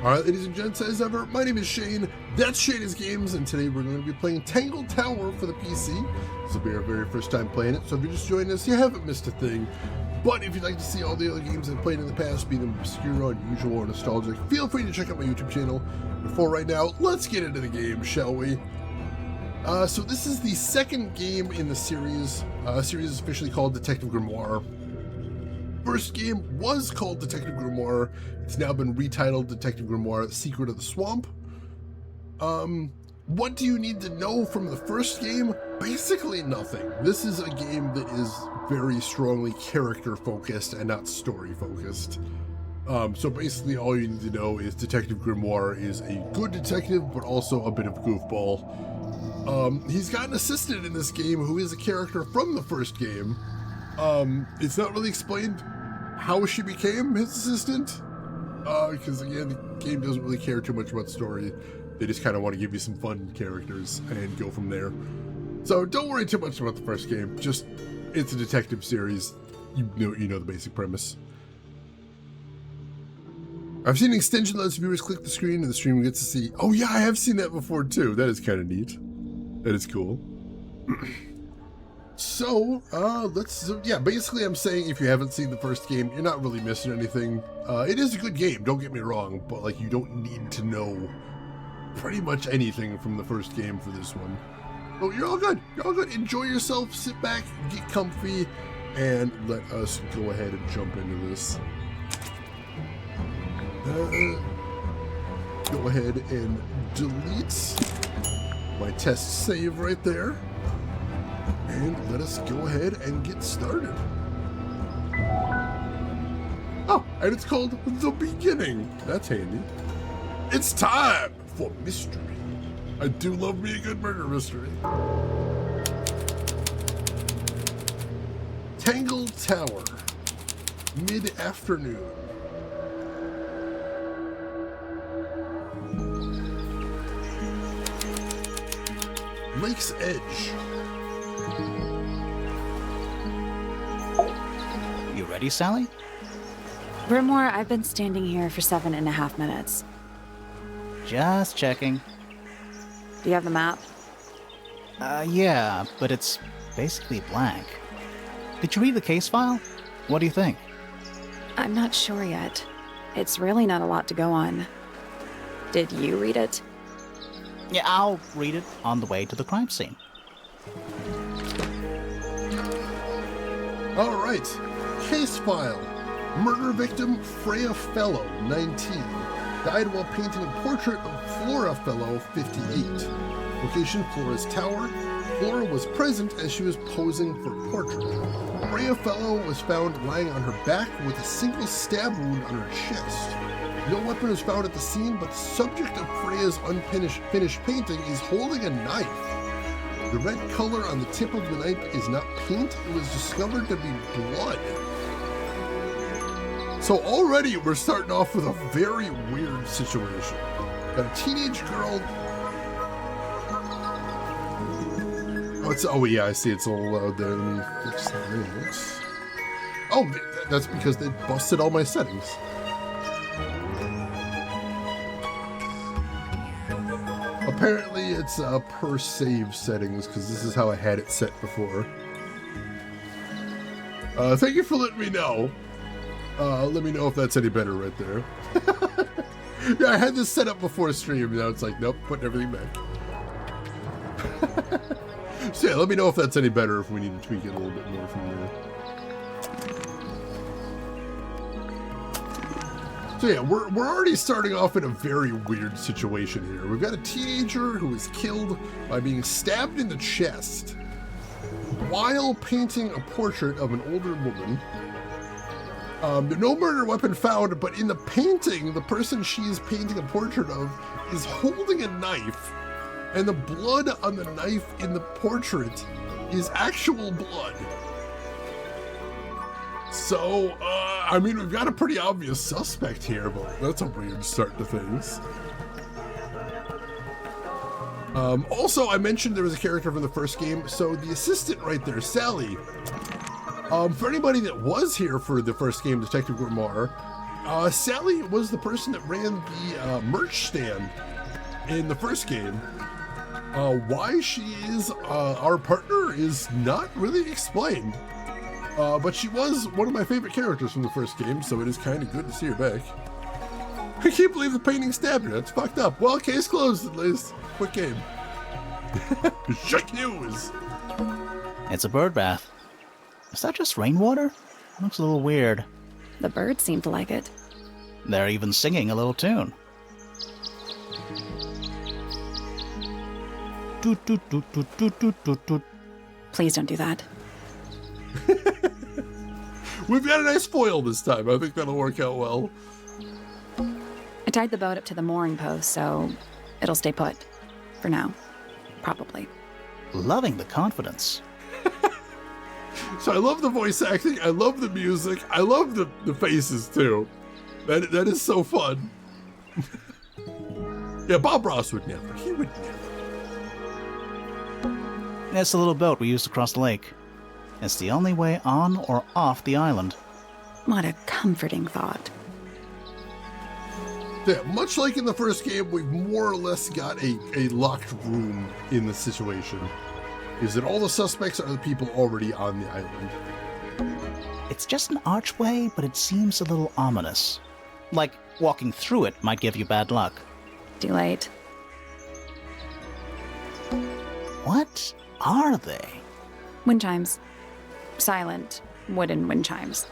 Alright, ladies and gents, as ever, my name is Shane, that's Shane's Games, and today we're going to be playing Tangle Tower for the PC. This will be our very first time playing it, so if you just joined us, you haven't missed a thing. But if you'd like to see all the other games I've played in the past, be them obscure, unusual, or nostalgic, feel free to check out my YouTube channel. But for right now, let's get into the game, shall we? So this is the second game in the series. Series is officially called Detective Grimoire. First game was called Detective Grimoire. It's now been retitled Detective Grimoire: The Secret of the Swamp. What do you need to know from the first game? Basically nothing. This is a game that is very strongly character focused and not story focused. So basically all you need to know is Detective Grimoire is a good detective, but also a bit of a goofball. He's got an assistant in this game who is a character from the first game. It's not really explained how she became his assistant, because again, the game doesn't really care too much about story. They just kind of want to give you some fun characters and go from there. So don't worry too much about the first game. Just, it's a detective series. You know the basic premise. I've seen an extension that lets viewers click the screen and the streamer gets to see. Oh yeah, I have seen that before too. That is kind of neat. That is cool. So, basically I'm saying if you haven't seen the first game, you're not really missing anything. It is a good game, don't get me wrong, but like you don't need to know pretty much anything from the first game for this one. Oh, you're all good. You're all good. Enjoy yourself, sit back, get comfy, and let us go ahead and jump into this. Go ahead and delete my test save right there. And let us go ahead and get started. Oh, and it's called The Beginning. That's handy. It's time for mystery. I do love me a good murder mystery. Tangle Tower. Mid-afternoon. Lake's Edge. You ready, Sally? Grimoire, I've been standing here for 7.5 minutes. Just checking. Do you have the map? Yeah, but it's basically blank. Did you read the case file? What do you think? I'm not sure yet. It's really not a lot to go on. Did you read it? Yeah, I'll read it on the way to the crime scene. All right. Case file. Murder victim Freya Fellow, 19. Died while painting a portrait of Flora Fellow, 58. Location, Flora's tower. Flora was present as she was posing for portrait. Freya Fellow was found lying on her back with a single stab wound on her chest. No weapon was found at the scene, but the subject of Freya's unfinished painting is holding a knife. The red color on the tip of the knife is not paint, it was discovered to be blood. So already we're starting off with a very weird situation. Got a teenage girl. Oh yeah, I see it's all loud there. Let me fix that. Oh, that's because they busted all my settings. Apparently it's per save settings, because this is how I had it set before. Thank you for letting me know. Let me know if that's any better right there. Yeah, I had this set up before stream, now it's like, nope, putting everything back. So yeah, let me know if that's any better, if we need to tweak it a little bit more from there. So yeah, we're already starting off in a very weird situation here. We've got a teenager who was killed by being stabbed in the chest while painting a portrait of an older woman. No murder weapon found, but in the painting, the person she's painting a portrait of is holding a knife, and the blood on the knife in the portrait is actual blood. So, I mean, we've got a pretty obvious suspect here, but that's a weird start to things. Also, I mentioned there was a character from the first game, so the assistant right there, Sally, for anybody that was here for the first game, Detective Grimoire, Sally was the person that ran the merch stand in the first game. Why she is our partner is not really explained. But she was one of my favorite characters from the first game, so it is kind of good to see her back. I can't believe the painting stabbed her. That's fucked up. Well, case closed at least. Quick game. Shut news. It's a bird bath. Is that just rainwater? Looks a little weird. The birds seem to like it. They're even singing a little tune. Toot, toot, toot, toot, toot, toot, toot, toot. Please don't do that. We've got a nice foil this time. I think that'll work out well. I tied the boat up to the mooring post, so it'll stay put. For now. Probably. Loving the confidence. So I love the voice acting. I love the music. I love the faces, too. That is so fun. Yeah, Bob Ross would never. He would never. It's the little boat we used to cross the lake. It's the only way on or off the island. What a comforting thought. Yeah, much like in the first game, we've more or less got a locked room in the situation. Is that all the suspects are the people already on the island. It's just an archway, but it seems a little ominous. Like walking through it might give you bad luck. Too late. What are they? Wind chimes. Silent wooden wind chimes.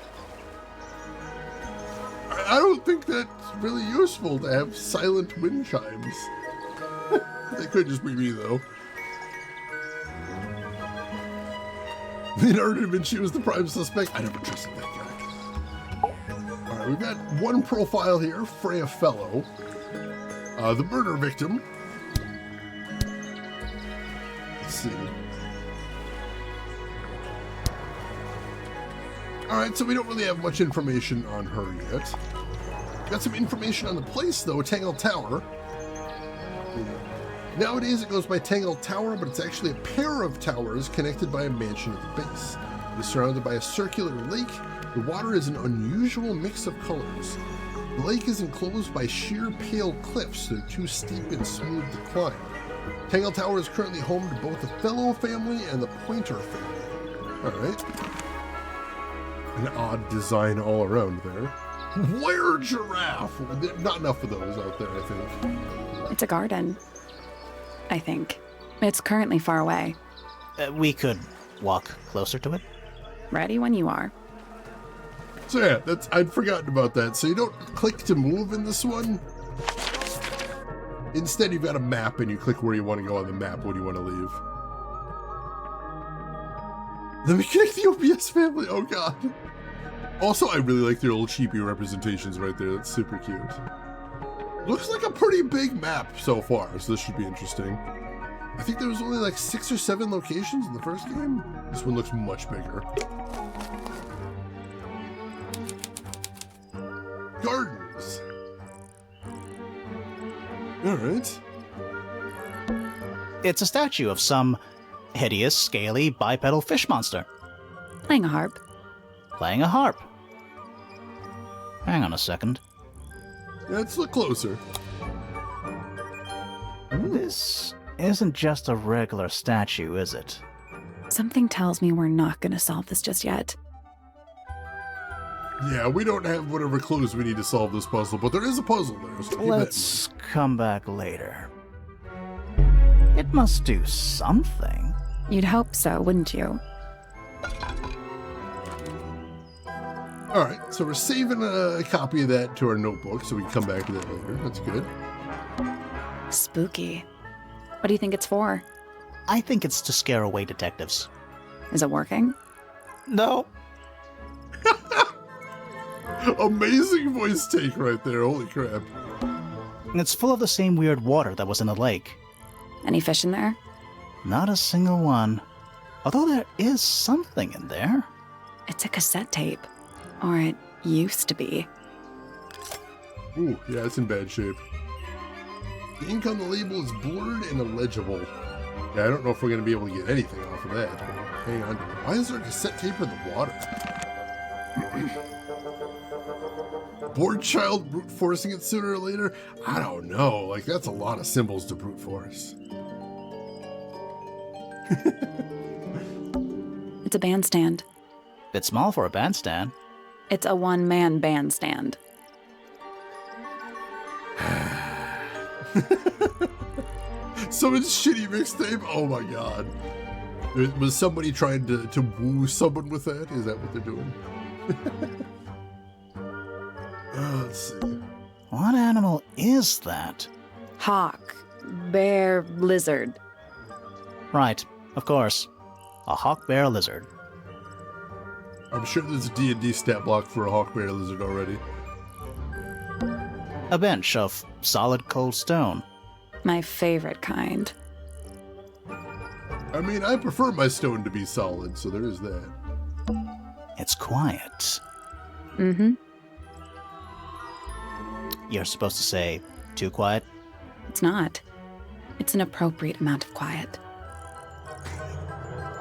I don't think that's really useful to have silent wind chimes. That could just be me, though. Leonardo da Vinci was the prime suspect. I never trusted that guy. All right, we've got one profile here, Freya Fellow, the murder victim. Let's see. All right, so we don't really have much information on her yet. Got some information on the place, though, Tangle Tower. Nowadays, it goes by Tangle Tower, but it's actually a pair of towers connected by a mansion at the base. It is surrounded by a circular lake. The water is an unusual mix of colors. The lake is enclosed by sheer pale cliffs that are too steep and smooth to climb. Tangle Tower is currently home to both the Fellow family and the Pointer family. All right. An odd design all around there. Were giraffe! Not enough of those out there, I think. It's a garden. I think. It's currently far away. We could walk closer to it. Ready when you are. So yeah, I'd forgotten about that. So you don't click to move in this one. Instead, you've got a map and you click where you want to go on the map when you want to leave. Let me connect the OBS family. Oh god. Also, I really like their little cheapy representations right there. That's super cute. Looks like a pretty big map so far, so this should be interesting. I think there was only like 6 or 7 locations in the first game. This one looks much bigger. Gardens. All right. It's a statue of some hideous, scaly, bipedal fish monster. Playing a harp. Playing a harp. Hang on a second. Let's look closer. This isn't just a regular statue, is it? Something tells me we're not going to solve this just yet. Yeah, we don't have whatever clues we need to solve this puzzle, but there is a puzzle there. So Let's come back later. It must do something. You'd hope so, wouldn't you? All right, so we're saving a copy of that to our notebook so we can come back to that later. That's good. Spooky. What do you think it's for? I think it's to scare away detectives. Is it working? No. Amazing voice take right there. Holy crap. It's full of the same weird water that was in the lake. Any fish in there? Not a single one. Although there is something in there. It's a cassette tape. Or it used to be. Ooh, yeah, it's in bad shape. The ink on the label is blurred and illegible. Yeah, I don't know if we're going to be able to get anything off of that. Hang on. Why is there a cassette tape in the water? bored child brute forcing it sooner or later? I don't know. Like, that's a lot of symbols to brute force. It's a bandstand. Bit small for a bandstand. It's a one-man bandstand. Someone's shitty mixtape? Oh my god. Was somebody trying to woo someone with that? Is that what they're doing? Let's see. What animal is that? Hawk. Bear. Lizard. Right, of course. A hawk bear lizard. I'm sure there's a D&D stat block for a hawk bear lizard already. A bench of solid cold stone. My favorite kind. I mean, I prefer my stone to be solid, so there is that. It's quiet. Mm-hmm. You're supposed to say, too quiet? It's not. It's an appropriate amount of quiet.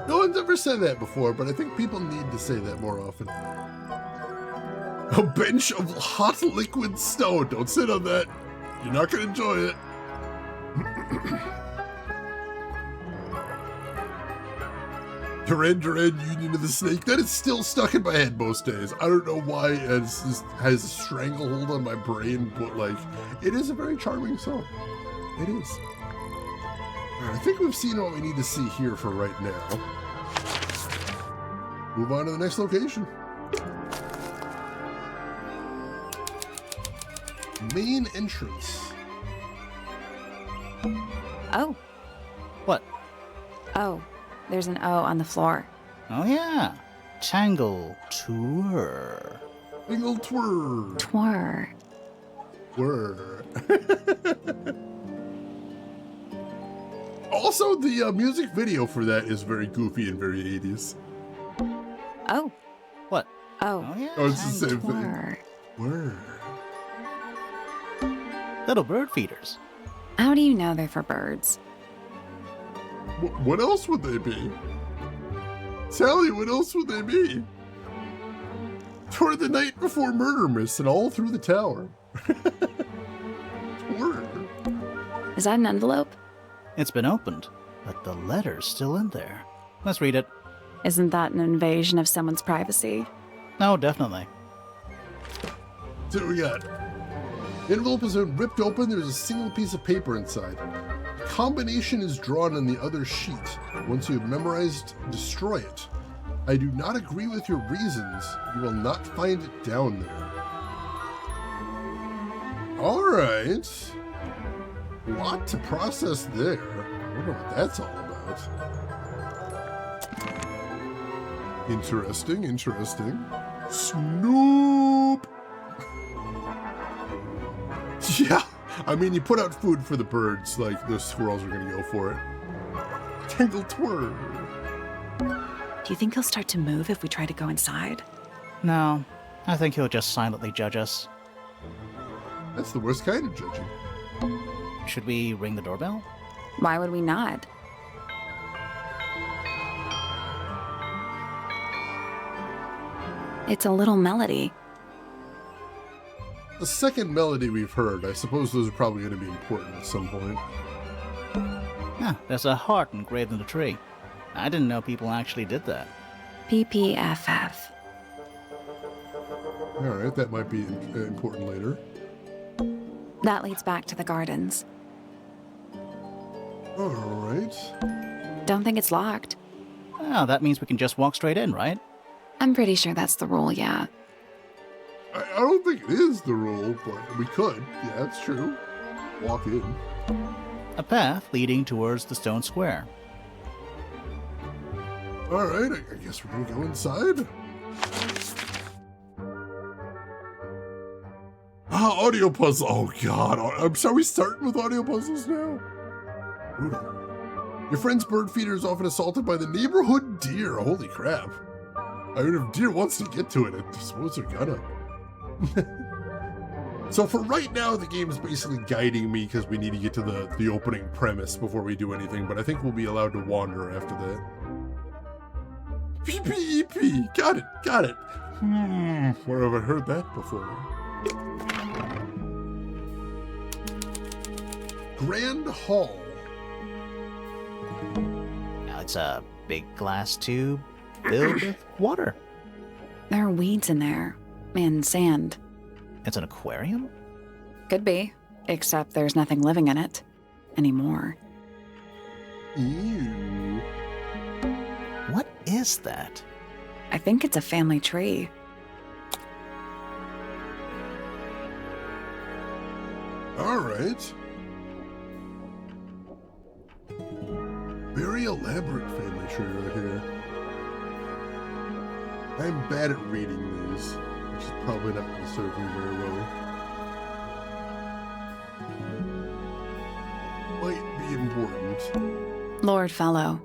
No one's ever said that before, but I think people need to say that more often. A bench of hot liquid stone. Don't sit on that. You're not going to enjoy it. Duran Duran Union of the Snake. That is still stuck in my head most days. I don't know why it has a stranglehold on my brain, but like, it is a very charming song. It is. All right, I think we've seen what we need to see here for right now. Move on to the next location. Main entrance. Oh. What? Oh. There's an O on the floor. Oh yeah. Tangle Tower. Tangle Tower. Twir. Twir. Also, the music video for that is very goofy and very 80s. Oh. What? Oh. Oh yeah. Oh, it's the same Twir. thing. Twir. Little bird feeders. How do you know they're for birds? What else would they be? Sally, what else would they be? Toward the night before murder miss and all through the tower. Twir. Is that an envelope? It's been opened, but the letter's still in there. Let's read it. Isn't that an invasion of someone's privacy? No, definitely. So what we got? The envelope has been ripped open. There's a single piece of paper inside. A combination is drawn on the other sheet. Once you have memorized, destroy it. I do not agree with your reasons. You will not find it down there. All right. A lot to process there. I wonder what that's all about. Interesting, interesting. Snoop! Yeah, I mean, you put out food for the birds, like, those squirrels are gonna go for it. Tangle Tower. Do you think he'll start to move if we try to go inside? No, I think he'll just silently judge us. That's the worst kind of judging. Should we ring the doorbell? Why would we not? It's a little melody. The second melody we've heard, I suppose those are probably going to be important at some point. Yeah, there's a heart engraved in the tree. I didn't know people actually did that. PPFF. All right, that might be important later. That leads back to the gardens. All right. Don't think it's locked. Oh, that means we can just walk straight in, right? I'm pretty sure that's the rule, yeah. I don't think it is the rule, but we could. Yeah, that's true. Walk in. A path leading towards the stone square. All right, I guess we're going to go inside. Ah, audio puzzle. Oh, God. I'm sorry, we starting with audio puzzles now? Brutal. Your friend's bird feeder is often assaulted by the neighborhood deer. Holy crap. I mean, if deer wants to get to it, I suppose they're gonna. So for right now, the game is basically guiding me because we need to get to the opening premise before we do anything, but I think we'll be allowed to wander after that. PPEP! Got it! Where have I heard that before? Grand Hall. Now it's a big glass tube filled with water. There are weeds in there. And sand. It's an aquarium? Could be. Except there's nothing living in it. Anymore. Ew. What is that? I think it's a family tree. Alright. Very elaborate family tree right here. I'm bad at reading these, which is probably not going to serve me very well. Might be important. Lord Fellow.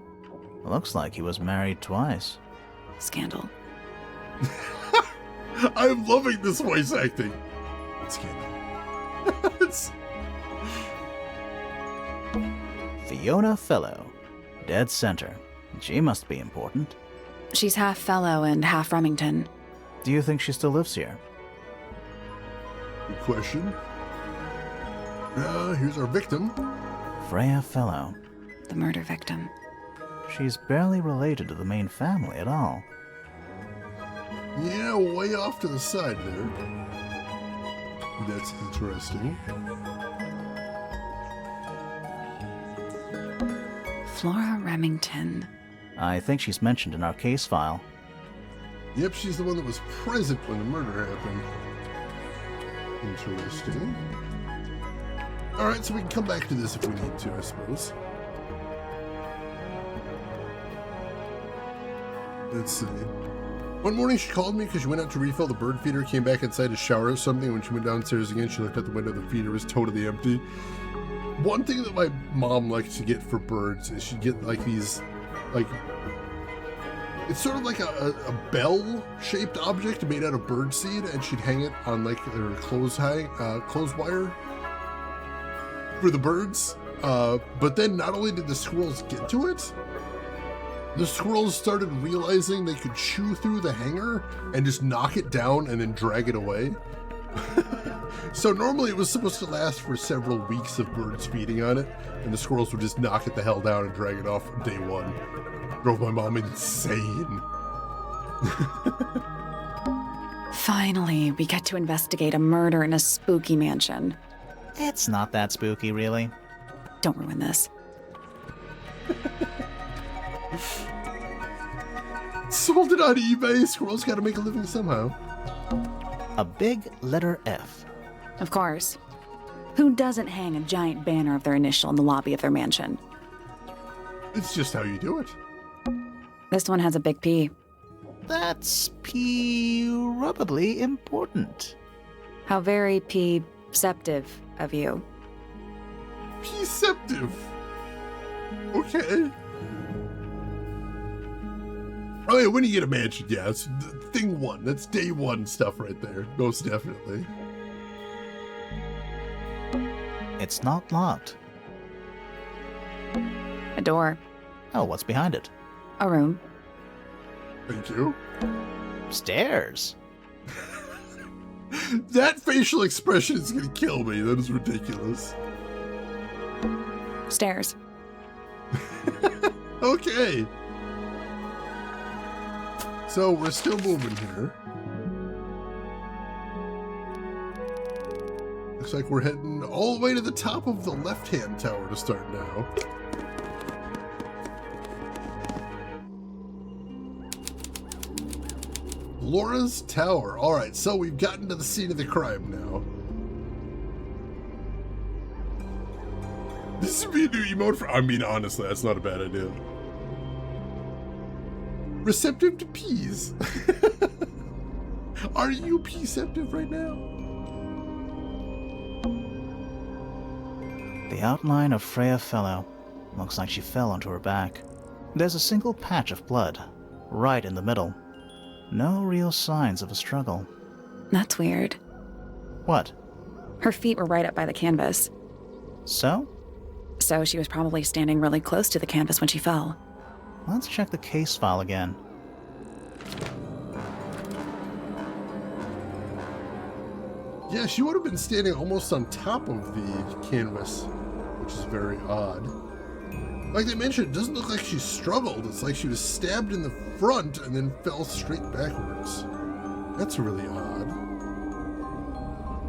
Looks like he was married twice. Scandal. I'm loving this voice acting. Scandal. It's... Fiona Fellow. Dead center. She must be important. She's half Fellow and half Remington. Do you think she still lives here? Good question. Here's our victim. Freya Fellow. The murder victim. She's barely related to the main family at all. Yeah, way off to the side there. That's interesting. Flora Remington. I think she's mentioned in our case file. Yep, she's the one that was present when the murder happened. Interesting. Alright, so we can come back to this if we need to, I suppose. Let's see. One morning she called me because she went out to refill the bird feeder, came back inside to shower or something. When she went downstairs again, she looked out the window, the feeder was totally empty. One thing that my mom likes to get for birds is she'd get like these, like, it's sort of like a bell-shaped object made out of bird seed, and she'd hang it on like her clothes wire for the birds. But then not only did the squirrels get to it, the squirrels started realizing they could chew through the hanger and just knock it down and then drag it away. So normally it was supposed to last for several weeks of birds feeding on it, and the squirrels would just knock it the hell down and drag it off day one. Drove my mom insane. Finally, we get to investigate a murder in a spooky mansion. It's not that spooky, really. Don't ruin this. Sold it on eBay. Squirrels gotta make a living somehow. A big letter F. Of course. Who doesn't hang a giant banner of their initial in the lobby of their mansion? It's just how you do it. This one has a big P. That's probably important. How very P-ceptive of you. Perceptive. Okay. Oh yeah, when you get a mansion, yeah, it's thing one. That's day one stuff right there. Most definitely. It's not locked. A door. Oh, what's behind it? A room. Thank you. Stairs. That facial expression is gonna kill me. That is ridiculous. Stairs. Okay. So we're still moving here. Looks like we're heading all the way to the top of the left-hand tower to start now. Laura's Tower. Alright, so we've gotten to the scene of the crime now. This would be a new emote for... I mean, honestly, that's not a bad idea. Receptive to peas. Are you peaceptive right now? The outline of Freya Fellow. Looks like she fell onto her back. There's a single patch of blood, right in the middle. No real signs of a struggle. That's weird. What? Her feet were right up by the canvas. So? So she was probably standing really close to the canvas when she fell. Let's check the case file again. Yeah, she would have been standing almost on top of the canvas which is very odd. Like they mentioned, it doesn't look like she struggled. It's like she was stabbed in the front and then fell straight backwards. That's really odd.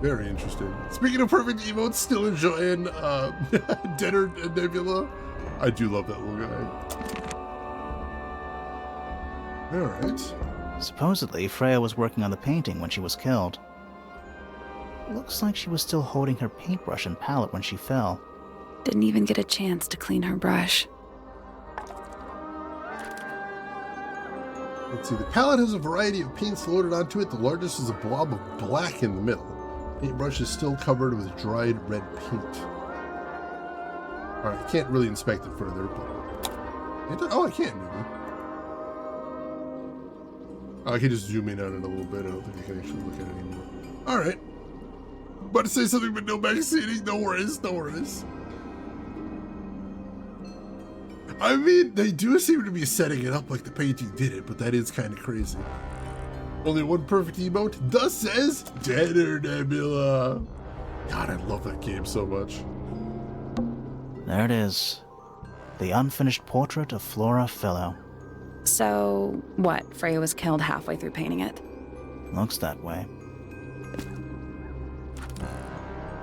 Very interesting. Speaking of perfect emotes, still enjoying Deader Nebula. I do love that little guy. Alright. Supposedly, Freya was working on the painting when she was killed. Looks like she was still holding her paintbrush and palette when she fell. Didn't even get a chance to clean her brush. Let's see, the palette has a variety of paints loaded onto it. The largest is a blob of black in the middle. Paintbrush is still covered with dried red paint. Alright, I can't really inspect it further, but... oh, I can, maybe. Oh, I can just zoom in on it a little bit. I don't think I can actually look at it anymore. Alright. About to say something, but no backseating. No worries, no worries. I mean, they do seem to be setting it up like the painting did it, but that is kind of crazy. Only one perfect emote, thus says Deader Nebula. God, I love that game so much. There it is. The unfinished portrait of Flora Fellow. So, what? Freya was killed halfway through painting it? Looks that way.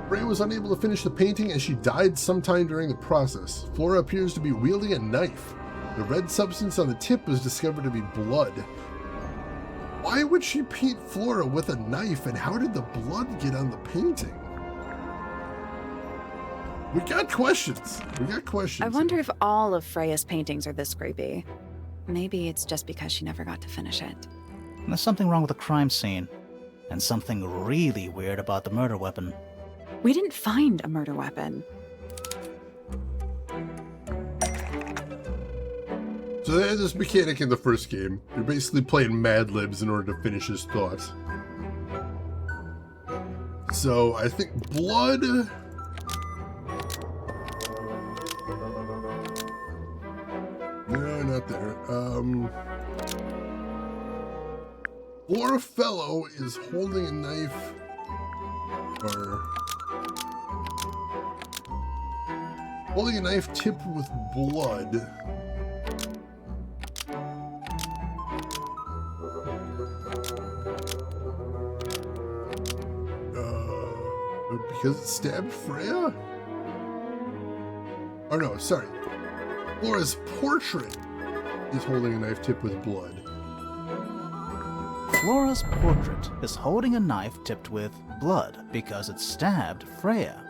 Freya was unable to finish the painting as she died sometime during the process. Flora appears to be wielding a knife. The red substance on the tip was discovered to be blood. Why would she paint Flora with a knife, and how did the blood get on the painting? We got questions. We got questions. I wonder if all of Freya's paintings are this creepy. Maybe it's just because she never got to finish it. There's something wrong with the crime scene, and something really weird about the murder weapon. We didn't find a murder weapon. So they had this mechanic in the first game. You're basically playing Mad Libs in order to finish his thought. So I think blood... No, not there. Flora Fellow is holding a knife, or holding a knife tipped with blood. Because it stabbed Freya? Oh no, sorry. Flora's portrait is holding a knife tipped with blood. Flora's portrait is holding a knife tipped with blood because it stabbed Freya.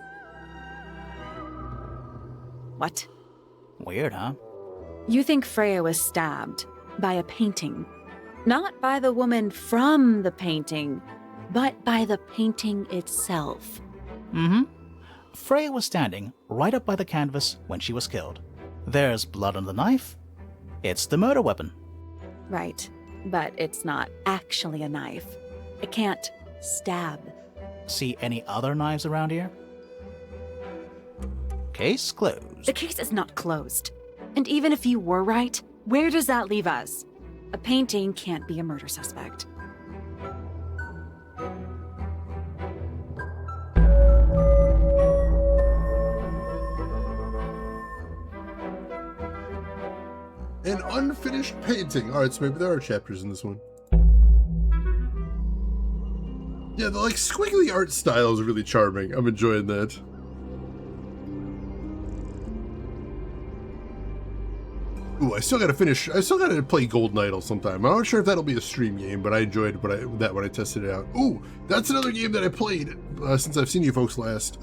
What? Weird, huh? You think Freya was stabbed by a painting? Not by the woman from the painting, but by the painting itself. Mm-hmm. Freya was standing right up by the canvas when she was killed. There's blood on the knife. It's the murder weapon. Right, but it's not actually a knife. It can't stab. See any other knives around here? Case closed. The case is not closed. And even if you were right, where does that leave us? A painting can't be a murder suspect. An unfinished painting. Alright, so maybe there are chapters in this one. Yeah, the like squiggly art style is really charming. I'm enjoying that. Ooh, I still gotta play Golden Idol sometime. I'm not sure if that'll be a stream game, but I enjoyed that when I tested it out. Ooh, that's another game that I played since I've seen you folks last.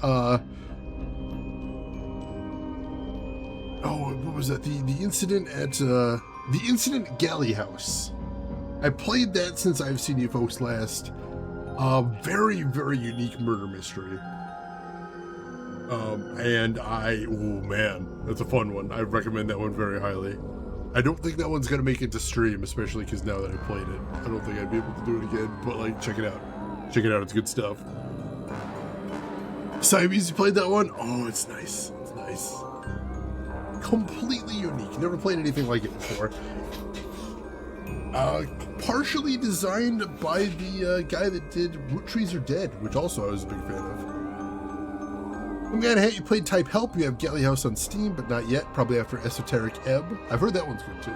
Oh, what was that? The incident at the incident Galley House. I played that since I've seen you folks last. Very, very unique murder mystery. Oh man, that's a fun one. I recommend that one very highly. I don't think that one's gonna make it to stream, especially because now that I played it, I don't think I'd be able to do it again. But like, check it out. Check it out. It's good stuff. Siamese, you played that one? Oh, it's nice. It's nice. Completely unique. Never played anything like it before. Partially designed by the guy that did Root Trees Are Dead, which also I was a big fan of. I'm glad you played Type Help. You have Galley House on Steam, but not yet. Probably after Esoteric Ebb. I've heard that one's good too.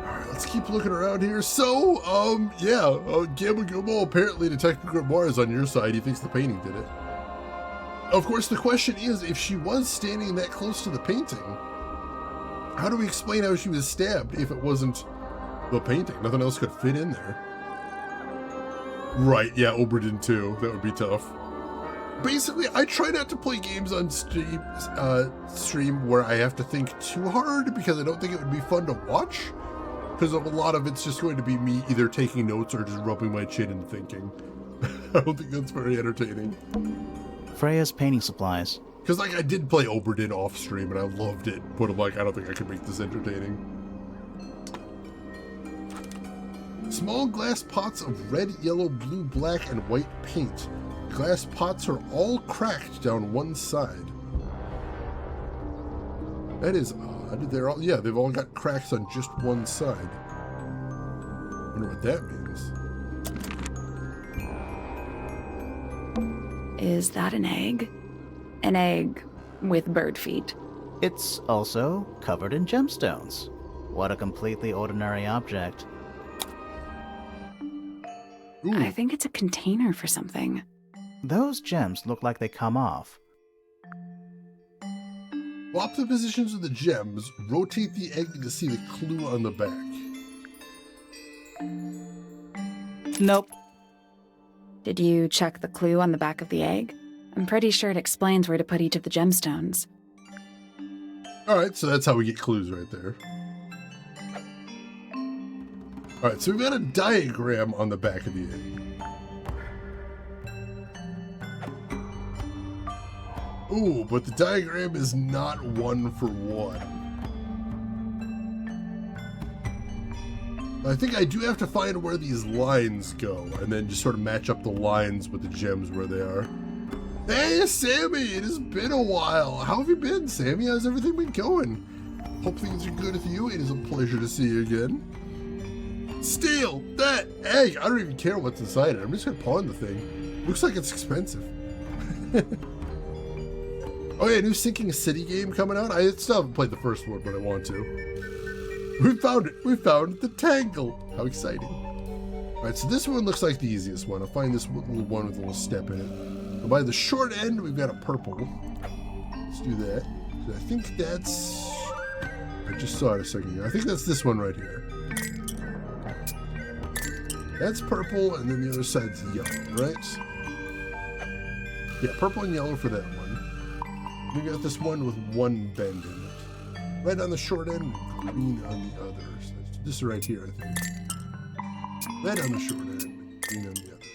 Alright, let's keep looking around here. So, Gamma Gummo, apparently Detective Grimoire is on your side. He thinks the painting did it. Of course, the question is, if she was standing that close to the painting, how do we explain how she was stabbed if it wasn't the painting? Nothing else could fit in there. Right, yeah, Oberdin too. That would be tough. Basically, I try not to play games on stream where I have to think too hard because I don't think it would be fun to watch. Because of a lot of it's just going to be me either taking notes or just rubbing my chin and thinking. I don't think that's very entertaining. Freya's painting supplies. Because, like, I did play Oberdin off stream and I loved it, but I'm like, I don't think I could make this entertaining. Small glass pots of red, yellow, blue, black, and white paint. Glass pots are all cracked down one side. That is odd. They've all got cracks on just one side. Wonder what that means. Is that an egg? An egg with bird feet. It's also covered in gemstones. What a completely ordinary object. Ooh. I think it's a container for something. Those gems look like they come off. Swap the positions of the gems. Rotate the egg to see the clue on the back. Nope. Did you check the clue on the back of the egg? I'm pretty sure it explains where to put each of the gemstones. Alright, so that's how we get clues right there. Alright, so we've got a diagram on the back of the egg. Ooh, but the diagram is not one for one. I think I do have to find where these lines go, and then just sort of match up the lines with the gems where they are. Hey, Sammy! It has been a while. How have you been, Sammy? How's everything been going? Hope things are good with you. It is a pleasure to see you again. Steal that egg! I don't even care what's inside it. I'm just gonna pawn the thing. Looks like it's expensive. Oh yeah, new Sinking City game coming out. I still haven't played the first one, but I want to. We found it. We found the Tangle. How exciting. Alright, so this one looks like the easiest one. I'll find this little one with a little step in it. And by the short end, we've got a purple. Let's do that. I think that's... I just saw it a second ago. I think that's this one right here. That's purple, and then the other side's yellow, right? Yeah, purple and yellow for that one. We got this one with one bend in it. Red on the short end, green on the other. So this is right here, I think. Red on the short end, green on the other.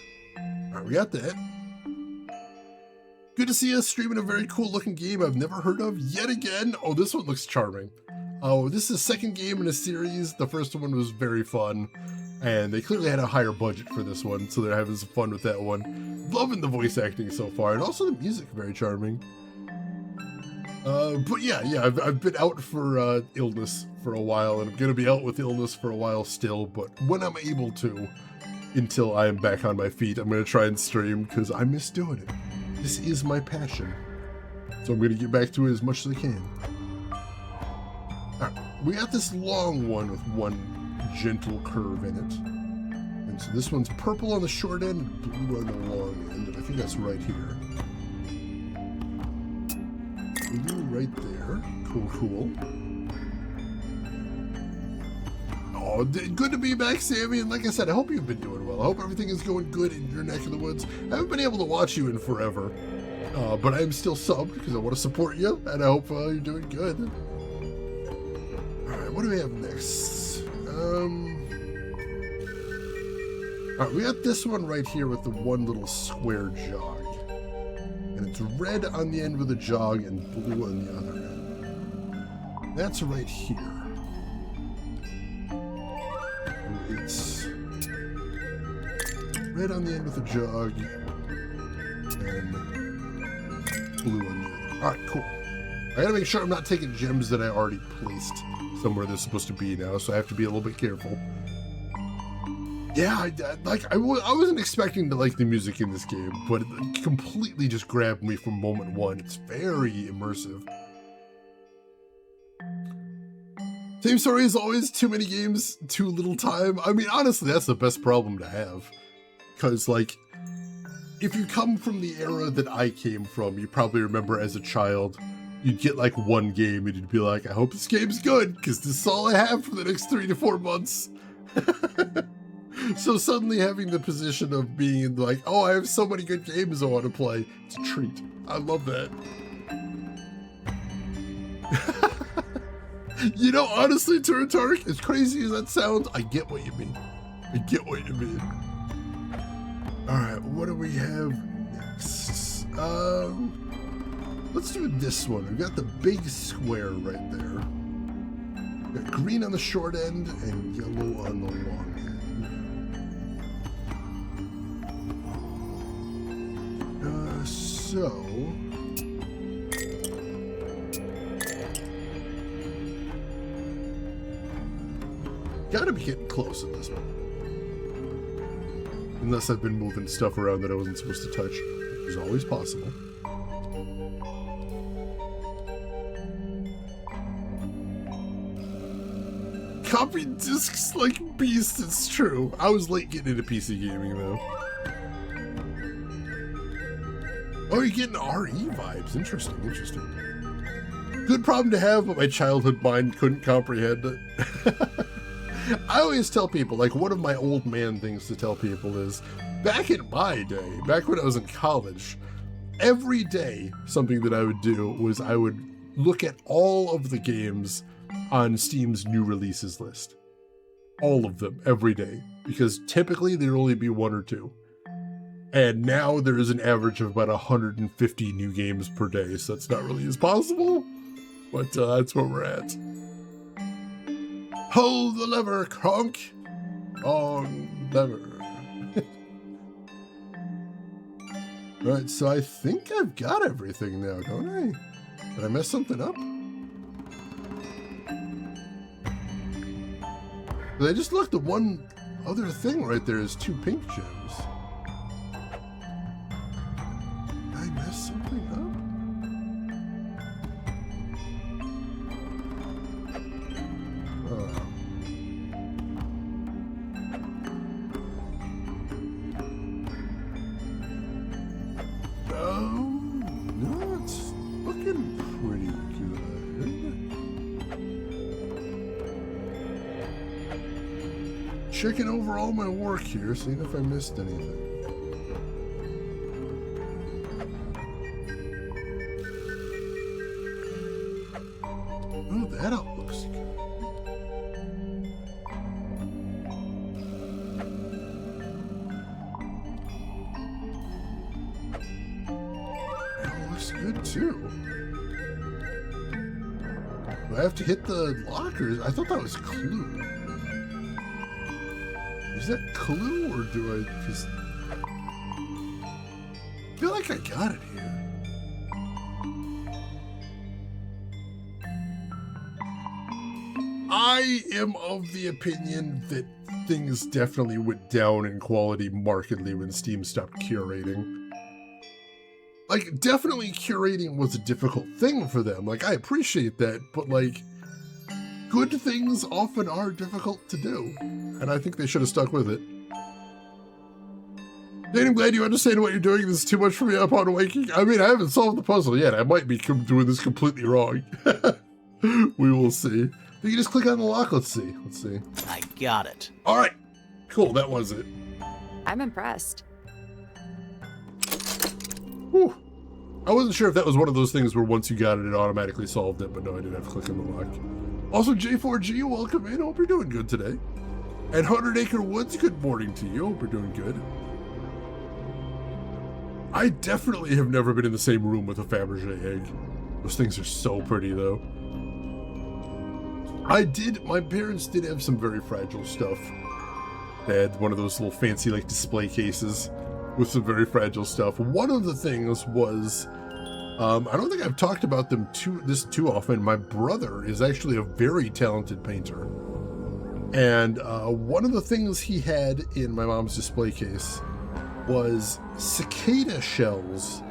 Alright, we got that. Good to see us streaming a very cool looking game I've never heard of yet again. Oh, this one looks charming. Oh, this is the second game in a series. The first one was very fun. And they clearly had a higher budget for this one, so they're having some fun with that one. Loving the voice acting so far, and also the music, very charming. But yeah, I've been out for illness for a while, and I'm going to be out with illness for a while still, but when I'm able to, until I am back on my feet, I'm going to try and stream, because I miss doing it. This is my passion. So I'm going to get back to it as much as I can. Alright, we got this long one with one gentle curve in it. And so this one's purple on the short end and blue on the long end, and I think that's right here. Blue right there. Cool. Oh, good to be back, Sammy. And like I said, I hope you've been doing well. I hope everything is going good in your neck of the woods. I haven't been able to watch you in forever. But I am still subbed because I want to support you. And I hope you're doing good. Alright, what do we have next? Alright, we got this one right here with the one little square jog. And it's red on the end with a jog and blue on the other end. That's right here. It's red on the end with a jog and blue on the other. Alright, cool. I gotta make sure I'm not taking gems that I already placed somewhere they're supposed to be now, so I have to be a little bit careful. Yeah, I wasn't expecting to like the music in this game, but it completely just grabbed me from moment one. It's very immersive. Same story as always, too many games, too little time. I mean, honestly, that's the best problem to have. Because, like, if you come from the era that I came from, you probably remember as a child, you'd get like one game and you'd be like, I hope this game's good, because this is all I have for the next 3 to 4 months. So suddenly having the position of being like, oh, I have so many good games I want to play, it's a treat. I love that. You know, honestly, Turatark, as crazy as that sounds, I get what you mean. I get what you mean. Alright, what do we have next? Let's do this one. We've got the big square right there. We've got green on the short end and yellow on the long end. So... Gotta be getting close at this one. Unless I've been moving stuff around that I wasn't supposed to touch, which is always possible. Copy discs like beast, it's true. I was late getting into PC gaming though. Oh, you're getting RE vibes. Interesting, interesting. Good problem to have, but my childhood mind couldn't comprehend it. I always tell people, like, one of my old man things to tell people is, back in my day, back when I was in college, every day something that I would do was I would look at all of the games on Steam's new releases list. All of them, every day. Because typically there'd only be 1 or 2. And now there is an average of about 150 new games per day, so that's not really as possible. But that's where we're at. Pull the lever, Kronk! On lever. Alright, so I think I've got everything now, don't I? Did I mess something up? I just looked at one other thing right there is 2 pink gems. Did I mess something up? Checking over all my work here, seeing if I missed anything. Oh, that all looks good. That all looks good too. Do I have to hit the lockers? I thought that was Clue. Is that Clue, or do I just... I feel like I got it here. I am of the opinion that things definitely went down in quality markedly when Steam stopped curating. Like, definitely curating was a difficult thing for them. Like, I appreciate that, but like... good things often are difficult to do, and I think they should have stuck with it. Dane, I'm glad you understand what you're doing. This is too much for me upon awaking. I mean, I haven't solved the puzzle yet. I might be doing this completely wrong. We will see. You can just click on the lock. Let's see. Let's see. I got it. All right. Cool. That was it. I'm impressed. Whew. I wasn't sure if that was one of those things where once you got it, it automatically solved it, but no, I didn't have to click on the lock. Also, J4G, welcome in. Hope you're doing good today. And 100 Acre Woods, good morning to you. Hope you're doing good. I definitely have never been in the same room with a Fabergé egg. Those things are so pretty, though. My parents did have some very fragile stuff. They had one of those little fancy, like, display cases with some very fragile stuff. One of the things was... I don't think I've talked about them too often. My brother is actually a very talented painter. And one of the things he had in my mom's display case was cicada shells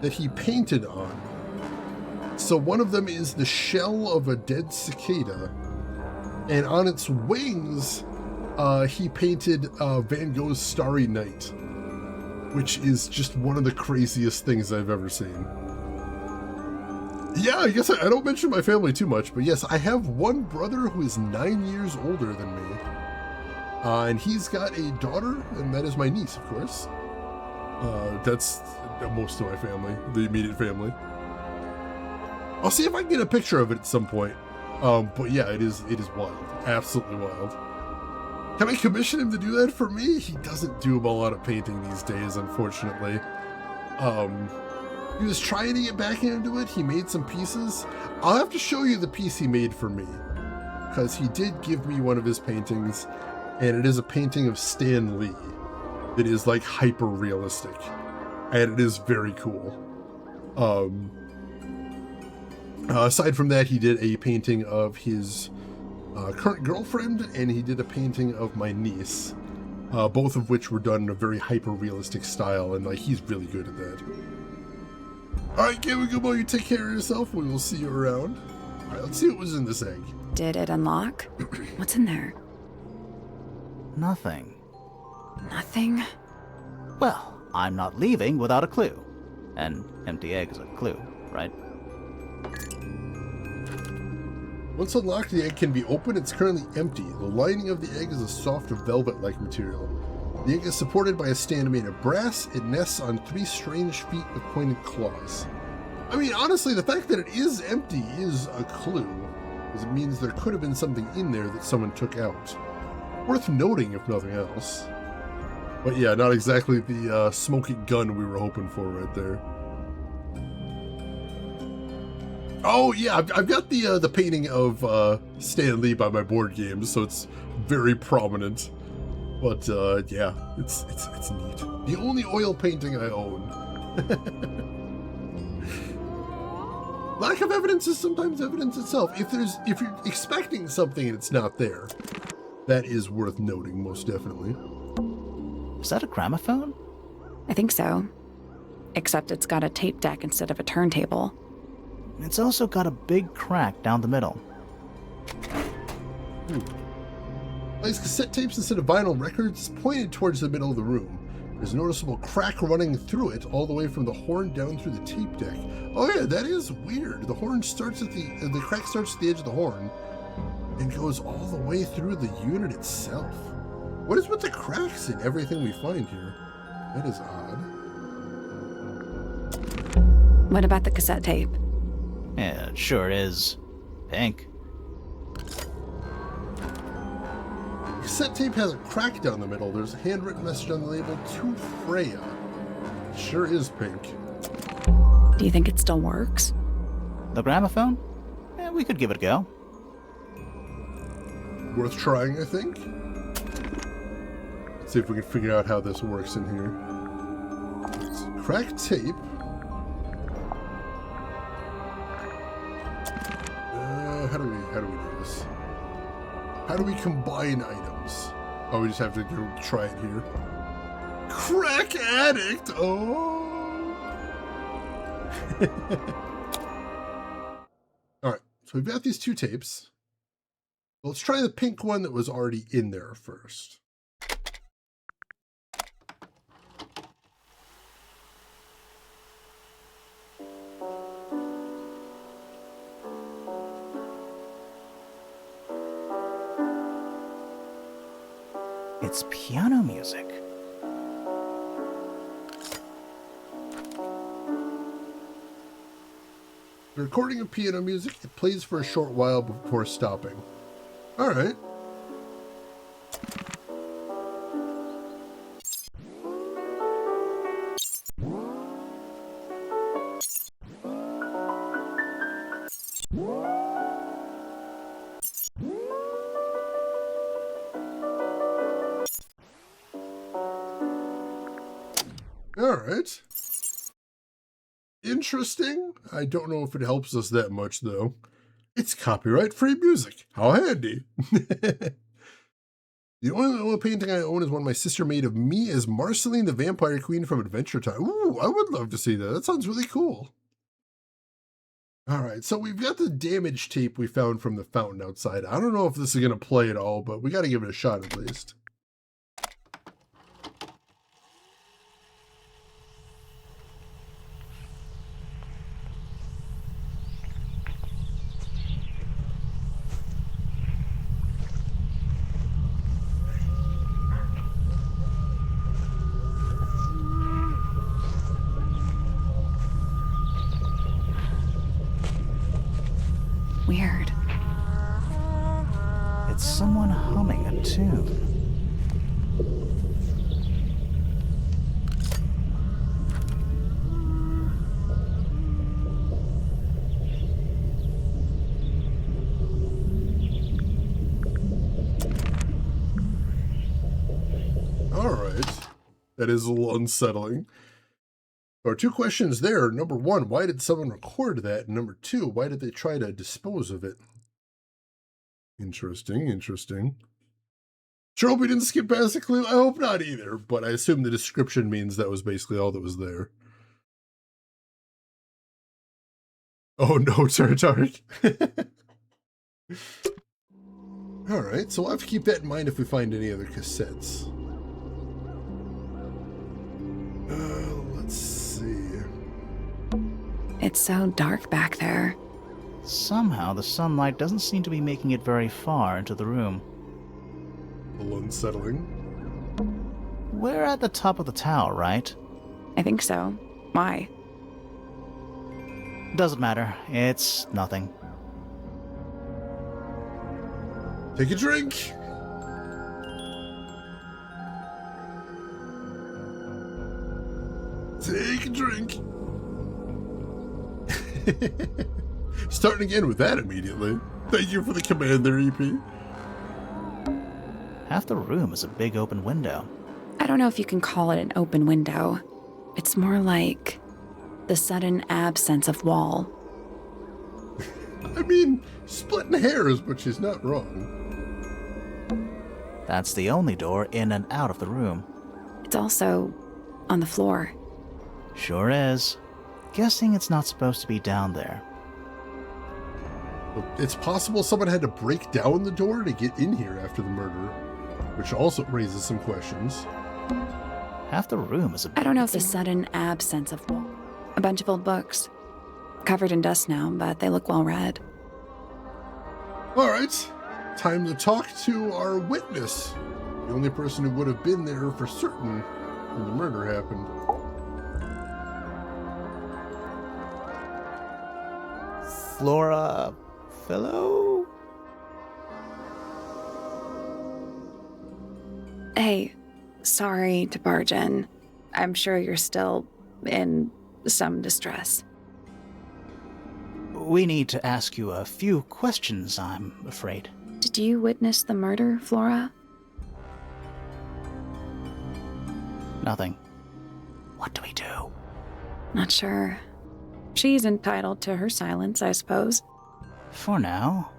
that he painted on. So one of them is the shell of a dead cicada, and on its wings, he painted Van Gogh's Starry Night, which is just one of the craziest things I've ever seen. Yeah, I guess I don't mention my family too much, but yes, I have one brother who is 9 years older than me. And he's got a daughter, and that is my niece, of course. That's most of my family, the immediate family. I'll see if I can get a picture of it at some point. But yeah, it is wild. Absolutely wild. Can I commission him to do that for me? He doesn't do a lot of painting these days, unfortunately. He was trying to get back into it. He made some pieces. I'll have to show you the piece he made for me, because he did give me one of his paintings, and it is a painting of Stan Lee that is like hyper realistic, and it is very cool. Aside from that, he did a painting of his current girlfriend, and he did a painting of my niece, both of which were done in a very hyper realistic style, and like he's really good at that. Alright, Gabagubo, you take care of yourself. We will see you around. Alright, let's see what was in this egg. Did it unlock? What's in there? Nothing. Nothing? Well, I'm not leaving without a clue. An empty egg is a clue, right? Once unlocked, the egg can be opened. It's currently empty. The lining of the egg is a soft velvet-like material. The egg is supported by a stand made of brass. It nests on 3 strange feet with pointed claws. I mean, honestly, the fact that it is empty is a clue, because it means there could have been something in there that someone took out. Worth noting, if nothing else. But yeah, not exactly the smoking gun we were hoping for right there. Oh yeah, I've got the painting of Stan Lee by my board games, so it's very prominent. But yeah, it's neat. The only oil painting I own. Lack of evidence is sometimes evidence itself. If you're expecting something and it's not there, that is worth noting, most definitely. Is that a gramophone? I think so. Except it's got a tape deck instead of a turntable. It's also got a big crack down the middle. Plays cassette tapes instead of vinyl records, pointed towards the middle of the room. There's a noticeable crack running through it, all the way from the horn down through the tape deck. Oh yeah, that is weird. The horn starts at the crack starts at the edge of the horn and goes all the way through the unit itself. What is with the cracks in everything we find here? That is odd. What about the cassette tape? Yeah, it sure is. Pink. Cassette tape has a crack down the middle. There's a handwritten message on the label, to Freya. It sure is pink. Do you think it still works? The gramophone? Yeah, we could give it a go. Worth trying, I think. Let's see if we can figure out how this works in here. It's cracked tape. How do we do this? How do we combine items? Oh, we just have to go try it here. Crack addict! Oh! Alright, so we've got these 2 tapes. Let's try the pink one that was already in there first. It's piano music. The recording of piano music, it plays for a short while before stopping. Alright. Alright. Interesting. I don't know if it helps us that much, though. It's copyright-free music. How handy. The only oil painting I own is one my sister made of me as Marceline the Vampire Queen from Adventure Time. Ooh, I would love to see that. That sounds really cool. All right, so we've got the damage tape we found from the fountain outside. I don't know if this is going to play at all, but we got to give it a shot at least. Weird. It's someone humming a tune. All right. That is a little unsettling. There are two questions there. Number one, why did someone record that? And number two, why did they try to dispose of it? Interesting, interesting. Sure hope we didn't skip past a clue. I hope not either, but I assume the description means that was basically all that was there. Oh no, Tartark. Alright, so we'll have to keep that in mind if we find any other cassettes. Let's see. It's so dark back there. Somehow the sunlight doesn't seem to be making it very far into the room. A little unsettling. We're at the top of the tower, right? I think so. Why? Doesn't matter. It's nothing. Take a drink. Take a drink. Starting again with that immediately. Thank you for the command there, EP. Half the room is a big open window. I don't know if you can call it an open window. It's more like the sudden absence of wall. I mean, splitting hairs, but she's not wrong. That's the only door in and out of the room. It's also on the floor. Sure is. Guessing it's not supposed to be down there. It's possible someone had to break down the door to get in here after the murder, which also raises some questions. Half the room is a I don't know if the sudden absence of wall. A bunch of old books. Covered in dust now, but they look well read. All right, time to talk to our witness. The only person who would have been there for certain when the murder happened. Flora Fellow? Hey, sorry to barge in. I'm sure you're still in some distress. We need to ask you a few questions, I'm afraid. Did you witness the murder, Flora? Nothing. What do we do? Not sure. She's entitled to her silence, I suppose. For now.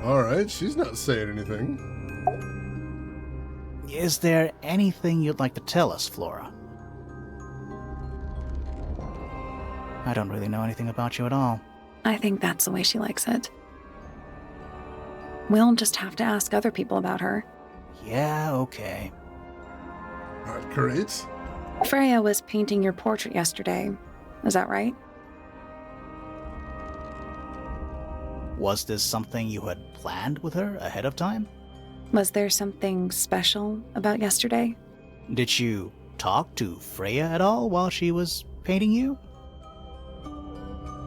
All right, she's not saying anything. Is there anything you'd like to tell us, Flora? I don't really know anything about you at all. I think that's the way she likes it. We'll just have to ask other people about her. Yeah, okay. Not great. Freya was painting your portrait yesterday. Is that right? Was this something you had planned with her ahead of time? Was there something special about yesterday? Did you talk to Freya at all while she was painting you?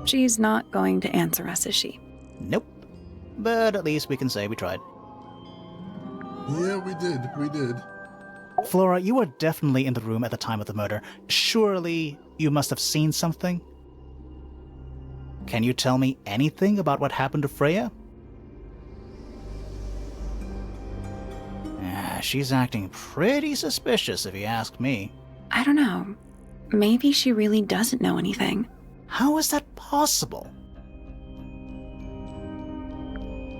She's not going to answer us, is she? Nope. But at least we can say we tried. Yeah, we did. Flora, you were definitely in the room at the time of the murder. Surely you must have seen something? Can you tell me anything about what happened to Freya? She's acting pretty suspicious if you ask me. I don't know. Maybe she really doesn't know anything. How is that possible?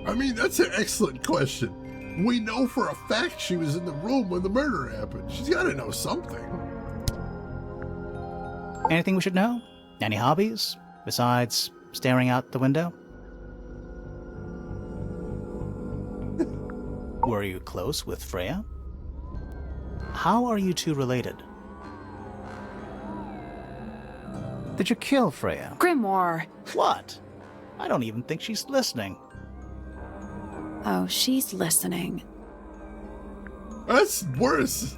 I mean, that's an excellent question. We know for a fact she was in the room when the murder happened. She's got to know something. Anything we should know? Any hobbies besides staring out the window? Were you close with Freya? How are you two related? Did you kill Freya? Grimoire. What? I don't even think she's listening. Oh, she's listening. That's worse.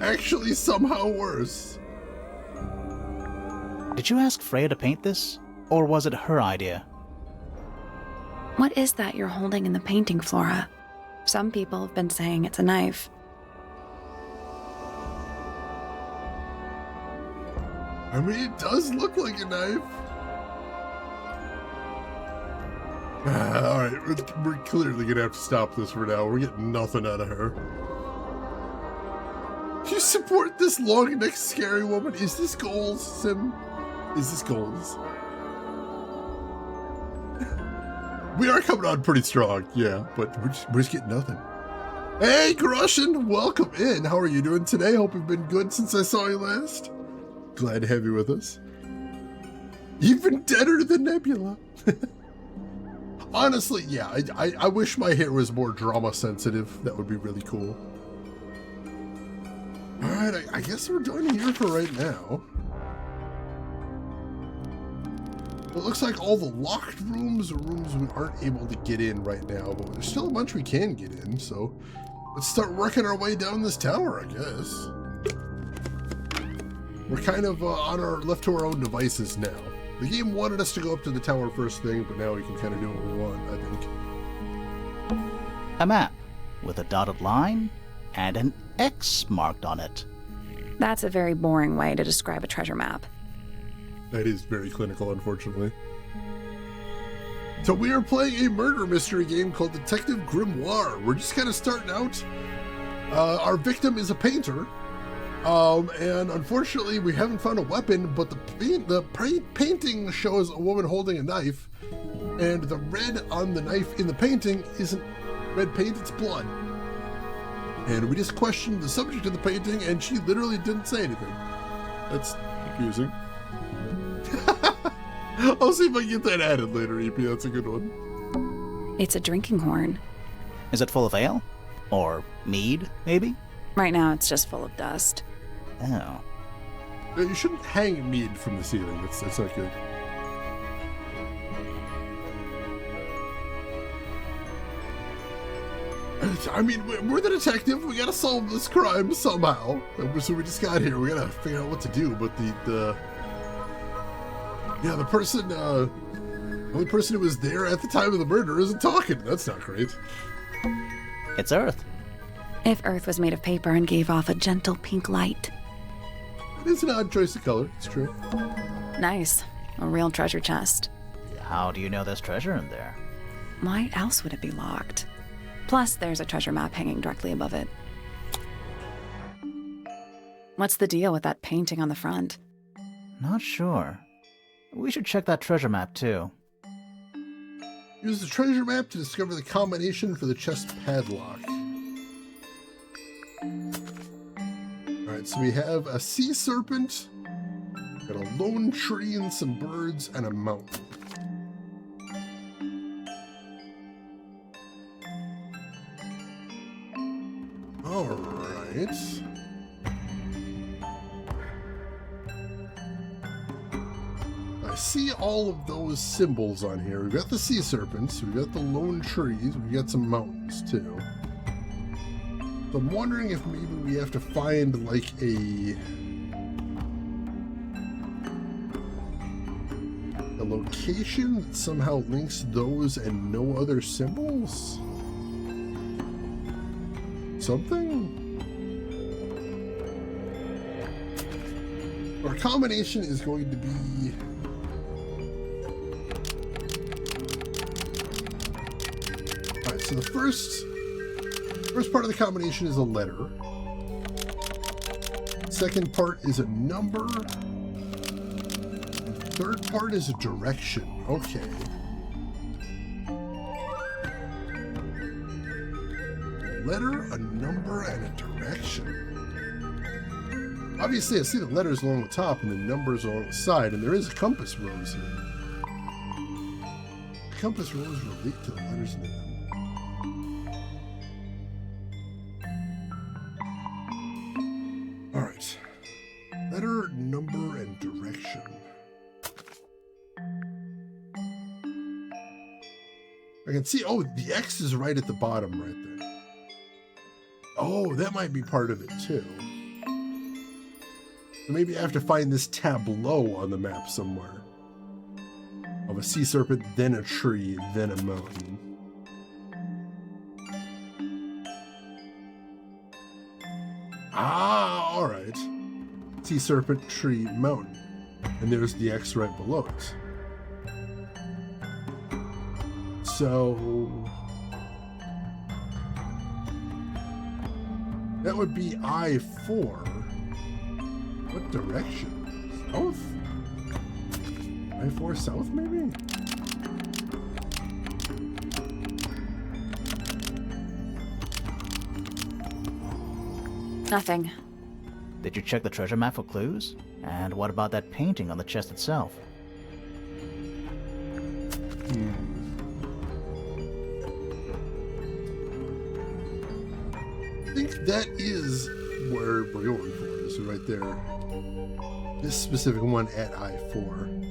Actually, somehow worse. Did you ask Freya to paint this? Or was it her idea? What is that you're holding in the painting, Flora? Some people have been saying it's a knife. I mean, it does look like a knife. Alright, we're clearly gonna have to stop this for now. We're getting nothing out of her. You support this long-necked scary woman? Is this goals, Sim? Is this goals? We are coming on pretty strong, yeah, but we're just getting nothing. Hey, Grushin, welcome in. How are you doing today? Hope you've been good since I saw you last. Glad to have you with us. Even deader than Nebula. Honestly, yeah, I wish my hair was more drama sensitive. That would be really cool. Alright, I guess we're done here for right now. It looks like all the locked rooms are rooms we aren't able to get in right now, but there's still a bunch we can get in, so let's start working our way down this tower, I guess. We're kind of left to our own devices now. The game wanted us to go up to the tower first thing, but now we can kind of do what we want, I think. A map with a dotted line and an X marked on it. That's a very boring way to describe a treasure map. That is very clinical, unfortunately. So we are playing a murder mystery game called Detective Grimoire. We're just kind of starting out. Our victim is a painter. And unfortunately, we haven't found a weapon, but the painting shows a woman holding a knife, and the red on the knife in the painting isn't red paint, it's blood. And we just questioned the subject of the painting, and she literally didn't say anything. That's confusing. I'll see if I can get that added later, EP. That's a good one. It's a drinking horn. Is it full of ale? Or mead, maybe? Right now, it's just full of dust. Oh. You shouldn't hang mead from the ceiling. That's not good. I mean, we're the detective. We gotta solve this crime somehow. So we just got here. We gotta figure out what to do. But the person, the only person who was there at the time of the murder isn't talking. That's not great. It's Earth. If Earth was made of paper and gave off a gentle pink light. It is an odd choice of color. It's true. Nice. A real treasure chest. How do you know there's treasure in there? Why else would it be locked? Plus, there's a treasure map hanging directly above it. What's the deal with that painting on the front? Not sure. We should check that treasure map, too. Use the treasure map to discover the combination for the chest padlock. Alright, so we have a sea serpent, got a lone tree and some birds, and a mountain. Alright. I see all of those symbols on here. We've got the sea serpents, we've got the lone trees, we've got some mountains too. So I'm wondering if maybe we have to find like a location that somehow links those and no other symbols? Something? Our combination is going to be alright, so the first part of the combination is a letter. Second part is a number. Third part is a direction. Okay. letter, a number, and a direction. Obviously, I see the letters along the top and the numbers along the side, and there is a compass rose here. The compass rose relate to the letters and the numbers. All right. Letter, number, and direction. I can see, oh, the X is right at the bottom right there. Oh, that might be part of it too. So maybe I have to find this tableau on the map somewhere. Of a sea serpent, then a tree, then a mountain. Ah, alright. Sea serpent, tree, mountain. And there's the X right below it. So that would be I-4. What direction? South? I-4 south, maybe? Nothing. Did you check the treasure map for clues? And what about that painting on the chest itself? I think that is where we're going for. This is right there. This specific one at I-4.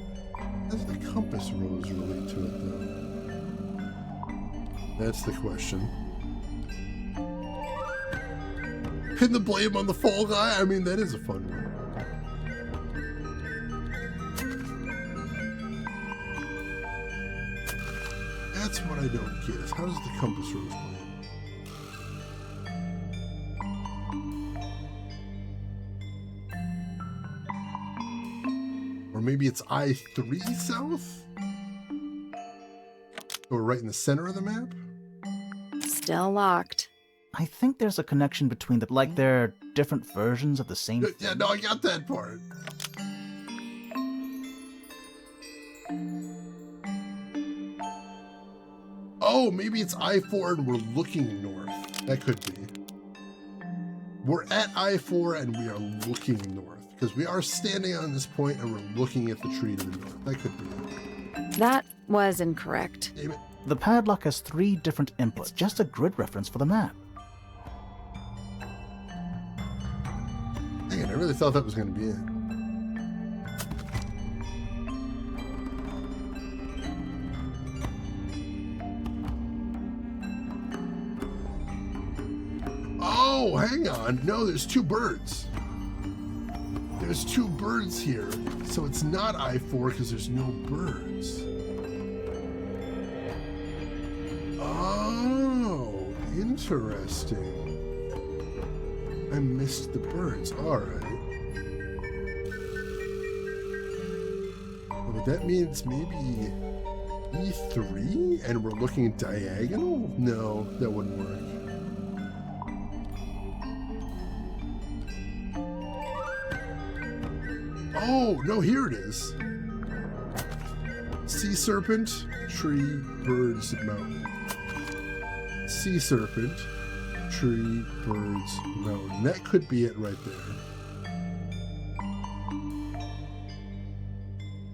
Does the compass rose relate to it, though? That's the question. Pin the blame on the fall guy? I mean, that is a fun one. That's what I don't get, is how does the compass rose play? Or maybe it's I-3 south? Or right in the center of the map? Still locked. I think there's a connection between the... like they're different versions of the same thing. Yeah, no, I got that part. Oh, maybe it's I-4 and we're looking north. That could be. We're at I-4 and we are looking north. Because we are standing on this point and we're looking at the tree to the north. That could be it. That was incorrect. Damn it. The padlock has 3 different inputs, just a grid reference for the map. Dang it, I really thought that was going to be it. Oh, hang on. No, there's 2 birds. There's 2 birds here. So it's not I-4 because there's no birds. Oh, interesting. I missed the birds. All right. Well, that means maybe E3 and we're looking diagonal? No, that wouldn't work. Oh, no, here it is. Sea serpent, tree, birds, mountain. Sea serpent, tree, birds, mountain. That could be it right there.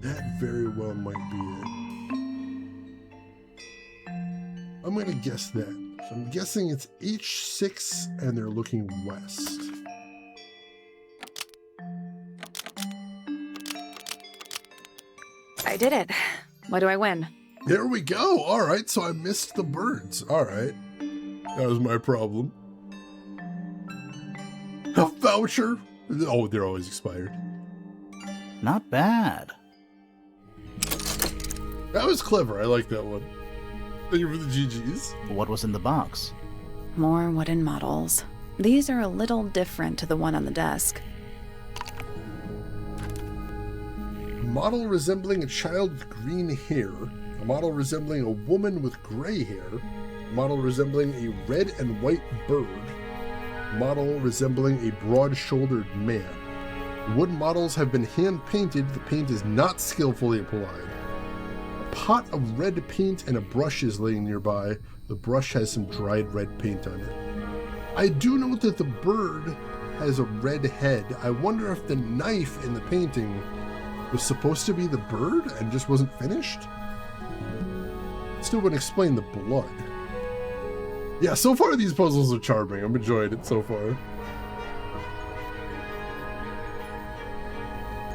That very well might be it. I'm going to guess that. So I'm guessing it's H6 and they're looking west. I did it. What do I win? There we go. All right, so I missed the birds. All right. That was my problem. A voucher? Oh, they're always expired. Not bad. That was clever. I like that one. Thank you for the GGs. What was in the box? More wooden models. These are a little different to the one on the desk. Model resembling a child with green hair. A model resembling a woman with gray hair. A model resembling a red and white bird. A model resembling a broad-shouldered man. The wooden models have been hand-painted. The paint is not skillfully applied. A pot of red paint and a brush is laying nearby. The brush has some dried red paint on it. I do note that the bird has a red head. I wonder if the knife in the painting was supposed to be the bird and just wasn't finished? Still wouldn't explain the blood. Yeah, so far these puzzles are charming. I'm enjoying it so far.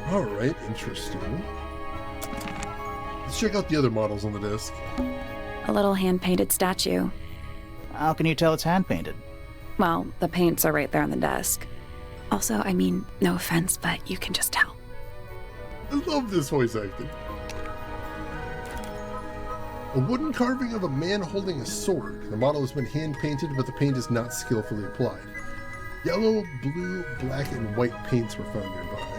Alright, interesting. Let's check out the other models on the disc. A little hand-painted statue. How can you tell it's hand-painted? Well, the paints are right there on the desk. Also, I mean, no offense, but you can just tell. I love this voice acting. A wooden carving of a man holding a sword. The model has been hand-painted, but the paint is not skillfully applied. Yellow, blue, black, and white paints were found nearby.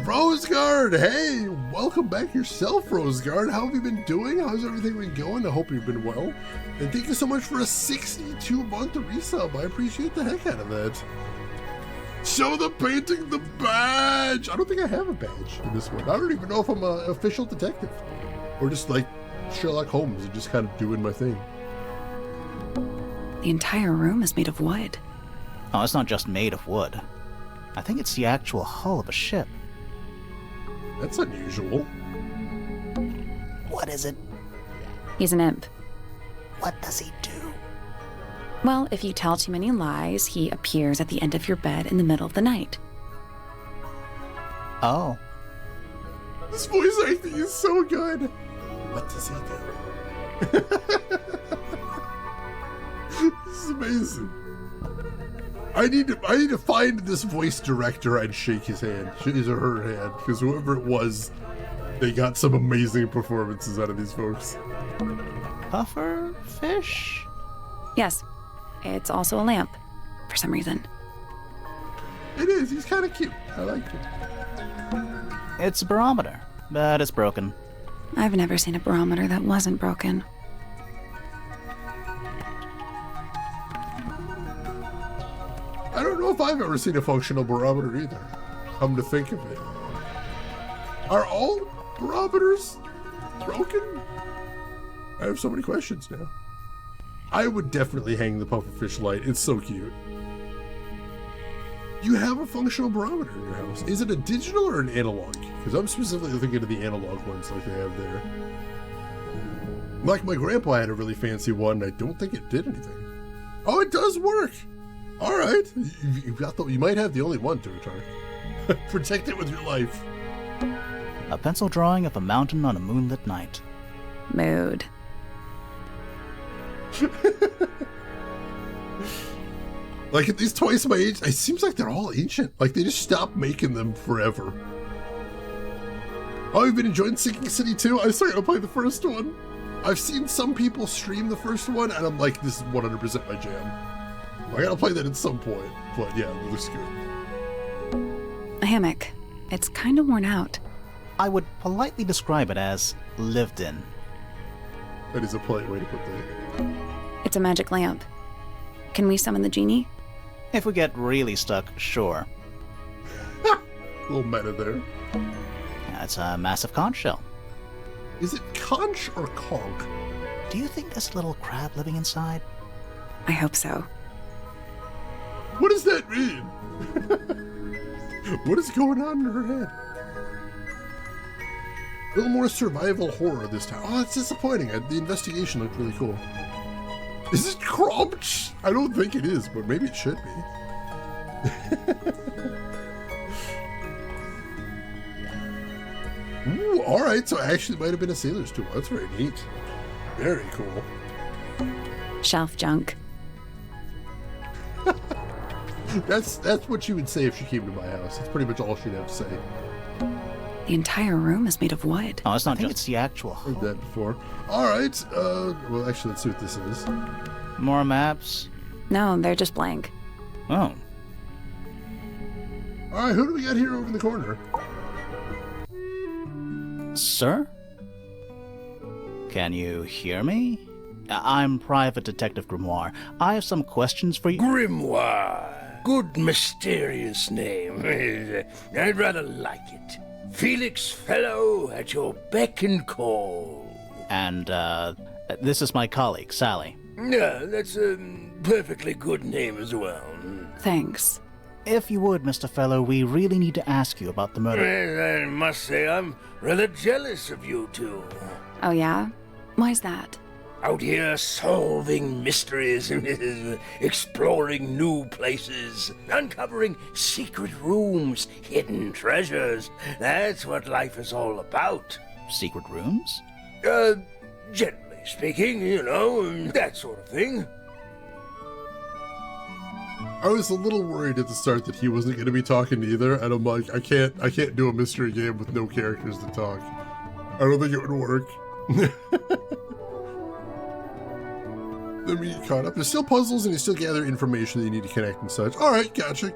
Roseguard! Hey! Welcome back yourself, Roseguard. How have you been doing? How's everything been going? I hope you've been well. And thank you so much for a 62-month resub. I appreciate the heck out of that. Show the painting the badge! I don't think I have a badge in this one. I don't even know if I'm an official detective. Or just like Sherlock Holmes and just kind of doing my thing. The entire room is made of wood. Oh, it's not just made of wood. I think it's the actual hull of a ship. That's unusual. What is it? He's an imp. What does he do? Well, if you tell too many lies, he appears at the end of your bed in the middle of the night. Oh. This voice acting is so good. What does he do? This is amazing. I need to find this voice director and shake his hand, his or her hand, because whoever it was, they got some amazing performances out of these folks. Puffer fish? Yes, it's also a lamp, for some reason. It is. He's kind of cute. I like him. It's a barometer, but it's broken. I've never seen a barometer that wasn't broken. I don't know if I've ever seen a functional barometer either. Come to think of it. Are all barometers broken? I have so many questions now. I would definitely hang the pufferfish light. It's so cute. You have a functional barometer in your house. Is it a digital or an analog? Because I'm specifically thinking of the analog ones like they have there. Like my grandpa had a really fancy one. I don't think it did anything. Oh, it does work. All right. You might have the only one, Turtar. Protect it with your life. A pencil drawing of a mountain on a moonlit night. Mood. Like at least twice my age, it seems like they're all ancient. Like they just stopped making them forever. Oh, you've been enjoying Sinking City 2? I started to play the first one. I've seen some people stream the first one, and I'm like, this is 100% my jam. I gotta play that at some point, but yeah, it looks good. A hammock. It's kind of worn out. I would politely describe it as lived in. That is a polite way to put that. It's a magic lamp. Can we summon the genie? If we get really stuck, sure. A little meta there. Yeah, it's a massive conch shell. Is it conch or conch? Do you think there's a little crab living inside? I hope so. What does that mean? What is going on in her head? A little more survival horror this time. Oh, it's disappointing. The investigation looked really cool. Is it Crumch? I don't think it is, but maybe it should be. Ooh, alright, so actually it might have been a sailor's tool. That's very neat. Very cool. Shelf junk. That's what you would say if she came to my house. That's pretty much all she'd have to say. The entire room is made of wood. Oh, it's not just... It's the actual hull. Heard that before. Alright, well actually let's see what this is. More maps? No, they're just blank. Oh. Alright, who do we got here over in the corner? Sir? Can you hear me? I'm Private Detective Grimoire. I have some questions for you. Grimoire. Good mysterious name. I'd rather like it. Felix Fellow at your beck and call. And, This is my colleague, Sally. Yeah, that's a perfectly good name as well. Thanks. If you would, Mr. Fellow, we really need to ask you about the murder. Well, I must say I'm rather jealous of you two. Oh, yeah? Why's that? Out here solving mysteries, exploring new places, uncovering secret rooms, hidden treasures. That's what life is all about. Secret rooms? Generally speaking, you know, that sort of thing. I was a little worried at the start that he wasn't going to be talking either, and I'm like, I can't do a mystery game with no characters to talk. I don't think it would work. Then we get caught up. There's still puzzles, and you still gather information that you need to connect and such. All right, gotcha.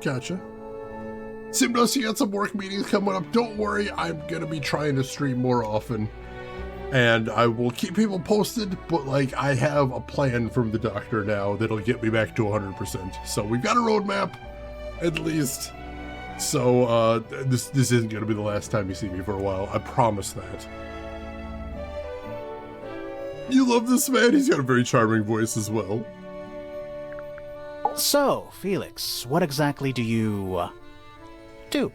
Simnos, you got some work meetings coming up. Don't worry, I'm going to be trying to stream more often. And I will keep people posted, but like I have a plan from the doctor now that'll get me back to 100%. So we've got a roadmap, at least. So this isn't going to be the last time you see me for a while. I promise that. You love this man? He's got a very charming voice as well. So, Felix, what exactly do you do?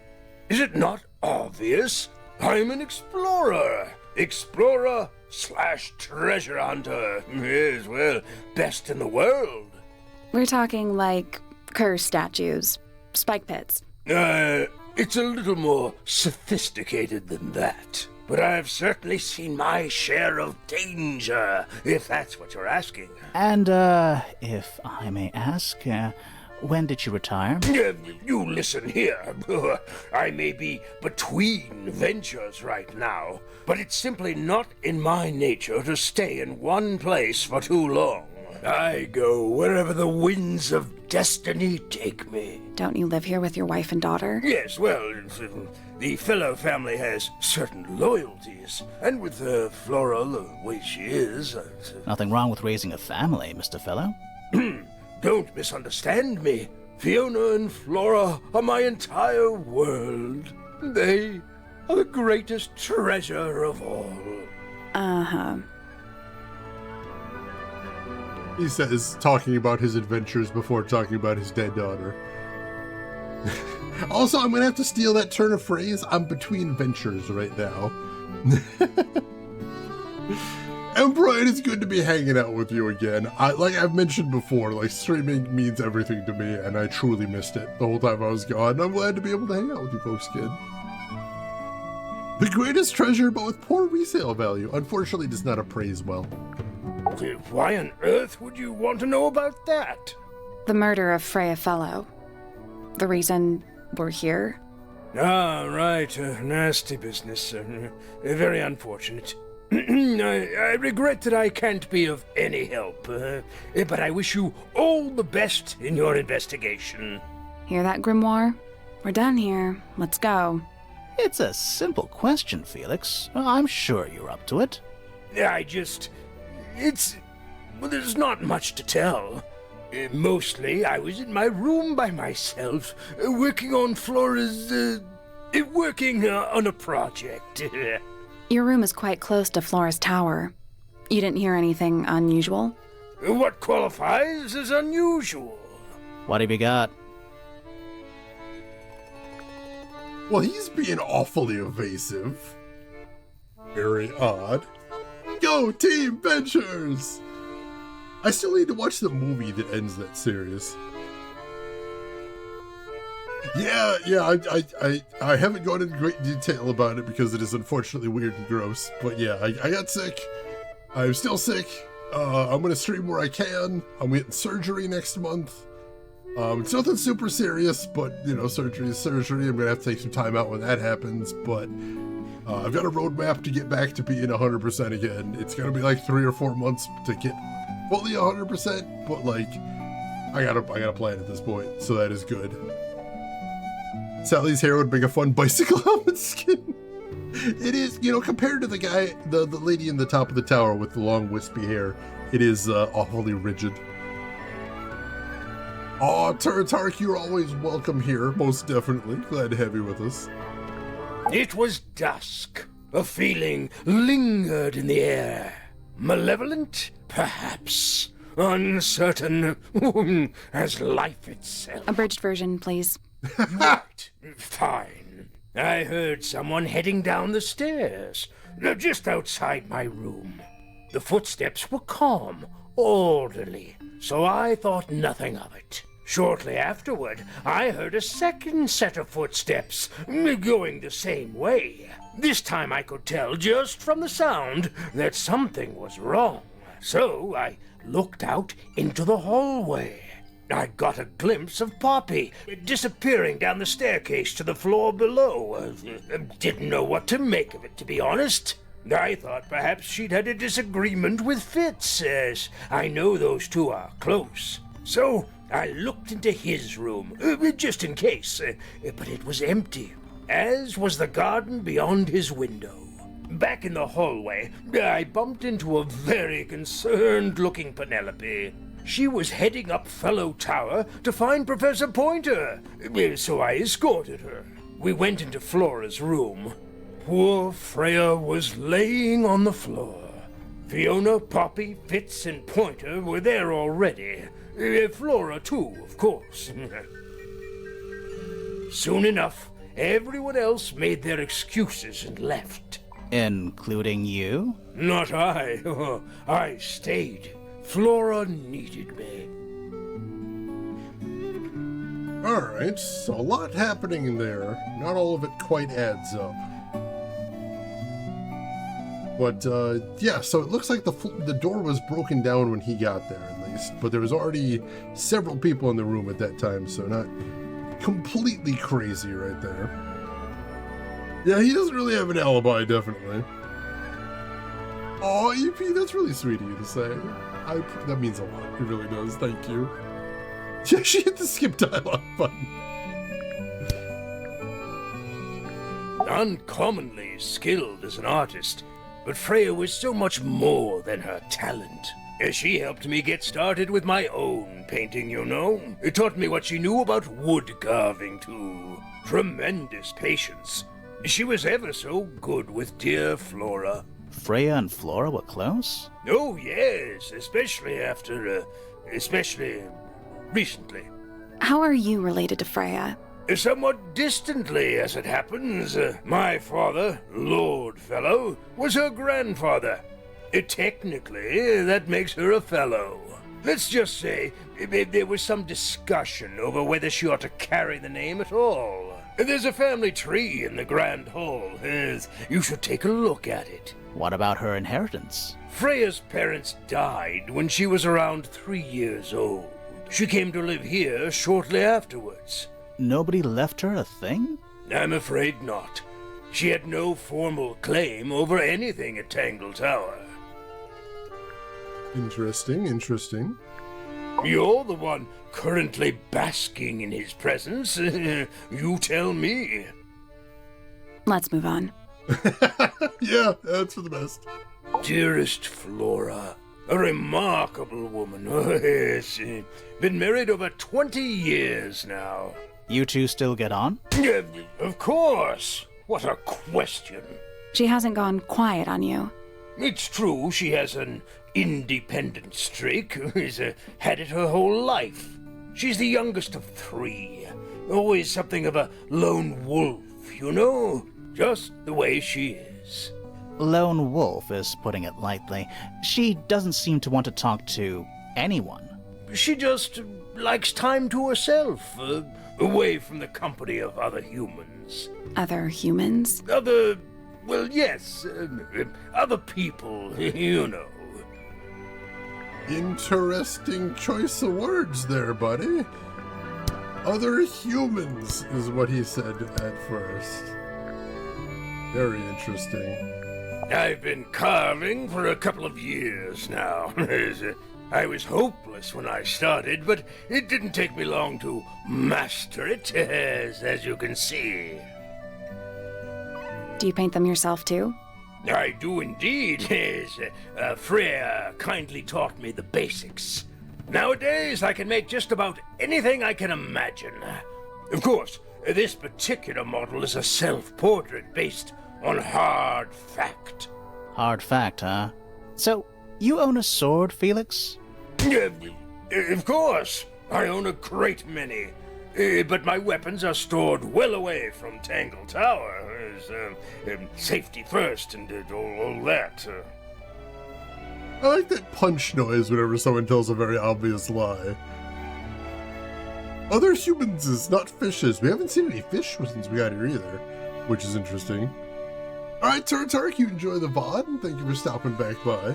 Is it not obvious? I'm an explorer. Explorer/treasure hunter. Yes, well, best in the world. We're talking like curse statues, spike pits. It's a little more sophisticated than that. But I've certainly seen my share of danger, if that's what you're asking. And, if I may ask, when did you retire? You listen here. I may be between ventures right now, but it's simply not in my nature to stay in one place for too long. I go wherever the winds of destiny take me. Don't you live here with your wife and daughter? Yes, well, the fellow family has certain loyalties, and with Flora the way she is... Nothing wrong with raising a family, Mr. Fellow. Don't misunderstand me. Fiona and Flora are my entire world. They are the greatest treasure of all. Uh-huh. He says, talking about his adventures before talking about his dead daughter. Also, I'm going to have to steal that turn of phrase. I'm between ventures right now. Emperor, it is good to be hanging out with you again. Like I've mentioned before, like streaming means everything to me, and I truly missed it the whole time I was gone. I'm glad to be able to hang out with you folks again. The greatest treasure, but with poor resale value. Unfortunately, does not appraise well. Why on earth would you want to know about that? The murder of Freya Fellow. The reason we're here. Ah, right. Nasty business. Very unfortunate. I regret that I can't be of any help, but I wish you all the best in your investigation. Hear that, Grimoire? We're done here. Let's go. It's a simple question, Felix. I'm sure you're up to it. Well, there's not much to tell. Mostly, I was in my room by myself, working on Flora's, working on a project. Your room is quite close to Flora's tower. You didn't hear anything unusual? What qualifies as unusual? What have you got? Well, he's being awfully evasive. Very odd. Go, Team Ventures! I still need to watch the movie that ends that series. Yeah, I haven't gone into great detail about it because it is unfortunately weird and gross. But yeah, I got sick. I'm still sick. I'm gonna stream where I can. I'm getting surgery next month. It's nothing super serious, but you know, surgery is surgery. I'm gonna have to take some time out when that happens. But I've got a roadmap to get back to being 100% again. It's gonna be like 3 or 4 months to get fully 100%, but like I got a plan at this point, so that is good. Sally's hair would make a fun bicycle helmet skin. It is, you know, compared to the guy, the lady in the top of the tower with the long wispy hair, it is awfully rigid. Aw, Turatark, you're always welcome here, most definitely. Glad to have you with us. It was dusk. A feeling lingered in the air. Malevolent? Perhaps. Uncertain as life itself. Abridged version, please. Right. Fine. I heard someone heading down the stairs, just outside my room. The footsteps were calm, orderly, so I thought nothing of it. Shortly afterward, I heard a second set of footsteps, going the same way. This time I could tell just from the sound that something was wrong. So I looked out into the hallway. I got a glimpse of Poppy disappearing down the staircase to the floor below. Didn't know what to make of it, to be honest. I thought perhaps she'd had a disagreement with Fitz, as I know those two are close. So I looked into his room, just in case, but it was empty, as was the garden beyond his window. Back in the hallway, I bumped into a very concerned-looking Penelope. She was heading up Fellow Tower to find Professor Pointer, so I escorted her. We went into Flora's room. Poor Freya was laying on the floor. Fiona, Poppy, Fitz, and Pointer were there already. Flora, too, of course. Soon enough, everyone else made their excuses and left. Including you? Not I. I stayed. Flora needed me. Alright, so a lot happening there. Not all of it quite adds up. But, yeah, so it looks like the door was broken down when he got there, at least. But there was already several people in the room at that time, so not completely crazy right there. Yeah, he doesn't really have an alibi, definitely. Aw, EP, that's really sweet of you to say. That means a lot. It really does. Thank you. Yeah, she hit the skip dialogue button. Uncommonly skilled as an artist, but Freya was so much more than her talent. She helped me get started with my own painting, you know. It taught me what she knew about wood carving, too. Tremendous patience. She was ever so good with dear Flora. Freya and Flora were close? Oh, yes, especially recently. How are you related to Freya? Somewhat distantly, as it happens. My father, Lord Fellow, was her grandfather. Technically, that makes her a fellow. Let's just say there was some discussion over whether she ought to carry the name at all. There's a family tree in the Grand Hall. You should take a look at it. What about her inheritance? Freya's parents died when she was around 3 years old. She came to live here shortly afterwards. Nobody left her a thing? I'm afraid not. She had no formal claim over anything at Tangle Tower. Interesting, interesting. You're the one currently basking in his presence. You tell me. Let's move on. Yeah, that's for the best. Dearest Flora, a remarkable woman. Yes, been married over 20 years now. You two still get on? Of course. What a question. She hasn't gone quiet on you. It's true she has an independent streak. She's had it her whole life. She's the youngest of 3. Always something of a lone wolf, you know? Just the way she is. Lone wolf is putting it lightly. She doesn't seem to want to talk to anyone. She just likes time to herself, away from the company of other humans. Other humans? Well, yes, other people, you know. Interesting choice of words there, buddy. Other humans is what he said at first. Very interesting. I've been carving for a couple of years now. I was hopeless when I started, but it didn't take me long to master it, as you can see. Do you paint them yourself too? I do indeed, yes. Freya kindly taught me the basics. Nowadays, I can make just about anything I can imagine. Of course, this particular model is a self-portrait based on hard fact. Hard fact, huh? So, You own a sword, Felix? Of course. I own a great many. But my weapons are stored well away from Tangle Tower. Safety first and all that. I like that punch noise whenever someone tells a very obvious lie. Other humans is not fishes. We haven't seen any fish since we got here either, which is interesting. Alright, Tark, you enjoy the VOD, and thank you for stopping back by.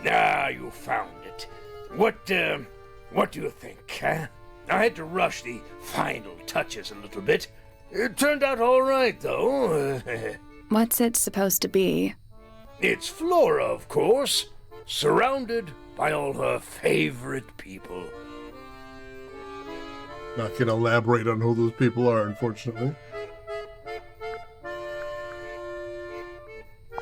Ah, you found it. What do you think, huh? I had to rush the final touches a little bit. It turned out all right, though. What's it supposed to be? It's Flora, of course, surrounded by all her favorite people. Not gonna elaborate on who those people are, unfortunately.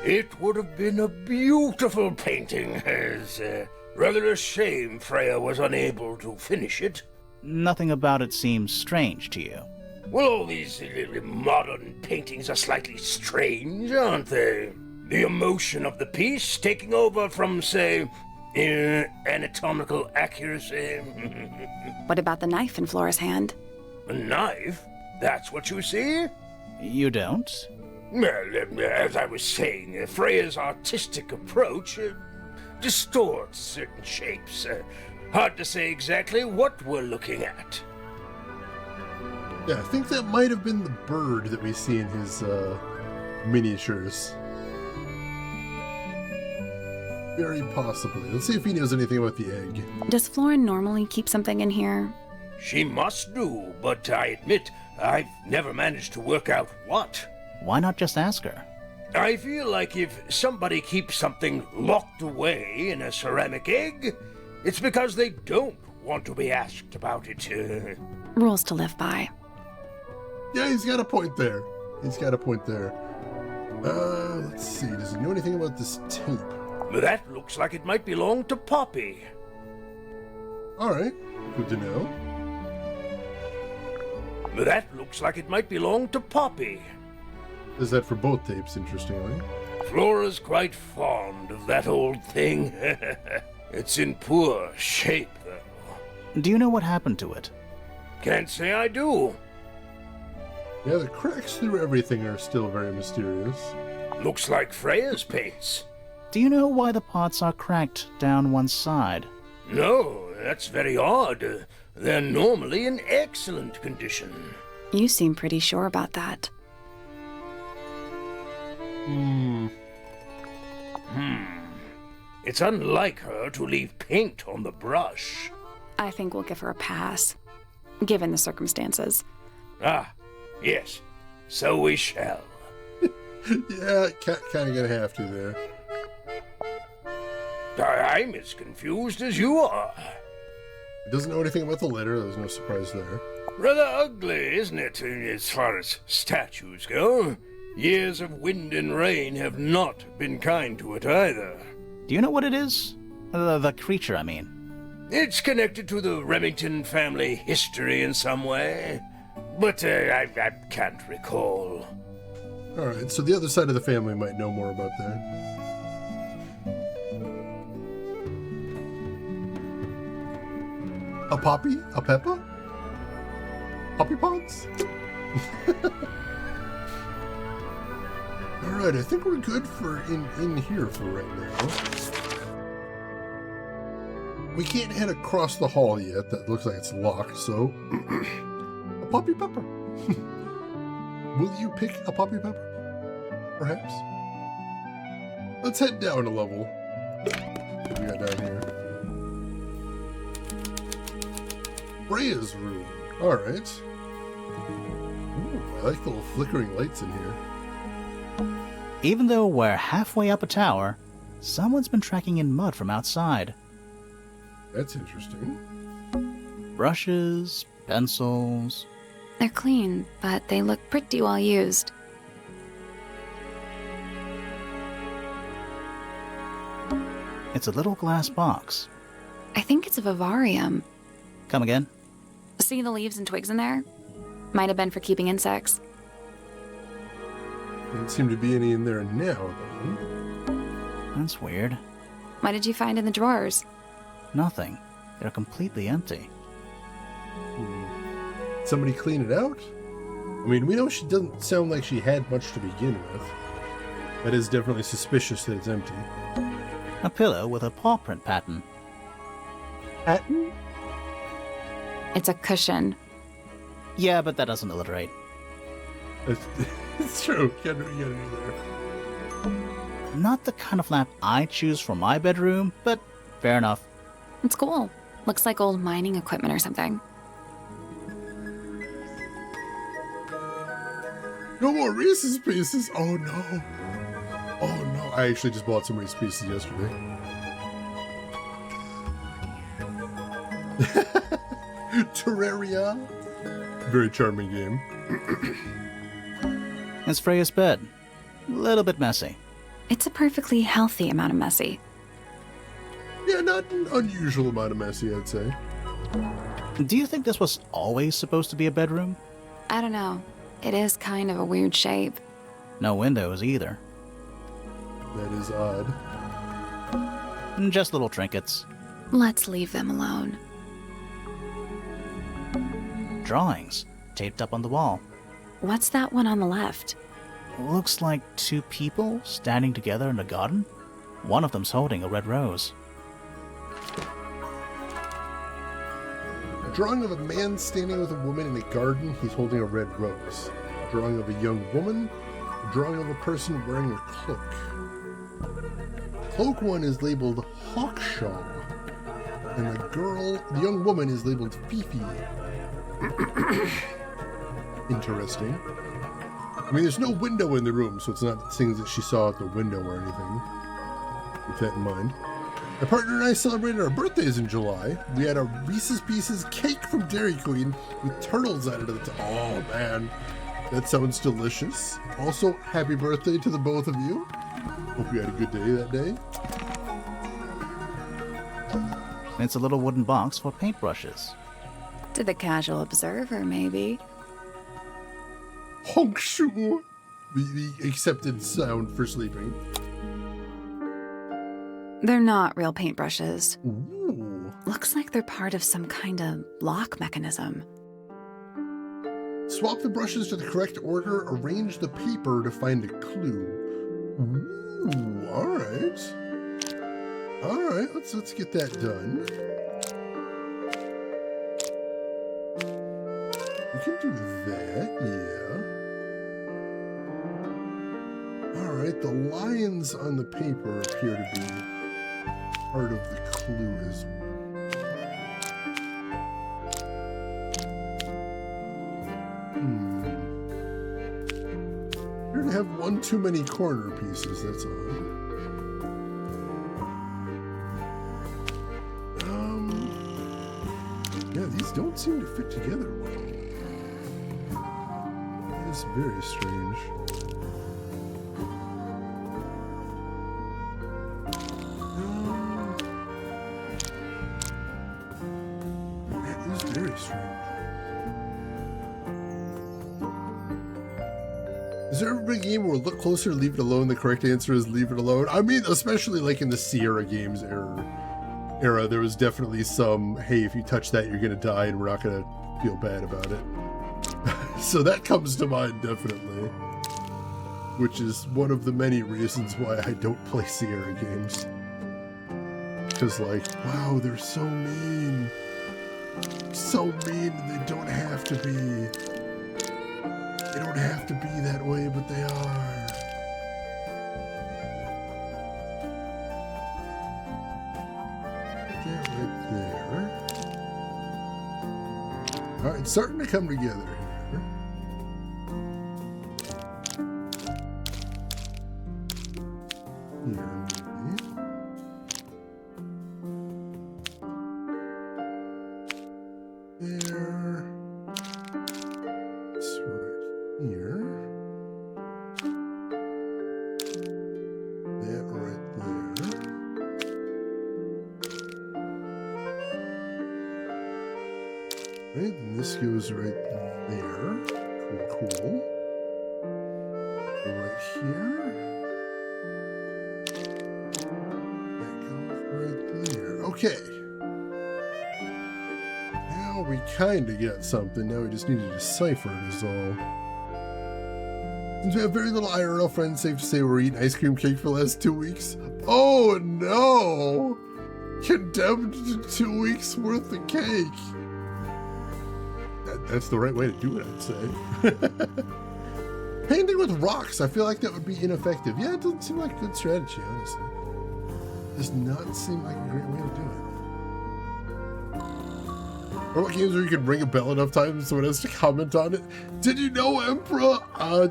It would have been a beautiful painting. It's rather a shame Freya was unable to finish it. Nothing about it seems strange to you. Well, all these modern paintings are slightly strange, aren't they? The emotion of the piece taking over from, say, anatomical accuracy. What about the knife in Flora's hand? A knife? That's what you see? You don't? Well, as I was saying, Freya's artistic approach distorts certain shapes. Hard to say exactly what we're looking at. Yeah, I think that might have been the bird that we see in his miniatures. Very possibly. Let's see if he knows anything about the egg. Does Flora normally keep something in here? She must do, but I admit I've never managed to work out what. Why not just ask her? I feel like if somebody keeps something locked away in a ceramic egg, it's because they don't want to be asked about it. Rules to live by. Yeah, he's got a point there. Let's see. Does he know anything about this tape? That looks like it might belong to Poppy. Alright, good to know. That looks like it might belong to Poppy. Is that for both tapes, interestingly? Flora's quite fond of that old thing. It's in poor shape, though. Do you know what happened to it? Can't say I do. Yeah, the cracks through everything are still very mysterious. Looks like Freya's paints. Do you know why the pots are cracked down one side? No, that's very odd. They're normally in excellent condition. You seem pretty sure about that. It's unlike her to leave paint on the brush. I think we'll give her a pass, given the circumstances. Ah, yes. So we shall. Yeah, kind of gonna have to there. I'm as confused as you are. He doesn't know anything about the letter, there's no surprise there. Rather ugly, isn't it, as far as statues go? Years of wind and rain have not been kind to it either. Do you know what it is? The creature, I mean. It's connected to the Remington family history in some way, but I can't recall. Alright, so the other side of the family might know more about that. A poppy? A peppa? Poppy pods? Alright, I think we're good for in here for right now. We can't head across the hall yet. That looks like it's locked, so... a poppy pepper. Will you pick a poppy pepper? Perhaps? Let's head down a level. What do we got down here? Freya's room. Alright. Ooh, I like the little flickering lights in here. Even though we're halfway up a tower, someone's been tracking in mud from outside. That's interesting. Brushes, pencils... They're clean, but they look pretty well used. It's a little glass box. I think it's a vivarium. Come again? See the leaves and twigs in there? Might have been for keeping insects. Doesn't seem to be any in there now, though. That's weird. What did you find in the drawers? Nothing. They're completely empty. Somebody clean it out? I mean, we know she doesn't sound like she had much to begin with. That is definitely suspicious that it's empty. A pillow with a paw print pattern. Pattern? It's a cushion. Yeah, but that doesn't alliterate. It's true. You gotta do there. Not the kind of lamp I choose for my bedroom, but fair enough. It's cool. Looks like old mining equipment or something. No more Reese's Pieces. Oh no. Oh no. I actually just bought some Reese's Pieces yesterday. Terraria. Very charming game. It's Freya's bed. A little bit messy. It's a perfectly healthy amount of messy. Yeah, not an unusual amount of messy, I'd say. Do you think this was always supposed to be a bedroom? I don't know. It is kind of a weird shape. No windows either. That is odd. Just little trinkets. Let's leave them alone. Drawings taped up on the wall. What's that one on the left? Looks like two people standing together in a garden. One of them's holding a red rose. A drawing of a man standing with a woman in a garden. He's holding a red rose. A drawing of a young woman. A drawing of a person wearing a cloak. Cloak one is labeled Hawkshaw. And the young woman is labeled Fifi. Interesting. I mean, there's no window in the room, so it's not things that she saw at the window or anything. Keep that in mind. My partner and I celebrated our birthdays in July. We had a Reese's Pieces cake from Dairy Queen with turtles added to the top. Oh, man. That sounds delicious. Also, happy birthday to the both of you. Hope you had a good day that day. It's a little wooden box for paintbrushes. To the casual observer, maybe. Honk shoo. The accepted sound for sleeping. They're not real paintbrushes. Ooh. Looks like they're part of some kind of lock mechanism. Swap the brushes to the correct order. Arrange the paper to find a clue. Ooh, all right. All right, let's get that done. We can do that, yeah. All right, the lines on the paper appear to be part of the clue as well. Appear to have one too many corner pieces, that's all. Yeah, these don't seem to fit together well. That is very strange. That is very strange. Is there ever been a game where look closer, leave it alone? The correct answer is leave it alone. I mean, especially like in the Sierra Games era, there was definitely some, hey, if you touch that, you're going to die, and we're not going to feel bad about it. So that comes to mind, definitely. Which is one of the many reasons why I don't play Sierra games. Because, like, wow, they're so mean. So mean, they don't have to be. They don't have to be that way, but they are. That right there. Alright, it's starting to come together here. Here, maybe. There. It's right here. That right there. Right, and this goes right there. Cool, cool. Go right here. Okay. Now we kind of get something. Now we just need to decipher it is all. Since we have very little IRL friends, safe to say we're eating ice cream cake for the last 2 weeks. Oh no! Condemned to 2 weeks worth of cake. That's the right way to do it, I'd say. Painting with rocks, I feel like that would be ineffective. Yeah, it doesn't seem like a good strategy, honestly. Does not seem like a great way to do it. Or what games where you can ring a bell enough times so someone has to comment on it? Did you know, Emperor?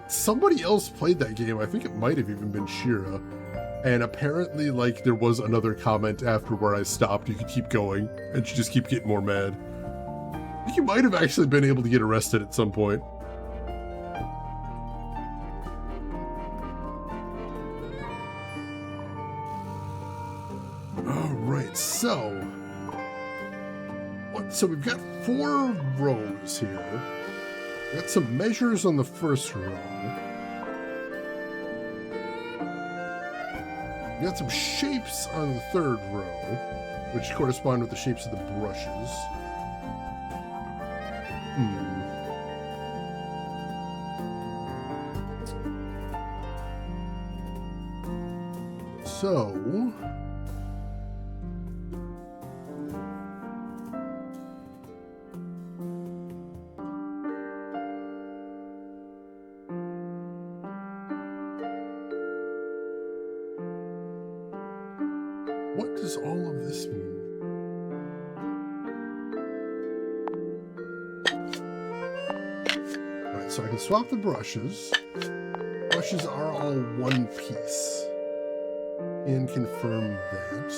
Somebody else played that game. I think it might have even been Shira. And apparently, like, there was another comment after where I stopped. You could keep going, and she just keep getting more mad. I think you might have actually been able to get arrested at some point. Alright, so we've got 4 rows here. We've got some measures on the first row. We got some shapes on the third row, which correspond with the shapes of the brushes. So what does all of this mean? Alright, so I can swap the brushes. Brushes are all one piece. And confirm that.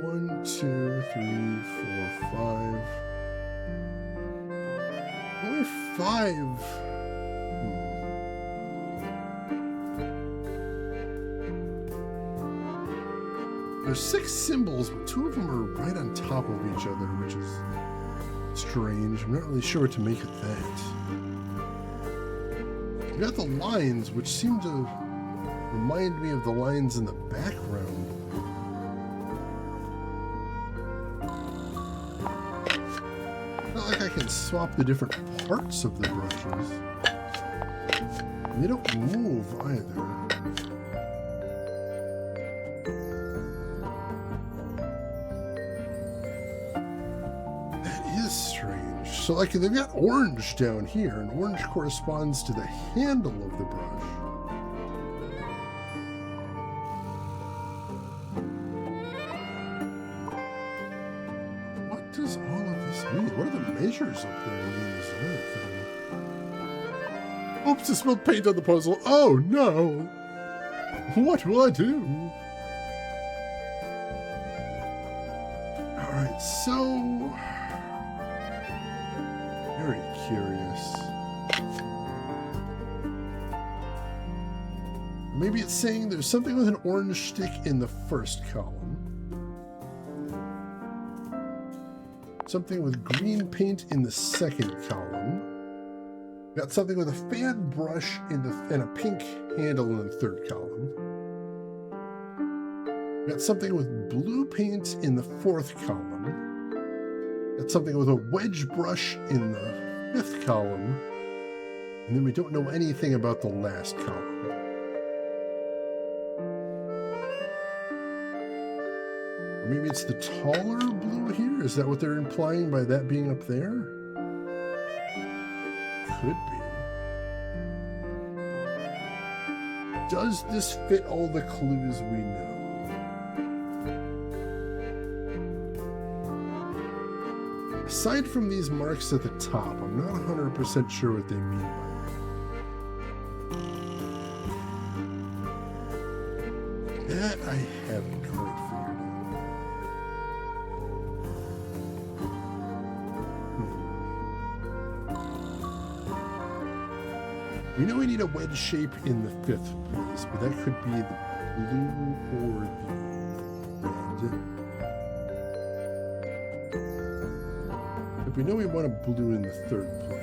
One, 2, 3, 4, 5. Only 5. There's 6 symbols, but 2 of them are right on top of each other, which is strange. I'm not really sure what to make of that. We got the lines, which seem to remind me of the lines in the background. Not like I can swap the different parts of the brushes. They don't move either. So, like, they've got orange down here, and orange corresponds to the handle of the brush. What does all of this mean? What are the measures up there mean is another thing. Oops, I spilled paint on the puzzle. Oh, no. What will I do? All right, so... very curious. Maybe it's saying there's something with an orange stick in the first column. Something with green paint in the second column. Got something with a fan brush and a pink handle in the third column. Got something with blue paint in the fourth column. Got something with a wedge brush in the fifth column, and then we don't know anything about the last column. Or maybe it's the taller blue here? Is that what they're implying by that being up there? Could be. Does this fit all the clues we know? Aside from these marks at the top, I'm not 100% sure what they mean by that. That I haven't quite figured out. We know we need a wedge shape in the fifth place, but that could be the blue or the red. We know we want a blue in the third place.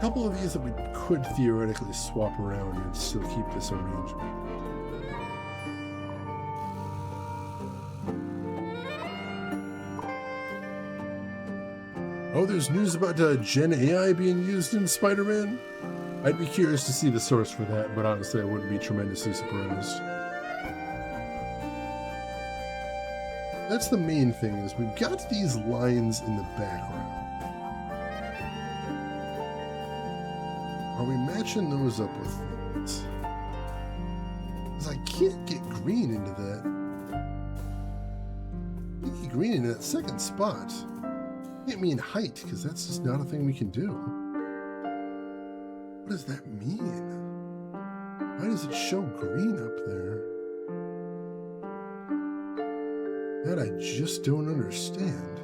couple of these that we could theoretically swap around and still keep this arrangement. Oh, there's news about Gen AI being used in Spider-Man? I'd be curious to see the source for that, but honestly I wouldn't be tremendously surprised. That's the main thing, is we've got these lines in the background. Are we matching those up with things? Because I can't get green into that. I can't get green into that second spot. Can't mean height, because that's just not a thing we can do. What does that mean? Why does it show green up there? That I just don't understand.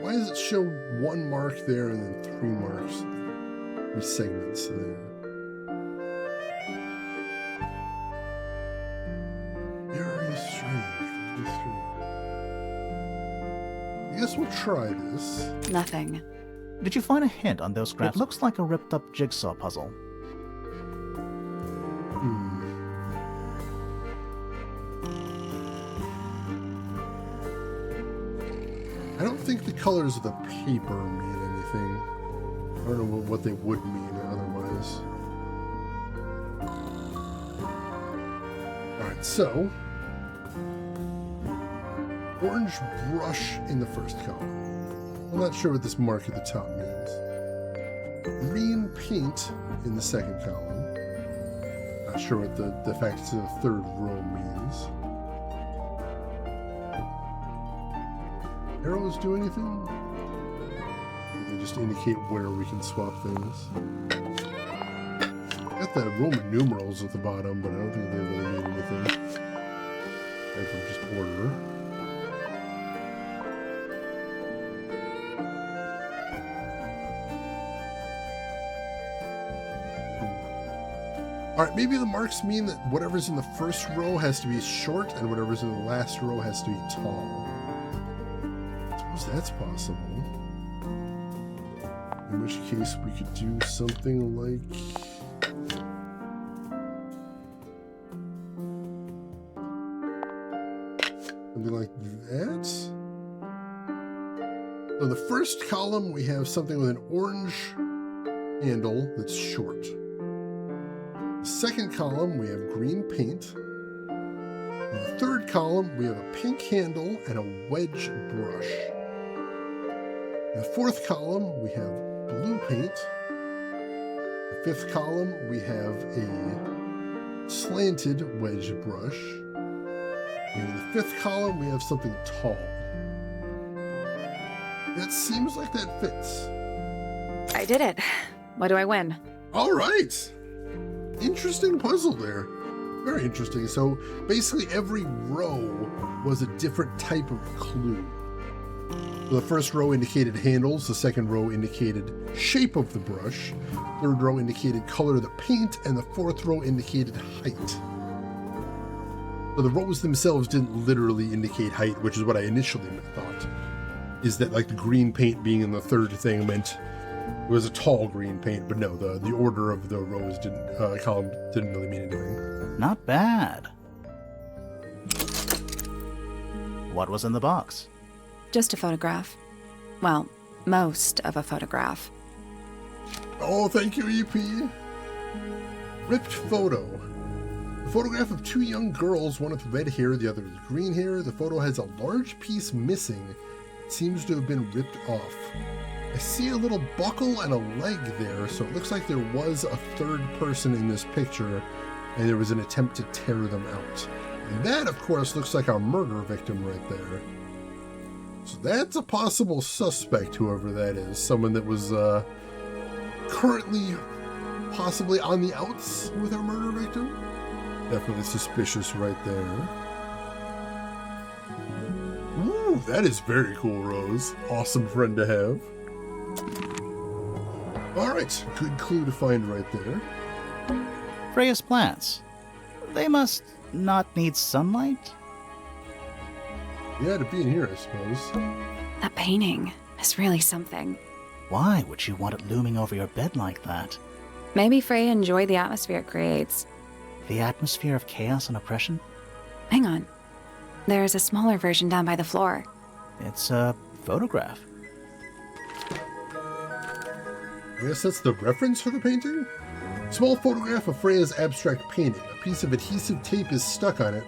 Why does it show one mark there and then 3 marks? 3 segments there. Very strange. I guess we'll try this. Nothing. Did you find a hint on those graphs? Looks like a ripped-up jigsaw puzzle. I don't think the colors of the paper mean anything. I don't know what they would mean otherwise. Alright, so orange brush in the first column. I'm not sure what this mark at the top means. Green paint in the second column. Not sure what the fact it's in the third row means. Arrows do anything? They just indicate where we can swap things. Got the Roman numerals at the bottom, but I don't think they really mean anything. Aside from just order. Alright, maybe the marks mean that whatever's in the first row has to be short and whatever's in the last row has to be tall. That's possible. In which case we could do something like... something like that. So the first column we have something with an orange handle that's short. The second column we have green paint. In the third column we have a pink handle and a wedge brush. In the fourth column, we have blue paint. The fifth column, we have a slanted wedge brush. And in the fifth column, we have something tall. That seems like that fits. I did it. What do I win? All right. Interesting puzzle there. Very interesting. So basically every row was a different type of clue. The first row indicated handles, the second row indicated shape of the brush, third row indicated color of the paint, and the fourth row indicated height. So the rows themselves didn't literally indicate height, which is what I initially thought, is that like the green paint being in the third thing meant it was a tall green paint, but no, the order of the rows column didn't really mean anything. Not bad. What was in the box? Just a photograph. Well, most of a photograph. Oh, thank you, EP. Ripped photo. A photograph of 2 young girls, one with red hair, the other with green hair. The photo has a large piece missing. It seems to have been ripped off. I see a little buckle and a leg there, so it looks like there was a third person in this picture, and there was an attempt to tear them out. And that, of course, looks like our murder victim right there. So that's a possible suspect, whoever that is. Someone that was currently possibly on the outs with our murder victim. Definitely suspicious right there. Ooh, that is very cool, Rose. Awesome friend to have. Alright, good clue to find right there. Freya's plants. They must not need sunlight? Yeah, to be in here, I suppose. That painting is really something. Why would you want it looming over your bed like that? Maybe Freya enjoyed the atmosphere it creates. The atmosphere of chaos and oppression? Hang on. There's a smaller version down by the floor. It's a photograph. I guess that's the reference for the painting? Small photograph of Freya's abstract painting. A piece of adhesive tape is stuck on it.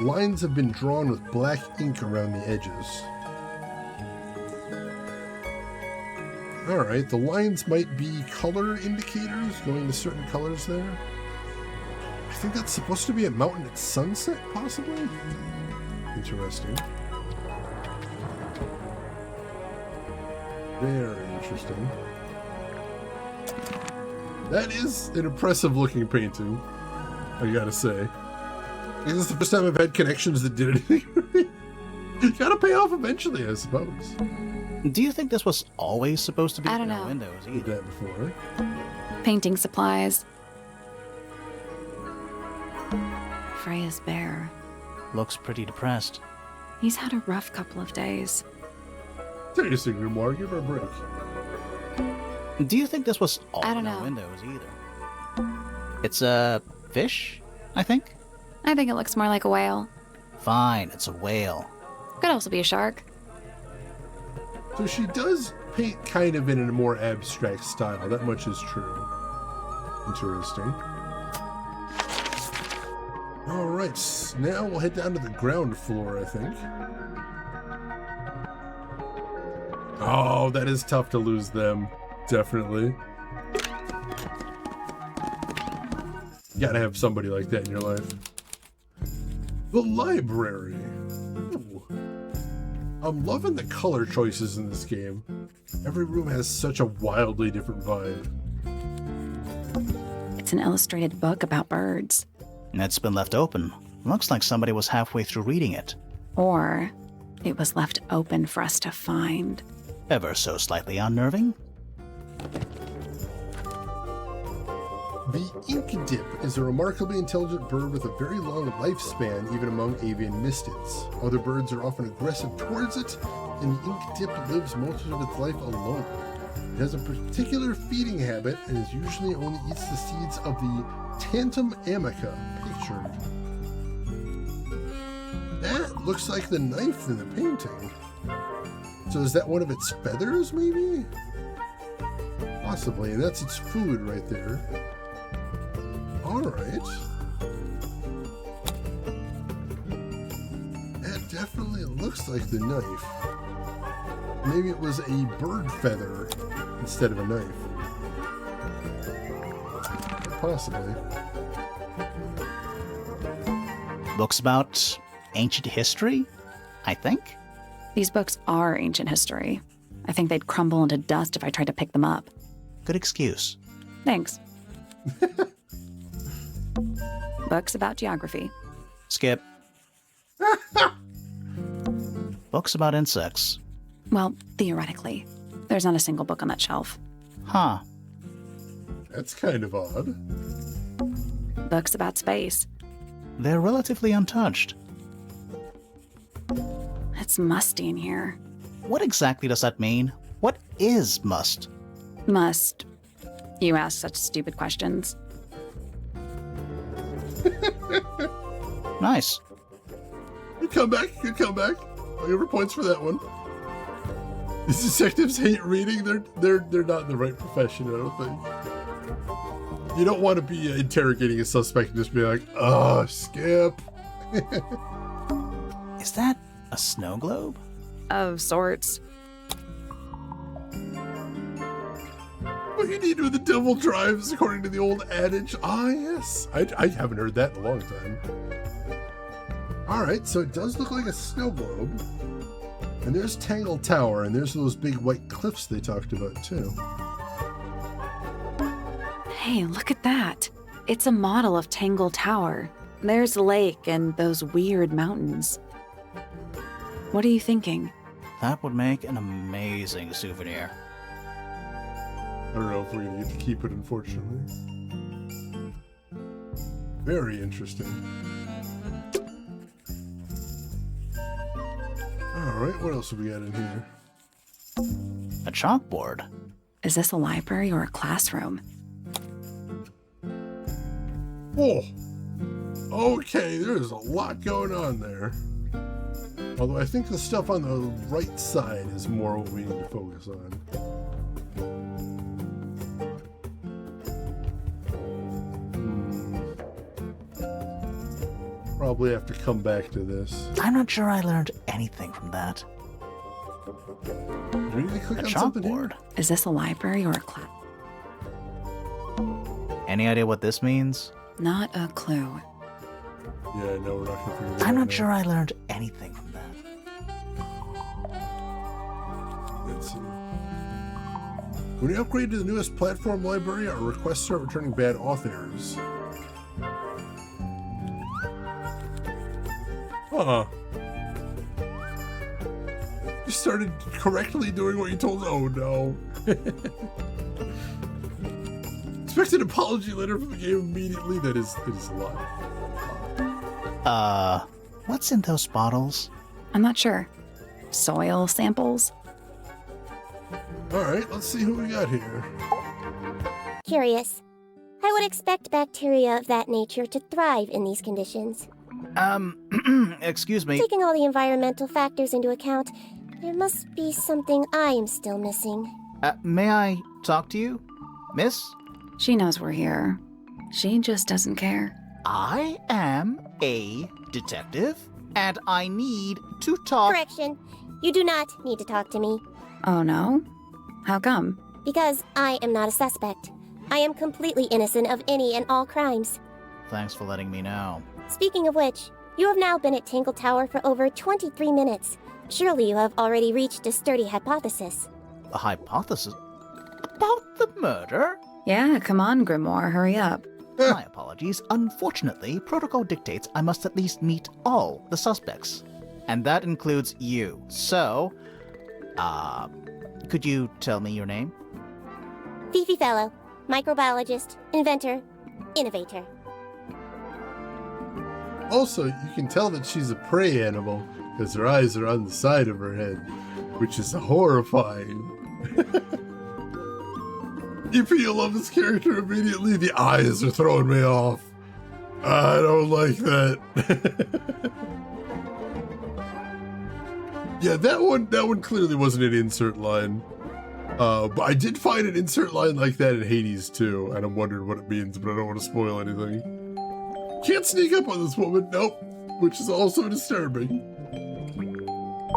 Lines have been drawn with black ink around the edges. Alright, the lines might be color indicators, going to certain colors there. I think that's supposed to be a mountain at sunset, possibly? Interesting. Very interesting. That is an impressive looking painting, I gotta say. This is the first time I've had connections that did anything right. Gotta pay off eventually, I suppose. Do you think this was always supposed to be I don't in know. the windows Did either? that before. Painting supplies. Freya's bear. Looks pretty depressed. He's had a rough couple of days. Tasting Grimoire, give her a break. Do you think this was all I don't in the know. windows either? It's a fish, I think? I think it looks more like a whale. Fine, it's a whale. Could also be a shark. So she does paint kind of in a more abstract style. That much is true. Interesting. Alright, now we'll head down to the ground floor, I think. Oh, that is tough to lose them. Definitely. You gotta have somebody like that in your life. The library. Ooh. I'm loving the color choices in this game. Every room has such a wildly different vibe. It's an illustrated book about birds. It's been left open. Looks like somebody was halfway through reading it. Or it was left open for us to find. Ever so slightly unnerving. The ink dip is a remarkably intelligent bird with a very long lifespan, even among avian mystids. Other birds are often aggressive towards it, and the ink dip lives most of its life alone. It has a particular feeding habit and is usually only eats the seeds of the Tantum amica pictured. That looks like the knife in the painting. So is that one of its feathers, maybe? Possibly, and that's its food right there. Alright. That definitely looks like the knife. Maybe it was a bird feather instead of a knife. Possibly. Books about ancient history, I think? These books are ancient history. I think they'd crumble into dust if I tried to pick them up. Good excuse. Thanks. Books about geography. Skip. Books about insects. Well, theoretically. There's not a single book on that shelf. Huh. That's kind of odd. Books about space. They're relatively untouched. It's musty in here. What exactly does that mean? What is must? Must. You ask such stupid questions. Nice. Good comeback, good comeback. I'll give her points for that one. These detectives hate reading. They're not in the right profession, I don't think. You don't want to be interrogating a suspect and just be like, oh, skip. Is that a snow globe? Of sorts. What you need with the devil drives, according to the old adage. Ah, yes. I haven't heard that in a long time. Alright, so it does look like a snow globe. And there's Tangle Tower, and there's those big white cliffs they talked about, too. Hey, look at that. It's a model of Tangle Tower. There's the lake and those weird mountains. What are you thinking? That would make an amazing souvenir. I don't know if we're going to get to keep it, unfortunately. Very interesting. Alright, what else have we got in here? A chalkboard. Is this a library or a classroom? Oh! Okay, there's a lot going on there. Although I think the stuff on the right side is more what we need to focus on. Probably have to come back to this. I'm not sure I learned anything from that. Do we need to click A on something here? chalkboard. Is this a library or a class? Any idea what this means? Not a clue. Yeah, no, we're not gonna figure that out. I'm not now. sure I learned anything from that. Let's see. When you upgrade to the newest platform library, our requests start returning bad auth errors. Uh-huh. You started correctly doing what you told. Oh no. Expect an apology letter from the game immediately. That is a lie. What's in those bottles? I'm not sure. Soil samples? Alright, let's see who we got here. Curious. I would expect bacteria of that nature to thrive in these conditions. Excuse me. Taking all the environmental factors into account, there must be something I am still missing. May I talk to you? Miss? She knows we're here. She just doesn't care. I am a detective, and I need to talk. Correction. You do not need to talk to me, Oh no? How come? because I am not a suspect. I am completely innocent of any and all crimes. Thanks for letting me know. Speaking of which, you have now been at Tangle Tower for over 23 minutes. Surely you have already reached a sturdy hypothesis. A hypothesis? About the murder? Yeah, come on, Grimoire, hurry up. My apologies. Unfortunately, protocol dictates I must at least meet all the suspects. And that includes you. So, could you tell me your name? Fifi Fellow, microbiologist, inventor, innovator. Also, you can tell that she's a prey animal because her eyes are on the side of her head, which is horrifying. You feel love this character immediately. The eyes are throwing me off. I don't like that. Yeah, that one clearly wasn't an insert line. But I did find an insert line like that in Hades too, and I'm wondering what it means, but I don't want to spoil anything. Can't sneak up on this woman, nope, which is also disturbing.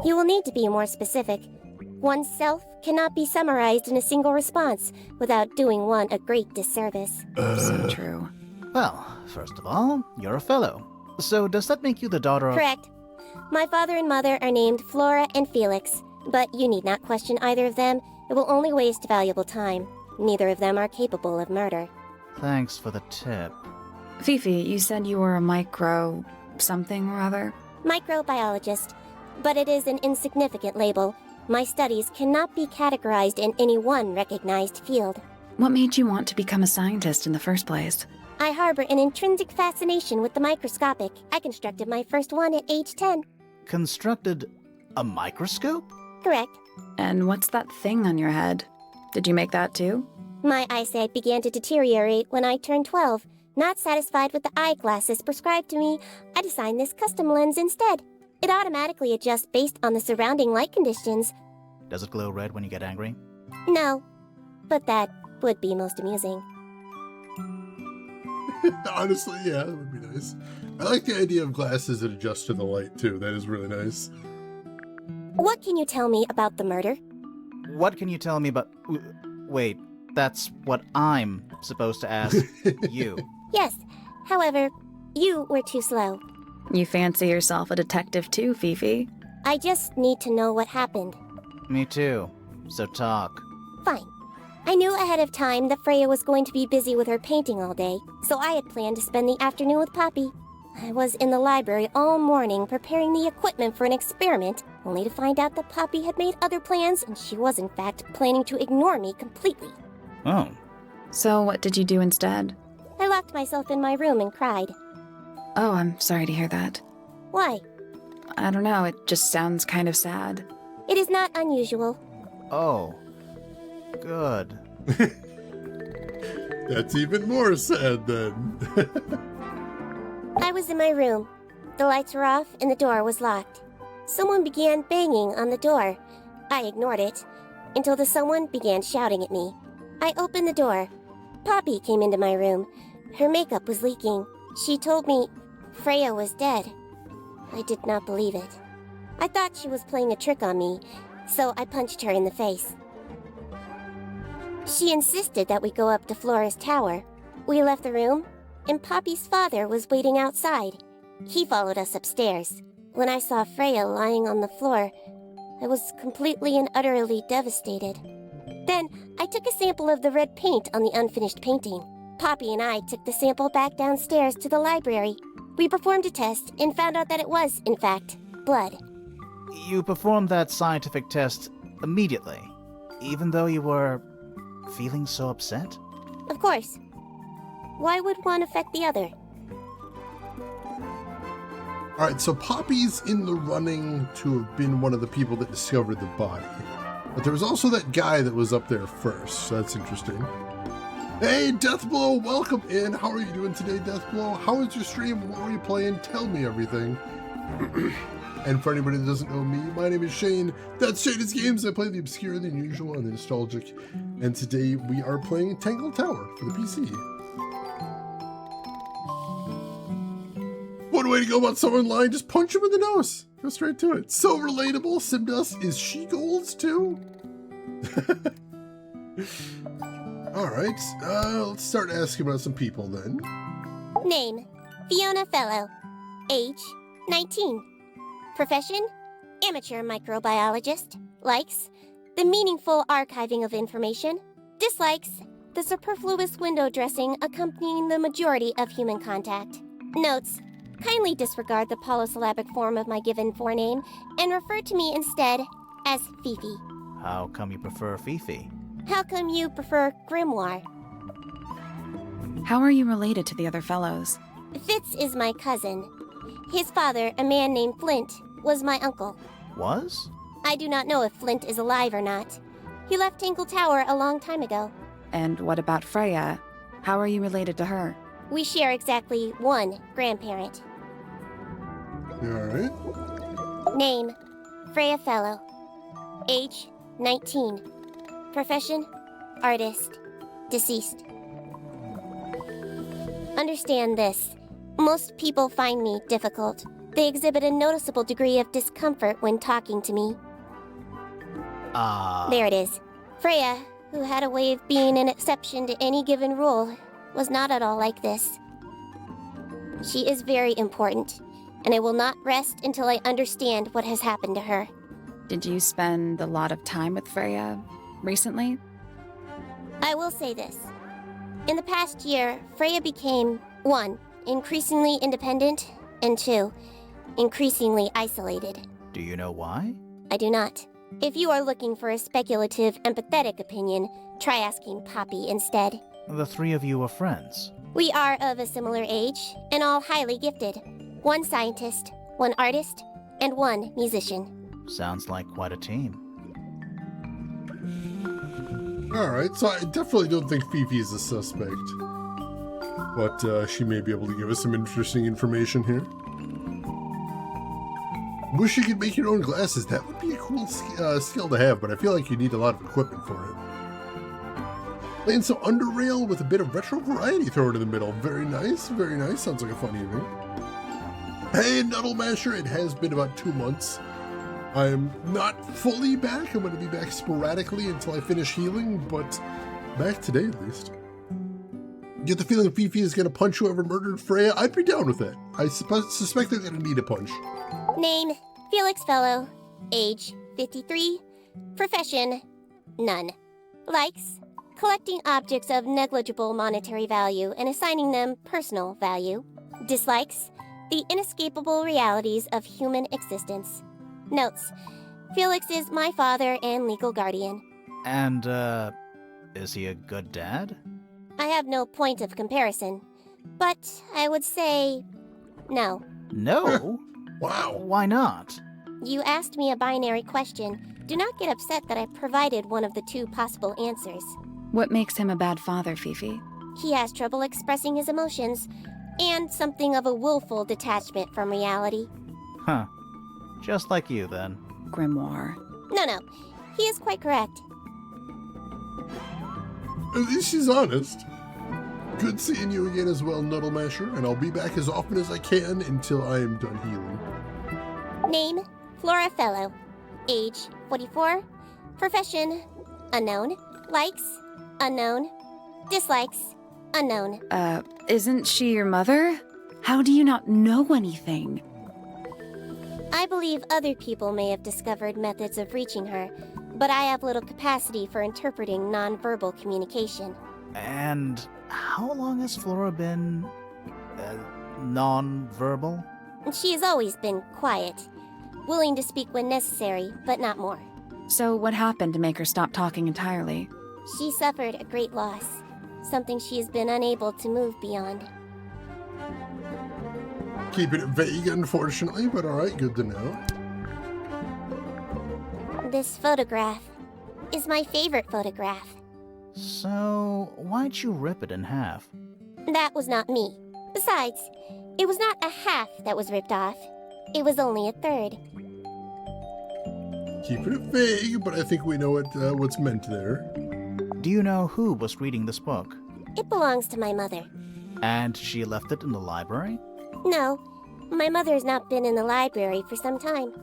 You will need to be more specific. Oneself cannot be summarized in a single response without doing one a great disservice. So true. Well, first of all, you're a fellow. So does that make you the daughter of... Correct. My father and mother are named Flora and Felix, but you need not question either of them. It will only waste valuable time. Neither of them are capable of murder. Thanks for the tip. Fifi, you said you were a micro... something or other? Microbiologist, but it is an insignificant label. My studies cannot be categorized in any one recognized field. What made you want to become a scientist in the first place? I harbor an intrinsic fascination with the microscopic. I constructed my first one at age 10. Constructed a microscope? Correct. And what's that thing on your head? Did you make that too? My eyesight began to deteriorate when I turned 12. Not satisfied with the eyeglasses prescribed to me, I designed this custom lens instead. It automatically adjusts based on the surrounding light conditions. Does it glow red when you get angry? No, but that would be most amusing. Honestly, yeah, that would be nice. I like the idea of glasses that adjust to the light too. That is really nice. What can you tell me about the murder? What can you tell me about... Wait, that's what I'm supposed to ask you. Yes, however, you were too slow. You fancy yourself a detective too, Fifi? I just need to know what happened. Me too. So talk. Fine. I knew ahead of time that Freya was going to be busy with her painting all day, so I had planned to spend the afternoon with Poppy. I was in the library all morning preparing the equipment for an experiment, only to find out that Poppy had made other plans and she was in fact planning to ignore me completely. Oh. So what did you do instead? I locked myself in my room and cried. Oh, I'm sorry to hear that. Why? I don't know, it just sounds kind of sad. It is not unusual. Oh. Good. That's even more sad then. I was in my room. The lights were off and the door was locked. Someone began banging on the door. I ignored it until the someone began shouting at me. I opened the door. Poppy came into my room. Her makeup was leaking. She told me Freya was dead. I did not believe it. I thought she was playing a trick on me, so I punched her in the face. She insisted that we go up to Flora's tower. We left the room, and Poppy's father was waiting outside. He followed us upstairs. When I saw Freya lying on the floor, I was completely and utterly devastated. Then, I took a sample of the red paint on the unfinished painting. Poppy and I took the sample back downstairs to the library. We performed a test and found out that it was, in fact, blood. You performed that scientific test immediately, even though you were feeling so upset? Of course. Why would one affect the other? Alright, so Poppy's in the running to have been one of the people that discovered the body. But there was also that guy that was up there first, so that's interesting. Hey, Deathblow, welcome in. How are you doing today, Deathblow? How was your stream? What were you playing? Tell me everything. And for anybody that doesn't know me, my name is Shane. That's Shane's Games. I play the obscure, the unusual, and the nostalgic. And today we are playing Tangle Tower for the PC. One way to go about someone lying, just punch him in the nose. Go straight to it. So relatable. Simdus, is she golds too? Alright, let's start asking about some people then. Name, Fiona Fellow. Age, 19. Profession, amateur microbiologist. Likes, the meaningful archiving of information. Dislikes, the superfluous window dressing accompanying the majority of human contact. Notes, kindly disregard the polysyllabic form of my given forename and refer to me instead as Fifi. How come you prefer Fifi? How come you prefer Grimoire? How are you related to the other fellows? Fitz is my cousin. His father, a man named Flint, was my uncle. Was? I do not know if Flint is alive or not. He left Tangle Tower a long time ago. And what about Freya? How are you related to her? We share exactly one grandparent. Alright. Name, Freya Fellow. Age, 19. Profession, artist. Deceased. Understand this. Most people find me difficult. They exhibit a noticeable degree of discomfort when talking to me. There it is. Freya, who had a way of being an exception to any given rule, was not at all like this. She is very important, and I will not rest until I understand what has happened to her. Did you spend a lot of time with Freya recently? I will say this. In the past year, Freya became, 1, increasingly independent, and 2, increasingly isolated. Do you know why? I do not. If you are looking for a speculative, empathetic opinion, try asking Poppy instead. The three of you are friends. We are of a similar age, and all highly gifted. 1 scientist, 1 artist, and 1 musician. Sounds like quite a team. Alright, so I definitely don't think Fifi is a suspect. But she may be able to give us some interesting information here. Wish you could make your own glasses. That would be a cool skill to have, but I feel like you need a lot of equipment for it. Playing some Underrail with a bit of retro variety thrown in the middle. Very nice, very nice. Sounds like a fun evening. Hey, Nuddle Masher, it has been about 2 months. I'm not fully back. I'm going to be back sporadically until I finish healing, but back today at least. Get the feeling Fifi is going to punch whoever murdered Freya? I'd be down with that. I suspect they're going to need a punch. Name, Felix Fellow. Age, 53. Profession, none. Likes, collecting objects of negligible monetary value and assigning them personal value. Dislikes, the inescapable realities of human existence. Notes, Felix is my father and legal guardian. And, is he a good dad? I have no point of comparison. But I would say no. No? Wow. Why not? You asked me a binary question. Do not get upset that I provided one of the two possible answers. What makes him a bad father, Fifi? He has trouble expressing his emotions, and something of a willful detachment from reality. Huh. Just like you, then. Grimoire. No, he is quite correct. At least she's honest. Good seeing you again as well, Nuddle Masher, and I'll be back as often as I can until I am done healing. Name, Flora Fellow. Age, 44. Profession, unknown. Likes, unknown. Dislikes, unknown. Isn't she your mother? How do you not know anything? I believe other people may have discovered methods of reaching her, but I have little capacity for interpreting nonverbal communication. And how long has Flora been... non-verbal? She has always been quiet, willing to speak when necessary, but not more. So what happened to make her stop talking entirely? She suffered a great loss, something she has been unable to move beyond. Keeping it vague, unfortunately, but alright, good to know. This photograph is my favorite photograph. So, why'd you rip it in half? That was not me. Besides, it was not a half that was ripped off. It was only a third. Keeping it vague, but I think we know what's meant there. Do you know who was reading this book? It belongs to my mother. And she left it in the library? No, my mother has not been in the library for some time.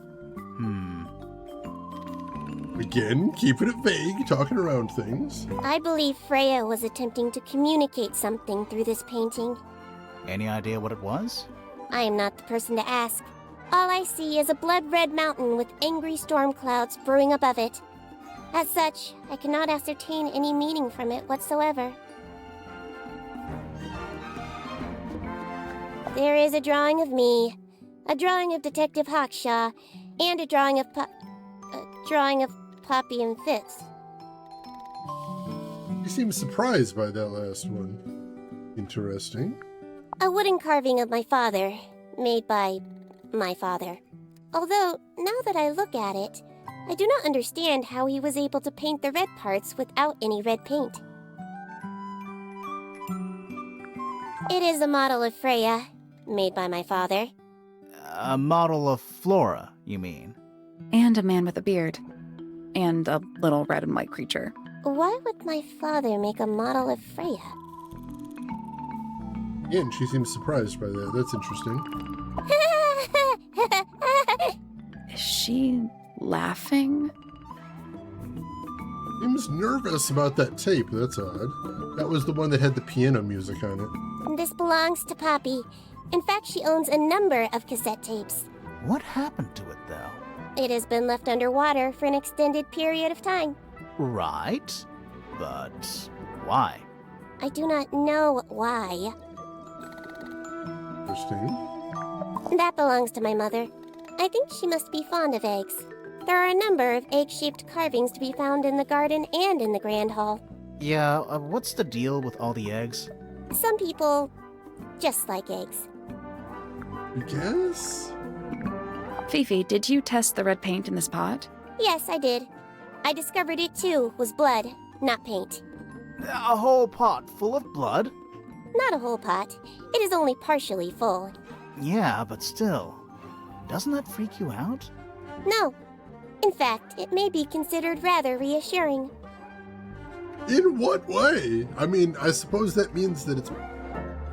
Again, keeping it vague, talking around things. I believe Freya was attempting to communicate something through this painting. Any idea what it was? I am not the person to ask. All I see is a blood-red mountain with angry storm clouds brewing above it. As such, I cannot ascertain any meaning from it whatsoever. There is a drawing of me, a drawing of Detective Hawkshaw, and a drawing of Poppy and Fitz. You seem surprised by that last one. Interesting. A wooden carving of my father, made by my father. Although, now that I look at it, I do not understand how he was able to paint the red parts without any red paint. It is a model of Freya, made by my father. A model of Flora, you mean? And a man with a beard. And a little red and white creature. Why would my father make a model of Freya? Again, she seems surprised by that. That's interesting. Is she laughing? Seems nervous about that tape. That's odd. That was the one that had the piano music on it. This belongs to Poppy. In fact, she owns a number of cassette tapes. What happened to it, though? It has been left underwater for an extended period of time. Right. But why? I do not know why. Interesting. That belongs to my mother. I think she must be fond of eggs. There are a number of egg-shaped carvings to be found in the garden and in the Grand Hall. Yeah, what's the deal with all the eggs? Some people just like eggs. I guess? Fifi, did you test the red paint in this pot? Yes, I did. I discovered it too was blood, not paint. A whole pot full of blood? Not a whole pot. It is only partially full. Yeah, but still. Doesn't that freak you out? No. In fact, it may be considered rather reassuring. In what way? I mean, I suppose that means that it's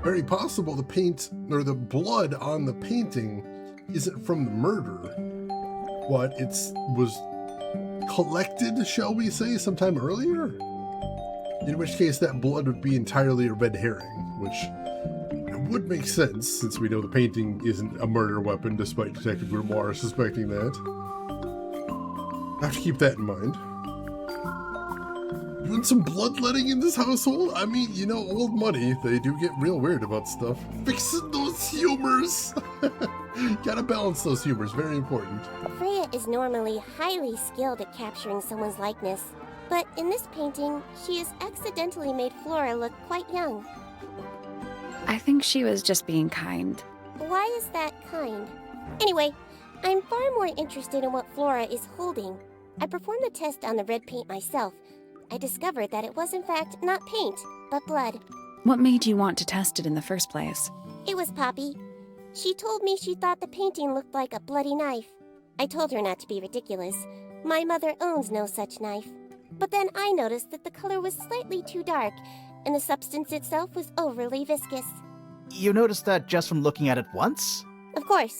very possible the paint or the blood on the painting isn't from the murder. What, was collected, shall we say, sometime earlier? In which case that blood would be entirely a red herring, which would make sense since we know the painting isn't a murder weapon despite Detective Grimoire suspecting that. I have to keep that in mind. Doing some bloodletting in this household? I mean, you know, old money, they do get real weird about stuff. Fixing those humors! Gotta balance those humors, very important. Freya is normally highly skilled at capturing someone's likeness. But in this painting, she has accidentally made Flora look quite young. I think she was just being kind. Why is that kind? Anyway, I'm far more interested in what Flora is holding. I performed the test on the red paint myself. I discovered that it was in fact not paint, but blood. What made you want to test it in the first place? It was Poppy. She told me she thought the painting looked like a bloody knife. I told her not to be ridiculous. My mother owns no such knife. But then I noticed that the color was slightly too dark, and the substance itself was overly viscous. You noticed that just from looking at it once? Of course.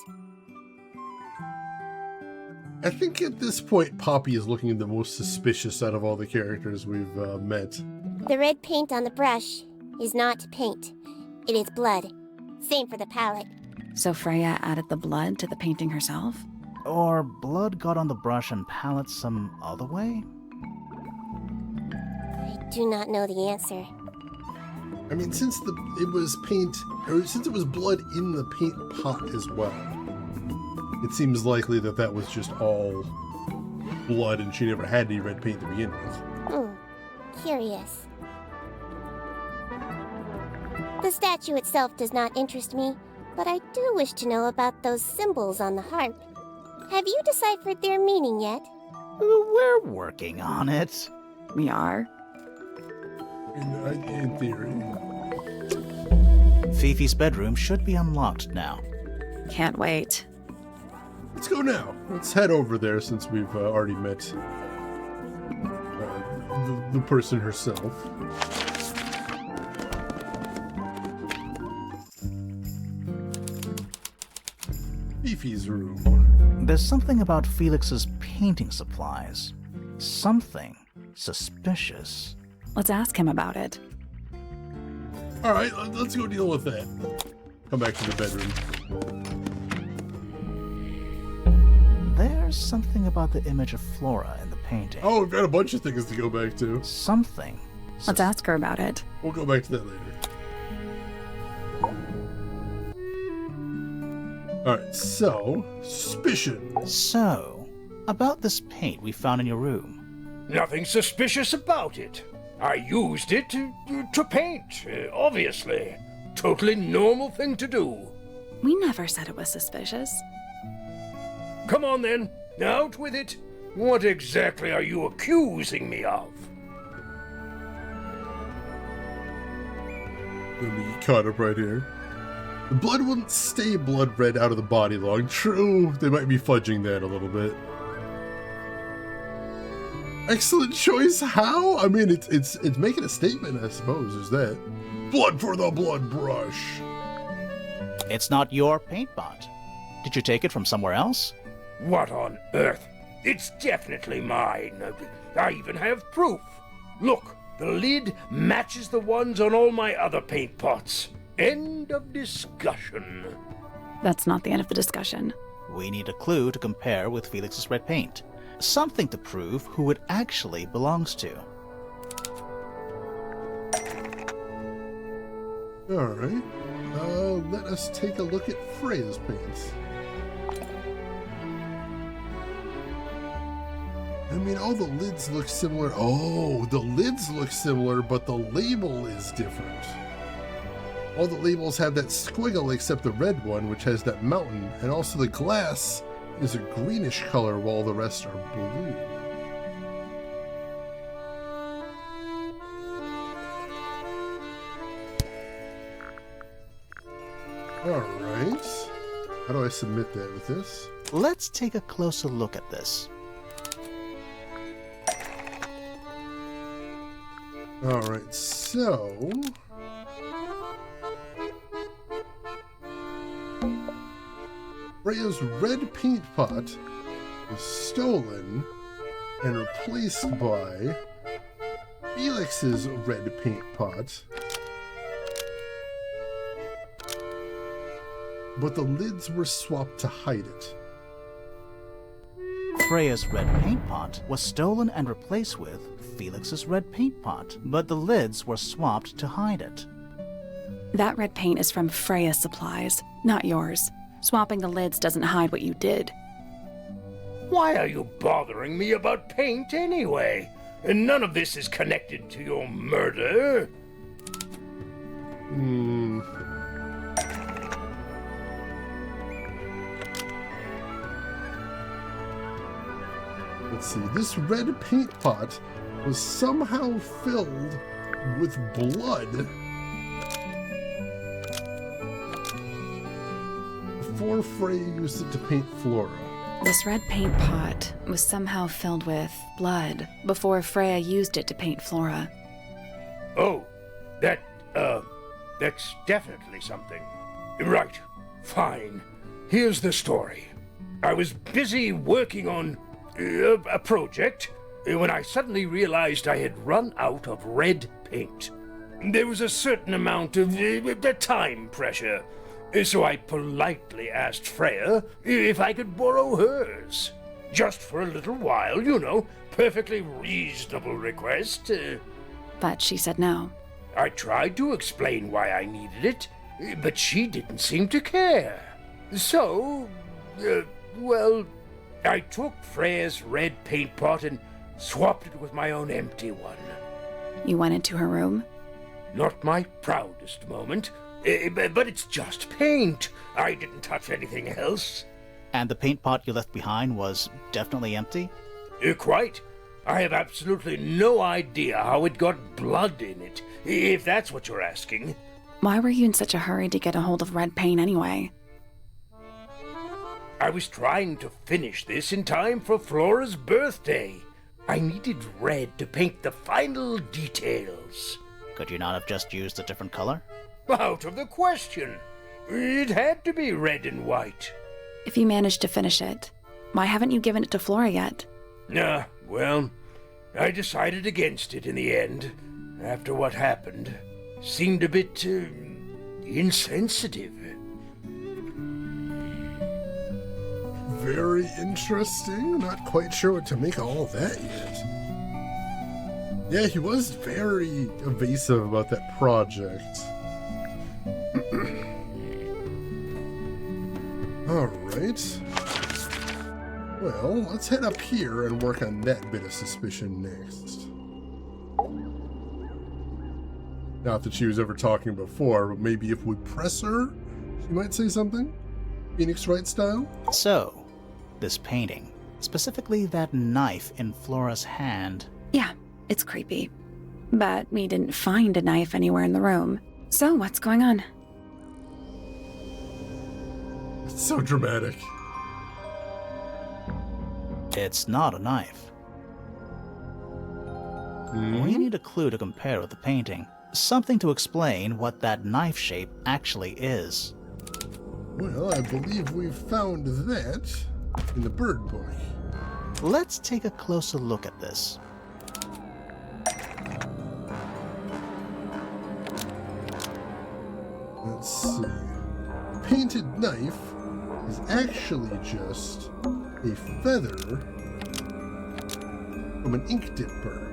I think at this point, Poppy is looking the most suspicious out of all the characters we've met. The red paint on the brush is not paint. It is blood. Same for the palette. So Freya added the blood to the painting herself? Or blood got on the brush and palette some other way? I do not know the answer. I mean, since it was blood in the paint pot as well, it seems likely that that was just all blood and she never had any red paint to begin with. Curious. The statue itself does not interest me, but I do wish to know about those symbols on the harp. Have you deciphered their meaning yet? We're working on it. We are? In theory. Fifi's bedroom should be unlocked now. Can't wait. Let's go now. Let's head over there since we've already met the person herself. Fifi's room. There's something about Felix's painting supplies. Something suspicious. Let's ask him about it. All right, let's go deal with that. Come back to the bedroom. There's something about the image of Flora in the painting. Oh, we've got a bunch of things to go back to. Something. Let's ask her about it. We'll go back to that later. Alright, so, suspicion. So, about this paint we found in your room. Nothing suspicious about it. I used it to paint, obviously. Totally normal thing to do. We never said it was suspicious. Come on then, out with it. What exactly are you accusing me of? Let me get caught up right here. The blood wouldn't stay blood red out of the body long. True, they might be fudging that a little bit. Excellent choice. How? I mean, it's making a statement, I suppose. Is that blood for the blood brush? It's not your paint pot. Did you take it from somewhere else? What on earth? It's definitely mine. I even have proof. Look, the lid matches the ones on all my other paint pots. End of discussion. That's not the end of the discussion. We need a clue to compare with Felix's red paint. Something to prove who it actually belongs to. Alright. Let us take a look at Freya's paints. I mean, all the lids look similar. Oh, the lids look similar, but the label is different. All the labels have that squiggle except the red one, which has that mountain, and also the glass is a greenish color while the rest are blue. Alright. How do I submit that with this? Let's take a closer look at this. Alright, so... Freya's red paint pot was stolen and replaced by Felix's red paint pot, but the lids were swapped to hide it. Freya's red paint pot was stolen and replaced with Felix's red paint pot, but the lids were swapped to hide it. That red paint is from Freya's supplies, not yours. Swapping the lids doesn't hide what you did. Why are you bothering me about paint anyway? and none of this is connected to your murder. Let's see. This red paint pot was somehow filled with blood before Freya used it to paint Flora. This red paint pot was somehow filled with blood before Freya used it to paint Flora. Oh, that's definitely something. Right, fine. Here's the story. I was busy working on a project when I suddenly realized I had run out of red paint. There was a certain amount of time pressure, so I politely asked Freya if I could borrow hers. Just for a little while, you know, perfectly reasonable request. But she said no. I tried to explain why I needed it, but she didn't seem to care. So, well, I took Freya's red paint pot and swapped it with my own empty one. You went into her room? Not my proudest moment, but it's just paint. I didn't touch anything else. And the paint pot you left behind was definitely empty? Quite. I have absolutely no idea how it got blood in it, if that's what you're asking. Why were you in such a hurry to get a hold of red paint anyway? I was trying to finish this in time for Flora's birthday. I needed red to paint the final details. Could you not have just used a different color? Out of the question. It had to be red and white. If you managed to finish it, why haven't you given it to Flora yet? Well, I decided against it in the end, after what happened. Seemed a bit, insensitive. Very interesting. Not quite sure what to make of all that yet. Yeah, he was very evasive about that project. Alright. Well, let's head up here and work on that bit of suspicion next. Not that she was ever talking before, but maybe if we press her, she might say something? Phoenix Wright style? So, this painting, specifically that knife in Flora's hand. Yeah, it's creepy. But we didn't find a knife anywhere in the room. So what's going on? It's so dramatic. It's not a knife. We need a clue to compare with the painting. Something to explain what that knife shape actually is. Well, I believe we've found that in the bird book. Let's take a closer look at this. Let's see. Painted knife is actually just a feather from an ink dip bird.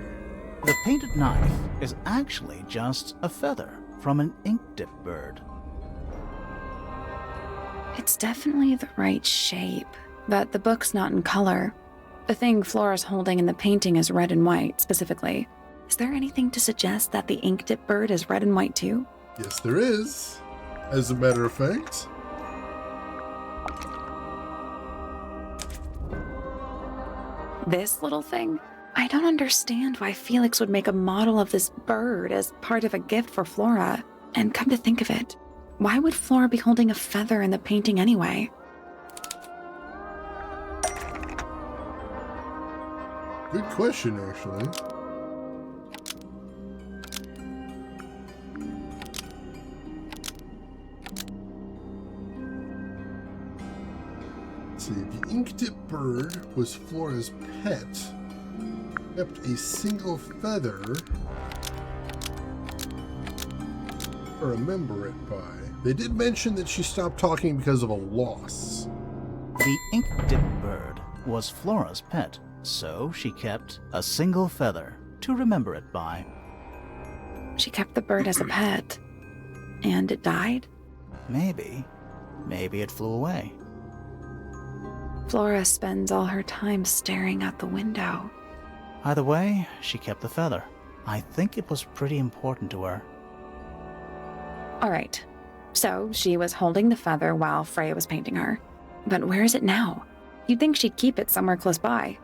The painted knife is actually just a feather from an ink dip bird. It's definitely the right shape, but the book's not in color. The thing Flora's holding in the painting is red and white, specifically. Is there anything to suggest that the ink dip bird is red and white too? Yes, there is. As a matter of fact. This little thing? I don't understand why Felix would make a model of this bird as part of a gift for Flora. And come to think of it, why would Flora be holding a feather in the painting anyway? Good question, actually. Let's see, the ink dip bird was Flora's pet. Kept a single feather to remember it by. They did mention that she stopped talking because of a loss. The ink dip bird was Flora's pet, so she kept a single feather to remember it by. She kept the bird as a pet. And it died? Maybe it flew away. Flora spends all her time staring out the window. By the way, she kept the feather. I think it was pretty important to her. All right. So she was holding the feather while Freya was painting her. But where is it now? You'd think she'd keep it somewhere close by.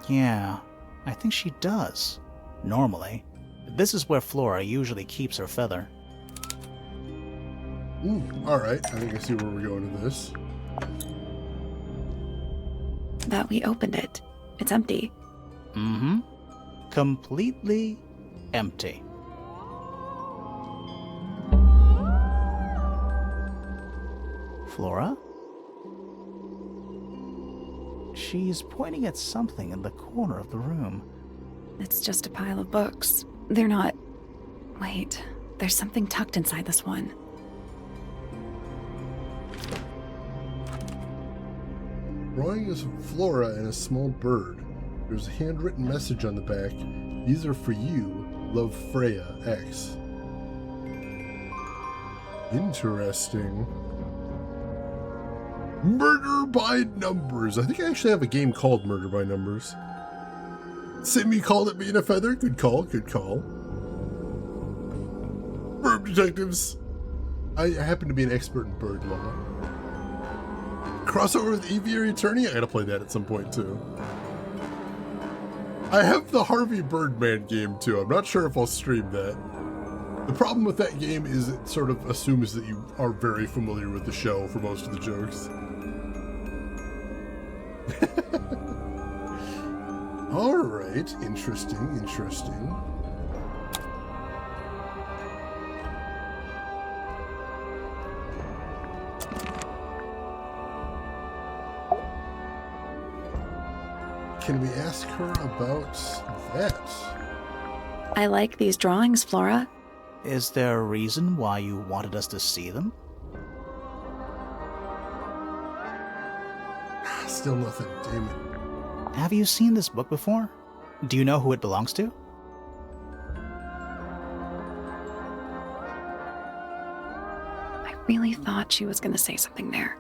Yeah, I think she does. Normally. This is where Flora usually keeps her feather. Ooh, alright. I think I see where we're going with this. That we opened it. It's empty. Mm-hmm. Completely empty. Flora? She's pointing at something in the corner of the room. It's just a pile of books. They're not... Wait, there's something tucked inside this one. Drawing is Flora and a small bird. There's a handwritten message on the back. These are for you. Love, Freya, X. Interesting. Murder by Numbers. I think I actually have a game called Murder by Numbers. Simi called it being a feather. Good call, good call. Bird detectives. I happen to be an expert in bird law. Crossover with Aviary Attorney? I gotta play that at some point too. I have the Harvey Birdman game too. I'm not sure if I'll stream that. The problem with that game is it sort of assumes that you are very familiar with the show for most of the jokes. Alright, interesting, interesting. Can we ask her about that? I like these drawings, Flora. Is there a reason why you wanted us to see them? Still nothing, damn it. Have you seen this book before? Do you know who it belongs to? I really thought she was going to say something there.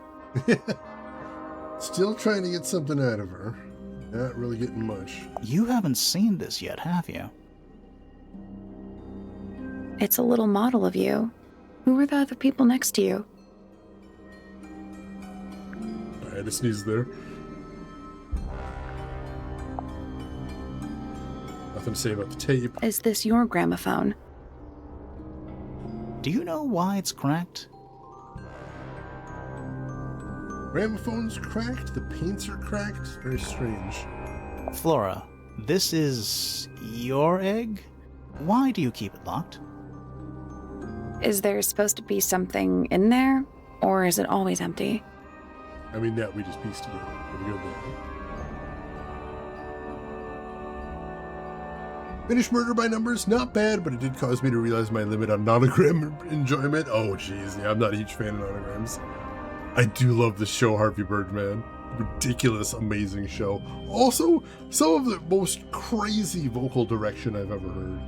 Still trying to get something out of her. Not really getting much. You haven't seen this yet, have you? It's a little model of you. Who were the other people next to you? I had to sneeze there. Nothing to say about the tape. Is this your gramophone? Do you know why it's cracked? Gramophone's cracked, the paints are cracked. Very strange. Flora, this is your egg? Why do you keep it locked? Is there supposed to be something in there? Or is it always empty? I mean, that we just pieced together. There we go there. Finished Murder by Numbers, not bad, but it did cause me to realize my limit on nonogram enjoyment. Oh, jeez, yeah, I'm not a huge fan of monograms. I do love the show Harvey Birdman. Ridiculous, amazing show. Also, some of the most crazy vocal direction I've ever heard.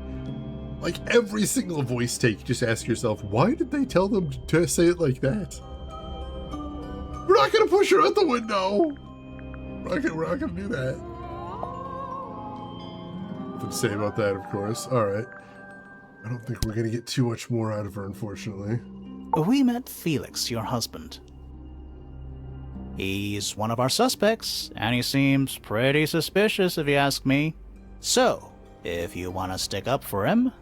Like, every single voice take, just ask yourself, why did they tell them to say it like that? We're not gonna push her out the window! We're not gonna do that. Nothing to say about that, of course. Alright. I don't think we're gonna get too much more out of her, unfortunately. We met Felix, your husband. He's one of our suspects, and he seems pretty suspicious if you ask me. So, if you want to stick up for him,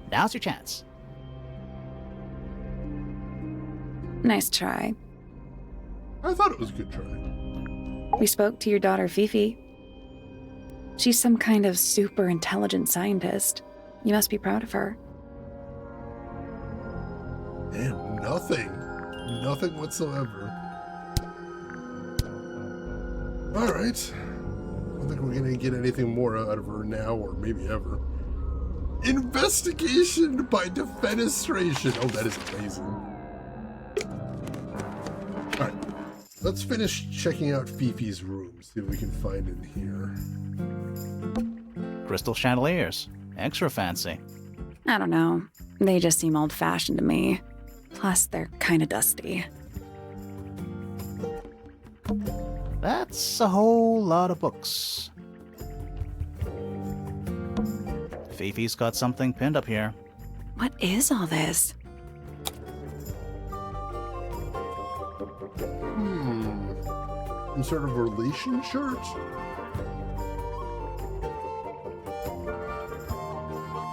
now's your chance. Nice try. I thought it was a good try. We spoke to your daughter, Fifi. She's some kind of super intelligent scientist. You must be proud of her. And nothing. Nothing whatsoever. Alright. I don't think we're gonna get anything more out of her now, or maybe ever. Investigation by defenestration. Oh, that is amazing. Alright. Let's finish checking out Fifi's room. See what we can find in here. Crystal chandeliers. Extra fancy. I don't know. They just seem old-fashioned to me. Plus, they're kind of dusty. That's a whole lot of books. Fifi's got something pinned up here. What is all this? Some sort of relation chart?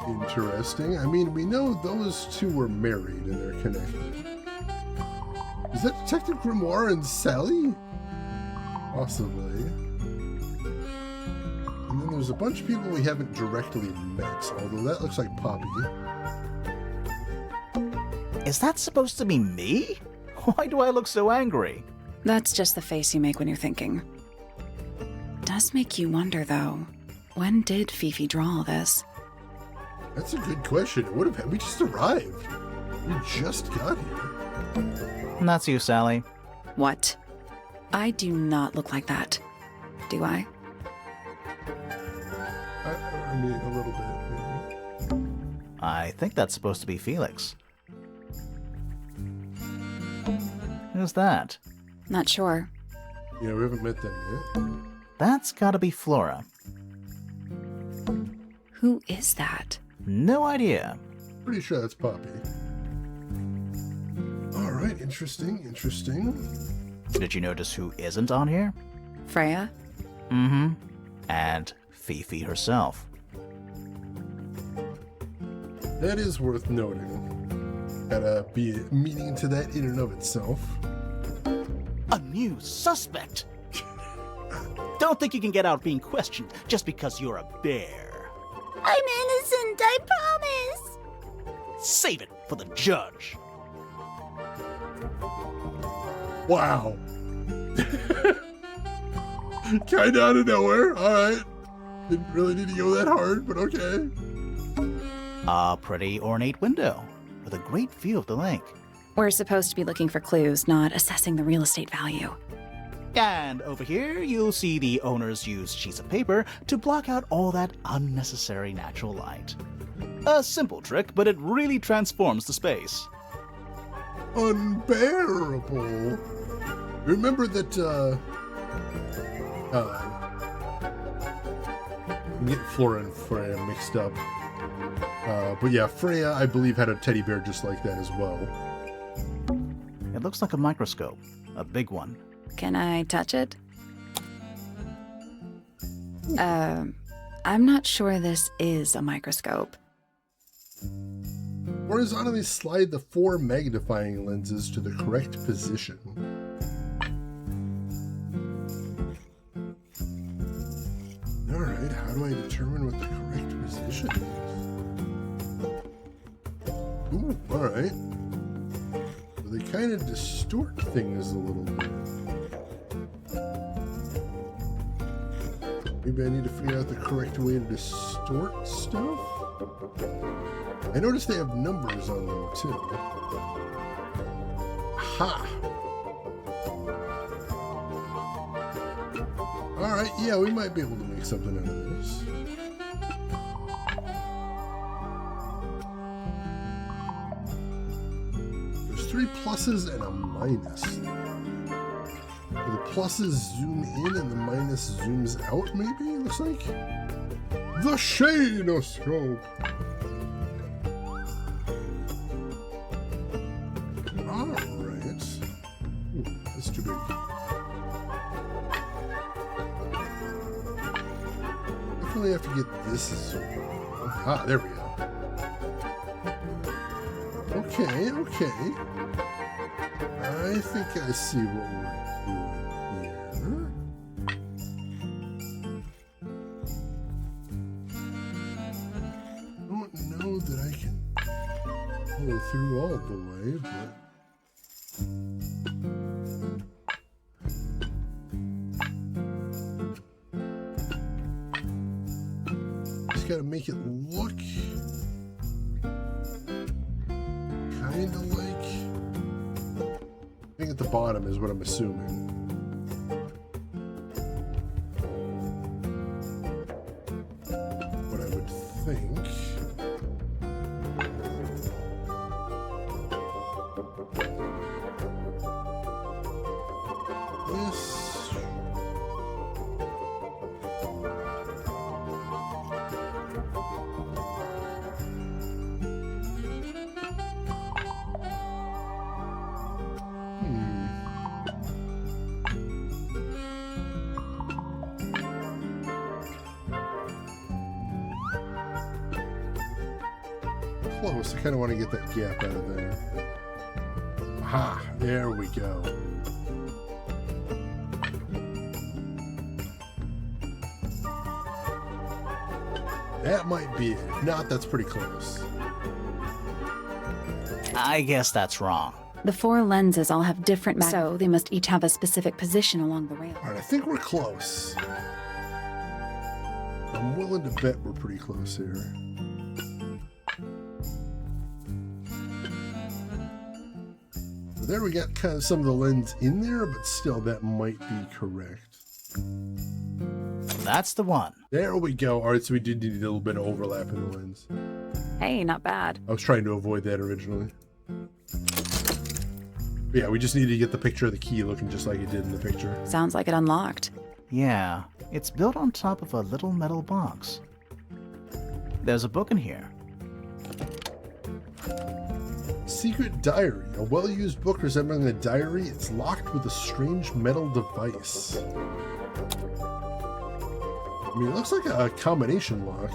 Interesting. I mean, we know those two were married and they're connected. Is that Detective Grimoire and Sally? Possibly. And then there's a bunch of people we haven't directly met, although that looks like Poppy. Is that supposed to be me? Why do I look so angry? That's just the face you make when you're thinking. Does make you wonder, though. When did Fifi draw all this? That's a good question. It would have we just arrived. We just got here. And that's you, Sally. What? I do not look like that. Do I? I mean, a little bit, maybe. I think that's supposed to be Felix. Who's that? Not sure. Yeah, we haven't met them yet. That's gotta be Flora. Who is that? No idea. Pretty sure that's Poppy. Alright, interesting, interesting. Did you notice who isn't on here? Freya? Mm-hmm. And Fifi herself. That is worth noting. Gotta be a meaning to that in and of itself. A new suspect! Don't think you can get out being questioned just because you're a bear. I'm innocent, I promise. Save it for the judge. Wow. Kinda out of nowhere. Alright. Didn't really need to go that hard, but okay. A pretty ornate window with a great view of the lake. We're supposed to be looking for clues, not assessing the real estate value. And over here, you'll see the owners use sheets of paper to block out all that unnecessary natural light. A simple trick, but it really transforms the space. Unbearable. Remember that, I'm getting Flora and Freya mixed up. But yeah, Freya, I believe, had a teddy bear just like that as well. It looks like a microscope, a big one. Can I touch it? I'm not sure this is a microscope. Horizontally slide the 4 magnifying lenses to the correct position. Alright, how do I determine what the correct position is? Ooh, alright. So they kind of distort things a little bit. Maybe I need to figure out the correct way to distort stuff? I noticed they have numbers on them too. Ha! Alright, yeah, we might be able to make something out of this. There's 3 pluses and a minus. The pluses zoom in and the minus zooms out, maybe? It looks like. The Shadeoscope! Alright. Ooh, that's too big. Definitely have to get this zoomed. Ah, there we go. Okay, okay. I think I see what we're doing here. I don't know that I can follow through all the way, but... Just gotta make it look kind of like... I think at the bottom is what I'm assuming. What I would think. This. close. I kind of want to get that gap out of there. Aha, there we go. That might be it. If not, that's pretty close. I guess that's wrong. The 4 lenses all have different so they must each have a specific position along the rail. All right, I think we're close. I'm willing to bet we're pretty close here. There we got kind of some of the lens in there, but still that might be correct. That's the one. There we go. All right, so we did need a little bit of overlap in the lens. Hey, not bad. I was trying to avoid that originally. But yeah, we just needed to get the picture of the key looking just like it did in the picture. Sounds like it unlocked. Yeah, it's built on top of a little metal box. There's a book in here. Secret diary. A well-used book resembling a diary. It's locked with a strange metal device. I mean, it looks like a combination lock.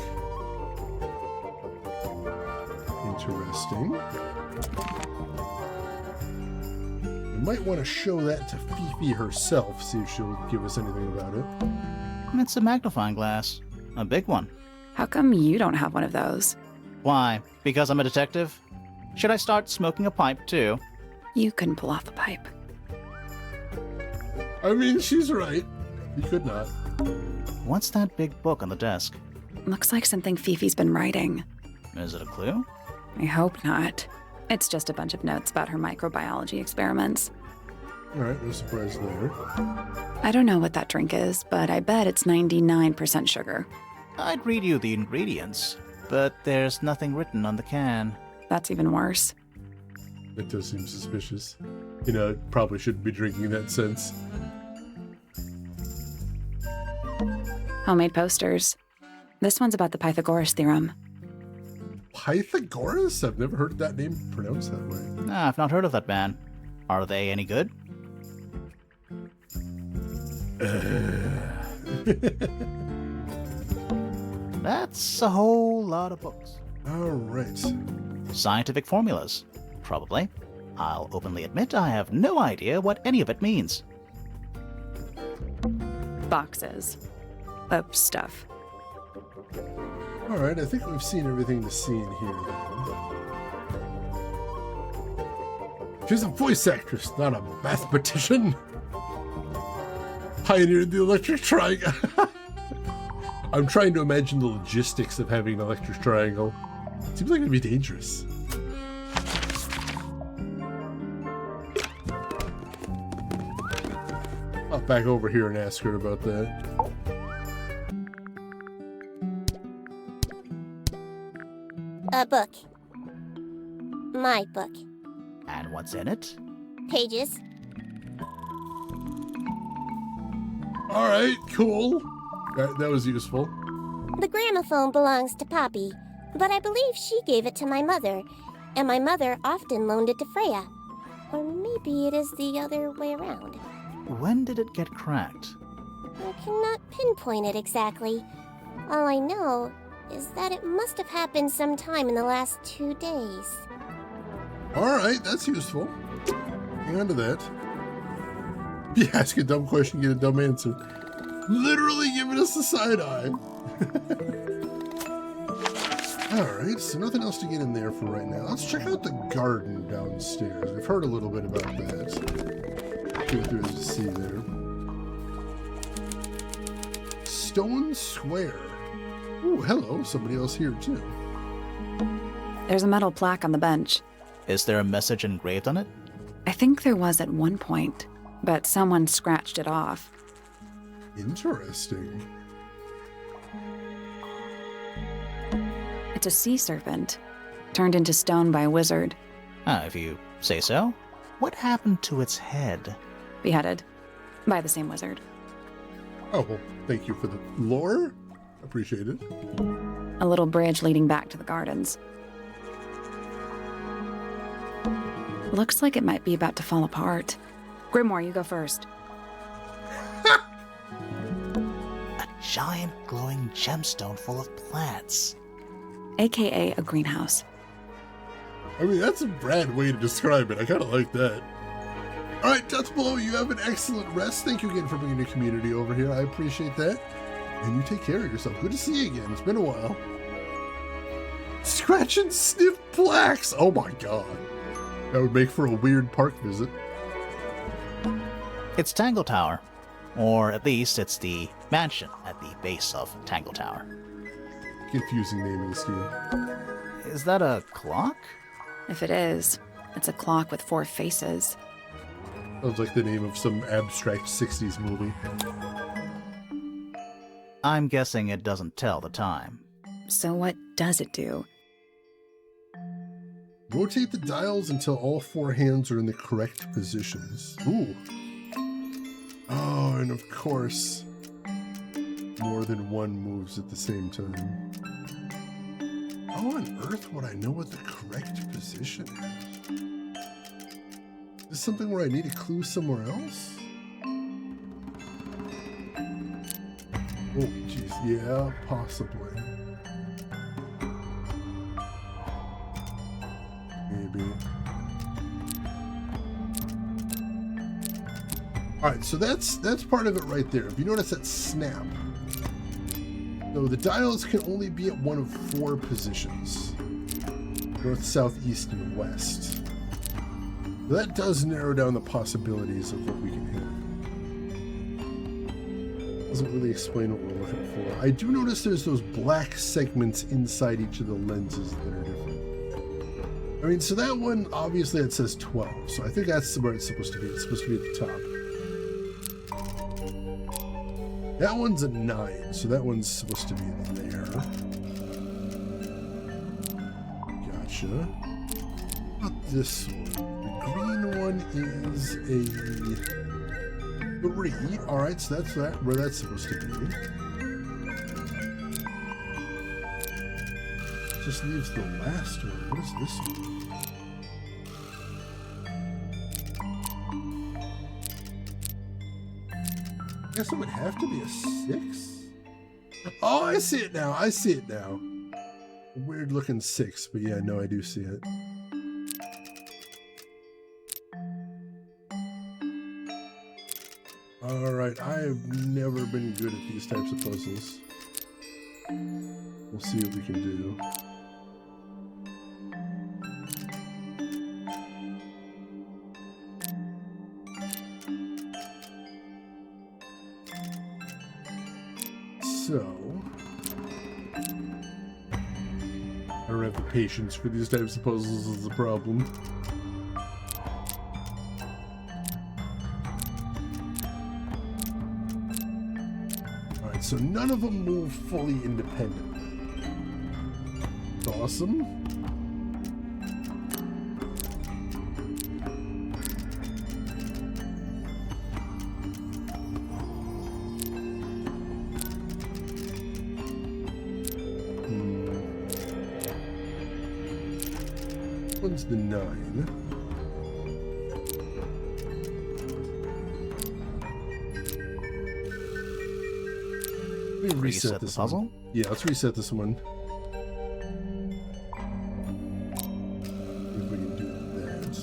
Interesting. You might want to show that to Fifi herself, see if she'll give us anything about it. It's a magnifying glass. A big one. How come you don't have one of those? Why? Because I'm a detective? Should I start smoking a pipe too? You couldn't pull off the pipe. I mean, she's right. You could not. What's that big book on the desk? Looks like something Fifi's been writing. Is it a clue? I hope not. It's just a bunch of notes about her microbiology experiments. All right, no surprise there. I don't know what that drink is, but I bet it's 99% sugar. I'd read you the ingredients, but there's nothing written on the can. That's even worse. That does seem suspicious. You know, probably shouldn't be drinking that sense. Homemade posters. This one's about the Pythagoras theorem. Pythagoras? I've never heard that name pronounced that way. I've not heard of that band. Are they any good? That's a whole lot of books. All right. Scientific formulas. Probably. I'll openly admit I have no idea what any of it means. Boxes of stuff. All right, I think we've seen everything to see in here then. She's a voice actress, not a mathematician. Pioneered the electric triangle. I'm trying to imagine the logistics of having an electric triangle. Seems like it'd be dangerous. I'll back over here and ask her about that. A book. My book. And what's in it? Pages. All right, cool. That was useful. The gramophone belongs to Poppy, but I believe she gave it to my mother, and my mother often loaned it to Freya. Or maybe it is the other way around. When did it get cracked? I cannot pinpoint it exactly. All I know is that it must have happened sometime in the last 2 days. All right, that's useful. Hang on to that. You ask a dumb question, get a dumb answer. Literally giving us the side eye. All right, so nothing else to get in there for right now. Let's check out the garden downstairs. I've heard a little bit about that. See what there is to see there. Stone Square. Ooh, hello, somebody else here too. There's a metal plaque on the bench. Is there a message engraved on it? I think there was at one point, but someone scratched it off. Interesting. It's a sea serpent, turned into stone by a wizard. If you say so. What happened to its head? Beheaded by the same wizard. Oh, well, thank you for the lore. Appreciate it. A little bridge leading back to the gardens. Looks like it might be about to fall apart. Grimoire, you go first. A giant glowing gemstone full of plants. AKA a greenhouse. I mean, that's a Brad way to describe it. I kind of like that. All right, Death Below, you have an excellent rest. Thank you again for bringing your community over here. I appreciate that. And you take care of yourself. Good to see you again. It's been a while. Scratch and sniff plaques. Oh my god. That would make for a weird park visit. It's Tangle Tower. Or at least it's the mansion at the base of Tangle Tower. Confusing naming scheme. Is that a clock? If it is, it's a clock with 4 faces. Sounds like the name of some abstract 60s movie. I'm guessing it doesn't tell the time. So what does it do? Rotate the dials until all 4 hands are in the correct positions. Ooh. Oh, and of course, more than one moves at the same time. How on earth would I know what the correct position is? Is this something where I need a clue somewhere else? Oh, jeez. Yeah, possibly. Maybe. Alright, so that's part of it right there. If you notice that snap. So the dials can only be at one of 4 positions. North, south, east, and west. So that does narrow down the possibilities of what we can hit. Doesn't really explain what we're looking for. I do notice there's those black segments inside each of the lenses that are different. I mean, so that one, obviously it says 12, so I think that's where it's supposed to be. It's supposed to be at the top. That one's a 9, so that one's supposed to be in there. Gotcha. How about this one? The green one is a 3. Alright, so that's where that's supposed to be. Just leaves the last one. What is this one? I guess it would have to be a 6. Oh, I see it now. I see it now. A weird looking 6, but yeah, no, I do see it. Alright, I have never been good at these types of puzzles. We'll see what we can do. So, I don't have the patience for these types of puzzles is the problem. Alright, so none of them move fully independently. That's awesome. One's the 9. Let me reset this puzzle. One. Yeah, let's reset this one. If we can do that.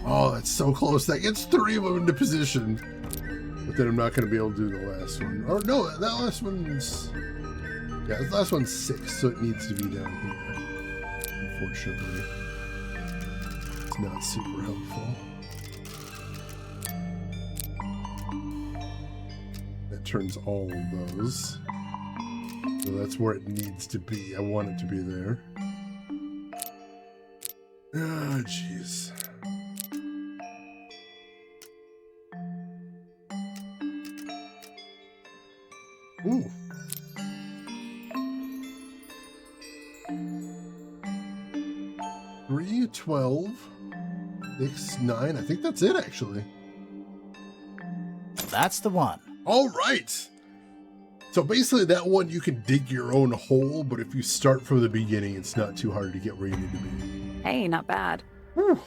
Oh, that's so close. That gets 3 of them into position. But then I'm not going to be able to do the last one. Or no, that last one's... Yeah, the last one's 6, so it needs to be down here. Unfortunately, it's not super helpful. That turns all of those. So that's where it needs to be. I want it to be there. Ah, jeez. Ooh. 3, 12, 6, 9. I think that's it, actually. That's the one. All right. So basically that one you can dig your own hole, but if you start from the beginning, it's not too hard to get where you need to be. Hey, not bad. Whew.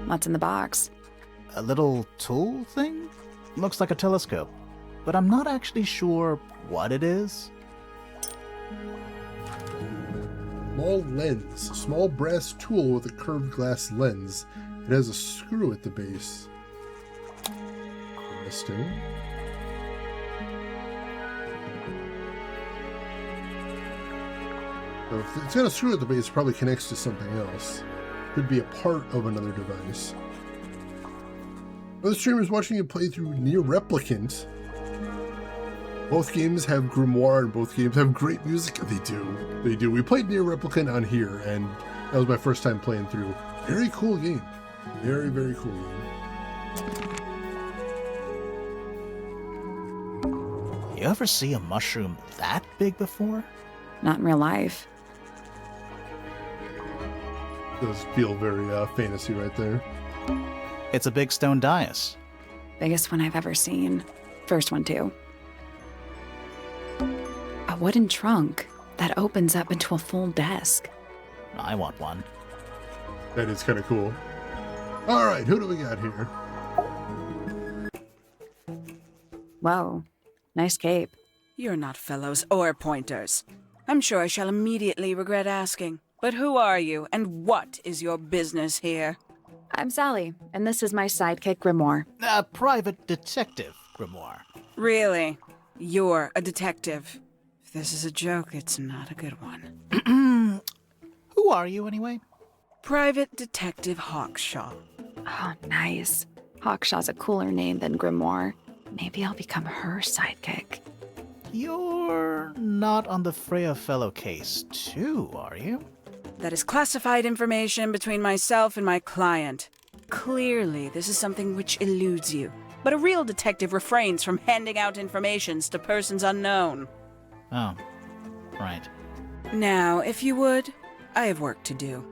What's in the box? A little tool thing? Looks like a telescope, but I'm not actually sure what it is. small lens, a small brass tool with a curved glass lens. It has a screw at the base. Interesting. So if it's got a screw at the base, it probably connects to something else. Could be a part of another device. Other streamers watching you play through Near Replicant. Both games have Grimoire and both games have great music. They do. They do. We played Near Replicant on here, and that was my first time playing through. Very cool game. Very, very cool game. You ever see a mushroom that big before? Not in real life. Does feel very fantasy right there. It's a big stone dais. Biggest one I've ever seen. First one, too. A wooden trunk that opens up into a full desk. I want one. That is kind of cool. All right, who do we got here? Whoa. Nice cape. You're not fellows or pointers. I'm sure I shall immediately regret asking. But who are you, and what is your business here? I'm Sally, and this is my sidekick, Grimoire. A private detective, Grimoire. Really? You're a detective. If this is a joke, it's not a good one. Who are you, anyway? Private Detective Hawkshaw. Oh, nice. Hawkshaw's a cooler name than Grimoire. Maybe I'll become her sidekick. You're not on the Freya Fellow case, too, are you? That is classified information between myself and my client. Clearly, this is something which eludes you. But a real detective refrains from handing out informations to persons unknown. Oh, right. Now, if you would, I have work to do.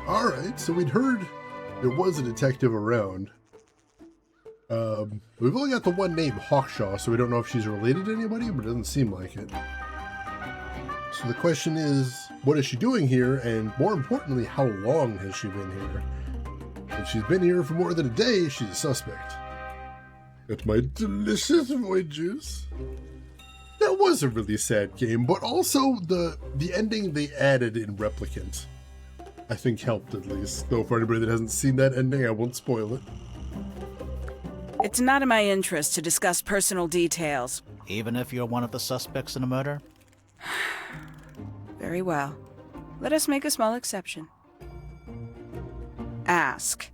All right, so we'd heard there was a detective around. We've only got the one name, Hawkshaw, so we don't know if she's related to anybody, but it doesn't seem like it. So the question is, what is she doing here? And more importantly, how long has she been here? If she's been here for more than a day, she's a suspect. That's my delicious void juice. That was a really sad game, but also the ending they added in Replicant, I think helped at least. Though for anybody that hasn't seen that ending, I won't spoil it. It's not in my interest to discuss personal details. Even if you're one of the suspects in a murder? Very well. Let us make a small exception. Ask.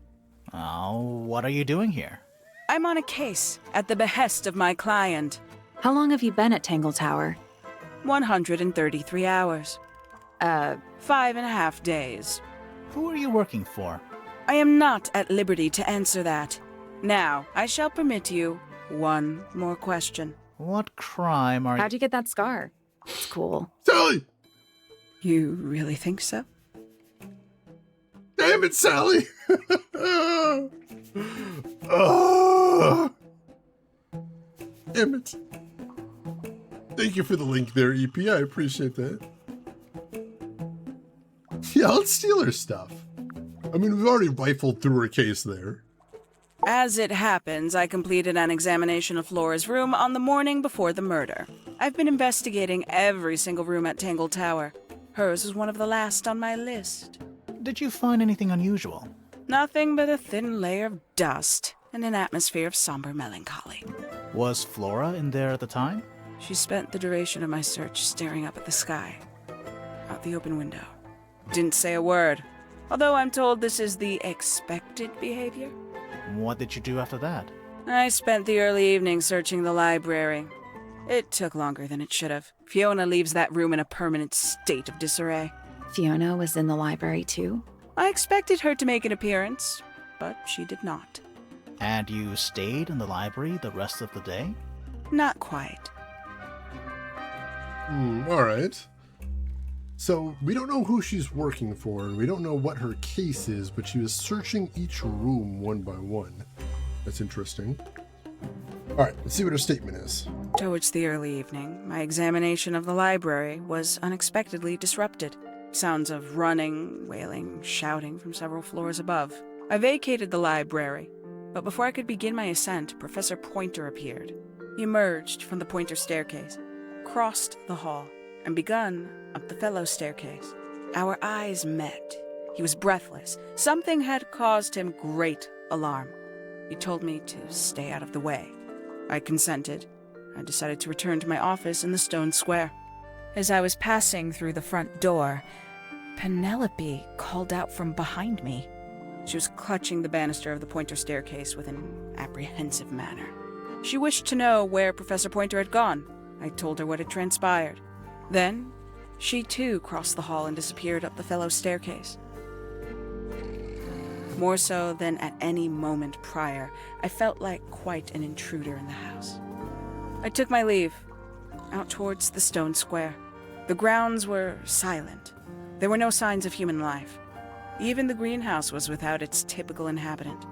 Oh, what are you doing here? I'm on a case at the behest of my client. How long have you been at Tangle Tower? 133 hours. 5.5 days. Who are you working for? I am not at liberty to answer that. Now, I shall permit you one more question. What crime are How'd you get that scar? It's cool. Sally! You really think so? Damn it, Sally! Oh, damn it. Thank you for the link there, EP. I appreciate that. Yeah, let's steal her stuff. I mean, we've already rifled through her case there. As it happens, I completed an examination of Flora's room on the morning before the murder. I've been investigating every single room at Tangle Tower. Hers was one of the last on my list. Did you find anything unusual? Nothing but a thin layer of dust and an atmosphere of somber melancholy. Was Flora in there at the time? She spent the duration of my search staring up at the sky, out the open window. Didn't say a word, although I'm told this is the expected behavior. What did you do after that? I spent the early evening searching the library. It took longer than it should have. Fiona leaves that room in a permanent state of disarray. Fiona was in the library, too? I expected her to make an appearance, but she did not. And you stayed in the library the rest of the day? Not quite. All right. So, we don't know who she's working for, and we don't know what her case is, but she was searching each room one by one. That's interesting. All right, let's see what her statement is. Towards the early evening, my examination of the library was unexpectedly disrupted. Sounds of running, wailing, shouting from several floors above. I vacated the library, but before I could begin my ascent, Professor Pointer appeared. He emerged from the Pointer staircase, crossed the hall, and begun up the fellow staircase. Our eyes met. He was breathless. Something had caused him great alarm. He told me to stay out of the way. I consented. I decided to return to my office in the stone square. As I was passing through the front door, Penelope called out from behind me. She was clutching the banister of the Pointer staircase with an apprehensive manner. She wished to know where Professor Pointer had gone. I told her what had transpired. Then, she too crossed the hall and disappeared up the fellow staircase. More so than at any moment prior, I felt like quite an intruder in the house. I took my leave, out towards the stone square. The grounds were silent. There were no signs of human life. Even the greenhouse was without its typical inhabitant.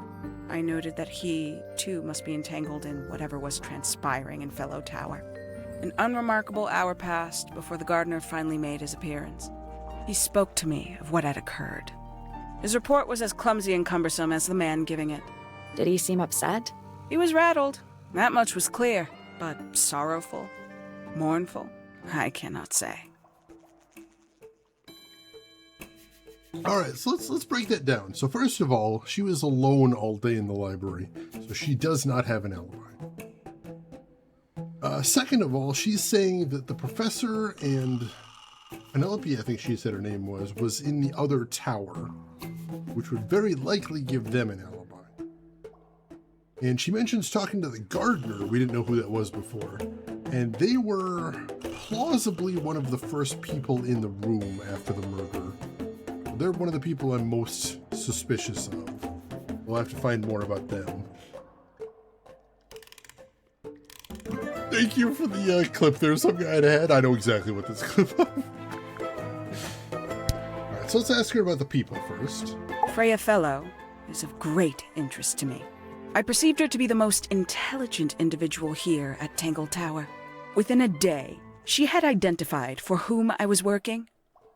I noted that he, too, must be entangled in whatever was transpiring in Fellow Tower. An unremarkable hour passed before the gardener finally made his appearance. He spoke to me of what had occurred. His report was as clumsy and cumbersome as the man giving it. Did he seem upset? He was rattled, that much was clear, but sorrowful, mournful, I cannot say. All right, so let's break that down. So first of all, she was alone all day in the library, so she does not have an alibi. Second of all, she's saying that the professor and Penelope, I think she said her name was in the other tower, which would very likely give them an alibi. And she mentions talking to the gardener. We didn't know who that was before. And they were plausibly one of the first people in the room after the murder. They're one of the people I'm most suspicious of. We'll have to find more about them. Thank you for the clip there. Some guy ahead. I know exactly what this clip of. Alright, so let's ask her about the people first. Freya Fellow is of great interest to me. I perceived her to be the most intelligent individual here at Tangle Tower. Within a day, she had identified for whom I was working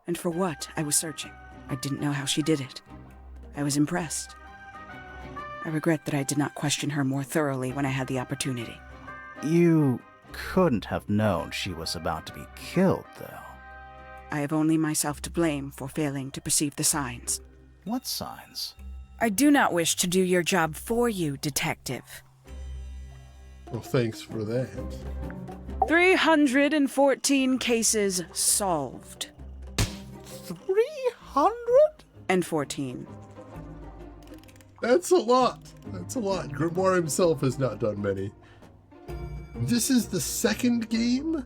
and for what I was searching. I didn't know how she did it. I was impressed. I regret that I did not question her more thoroughly when I had the opportunity. You couldn't have known she was about to be killed, though. I have only myself to blame for failing to perceive the signs. What signs? I do not wish to do your job for you, Detective. Well, thanks for that. 314 cases solved. 314? That's a lot. That's a lot. Grimoire himself has not done many. This is the second game.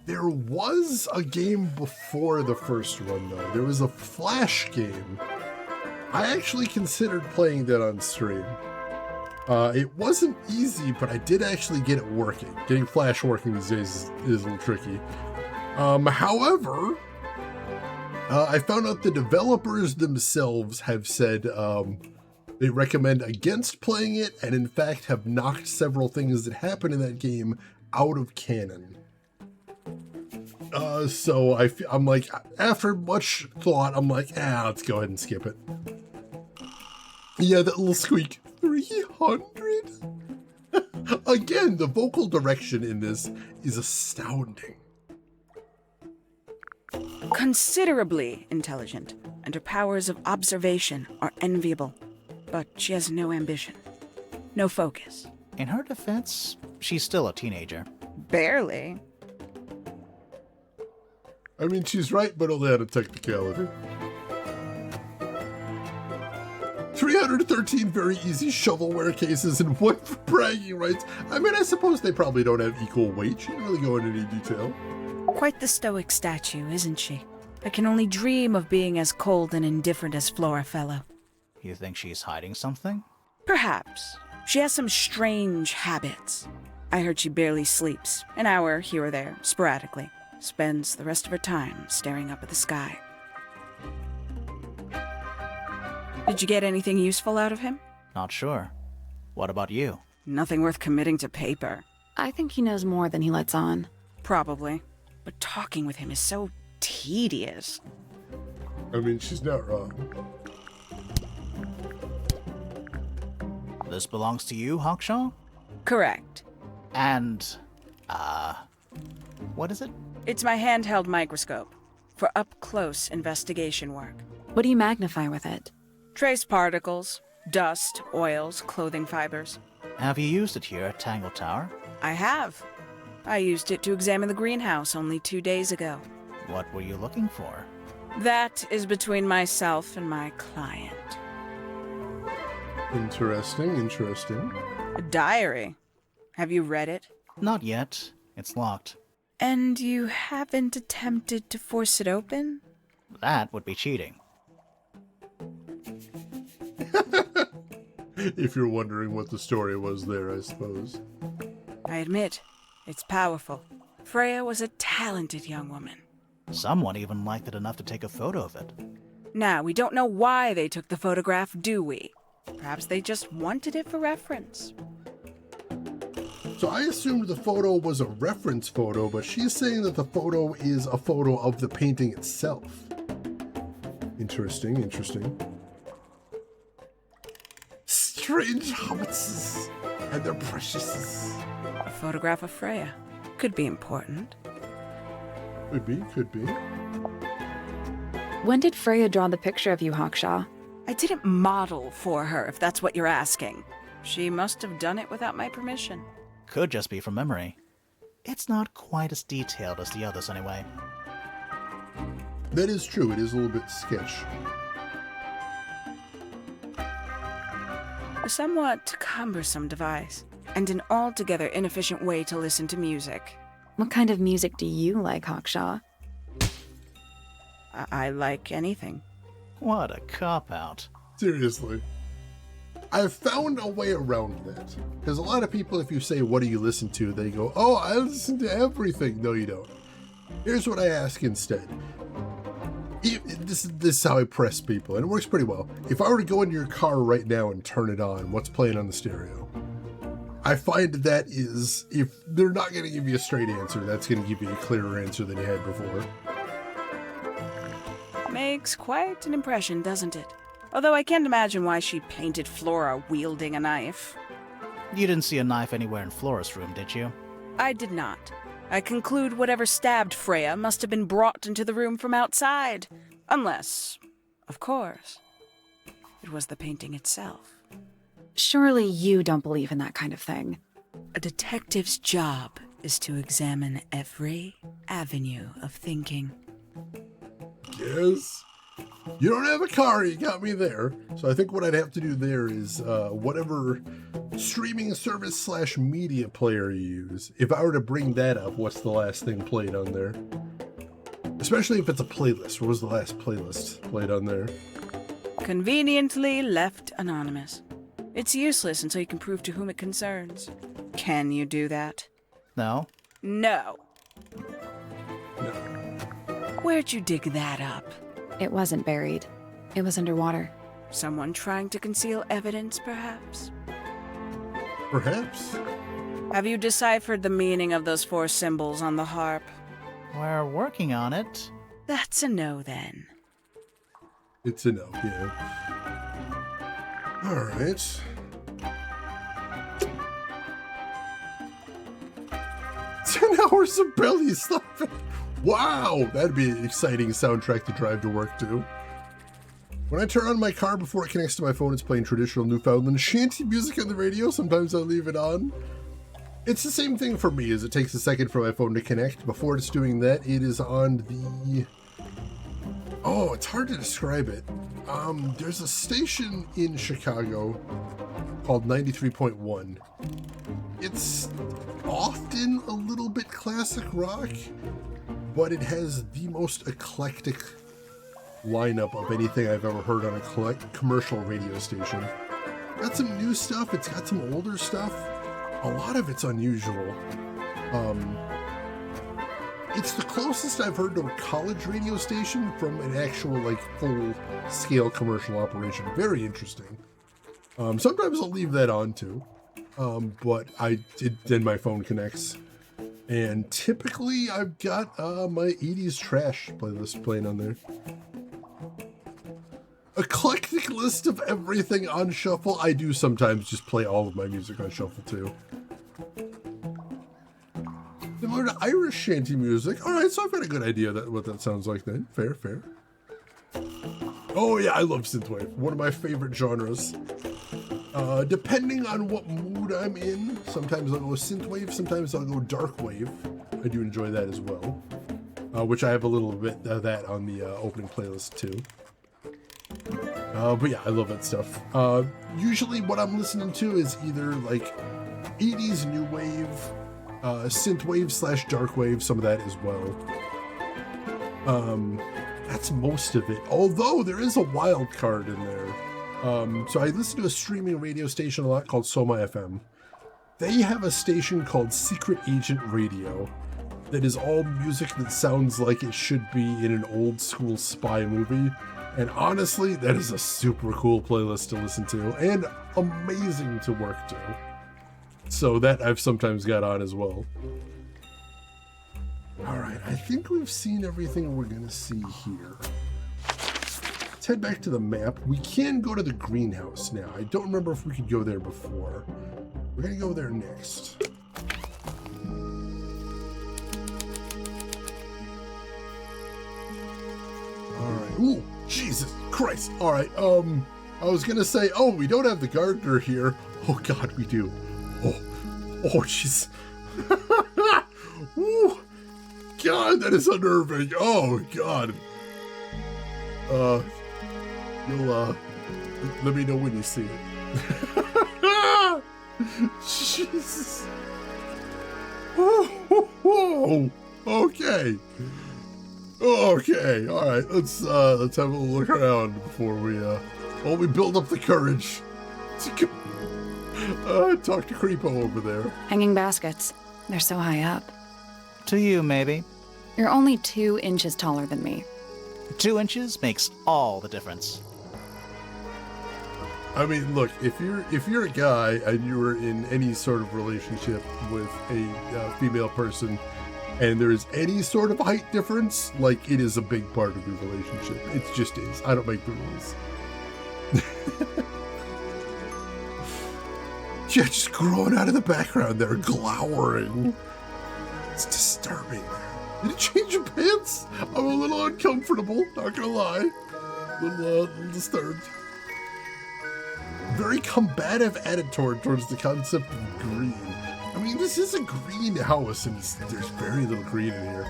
There was a game before the first one, though. There was a Flash game. I actually considered playing that on stream. It wasn't easy, but I did actually get it working. Getting Flash working these days is a little tricky. However, I found out the developers themselves have said they recommend against playing it, and in fact have knocked several things that happen in that game out of canon. So I'm like, after much thought, I'm like, let's go ahead and skip it. Yeah, that little squeak. 300? Again, the vocal direction in this is astounding. Considerably intelligent, and her powers of observation are enviable. But she has no ambition, no focus. In her defense, she's still a teenager. Barely. I mean, she's right, but only on a technicality. 313 very easy shovelware cases and one for bragging rights. I mean, I suppose they probably don't have equal weight. She didn't really go into any detail. Quite the stoic statue, isn't she? I can only dream of being as cold and indifferent as Flora Fellow. You think she's hiding something? Perhaps. She has some strange habits. I heard she barely sleeps, an hour here or there, sporadically. Spends the rest of her time staring up at the sky. Did you get anything useful out of him? Not sure. What about you? Nothing worth committing to paper. I think he knows more than he lets on. Probably. But talking with him is so tedious. I mean, she's not wrong. This belongs to you, Hawkshaw? Correct. And, what is it? It's my handheld microscope for up-close investigation work. What do you magnify with it? Trace particles, dust, oils, clothing fibers. Have you used it here at Tangle Tower? I have. I used it to examine the greenhouse only 2 days ago. What were you looking for? That is between myself and my client. Interesting, interesting. A diary. Have you read it? Not yet. It's locked. And you haven't attempted to force it open? That would be cheating. If you're wondering what the story was there, I suppose. I admit, it's powerful. Freya was a talented young woman. Someone even liked it enough to take a photo of it. Now, we don't know why they took the photograph, do we? Perhaps they just wanted it for reference. So I assumed the photo was a reference photo, but she's saying that the photo is a photo of the painting itself. Interesting, interesting. Strange hobbits and their precious. A photograph of Freya. Could be important. Could be. When did Freya draw the picture of you, Hawkshaw? I didn't model for her, if that's what you're asking. She must have done it without my permission. Could just be from memory. It's not quite as detailed as the others anyway. That is true, it is a little bit sketch. A somewhat cumbersome device, and an altogether inefficient way to listen to music. What kind of music do you like, Hawkshaw? I like anything. What a cop-out. Seriously. I've found a way around that. Because a lot of people, if you say, what do you listen to? They go, oh, I listen to everything. No, you don't. Here's what I ask instead. This is how I press people, and it works pretty well. If I were to go into your car right now and turn it on, what's playing on the stereo? I find that is, if they're not going to give you a straight answer, that's going to give you a clearer answer than you had before. Makes quite an impression, doesn't it? Although I can't imagine why she painted Flora wielding a knife. You didn't see a knife anywhere in Flora's room, did you? I did not. I conclude whatever stabbed Freya must have been brought into the room from outside. Unless, of course, it was the painting itself. Surely you don't believe in that kind of thing. A detective's job is to examine every avenue of thinking. Yes. You don't have a car, you got me there. So I think what I'd have to do there is whatever streaming service / media player you use. If I were to bring that up, what's the last thing played on there? Especially if it's a playlist. What was the last playlist played on there? Conveniently left anonymous. It's useless until you can prove to whom it concerns. Can you do that? No? No. No. Where'd you dig that up? It wasn't buried. It was underwater. Someone trying to conceal evidence, perhaps? Perhaps. Have you deciphered the meaning of those 4 symbols on the harp? We're working on it. That's a no, then. It's a no, yeah. Alright. 10 hours of belly stuffing. Wow, that'd be an exciting soundtrack to drive to work to. When I turn on my car before it connects to my phone, it's playing traditional Newfoundland shanty music on the radio. Sometimes I leave it on. It's the same thing for me, as it takes a second for my phone to connect. Before it's doing that, it is on the... Oh, it's hard to describe it. There's a station in Chicago called 93.1. It's often a little bit classic rock, but it has the most eclectic lineup of anything I've ever heard on a commercial radio station. Got some new stuff, it's got some older stuff. A lot of it's unusual. It's the closest I've heard to a college radio station from an actual, full-scale commercial operation. Very interesting. Sometimes I'll leave that on, too. But then my phone connects. And typically, I've got my 80s trash playlist playing on there. Eclectic list of everything on shuffle. I do sometimes just play all of my music on shuffle, too. Similar to Irish shanty music. All right, so I've got a good idea what that sounds like then. Fair, fair. Oh yeah, I love synthwave. One of my favorite genres. Depending on what mood I'm in, sometimes I'll go synthwave, sometimes I'll go darkwave. I do enjoy that as well. Which I have a little bit of that on the opening playlist too. But yeah, I love that stuff. Usually what I'm listening to is either like 80s new wave, synthwave / darkwave, some of that as well. That's most of it. Although there is a wild card in there. So I listen to a streaming radio station a lot called Soma FM. They have a station called Secret Agent Radio that is all music that sounds like it should be in an old school spy movie. And honestly, that is a super cool playlist to listen to and amazing to work to. So that I've sometimes got on as well. All right, I think we've seen everything we're gonna see here. Let's head back to the map. We can go to the greenhouse now. I don't remember if we could go there before. We're gonna go there next. All right. Ooh, Jesus Christ. All right. I was gonna say, oh, we don't have the gardener here. Oh God, we do. Oh, jeez. Ooh, God, that is unnerving. Oh God. You'll let me know when you see it. Jesus. Whoa. Okay. Okay. All right. Let's have a little look around before we build up the courage to go, talk to Creepo over there. Hanging baskets. They're so high up. To you, maybe. You're only 2 inches taller than me. 2 inches makes all the difference. I mean, look, if you're a guy and you were in any sort of relationship with a female person, and there's any sort of height difference, like, it is a big part of your relationship. It just is. I don't make the rules. Yeah, just growing out of the background there, glowering. It's disturbing. Did you change your pants? I'm a little uncomfortable, not gonna lie. A little disturbed. Very combative attitude towards the concept of green. I mean, this is a greenhouse, and there's very little green in here.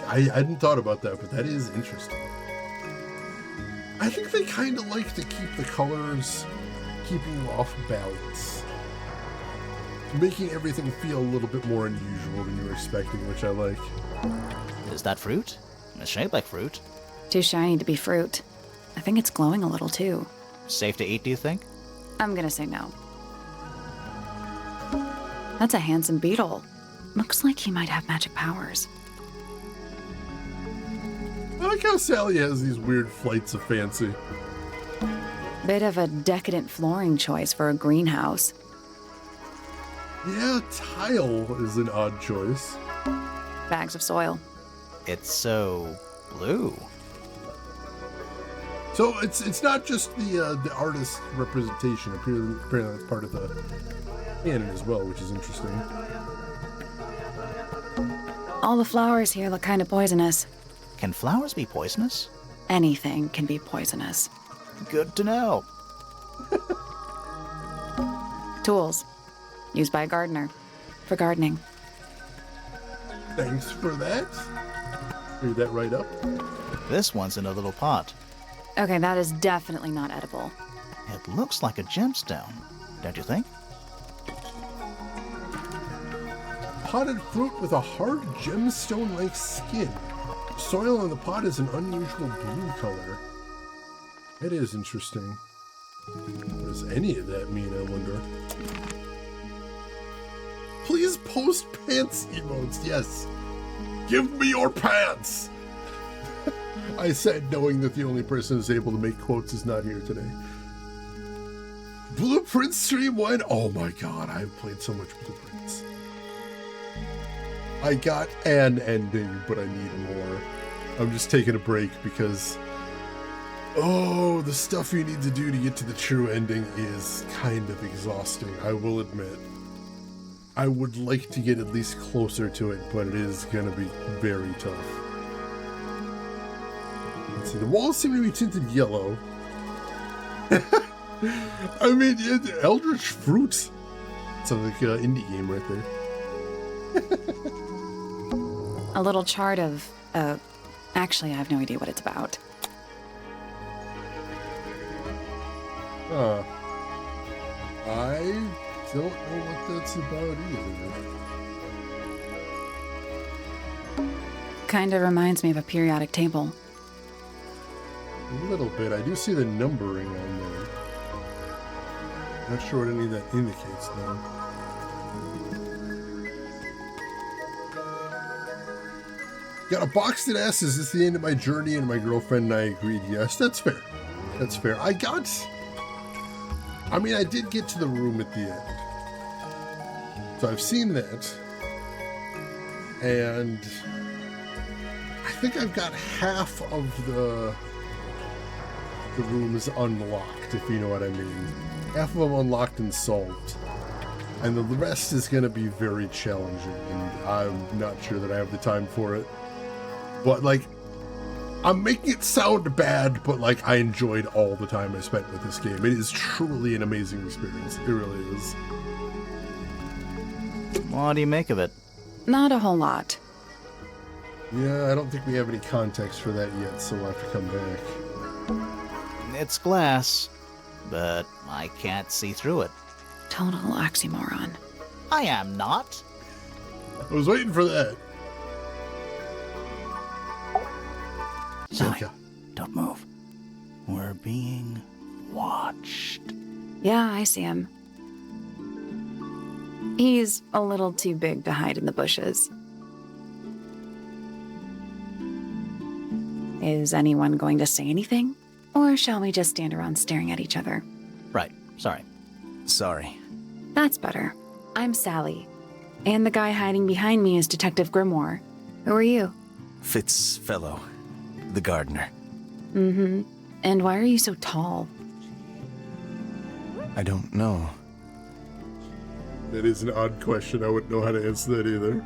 I hadn't thought about that, but that is interesting. I think they kind of like to keep the colors keeping off balance, making everything feel a little bit more unusual than you were expecting, which I like. Is that fruit? It's shaped like fruit. Too shiny to be fruit. I think it's glowing a little too. Safe to eat, do you think? I'm gonna say no. That's a handsome beetle. Looks like he might have magic powers. I like how Sally has these weird flights of fancy. Bit of a decadent flooring choice for a greenhouse. Yeah, tile is an odd choice. Bags of soil. It's so blue. So it's not just the artist representation. Apparently that's part of the canon as well, which is interesting. All the flowers here look kind of poisonous. Can flowers be poisonous? Anything can be poisonous. Good to know. Tools. Used by a gardener. For gardening. Thanks for that. Clear that right up. This one's in a little pot. Okay, that is definitely not edible. It looks like a gemstone, don't you think? Potted fruit with a hard gemstone-like skin. Soil on the pot is an unusual blue color. That is interesting. What does any of that mean, I wonder? Please post pants emotes, yes. Give me your pants! I said, knowing that the only person who's able to make quotes is not here today. Blueprint Stream 1? Oh my god, I've played so much Blueprints. I got an ending, but I need more. I'm just taking a break because... oh, the stuff you need to do to get to the true ending is kind of exhausting, I will admit. I would like to get at least closer to it, but it is going to be very tough. Let's see, the walls seem to be tinted yellow. I mean, Eldritch Fruit. Sounds like an indie game right there. A little chart of, actually, I have no idea what it's about. I don't know what that's about either. Kinda reminds me of a periodic table. A little bit. I do see the numbering on there. Not sure what any of that indicates, though. Got a box that asks, is this the end of my journey? And my girlfriend and I agreed, yes, that's fair. That's fair. I did get to the room at the end. So I've seen that. And I think I've got half of the rooms unlocked, if you know what I mean. Half of them unlocked and solved. And the rest is going to be very challenging, and I'm not sure that I have the time for it. But, like, I'm making it sound bad, but, like, I enjoyed all the time I spent with this game. It is truly an amazing experience. It really is. What do you make of it? Not a whole lot. Yeah, I don't think we have any context for that yet, so we'll have to come back. It's glass, but I can't see through it. Total oxymoron. I am not. I was waiting for that. Zoe, don't move. We're being watched. Yeah, I see him. He's a little too big to hide in the bushes. Is anyone going to say anything? Or shall we just stand around staring at each other? Right, sorry. Sorry. That's better. I'm Sally. And the guy hiding behind me is Detective Grimoire. Who are you? Fitzfellow, the gardener. Mm-hmm. And why are you so tall? I don't know. That is an odd question. I wouldn't know how to answer that either.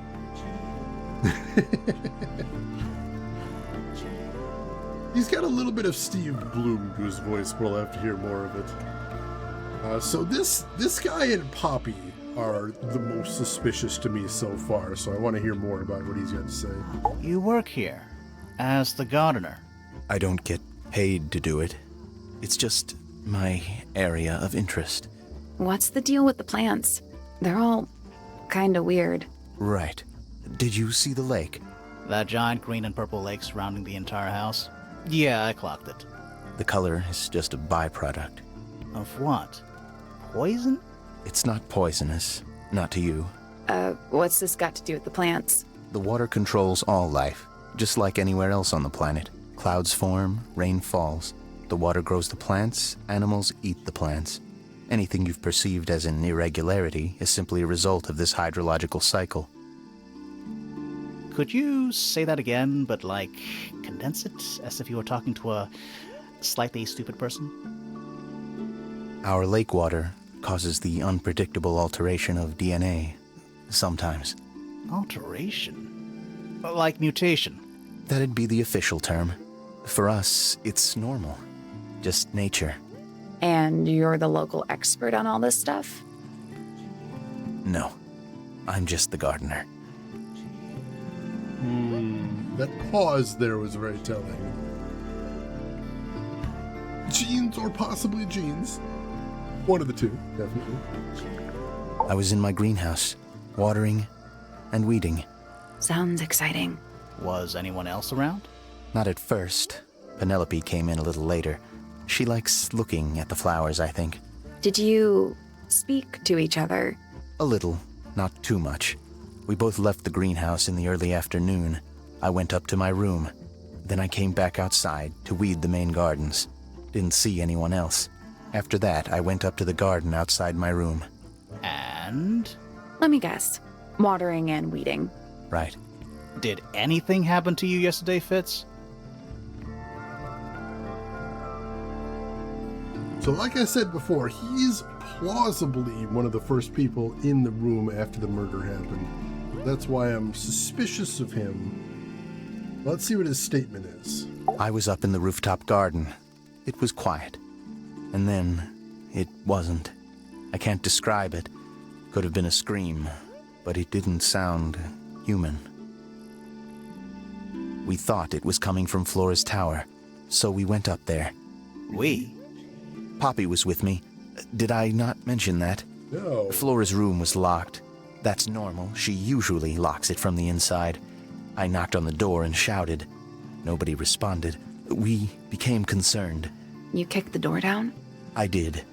He's got a little bit of Steve Bloom to his voice, but I'll have to hear more of it. So this guy and Poppy are the most suspicious to me so far, so I want to hear more about what he's got to say. You work here as the gardener. I don't get paid to do it. It's just my area of interest. What's the deal with the plants? They're all kinda weird. Right. Did you see the lake? That giant green and purple lake surrounding the entire house? Yeah, I clocked it. The color is just a byproduct. Of what? Poison? It's not poisonous. Not to you. What's this got to do with the plants? The water controls all life, just like anywhere else on the planet. Clouds form, rain falls. The water grows the plants, animals eat the plants. Anything you've perceived as an irregularity is simply a result of this hydrological cycle. Could you say that again, but like, condense it as if you were talking to a slightly stupid person? Our lake water causes the unpredictable alteration of DNA, sometimes. Alteration? Like mutation? That'd be the official term. For us, it's normal. Just nature. And you're the local expert on all this stuff? No. I'm just the gardener. That pause there was very telling. Genes or possibly genes. One of the two, definitely. I was in my greenhouse, watering and weeding. Sounds exciting. Was anyone else around? Not at first. Penelope came in a little later. She likes looking at the flowers, I think. Did you speak to each other? A little, not too much. We both left the greenhouse in the early afternoon. I went up to my room. Then I came back outside to weed the main gardens. Didn't see anyone else. After that, I went up to the garden outside my room. And? Let me guess. Watering and weeding. Right. Did anything happen to you yesterday, Fitz? So like I said before, he's plausibly one of the first people in the room after the murder happened. That's why I'm suspicious of him. Let's see what his statement is. I was up in the rooftop garden. It was quiet. And then, it wasn't. I can't describe it. Could have been a scream, but it didn't sound human. We thought it was coming from Flora's tower, so we went up there. We? Poppy was with me. Did I not mention that? No. Flora's room was locked. That's normal. She usually locks it from the inside. I knocked on the door and shouted. Nobody responded. We became concerned. You kicked the door down? I did.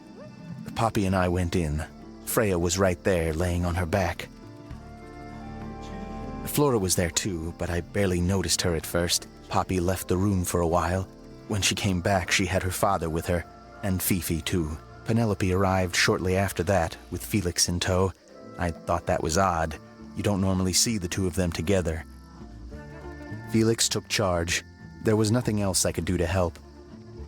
Poppy and I went in. Freya was right there, laying on her back. Flora was there too, but I barely noticed her at first. Poppy left the room for a while. When she came back, she had her father with her, and Fifi too. Penelope arrived shortly after that, with Felix in tow. I thought that was odd. You don't normally see the two of them together. Felix took charge. There was nothing else I could do to help.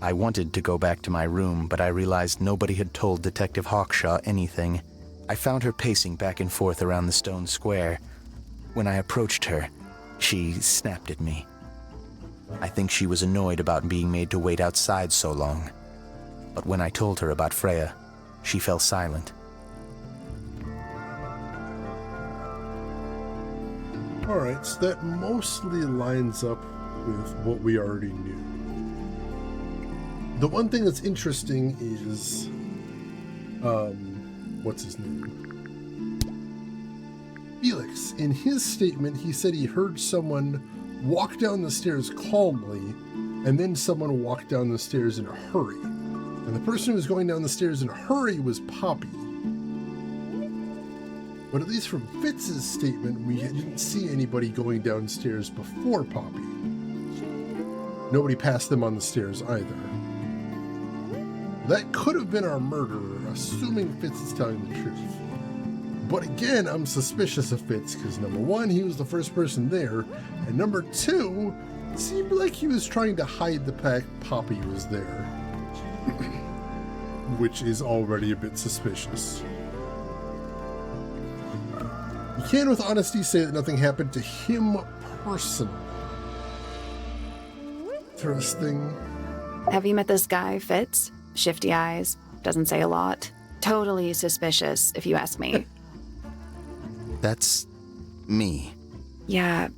I wanted to go back to my room, but I realized nobody had told Detective Hawkshaw anything. I found her pacing back and forth around the stone square. When I approached her, she snapped at me. I think she was annoyed about being made to wait outside so long. But when I told her about Freya, she fell silent. Alright, so that mostly lines up with what we already knew. The one thing that's interesting is, what's his name? Felix. In his statement, he said he heard someone walk down the stairs calmly, and then someone walked down the stairs in a hurry. And the person who was going down the stairs in a hurry was Poppy. But at least from Fitz's statement, we didn't see anybody going downstairs before Poppy. Nobody passed them on the stairs either. That could have been our murderer, assuming Fitz is telling the truth. But again, I'm suspicious of Fitz, because number one, he was the first person there, and number two, it seemed like he was trying to hide the fact Poppy was there. Which is already a bit suspicious. You can with honesty say that nothing happened to him personally. Interesting. Have you met this guy, Fitz? Shifty eyes, doesn't say a lot. Totally suspicious, if you ask me. That's me. Yeah,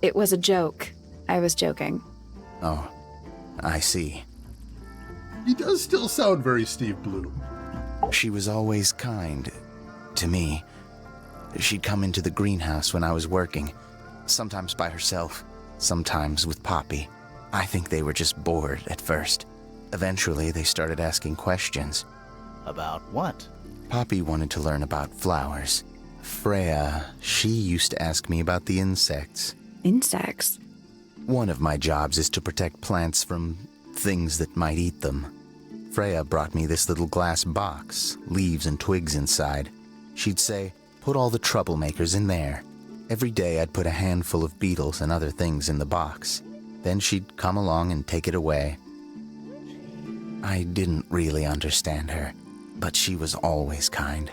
it was a joke. I was joking. Oh, I see. He does still sound very Steve Bloom. She was always kind to me. She'd come into the greenhouse when I was working, sometimes by herself, sometimes with Poppy. I think they were just bored at first. Eventually, they started asking questions. About what? Poppy wanted to learn about flowers. Freya, she used to ask me about the insects. Insects? One of my jobs is to protect plants from things that might eat them. Freya brought me this little glass box, leaves and twigs inside. She'd say, "Put all the troublemakers in there." Every day I'd put a handful of beetles and other things in the box. Then she'd come along and take it away. I didn't really understand her, but she was always kind.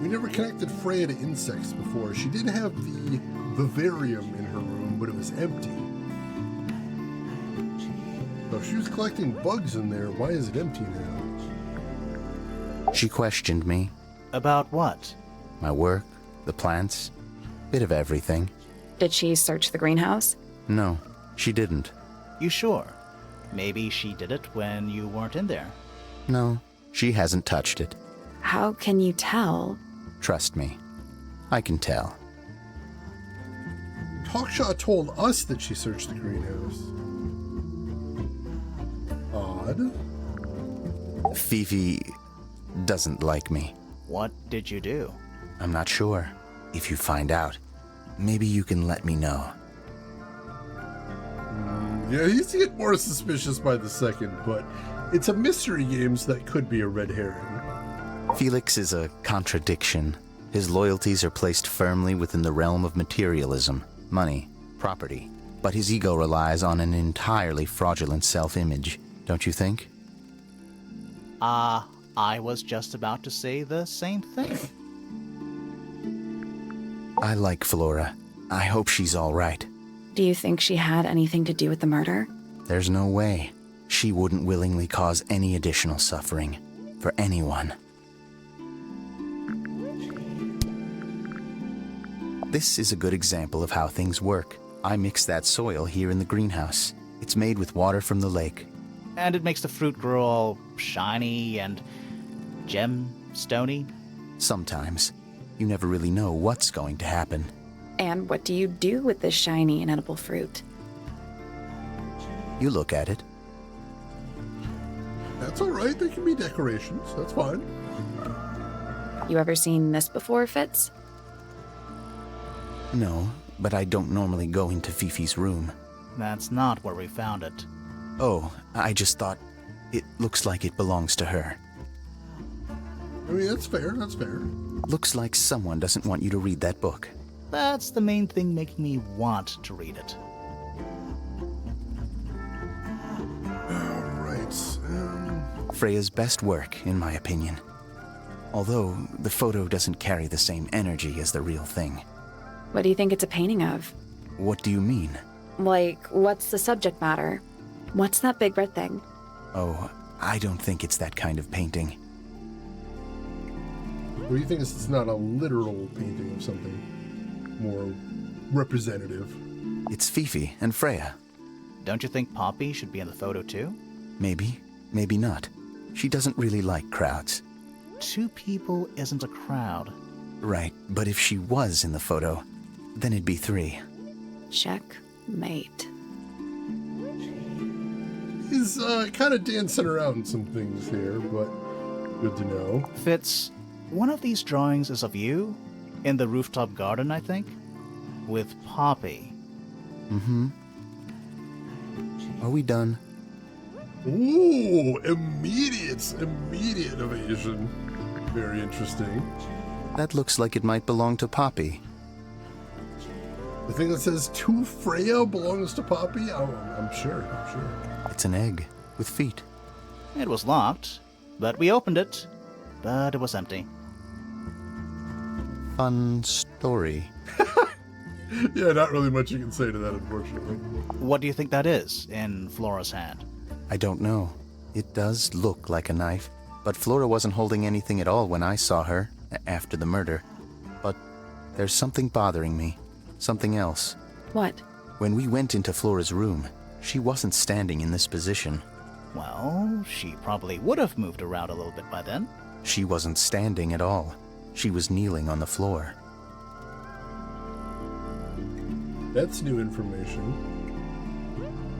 We never connected Freya to insects before. She did have the vivarium in her room, but it was empty. So if she was collecting bugs in there, why is it empty now? She questioned me. About what? My work, the plants, bit of everything. Did she search the greenhouse? No, she didn't. You sure? Maybe she did it when you weren't in there. No, she hasn't touched it. How can you tell? Trust me, I can tell. Hawkshaw told us that she searched the greenhouse. Odd. Fifi doesn't like me. What did you do? I'm not sure. If you find out, maybe you can let me know. Yeah, he's getting more suspicious by the second, but it's a mystery game, so that could be a red herring. Felix is a contradiction. His loyalties are placed firmly within the realm of materialism, money, property. But his ego relies on an entirely fraudulent self-image, don't you think? I was just about to say the same thing. I like Flora. I hope she's all right. Do you think she had anything to do with the murder? There's no way. She wouldn't willingly cause any additional suffering for anyone. This is a good example of how things work. I mix that soil here in the greenhouse. It's made with water from the lake. And it makes the fruit grow all shiny and gem-stony. Sometimes. You never really know what's going to happen. And what do you do with this shiny and edible fruit? You look at it. That's alright, they can be decorations. That's fine. You ever seen this before, Fitz? No, but I don't normally go into Fifi's room. That's not where we found it. Oh, I just thought it looks like it belongs to her. I mean, that's fair, that's fair. Looks like someone doesn't want you to read that book. That's the main thing making me want to read it. Alright, Freya's best work, in my opinion. Although, the photo doesn't carry the same energy as the real thing. What do you think it's a painting of? What do you mean? Like, what's the subject matter? What's that big red thing? Oh, I don't think it's that kind of painting. what do you think it's not a literal painting of something more representative? It's Fifi and Freya. Don't you think Poppy should be in the photo too? Maybe, maybe not. She doesn't really like crowds. 2 people isn't a crowd. Right, but if she was in the photo, then it'd be 3. Checkmate. He's kind of dancing around some things here, but good to know. Fitz, one of these drawings is of you, in the rooftop garden, I think, with Poppy. Mm-hmm. Are we done? Ooh, immediate evasion. Very interesting. That looks like it might belong to Poppy. The thing that says to Freya belongs to Poppy? Oh, I'm sure. It's an egg with feet. It was locked, but we opened it, but it was empty. Fun story. Yeah, not really much you can say to that, unfortunately. What do you think that is in Flora's hand? I don't know. It does look like a knife, but Flora wasn't holding anything at all when I saw her after the murder. But there's something bothering me. Something else. What? When we went into Flora's room, she wasn't standing in this position. Well, she probably would have moved around a little bit by then. She wasn't standing at all. She was kneeling on the floor. That's new information.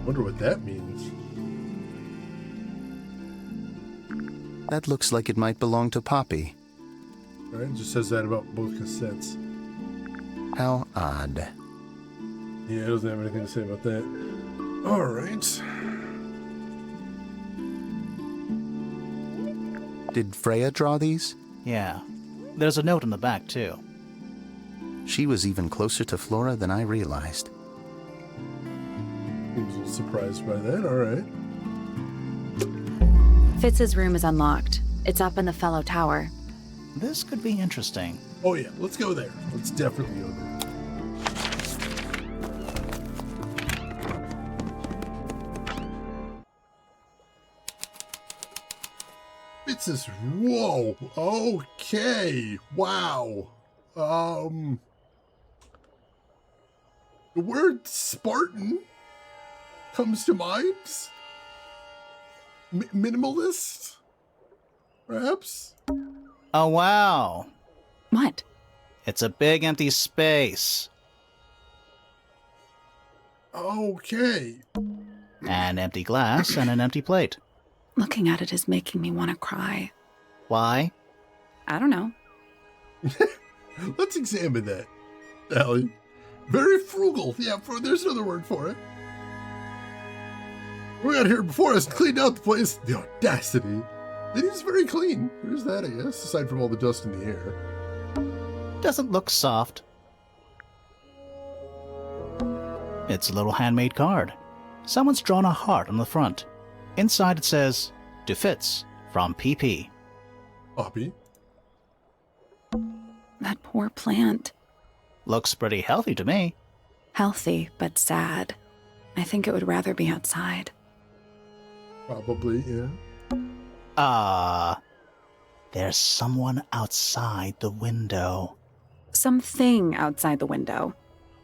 Wonder what that means. That looks like it might belong to Poppy. Alright, it just says that about both cassettes. How odd. Yeah, it doesn't have anything to say about that. Alright. Did Freya draw these? Yeah. There's a note on the back, too. She was even closer to Flora than I realized. I was a little surprised by that. Alright. Fitz's room is unlocked. It's up in the Fellow Tower. This could be interesting. Oh yeah, let's go there. Let's definitely go there. It's this. Whoa. Okay. Wow. The word Spartan comes to mind. Minimalist, perhaps. Oh, wow. What? It's a big empty space. Okay. An empty glass and an empty plate. Looking at it is making me want to cry. Why? I don't know. Let's examine that, Allie. Very frugal. Yeah, there's another word for it. We got here before us and cleaned out the place. The audacity. It is very clean. There's that, I guess, aside from all the dust in the air. Doesn't look soft. It's a little handmade card. Someone's drawn a heart on the front. Inside it says, to Fitz, From PP. Poppy. That poor plant. Looks pretty healthy to me. Healthy, but sad. I think it would rather be outside. Probably, yeah. There's someone outside the window. Something outside the window.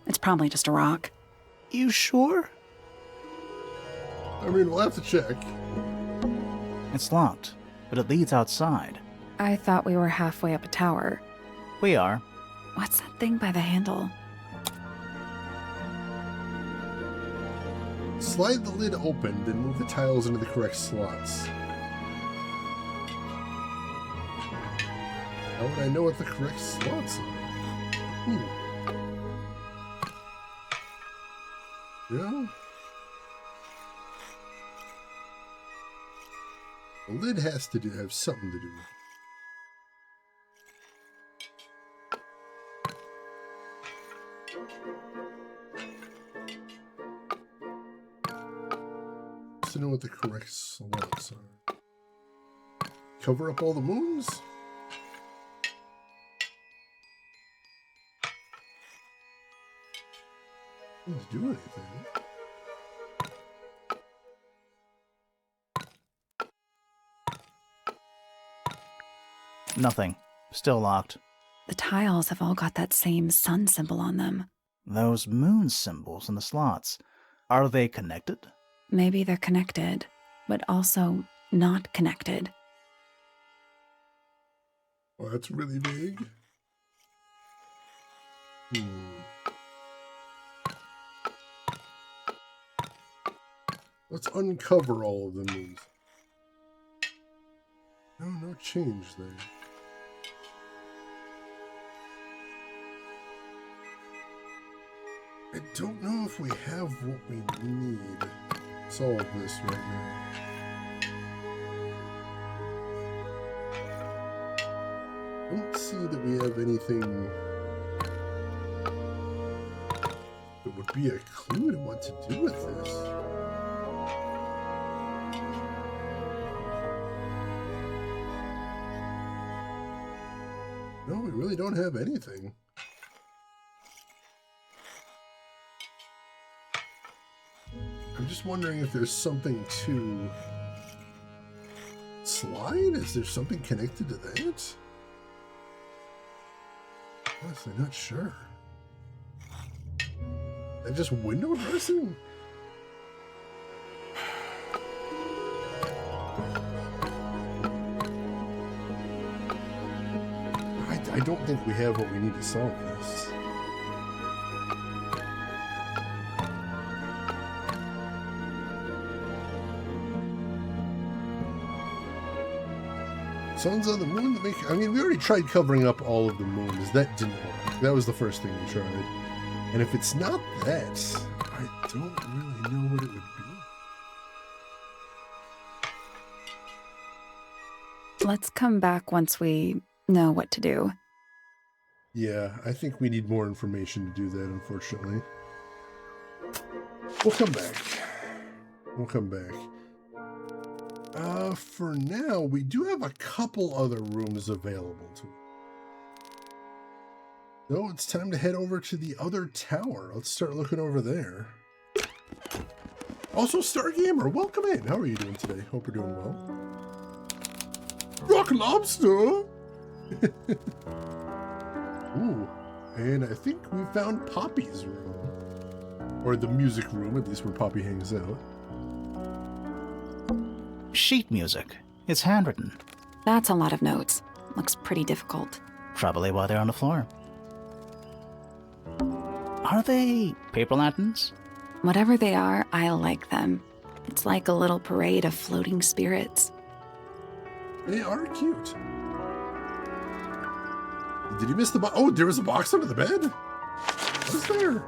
It's probably just a rock. You sure? I mean, we'll have to check. It's locked, but it leads outside. I thought we were halfway up a tower. We are. What's that thing by the handle? Slide the lid open, then move the tiles into the correct slots. How would I know what the correct slots are? Yeah. The lid has to have something to do with it. To know what the correct slots are. Cover up all the moons? Doesn't do anything. Nothing. Still locked. The tiles have all got that same sun symbol on them. Those moon symbols in the slots. Are they connected? Maybe they're connected, but also not connected. Well, that's really vague. Let's uncover all of the moons. No change there. I don't know if we have what we need to solve this right now. I don't see that we have anything that would be a clue to what to do with this. No, we really don't have anything. I'm just wondering if there's something to slide? Is there something connected to that? Honestly, not sure. Is that just window dressing? I don't think we have what we need to solve this. Suns on the moon that make... I mean, we already tried covering up all of the moons. That didn't work. That was the first thing we tried. And if it's not that, I don't really know what it would be. Let's come back once we know what to do. Yeah, I think we need more information to do that, unfortunately. We'll come back. We'll come back. For now, we do have a couple other rooms available to us. So it's time to head over to the other tower. Let's start looking over there. Also, Stargamer, welcome in. How are you doing today? Hope you're doing well. Rock Lobster! Ooh, and I think we found Poppy's room. Or the music room, at least where Poppy hangs out. Sheet music. It's handwritten. That's a lot of notes. Looks pretty difficult. Probably while they're on the floor. Are they paper lanterns? Whatever they are, I like them. It's like a little parade of floating spirits. They are cute. Did you miss the box? Oh, there was a box under the bed? What is there?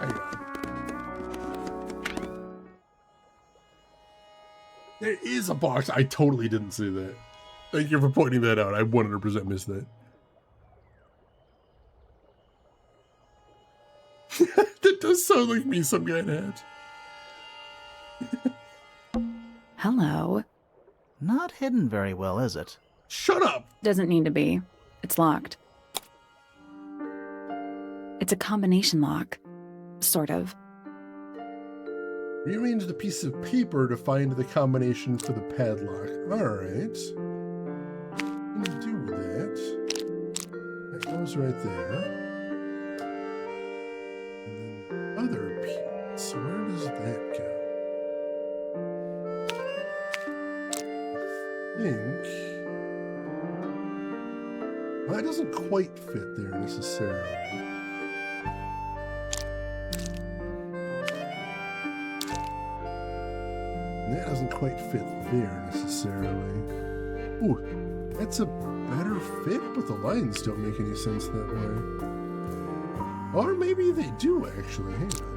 Hang on. There is a box. I totally didn't see that. Thank you for pointing that out. I 100% missed that. That does sound like me some guy in a hat. Hello. Not hidden very well, is it? Shut up! Doesn't need to be. It's locked. It's a combination lock. Sort of. Rearrange the piece of paper to find the combination for the padlock. Alright. What can you do with that? That goes right there. And then other piece. So where does that go? I think... Well, that doesn't quite fit there necessarily. That doesn't quite fit there necessarily. Ooh, that's a better fit, but the lines don't make any sense that way. Or maybe they do, actually. Hang on.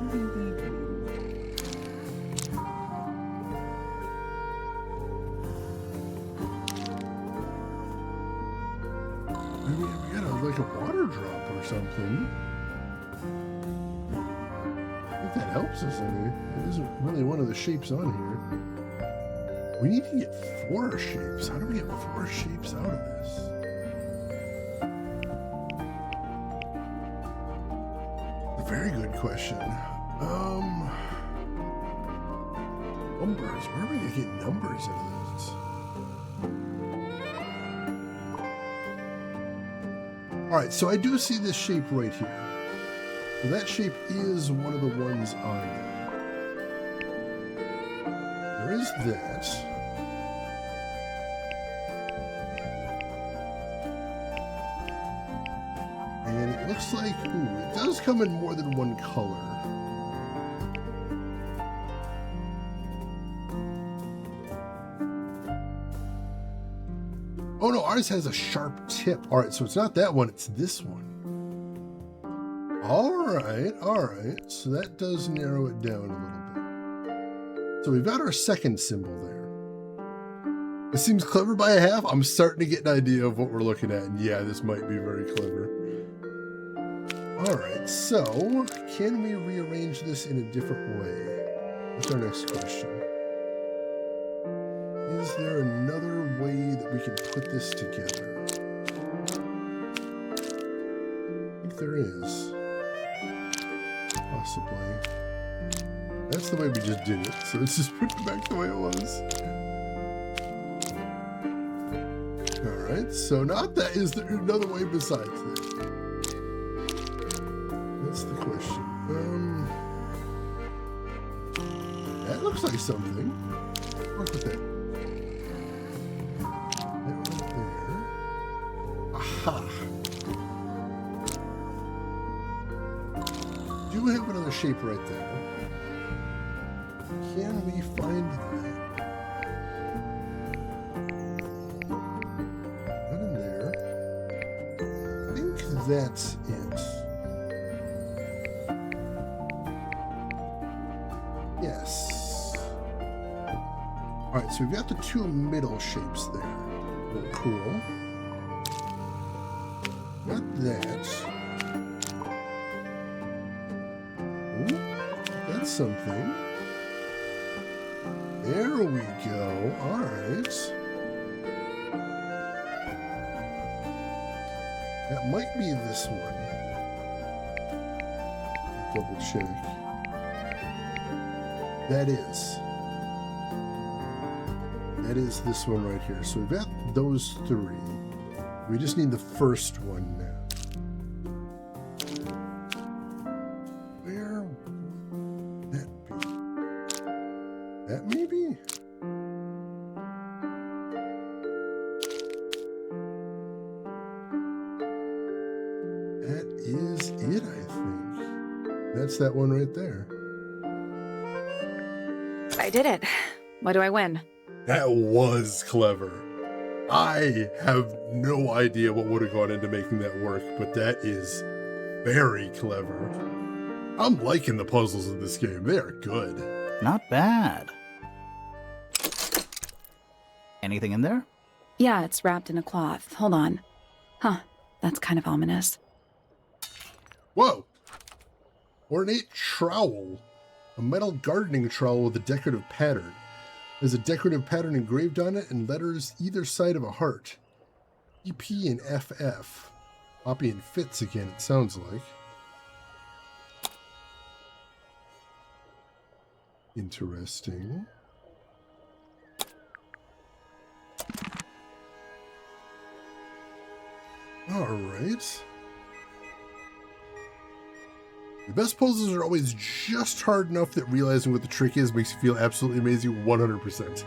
Maybe we got like a water drop or something. I think that helps us any. It isn't really one of the shapes on here. We need to get 4 shapes. How do we get 4 shapes out of this? A very good question. Numbers. Where are we gonna get numbers out of this? Alright, so I do see this shape right here. So that shape is one of the ones on there. There is that. And it looks like, ooh, it does come in more than one color. Oh no, ours has a sharp tip. Alright, so it's not that one, it's this one. Alright. So that does narrow it down a little bit. So we've got our second symbol there. It seems clever by a half. I'm starting to get an idea of what we're looking at. And yeah, this might be very clever. Alright, so can we rearrange this in a different way? That's our next question. Is there another way that we can put this together? I think there is. Possibly. That's the way we just did it, so let's just put it back the way it was. Alright, so not that. Is there another way besides that? That's the question. That looks like something. Work with that. That right there. Aha! Do we have another shape right there? Can we find that? Not in there. I think that's it. Yes. Alright, so we've got the 2 middle shapes there. Oh, cool. Got that. Ooh, that's something. There we go. Alright. That might be this one. Double check. That is. That is this one right here. So we've got those 3. We just need the first one now. Where would that be? That maybe? That is it, I think. That's that one right there. I did it. What do I win? That was clever. I have no idea what would have gone into making that work, but that is very clever. I'm liking the puzzles in this game. They are good. Not bad. Anything in there? Yeah, it's wrapped in a cloth. Hold on. Huh, that's kind of ominous. Whoa! Ornate trowel. A metal gardening trowel with a decorative pattern. There's a decorative pattern engraved on it and letters either side of a heart. EP and FF. Poppy and Fitz again, it sounds like. Interesting. Alright. The best poses are always just hard enough that realizing what the trick is makes you feel absolutely amazing 100%.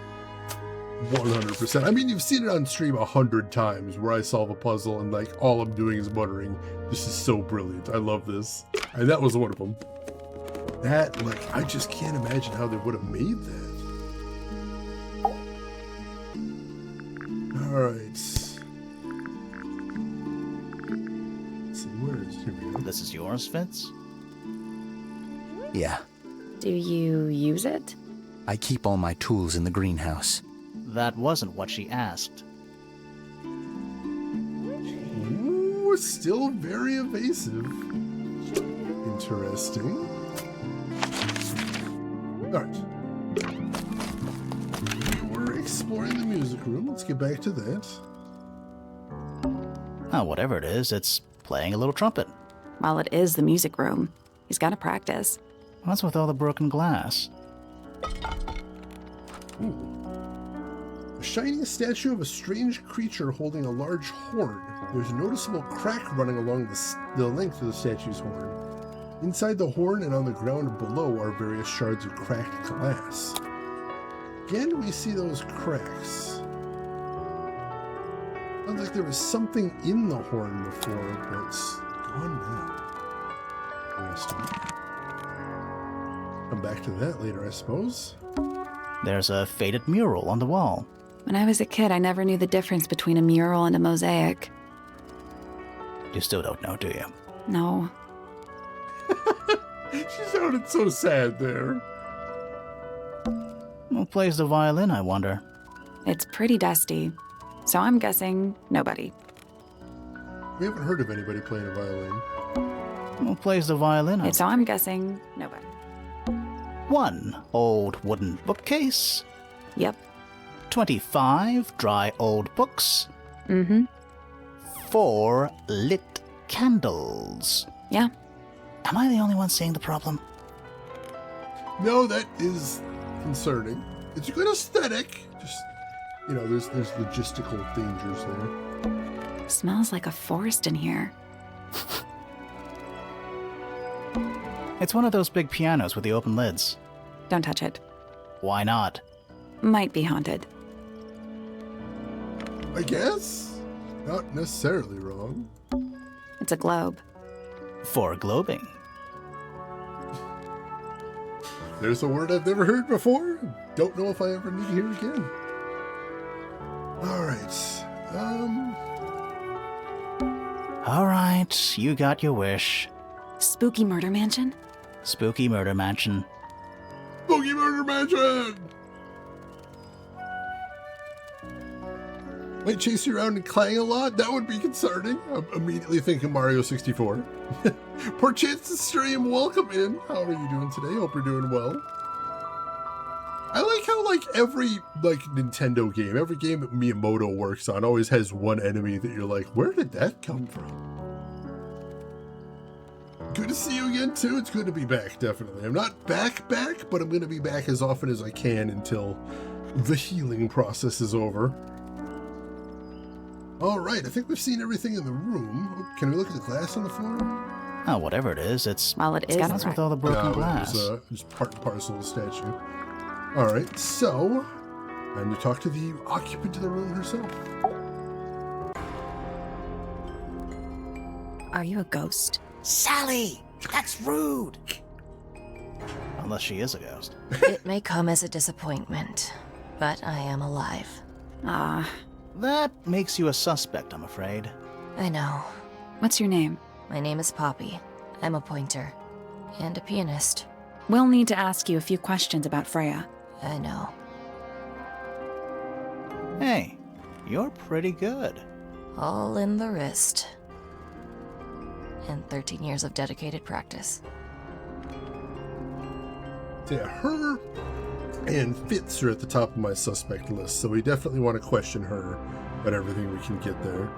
100%. I mean, you've seen it on stream 100 times where I solve a puzzle and like all I'm doing is muttering, this is so brilliant. I love this. And that was one of them. That, like, I just can't imagine how they would have made that. Alright. Let's see, where is here we go. This is yours, Fitz? Yeah, Do you use it? I keep all my tools in the greenhouse. That wasn't what she asked. Ooh, still very evasive. Interesting. Alright. We're exploring the music room. Let's get back to that. Oh, whatever it is, it's playing a little trumpet. Well, it is the music room. He's got to practice. What's with all the broken glass? Ooh. A shining statue of a strange creature holding a large horn. There's a noticeable crack running along the length of the statue's horn. Inside the horn and on the ground below are various shards of cracked glass. Again, we see those cracks. Sounds like there was something in the horn before, but it's gone now. Interesting. Come back to that later, I suppose. There's a faded mural on the wall. When I was a kid, I never knew the difference between a mural and a mosaic. You still don't know, do you? No. She sounded so sad there. Who plays the violin, I wonder? It's pretty dusty. So I'm guessing nobody. We haven't heard of anybody playing a violin. Who plays the violin? So I'm guessing nobody. One old wooden bookcase. Yep. 25 dry old books. Mm-hmm. 4 lit candles. Yeah. Am I the only one seeing the problem? No, that is concerning. It's a good aesthetic. Just, you know, there's logistical dangers there. Smells like a forest in here. It's one of those big pianos with the open lids. Don't touch it. Why not? Might be haunted. I guess. Not necessarily wrong. It's a globe. For globing. There's a word I've never heard before. Don't know if I ever need to hear it again. Alright. Alright, you got your wish. Spooky murder mansion? Spooky murder mansion. Spooky Murder Mansion! Might chase you around and clang a lot? That would be concerning. I'm immediately thinking Mario 64. Poor chance to stream. Welcome in. How are you doing today? Hope you're doing well. I like how, like, every, like, Nintendo game, every game that Miyamoto works on always has one enemy that you're like, where did that come from? Good to see you again, too. It's good to be back, definitely. I'm not back, but I'm going to be back as often as I can until the healing process is over. All right, I think we've seen everything in the room. Oh, can we look at the glass on the floor? Oh, whatever it is, it's... Well, it is. What's with all the broken glass? It was just part and parcel of the statue. All right, so time to talk to the occupant of the room herself. Are you a ghost? Sally! That's rude! Unless she is a ghost. It may come as a disappointment, but I am alive. Ah, That makes you a suspect, I'm afraid. I know. what's your name? My name is Poppy. I'm a pointer. And a pianist. We'll need to ask you a few questions about Freya. I know. Hey, you're pretty good. All in the wrist. And 13 years of dedicated practice. Yeah, her and Fitz are at the top of my suspect list, so we definitely want to question her about everything we can get there.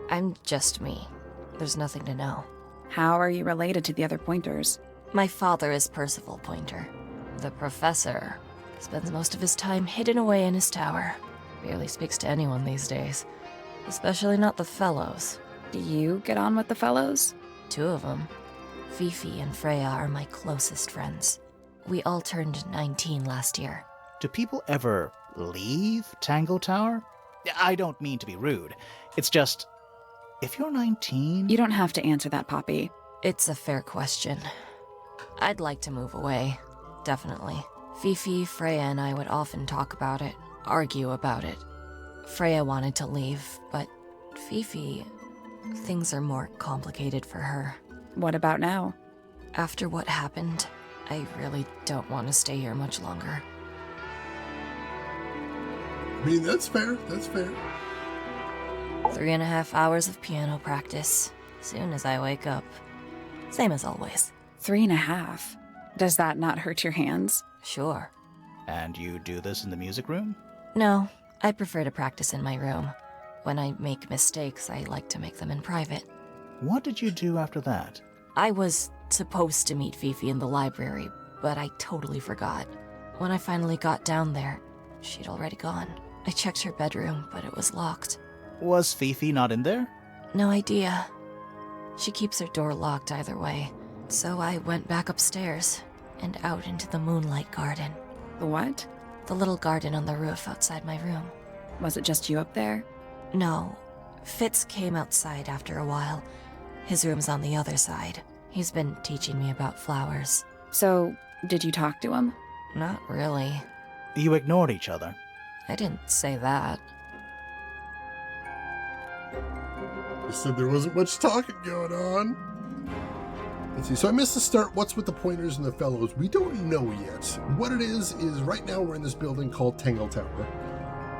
I'm just me. There's nothing to know. How are you related to the other pointers? My father is Percival Pointer. The professor spends most of his time hidden away in his tower. Barely speaks to anyone these days. Especially not the fellows. Do you get on with the fellows? 2 of them. Fifi and Freya are my closest friends. We all turned 19 last year. Do people ever leave Tangle Tower? I don't mean to be rude. It's just, if you're 19... You don't have to answer that, Poppy. It's a fair question. I'd like to move away. Definitely. Fifi, Freya, and I would often talk about it, argue about it. Freya wanted to leave, but Fifi... things are more complicated for her. What about now? After what happened, I really don't want to stay here much longer. I mean, that's fair. That's fair. 3.5 hours of piano practice, soon as I wake up. Same as always. 3.5? Does that not hurt your hands? Sure. And you do this in the music room? No, I prefer to practice in my room. When I make mistakes, I like to make them in private. What did you do after that? I was supposed to meet Fifi in the library, but I totally forgot. When I finally got down there, she'd already gone. I checked her bedroom, but it was locked. Was Fifi not in there? No idea. She keeps her door locked either way, so I went back upstairs and out into the moonlight garden. The what? The little garden on the roof outside my room. Was it just you up there? No. Fitz came outside after a while. His room's on the other side. He's been teaching me about flowers. So, did you talk to him? Not really. You ignored each other. I didn't say that. I said there wasn't much talking going on. Let's see, so I missed the start. What's with the pointers and the fellows? We don't know yet. What it is right now we're in this building called Tangle Tower.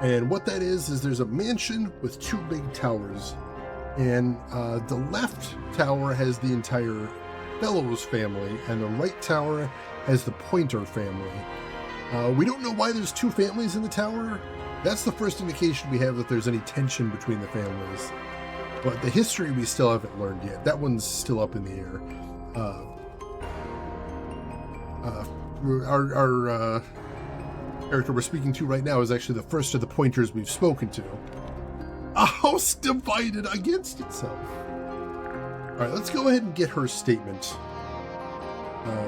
And what that is there's a mansion with 2 big towers. And the left tower has the entire Fellows family, and the right tower has the Pointer family. We don't know why there's 2 families in the tower. That's the first indication we have that there's any tension between the families. But the history we still haven't learned yet. That one's still up in the air. Our character we're speaking to right now is actually the first of the Pointers we've spoken to. A house divided against itself. All right, let's go ahead and get her statement.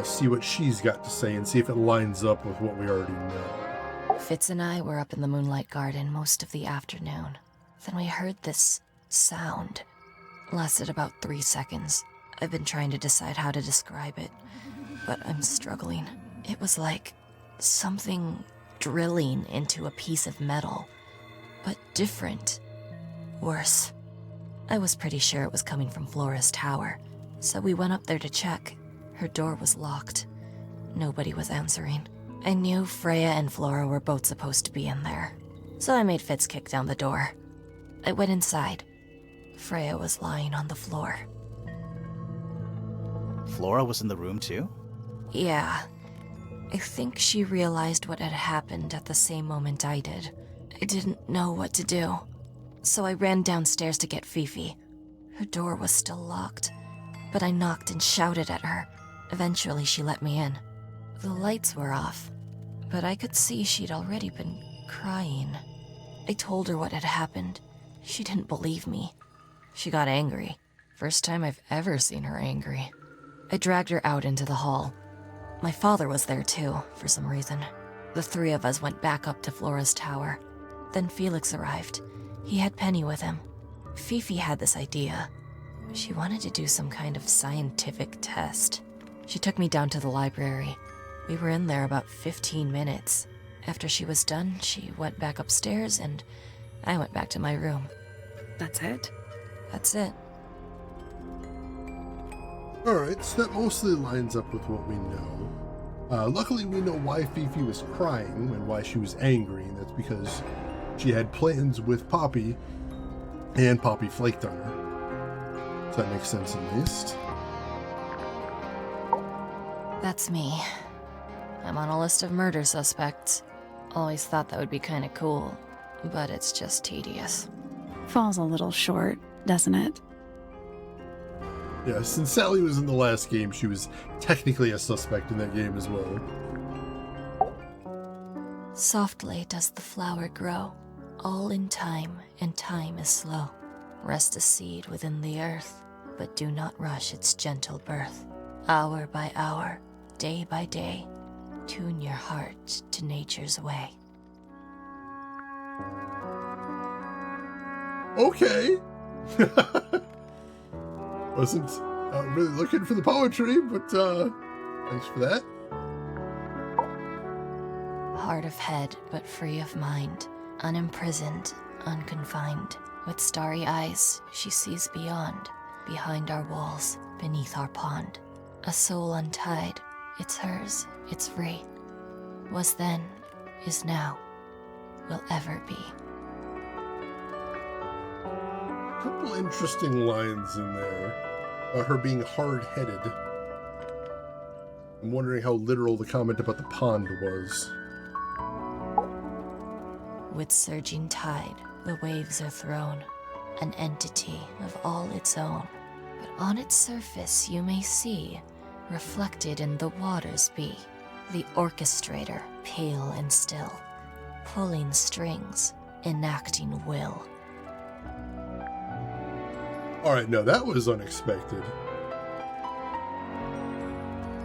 See what she's got to say and see if it lines up with what we already know. Fitz and I were up in the moonlight garden most of the afternoon. Then we heard this sound. Lasted about 3 seconds. I've been trying to decide how to describe it, but I'm struggling. It was like something drilling into a piece of metal, but different. Worse. I was pretty sure it was coming from Flora's tower, so we went up there to check. Her door was locked. Nobody was answering. I knew Freya and Flora were both supposed to be in there, so I made Fitz kick down the door. I went inside. Freya was lying on the floor. Flora was in the room too? Yeah. I think she realized what had happened at the same moment I did. I didn't know what to do, so I ran downstairs to get Fifi. Her door was still locked, but I knocked and shouted at her. Eventually, she let me in. The lights were off, but I could see she'd already been crying. I told her what had happened. She didn't believe me. She got angry. First time I've ever seen her angry. I dragged her out into the hall. My father was there too, for some reason. The 3 of us went back up to Flora's tower. Then Felix arrived. He had Penny with him. Fifi had this idea. She wanted to do some kind of scientific test. She took me down to the library. We were in there about 15 minutes. After she was done, she went back upstairs and I went back to my room. That's it? That's it. Alright, so that mostly lines up with what we know. Luckily, we know why Fifi was crying and why she was angry, and that's because she had plans with Poppy, and Poppy flaked on her. That makes sense at least. That's me. I'm on a list of murder suspects. Always thought that would be kinda cool, but it's just tedious. Falls a little short, doesn't it? Yeah, since Sally was in the last game, she was technically a suspect in that game as well. Softly does the flower grow, all in time, and time is slow. Rest a seed within the earth, but do not rush its gentle birth. Hour by hour, day by day, tune your heart to nature's way. Okay. Wasn't really looking for the poetry, but thanks for that. Hard of head, but free of mind, unimprisoned, unconfined. With starry eyes, she sees beyond, behind our walls, beneath our pond. A soul untied, it's hers, it's free. Was then, is now, will ever be. Couple interesting lines in there. Her being hard-headed. I'm wondering how literal the comment about the pond was. With surging tide, the waves are thrown, an entity of all its own. But on its surface you may see, reflected in the waters be, the orchestrator, pale and still, pulling strings, enacting will. Alright, no, that was unexpected.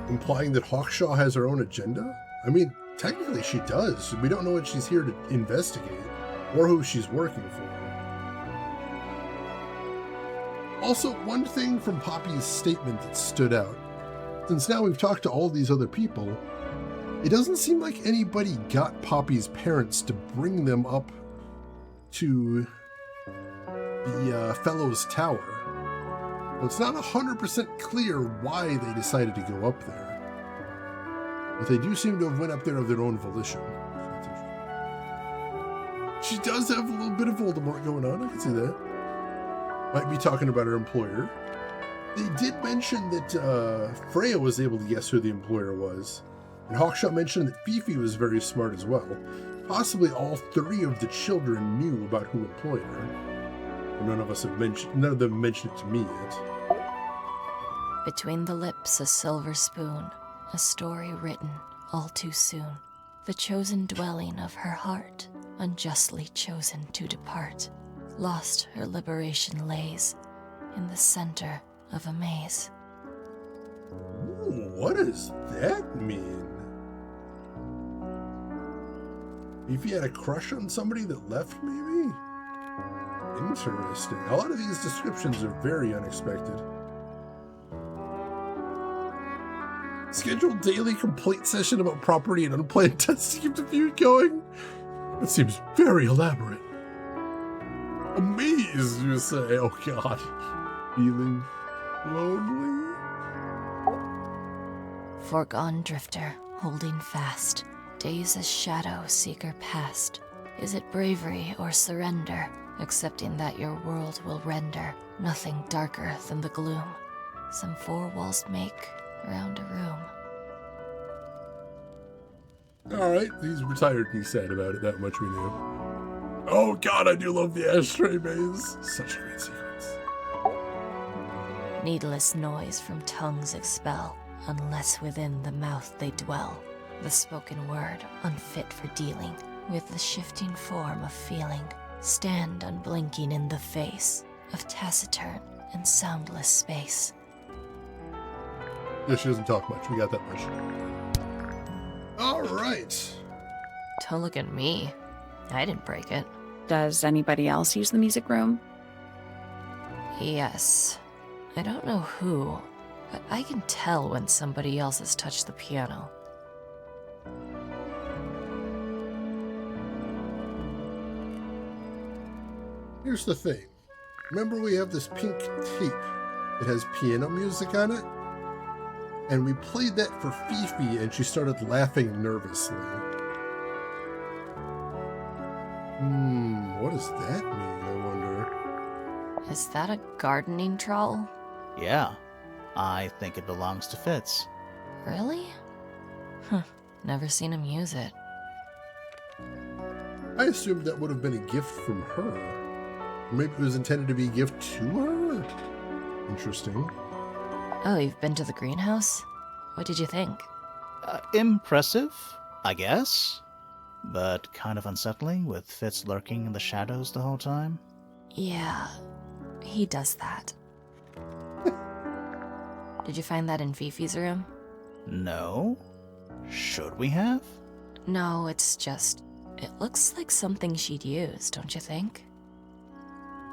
Implying that Hawkshaw has her own agenda? I mean, technically she does. We don't know what she's here to investigate, or who she's working for. Also, one thing from Poppy's statement that stood out. Since now we've talked to all these other people, it doesn't seem like anybody got Poppy's parents to bring them up to the Fellows Tower. Well, it's not 100% clear why they decided to go up there. But they do seem to have went up there of their own volition. She does have a little bit of Voldemort going on, I can see that. Might be talking about her employer. They did mention that Freya was able to guess who the employer was. And Hawkshaw mentioned that Fifi was very smart as well. Possibly all three of the children knew about who employed her. But none of them mentioned it to me yet. Between the lips a silver spoon, a story written all too soon. The chosen dwelling of her heart, unjustly chosen to depart. Lost her liberation lays in the center of a maze. Ooh, what does that mean? If you had a crush on somebody that left, maybe? Interesting. A lot of these descriptions are very unexpected. Scheduled daily complaint session about property and unplanned tests to keep the feud going? That seems very elaborate. Amazed, you say? Oh god. Feeling lonely? Foregone drifter, holding fast. Days as shadow seeker past. Is it bravery or surrender? Accepting that your world will render nothing darker than the gloom. Some four walls make around a room. Alright, he's retired and he's sad about it, that much we knew. Oh god, I do love the ashtray maze. Such a great sequence. Needless noise from tongues expel, unless within the mouth they dwell. The spoken word, unfit for dealing with the shifting form of feeling. Stand unblinking in the face of taciturn and soundless space. Yeah, she doesn't talk much, we got that much. Alright. Don't look at me. I didn't break it. Does anybody else use the music room? Yes. I don't know who, but I can tell when somebody else has touched the piano. Here's the thing. Remember we have this pink tape that has piano music on it? And we played that for Fifi and she started laughing nervously. What does that mean, I wonder? Is that a gardening trowel? Yeah, I think it belongs to Fitz. Really? Huh. Never seen him use it. I assumed that would have been a gift from her. Maybe it was intended to be a gift to her? Interesting. Oh, you've been to the greenhouse? What did you think? Impressive, I guess. But kind of unsettling, with Fitz lurking in the shadows the whole time. Yeah, he does that. Did you find that in Fifi's room? No? Should we have? No, it's just... It looks like something she'd use, don't you think?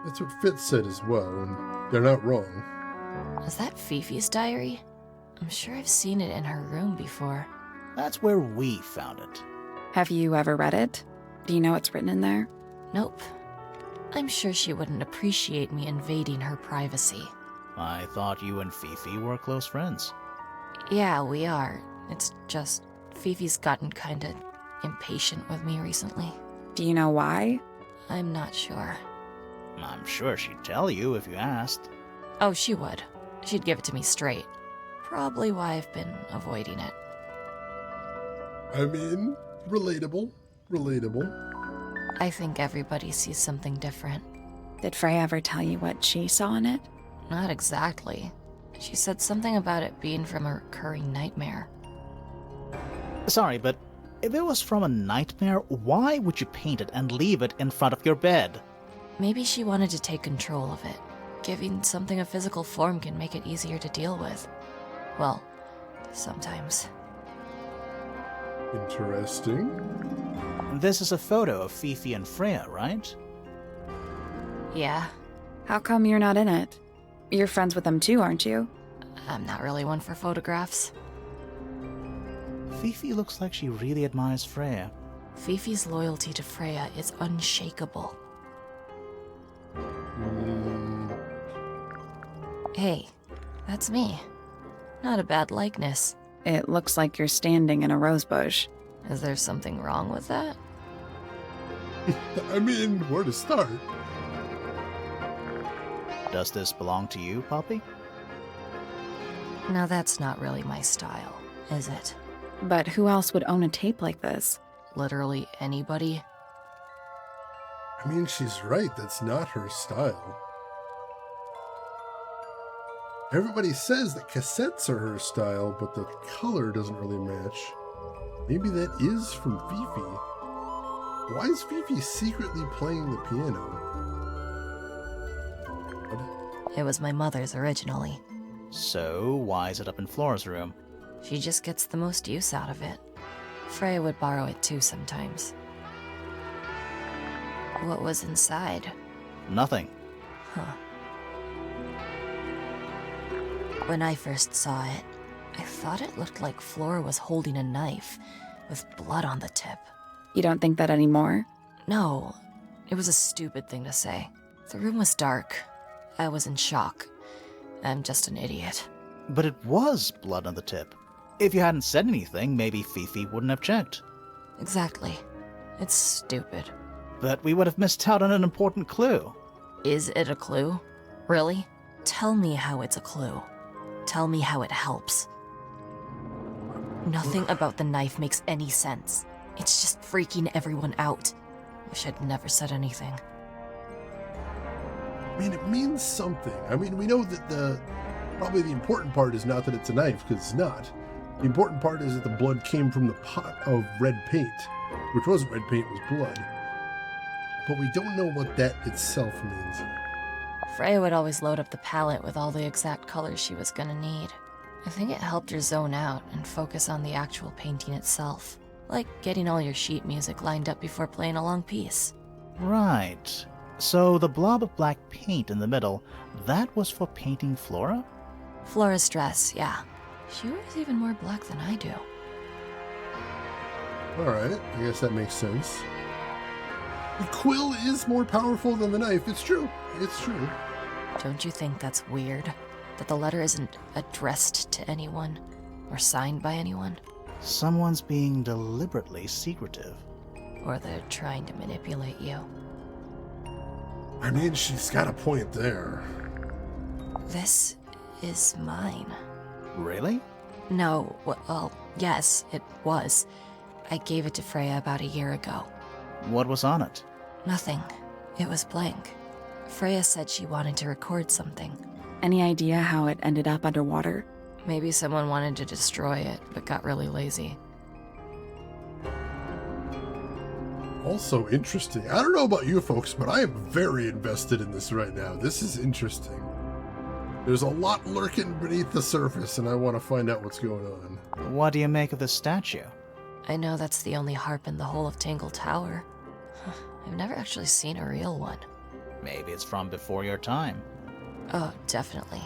That's what Fitz said as well, and they're not wrong. Is that Fifi's diary? I'm sure I've seen it in her room before. That's where we found it. Have you ever read it? Do you know what's written in there? Nope. I'm sure she wouldn't appreciate me invading her privacy. I thought you and Fifi were close friends. Yeah, we are. It's just Fifi's gotten kinda impatient with me recently. Do you know why? I'm not sure. I'm sure she'd tell you if you asked. Oh, she would. She'd give it to me straight. Probably why I've been avoiding it. I mean, relatable. Relatable. I think everybody sees something different. Did Freya ever tell you what she saw in it? Not exactly. She said something about it being from a recurring nightmare. Sorry, but if it was from a nightmare, why would you paint it and leave it in front of your bed? Maybe she wanted to take control of it. Giving something a physical form can make it easier to deal with. Well, sometimes. Interesting. This is a photo of Fifi and Freya, right? Yeah, How come you're not in it? You're friends with them too, aren't you? I'm not really one for photographs. Fifi looks like she really admires Freya. Fifi's loyalty to Freya is unshakable. Hey, that's me. Not a bad likeness. It looks like you're standing in a rose bush. Is there something wrong with that? I mean, where to start? Does this belong to you, Poppy? Now that's not really my style, is it? But who else would own a tape like this? Literally anybody? I mean, she's right. That's not her style. Everybody says that cassettes are her style, but the color doesn't really match. Maybe that is from Fifi. Why is Fifi secretly playing the piano? What? It was my mother's originally. So, why is it up in Flora's room? She just gets the most use out of it. Freya would borrow it too sometimes. What was inside? Nothing. Huh. When I first saw it, I thought it looked like Flora was holding a knife, with blood on the tip. You don't think that anymore? No, it was a stupid thing to say. The room was dark. I was in shock. I'm just an idiot. But it was blood on the tip. If you hadn't said anything, maybe Fifi wouldn't have checked. Exactly. It's stupid. But we would have missed out on an important clue. Is it a clue? Really? Tell me how it's a clue. Tell me how it helps. Nothing about the knife makes any sense. It's just freaking everyone out. Wish I'd never said anything. I mean, it means something. I mean, we know that probably the important part is not that it's a knife, because it's not. The important part is that the blood came from the pot of red paint, which wasn't red paint, it was blood. But we don't know what that itself means. Freya would always load up the palette with all the exact colors she was gonna need. I think it helped her zone out and focus on the actual painting itself. Like getting all your sheet music lined up before playing a long piece. Right. So the blob of black paint in the middle, that was for painting Flora? Flora's dress, yeah. She wears even more black than I do. Alright, I guess that makes sense. The quill is more powerful than the knife. It's true. It's true. Don't you think that's weird? That the letter isn't addressed to anyone or signed by anyone? Someone's being deliberately secretive. Or they're trying to manipulate you. I mean, she's got a point there. This is mine. Really? No, well, yes, it was. I gave it to Freya about a year ago. What was on it? Nothing. It was blank. Freya said she wanted to record something. Any idea how it ended up underwater? Maybe someone wanted to destroy it, but got really lazy. Also interesting. I don't know about you folks, but I am very invested in this right now. This is interesting. There's a lot lurking beneath the surface, and I want to find out what's going on. What do you make of the statue? I know that's the only harp in the whole of Tangle Tower. I've never actually seen a real one. Maybe it's from before your time. Oh, definitely.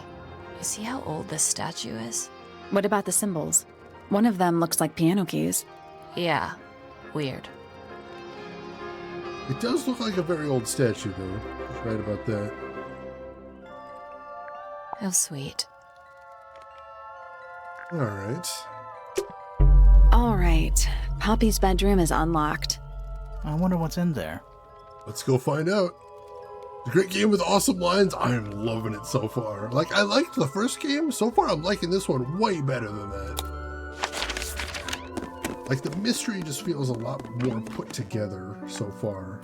You see how old this statue is? What about the symbols? One of them looks like piano keys. Yeah, weird. It does look like a very old statue, though. Just right about that. How sweet. Alright. All right. Poppy's bedroom is unlocked. I wonder what's in there. Let's go find out. It's a great game with awesome lines. I am loving it so far. Like, I liked the first game. So far, I'm liking this one way better than that. Like, the mystery just feels a lot more put together so far.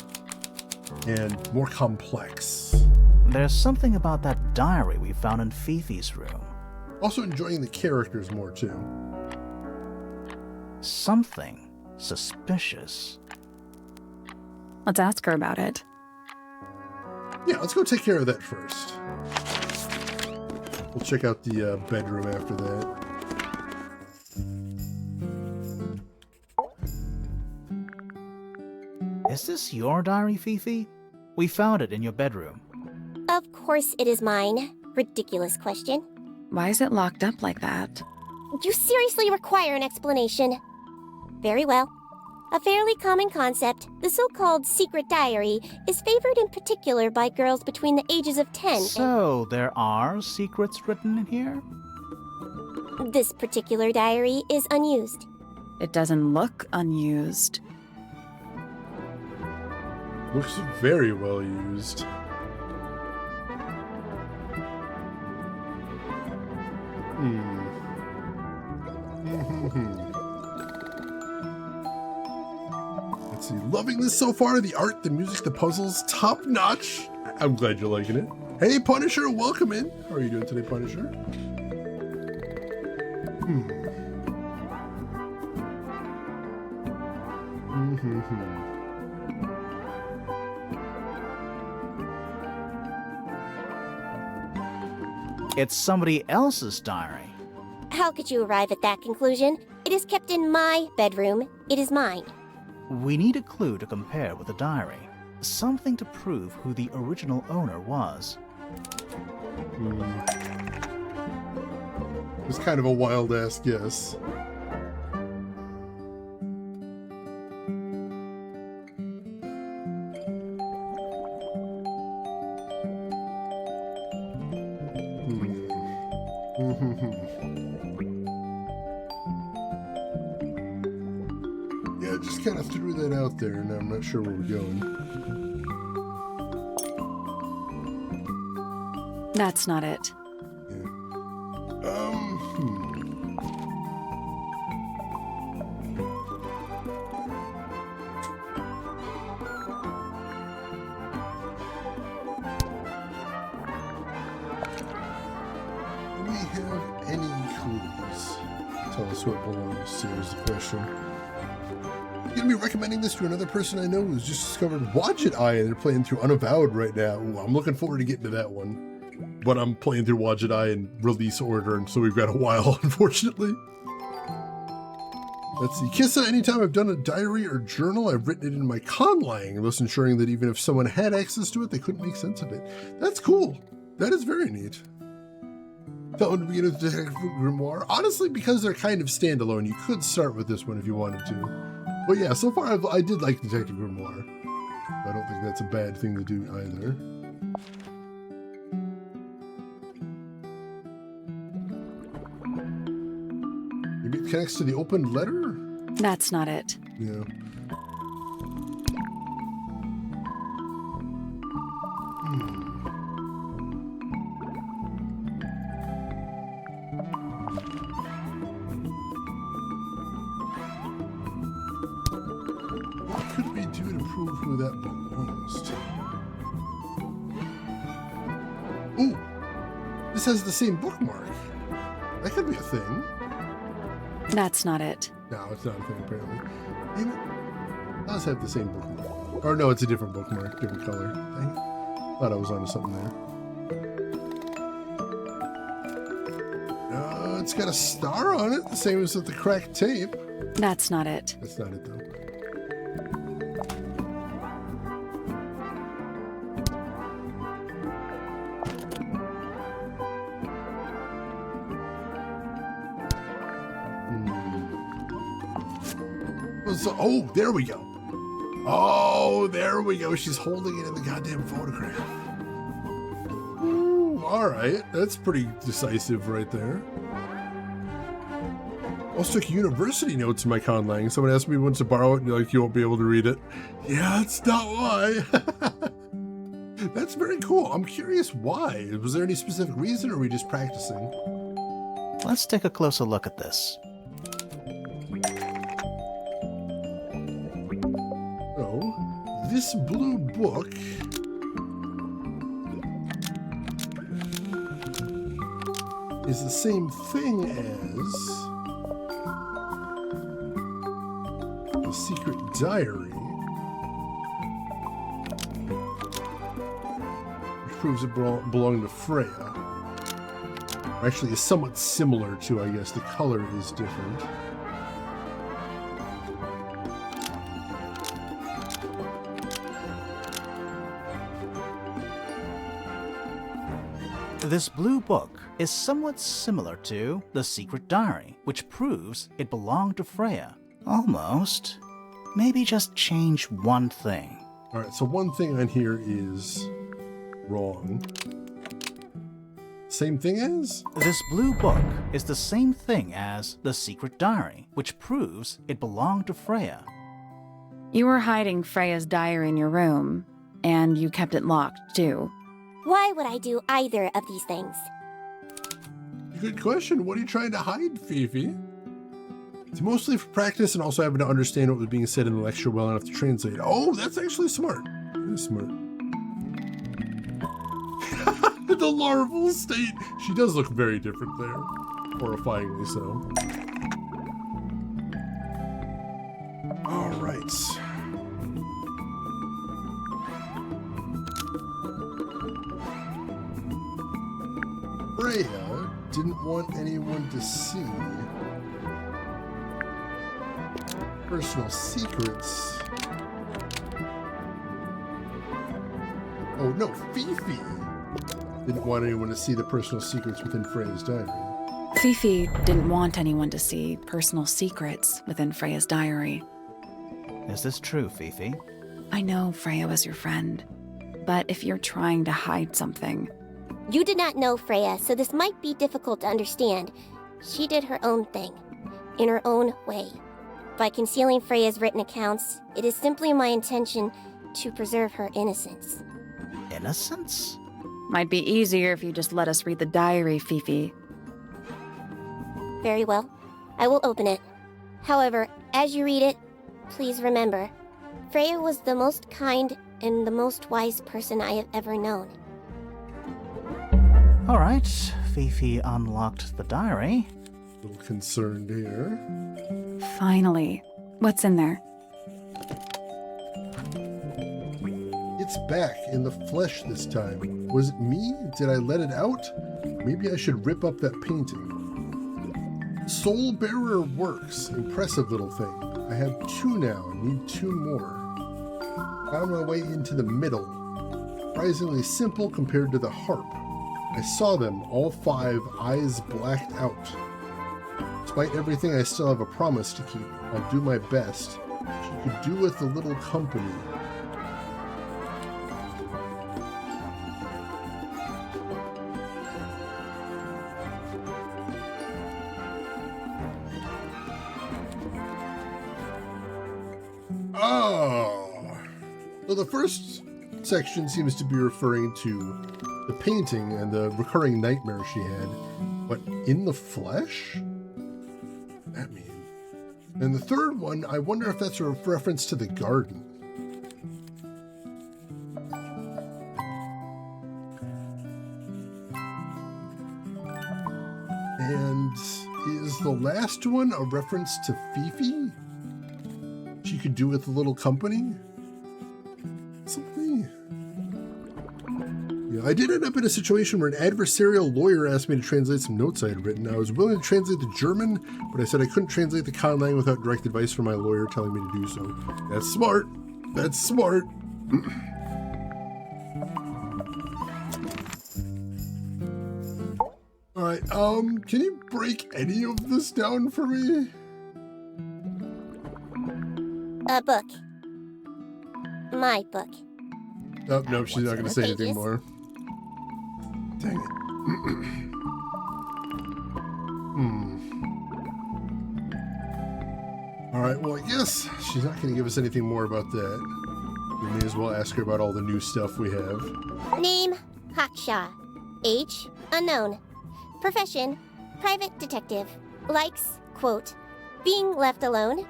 And more complex. There's something about that diary we found in Fifi's room. Also enjoying the characters more, too. Something suspicious. Let's ask her about it. Yeah, let's go take care of that first. We'll check out the bedroom after that. Is this your diary, Fifi? We found it in your bedroom. Of course it is mine. Ridiculous question. Why is it locked up like that? You seriously require an explanation. Very well. A fairly common concept, the so-called secret diary, is favored in particular by girls between the ages of 10 So, there are secrets written in here? and... This particular diary is unused. It doesn't look unused. Looks very well used. Let's see. Loving this so far. The art, the music, the puzzles, top notch. I'm glad you're liking it. Hey, Punisher, welcome in. How are you doing today, Punisher? It's somebody else's diary. How could you arrive at that conclusion? It is kept in my bedroom. It is mine. We need a clue to compare with the diary. Something to prove who the original owner was. It's kind of a wild-ass guess. Yeah, just kind of threw that out there, and I'm not sure where we're going. That's not it. Do we have any clues? Tell us what belongs to is the question. I'm gonna be recommending this to another person I know who's just discovered Watch It Eye, and they're playing through Unavowed right now. Ooh, I'm looking forward to getting to that one. But I'm playing through Watch It Eye in release order, and so we've got a while, unfortunately. Let's see. Kissa, anytime I've done a diary or journal, I've written it in my conlang, thus ensuring that even if someone had access to it, they couldn't make sense of it. That's cool. That is very neat. That one to begin with Detective Grimoire. Honestly, because they're kind of standalone, you could start with this one if you wanted to. But yeah, so far I did like Detective Grimoire. I don't think that's a bad thing to do either. Maybe it connects to the opened letter? That's not it. Yeah. that belongs to. Ooh, this has the same bookmark. That could be a thing. That's not it. No, it's not a thing apparently. Damn it. It does have the same bookmark. Or no, it's a different bookmark, different color. Dang it. Thought I was onto something there. It's got a star on it, the same as with the cracked tape. That's not it. That's not it, though. Oh, there we go. Oh, there we go. She's holding it in the goddamn photograph. Ooh, all right. That's pretty decisive right there. Also took university notes in my conlang. Someone asked me once to borrow it, and you're like, you won't be able to read it. Yeah, that's not why. That's very cool. I'm curious why. Was there any specific reason, or are we just practicing? Let's take a closer look at this. So, this blue book is the same thing as the secret diary, which proves it belonged to Freya. Actually, is somewhat similar to, I guess, the color is different. This blue book is somewhat similar to the secret diary, which proves it belonged to Freya. Almost. Maybe just change one thing. All right, so one thing on here is wrong. Same thing as? This blue book is the same thing as the secret diary, which proves it belonged to Freya. You were hiding Freya's diary in your room, and you kept it locked, too. Why would I do either of these things? Good question. What are you trying to hide, Fifi? It's mostly for practice and also having to understand what was being said in the lecture well enough to translate. Oh, that's actually smart. Very smart. The larval state. She does look very different there. Horrifyingly so. All right. Freya didn't want anyone to see personal secrets. Oh no, Fifi didn't want anyone to see the personal secrets within Freya's diary. Fifi didn't want anyone to see personal secrets within Freya's diary. Is this true, Fifi? I know Freya was your friend, but if you're trying to hide something... You did not know Freya, so this might be difficult to understand. She did her own thing, in her own way. By concealing Freya's written accounts, it is simply my intention to preserve her innocence. Innocence? Might be easier if you just let us read the diary, Fifi. Very well. I will open it. However, as you read it, please remember, Freya was the most kind and the most wise person I have ever known. All right, Fifi unlocked the diary. A little concerned here. Finally. What's in there? It's back in the flesh this time. Was it me? Did I let it out? Maybe I should rip up that painting. Soul Bearer works. Impressive little thing. I have 2 now. Need 2 more. Found my way into the middle. Surprisingly simple compared to the harp. I saw them, all 5, eyes blacked out. Despite everything, I still have a promise to keep. I'll do my best. She could do with a little company. Oh! So the first section seems to be referring to the painting and the recurring nightmare she had, but in the flesh? What does that mean? And the third one, I wonder if that's a reference to the garden. is the last one a reference to Fifi? She could do with a little company? Something? Yeah, I did end up in a situation where an adversarial lawyer asked me to translate some notes I had written. I was willing to translate the German, but I said I couldn't translate the conlang without direct advice from my lawyer telling me to do so. That's smart. That's smart. Alright, can you break any of this down for me? A book. My book. Oh, no, she's not going to say anything Pages. more. Dang it. Alright, well, I guess she's not going to give us anything more about that. We may as well ask her about all the new stuff we have. Name, Hawkshaw. Age, unknown. Profession, private detective. Likes, quote, being left alone.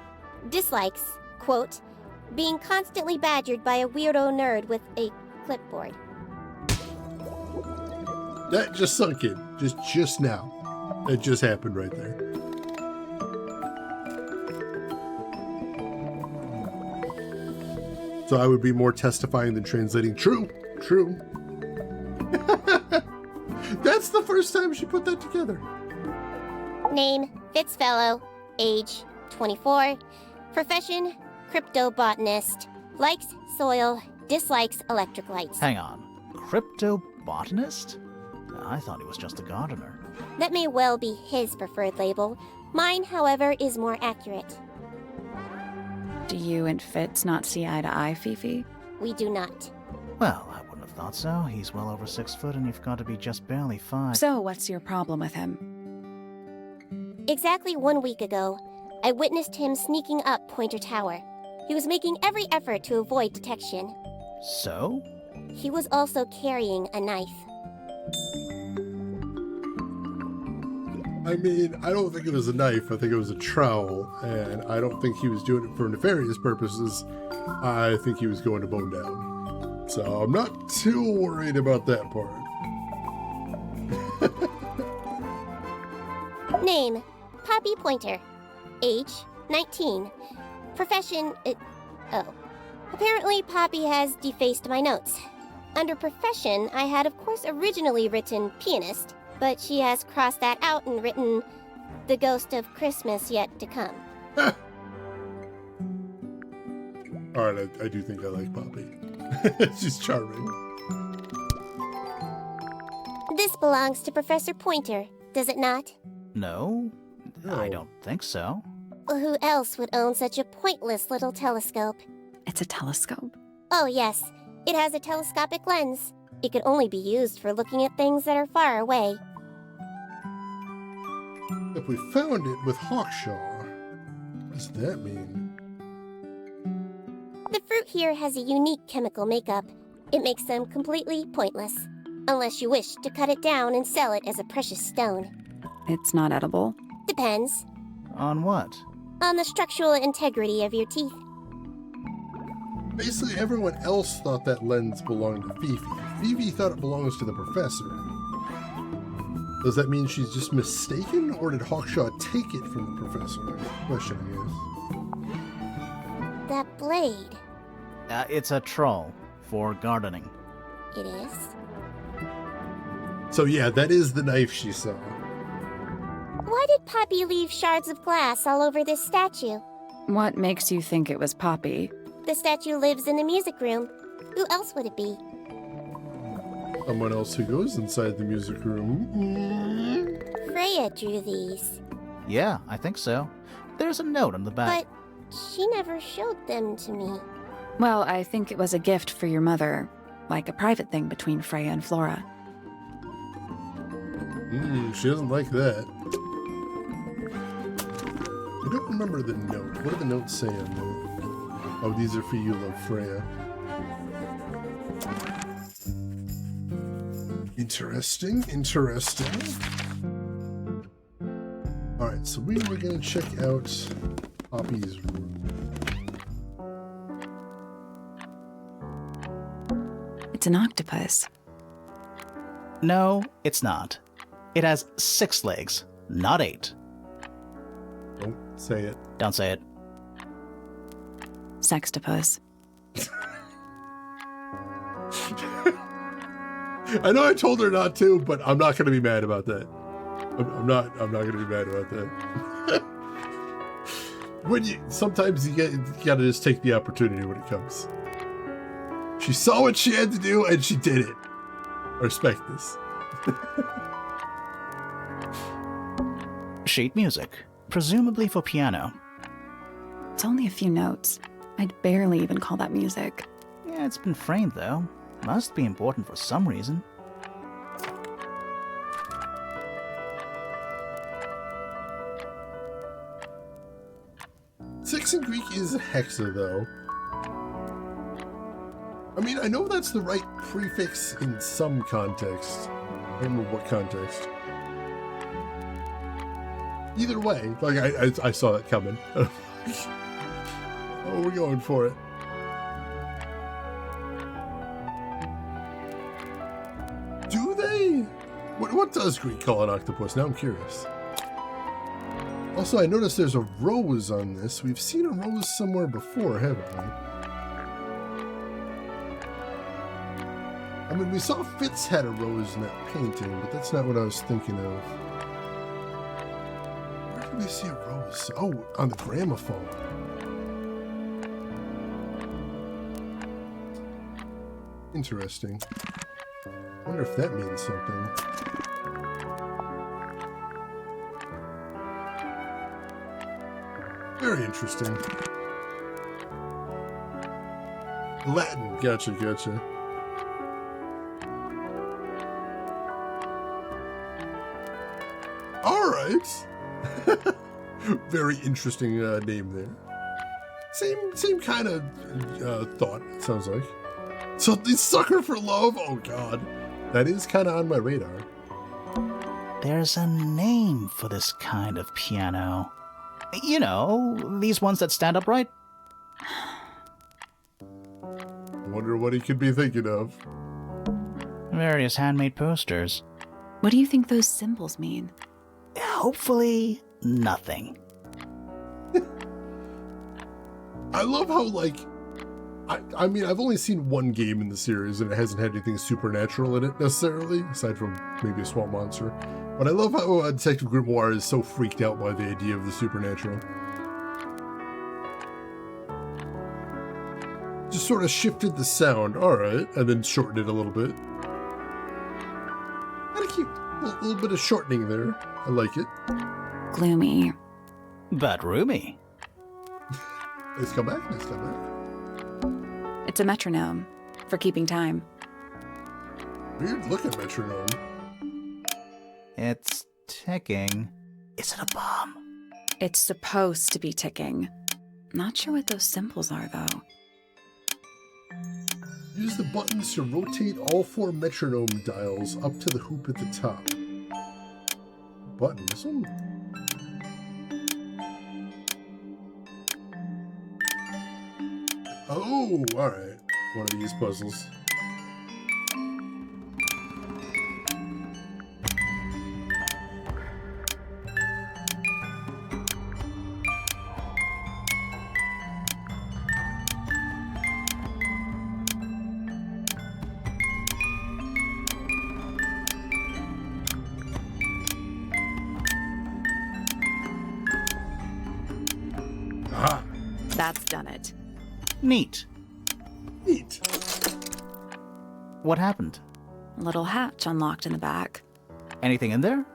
Dislikes, quote, being constantly badgered by a weirdo nerd with a clipboard. That just sunk in. Just now. That just happened right there. So I would be more testifying than translating. True. True. That's the first time she put that together. Name, Fitzfellow. Age, 24. Profession, cryptobotanist. Likes soil, dislikes electric lights. Hang on. Cryptobotanist? I thought he was just a gardener. That may well be his preferred label. Mine, however, is more accurate. Do you and Fitz not see eye to eye, Fifi? We do not. Well, I wouldn't have thought so. He's well over 6 foot and you've got to be just barely 5. So, what's your problem with him? Exactly 1 week ago, I witnessed him sneaking up Pointer Tower. He was making every effort to avoid detection. So? He was also carrying a knife. I mean, I don't think it was a knife. I think it was a trowel. And I don't think he was doing it for nefarious purposes. I think he was going to bone down. So I'm not too worried about that part. Name, Poppy Pointer. Age, 19. Profession, Apparently Poppy has defaced my notes. Under profession, I had of course originally written pianist, but she has crossed that out and written the ghost of Christmas yet to come. Alright, I do think I like Poppy. She's charming. This belongs to Professor Pointer, does it not? No? I No. don't think so. Who else would own such a pointless little telescope? It's a telescope. Oh yes, it has a telescopic lens. It could only be used for looking at things that are far away. If we found it with Hawkshaw, what does that mean? The fruit here has a unique chemical makeup. It makes them completely pointless, unless you wish to cut it down and sell it as a precious stone. It's not edible. Depends On what? on the structural integrity of your teeth. Basically, everyone else thought that lens belonged to Fifi. Fifi thought it belongs to the professor. Does that mean she's just mistaken, or did Hawkshaw take it from the professor? Question, I guess. That blade, It's a troll for gardening. it is. So yeah, that is the knife she saw. Why did Poppy leave shards of glass all over this statue? What makes you think it was Poppy? The statue lives in the music room. Who else would it be? Someone else who goes inside the music room. Freya drew these, Yeah, I think so. There's a note on the back. but she never showed them to me. Well, I think it was a gift for your mother, like a private thing between Freya and Flora. She doesn't like that. I don't remember the note. What do the notes say on there? Oh, these are for you, love Freya. Interesting, interesting. Alright, so we were going to check out Poppy's room. It's an octopus. No, it's not. It has 6 legs, not 8. Say it. Don't say it. Sextopus. I know I told her not to, but I'm not going to be mad about that. I'm not going to be mad about that. Sometimes you got to just take the opportunity when it comes. She saw what she had to do and she did it. I respect this. Sheet music, presumably for piano. It's only a few notes. I'd barely even call that music. Yeah, it's been framed though. Must be important for some reason. Six in Greek is hexa, though. I mean, I know that's the right prefix in some context. I don't remember what context. Either way, like, I saw that coming. Oh, we're going for it. Do they? What does Greek call an octopus? Now I'm curious. Also, I noticed there's a rose on this. We've seen a rose somewhere before, haven't we? I mean, we saw Fitz had a rose in that painting, but that's not what I was thinking of. Where did we see a rose? Oh, on the gramophone. Interesting. I wonder if that means something. Very interesting. Latin. Gotcha. All right. Very interesting name there. Same kind of thought, it sounds like. So this sucker for love? Oh, God. That is kind of on my radar. There's a name for this kind of piano. You know, these ones that stand upright. I wonder what he could be thinking of. Various handmade posters. What do you think those symbols mean? Hopefully, nothing. I love how, like, I mean, I've only seen one game in the series, and it hasn't had anything supernatural in it, necessarily, aside from maybe a swamp monster. But I love how Detective Grimoire is so freaked out by the idea of the supernatural. Just sort of shifted the sound, alright, and then shortened it a little bit. Kind of cute. A little bit of shortening there. I like it. Gloomy. But roomy. Nice comeback. It's a metronome for keeping time. Weird looking metronome. It's ticking. Is it a bomb? It's supposed to be ticking. Not sure what those symbols are, though. Use the buttons to rotate all 4 metronome dials up to the hoop at the top. Buttons? Oh, alright. One of these puzzles. Aha! That's done it. Neat. Neat. What happened? A little hatch unlocked in the back. Anything in there?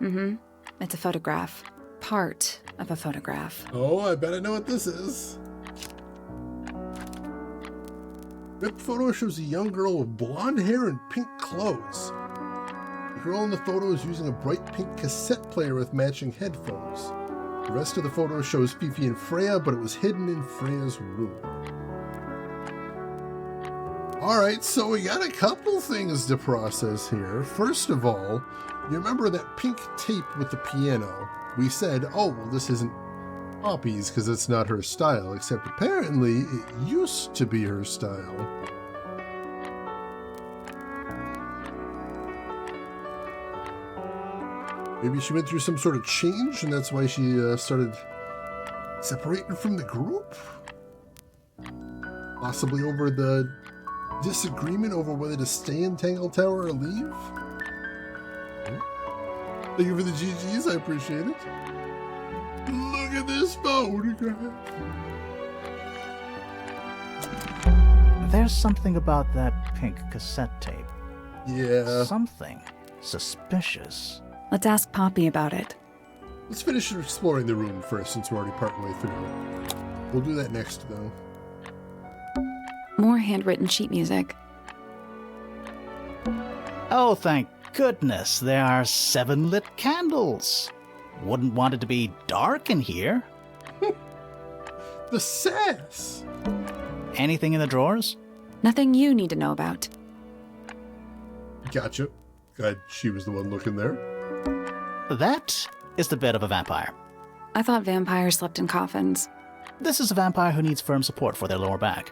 Mm-hmm. It's a photograph. Part of a photograph. Oh, I bet I know what this is. That photo shows a young girl with blonde hair and pink clothes. The girl in the photo is using a bright pink cassette player with matching headphones. The rest of the photo shows Fifi and Freya, but it was hidden in Freya's room. Alright, so we got a couple things to process here. First of all, you remember that pink tape with the piano? We said, oh, well, this isn't Poppy's because it's not her style, except apparently it used to be her style. Maybe she went through some sort of change, and that's why she started separated from the group? Possibly over the disagreement over whether to stay in Tangle Tower or leave? Thank you for the GGs, I appreciate it. Look at this photograph. There's something about that pink cassette tape. Yeah. Something suspicious. Let's ask Poppy about it. Let's finish exploring the room first, since we're already partway through. We'll do that next, though. More handwritten sheet music. Oh, thank goodness, there are 7 lit candles. Wouldn't want it to be dark in here. The sass! Anything in the drawers? Nothing you need to know about. Gotcha. Glad she was the one looking there. That is the bed of a vampire. I thought vampires slept in coffins. This is a vampire who needs firm support for their lower back.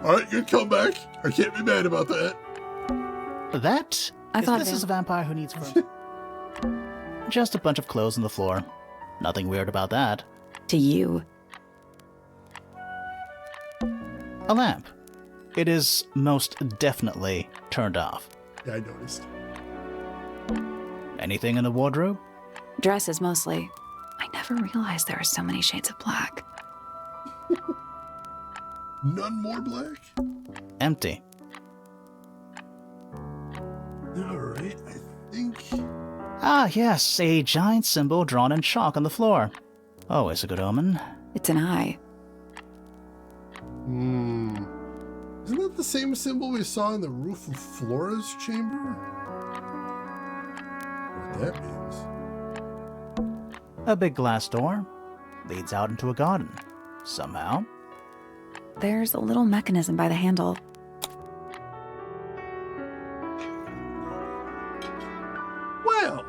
Alright, good comeback. I can't be mad about that. This is a vampire who needs firm. Just a bunch of clothes on the floor. Nothing weird about that. To you. A lamp. It is most definitely turned off. Yeah, I noticed. Anything in the wardrobe? Dresses mostly. I never realized there are so many shades of black. None more black? Empty. Alright, I think... Ah, yes, a giant symbol drawn in chalk on the floor. Always a good omen. It's an eye. Isn't that the same symbol we saw in the roof of Flora's chamber? What that means? A big glass door leads out into a garden. Somehow. There's a little mechanism by the handle. Well...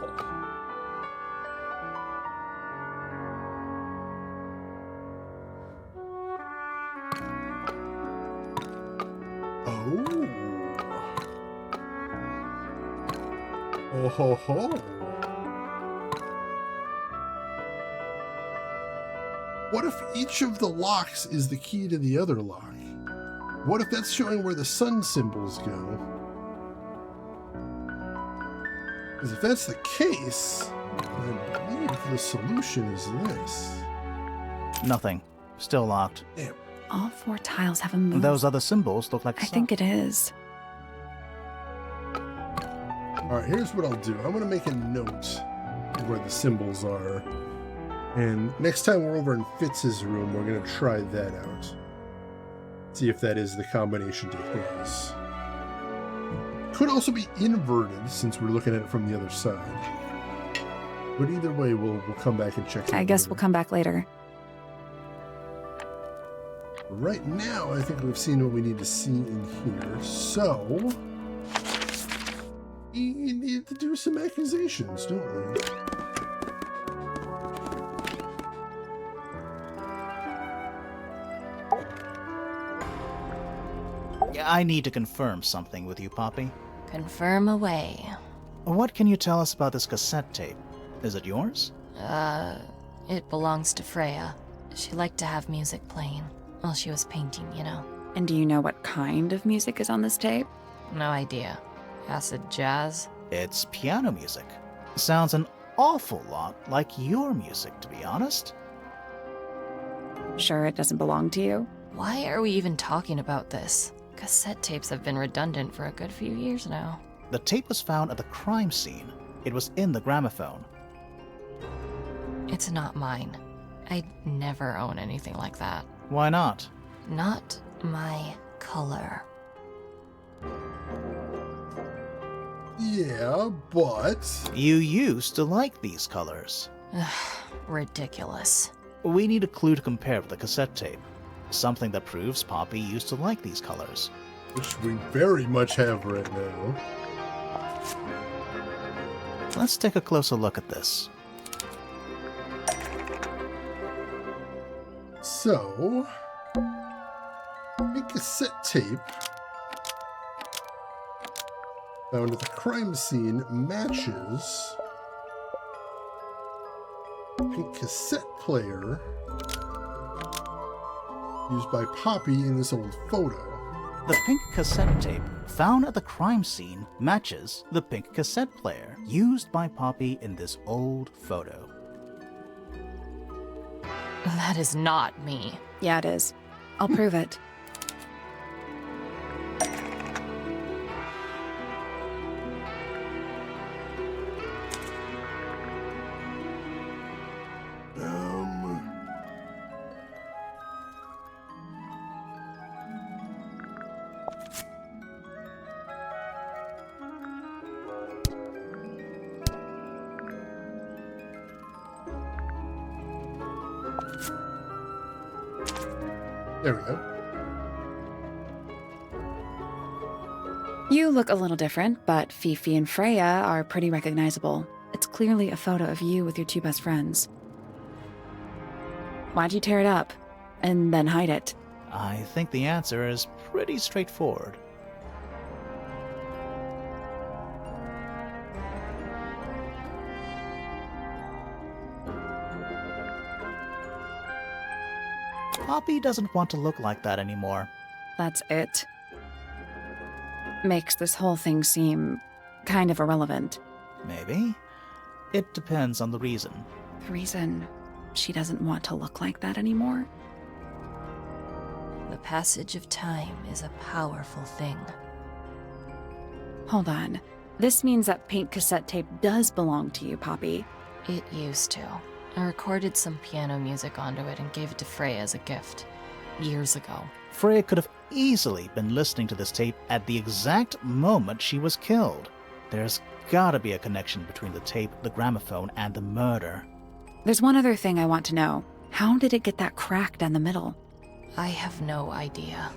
Oh ho ho. What if each of the locks is the key to the other lock? What if that's showing where the sun symbols go? Because if that's the case, I believe the solution is this. Nothing. Still locked. Damn. All 4 tiles have a move. Those other symbols look like I think it is. Alright, here's what I'll do. I'm going to make a note of where the symbols are. And next time we're over in Fitz's room, we're going to try that out. See if that is the combination to his. Could also be inverted, since we're looking at it from the other side. But either way, we'll come back and check it out. I guess later. we'll come back later. Right now, I think we've seen what we need to see in here. So... we need to do some accusations, don't we? I need to confirm something with you, Poppy. Confirm away. What can you tell us about this cassette tape? Is it yours? It belongs to Freya. She liked to have music playing while she was painting, you know. And do you know what kind of music is on this tape? No idea. Acid jazz? It's piano music. Sounds an awful lot like your music, to be honest. Sure it doesn't belong to you? Why are we even talking about this? Cassette tapes have been redundant for a good few years now. The tape was found at the crime scene. It was in the gramophone. It's not mine. I'd never own anything like that. Why not? Not my color. Yeah, but... You used to like these colors. Ridiculous. We need a clue to compare with the cassette tape. Something that proves Poppy used to like these colors. which we very much have right now. Let's take a closer look at this. So, a cassette tape found at the crime scene matches Pink cassette player used by Poppy in this old photo. The pink cassette tape found at the crime scene matches the pink cassette player used by Poppy in this old photo. That is not me. Yeah, it is. I'll prove it. There we go. You look a little different, but Fifi and Freya are pretty recognizable. It's clearly a photo of you with your two best friends. Why'd you tear it up and then hide it? I think the answer is pretty straightforward. Poppy doesn't want to look like that anymore. That's it. Makes this whole thing seem kind of irrelevant. Maybe. It depends on the reason. The reason she doesn't want to look like that anymore? The passage of time is a powerful thing. Hold on. This means that pink cassette tape does belong to you, Poppy. It used to. I recorded some piano music onto it and gave it to Freya as a gift. Years ago. Freya could have easily been listening to this tape at the exact moment she was killed. There's gotta be a connection between the tape, the gramophone, and the murder. There's one other thing I want to know. How did it get that crack down the middle? I have no idea.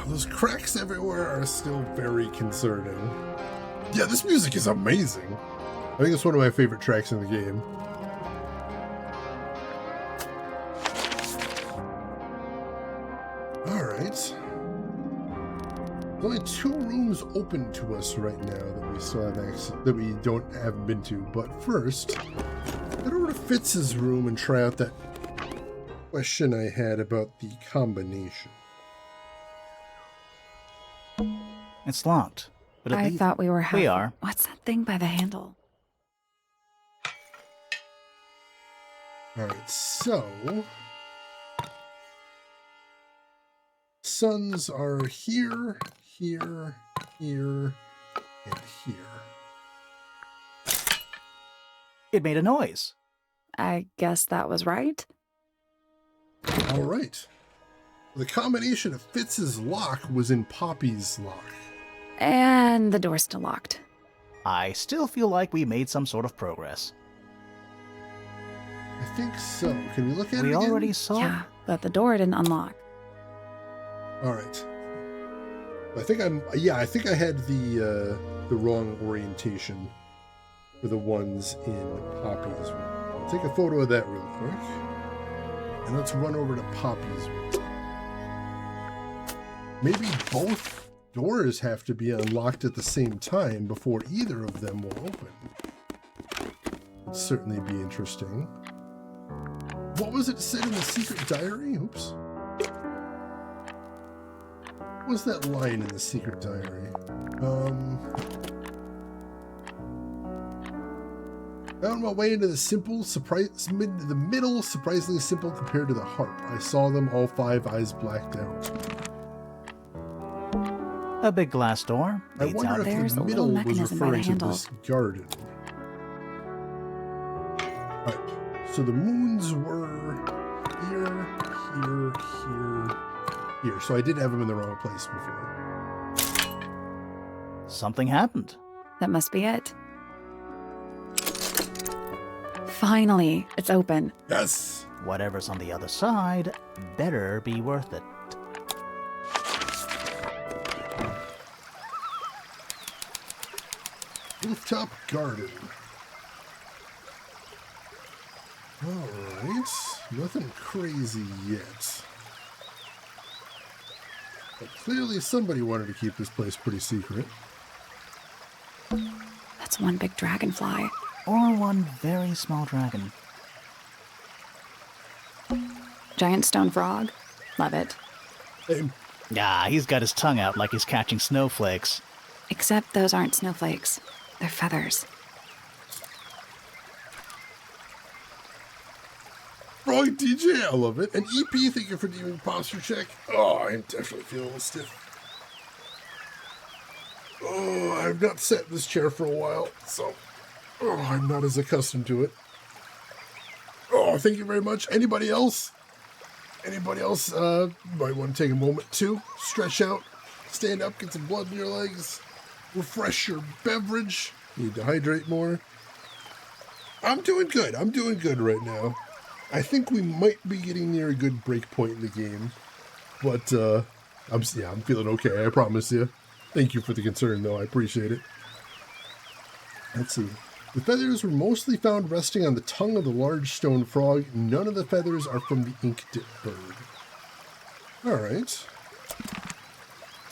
Those cracks everywhere are still very concerning. Yeah, this music is amazing. I think it's one of my favorite tracks in the game. Alright. There's only 2 rooms open to us right now that we still have access, that we haven't been to. But first, head over to Fitz's room and try out that question I had about the combination. It's locked. But at I least thought we were we are. What's that thing by the handle? Alright, so suns are here, here, here, and here. It made a noise. I guess that was right. Alright. The combination of Fitz's lock was in Poppy's lock. And the door's still locked. I still feel like we made some sort of progress. I think so. Can we look at it We again? already saw. Yeah, but the door didn't unlock. Alright. I think I think I had the wrong orientation for the ones in Poppy's room. I'll take a photo of that real quick. And let's run over to Poppy's room. Maybe both doors have to be unlocked at the same time before either of them will open. Would certainly be interesting. What was it said in the secret diary? Oops. What was that line in the secret diary? Found my way into the middle, surprisingly simple compared to the harp. I saw them, all 5 eyes blacked out. A big glass door I leads wonder out. if There's the a middle little was mechanism by the referring to handle. this garden. Alright, so the moons were here, here, here, here. So I did have them in the wrong place before. Something happened. That must be it. Finally, it's open. Yes! Whatever's on the other side better be worth it. Rooftop garden. Alright, nothing crazy yet. But clearly somebody wanted to keep this place pretty secret. The That's one big dragonfly. Or one very small dragon. Giant stone frog. Love it. Ah, he's got his tongue out like he's catching snowflakes. Except those aren't snowflakes. They're feathers. Frog DJ, I love it. And EP, thank you for the posture check. Oh, I'm definitely feeling a little stiff. Oh, I've not sat in this chair for a while, so I'm not as accustomed to it. Oh, thank you very much. Anybody else? Anybody else might want to take a moment to stretch out, stand up, get some blood in your legs, refresh your beverage. Need to hydrate more. I'm doing good. I'm doing good right now. I think we might be getting near a good break point in the game, but I'm feeling okay. I promise you. Thank you for the concern, though. I appreciate it. Let's see. The feathers were mostly found resting on the tongue of the large stone frog. None of the feathers are from the ink-dip bird. All right.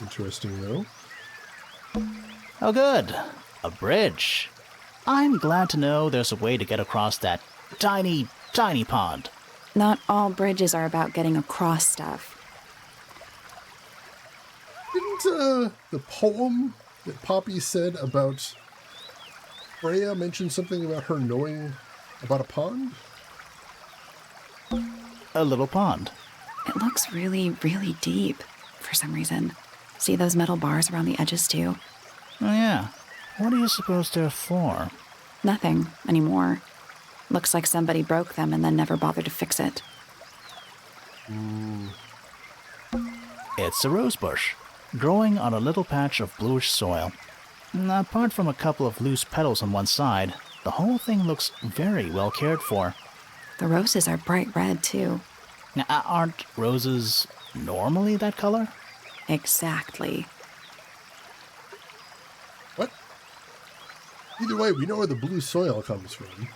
Interesting, though. Oh, good. A bridge. I'm glad to know there's a way to get across that tiny pond. Not all bridges are about getting across stuff. Didn't the poem that Poppy said about Freya mention something about her knowing about a pond? A little pond. It looks really, really deep for some reason. See those metal bars around the edges too? Oh, yeah. What are you supposed they're for? Nothing anymore. Looks like somebody broke them and then never bothered to fix it. It's a rose bush, growing on a little patch of bluish soil. Apart from a couple of loose petals on one side, the whole thing looks very well cared for. The roses are bright red too. Now, aren't roses normally that color? Exactly. What? Either way, we know where the blue soil comes from.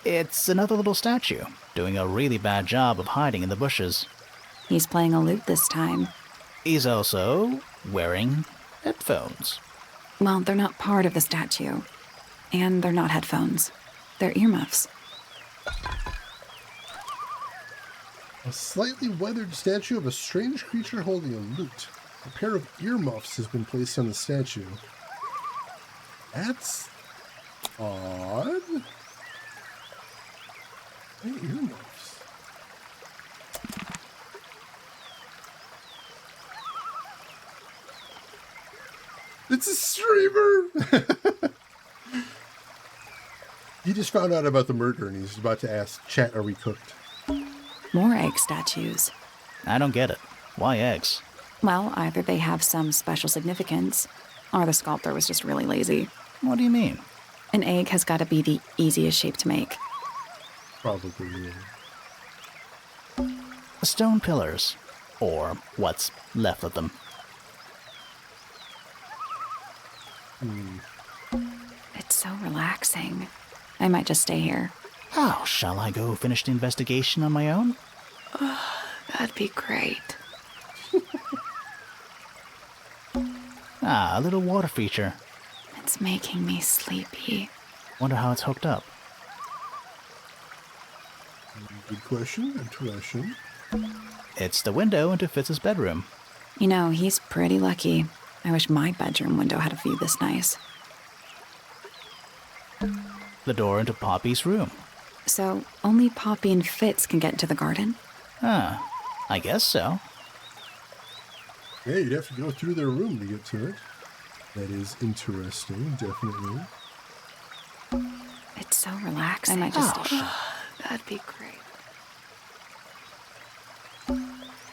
It's another little statue, doing a really bad job of hiding in the bushes. He's playing a lute this time. He's also wearing headphones. Well, they're not part of the statue. And they're not headphones. They're earmuffs. A slightly weathered statue of a strange creature holding a lute. A pair of earmuffs has been placed on the statue. That's odd. Hey, earmuffs. It's a streamer! He just found out about the murder and he's about to ask, chat, are we cooked? More egg statues. I don't get it. Why eggs? Well, either they have some special significance, or the sculptor was just really lazy. What do you mean? An egg has got to be the easiest shape to make. Probably, yeah. Stone pillars, or what's left of them. It's so relaxing. I might just stay here. How shall I go finish the investigation on my own? That'd be great. A little water feature. It's making me sleepy. Wonder how it's hooked up. Good question, good question. It's the window into Fitz's bedroom. You know, he's pretty lucky. I wish my bedroom window had a view this nice. The door into Poppy's room. So, only Poppy and Fitz can get into the garden? I guess so. Yeah, you'd have to go through their room to get to it. That is interesting, definitely. It's so relaxing. I might just... That'd be great.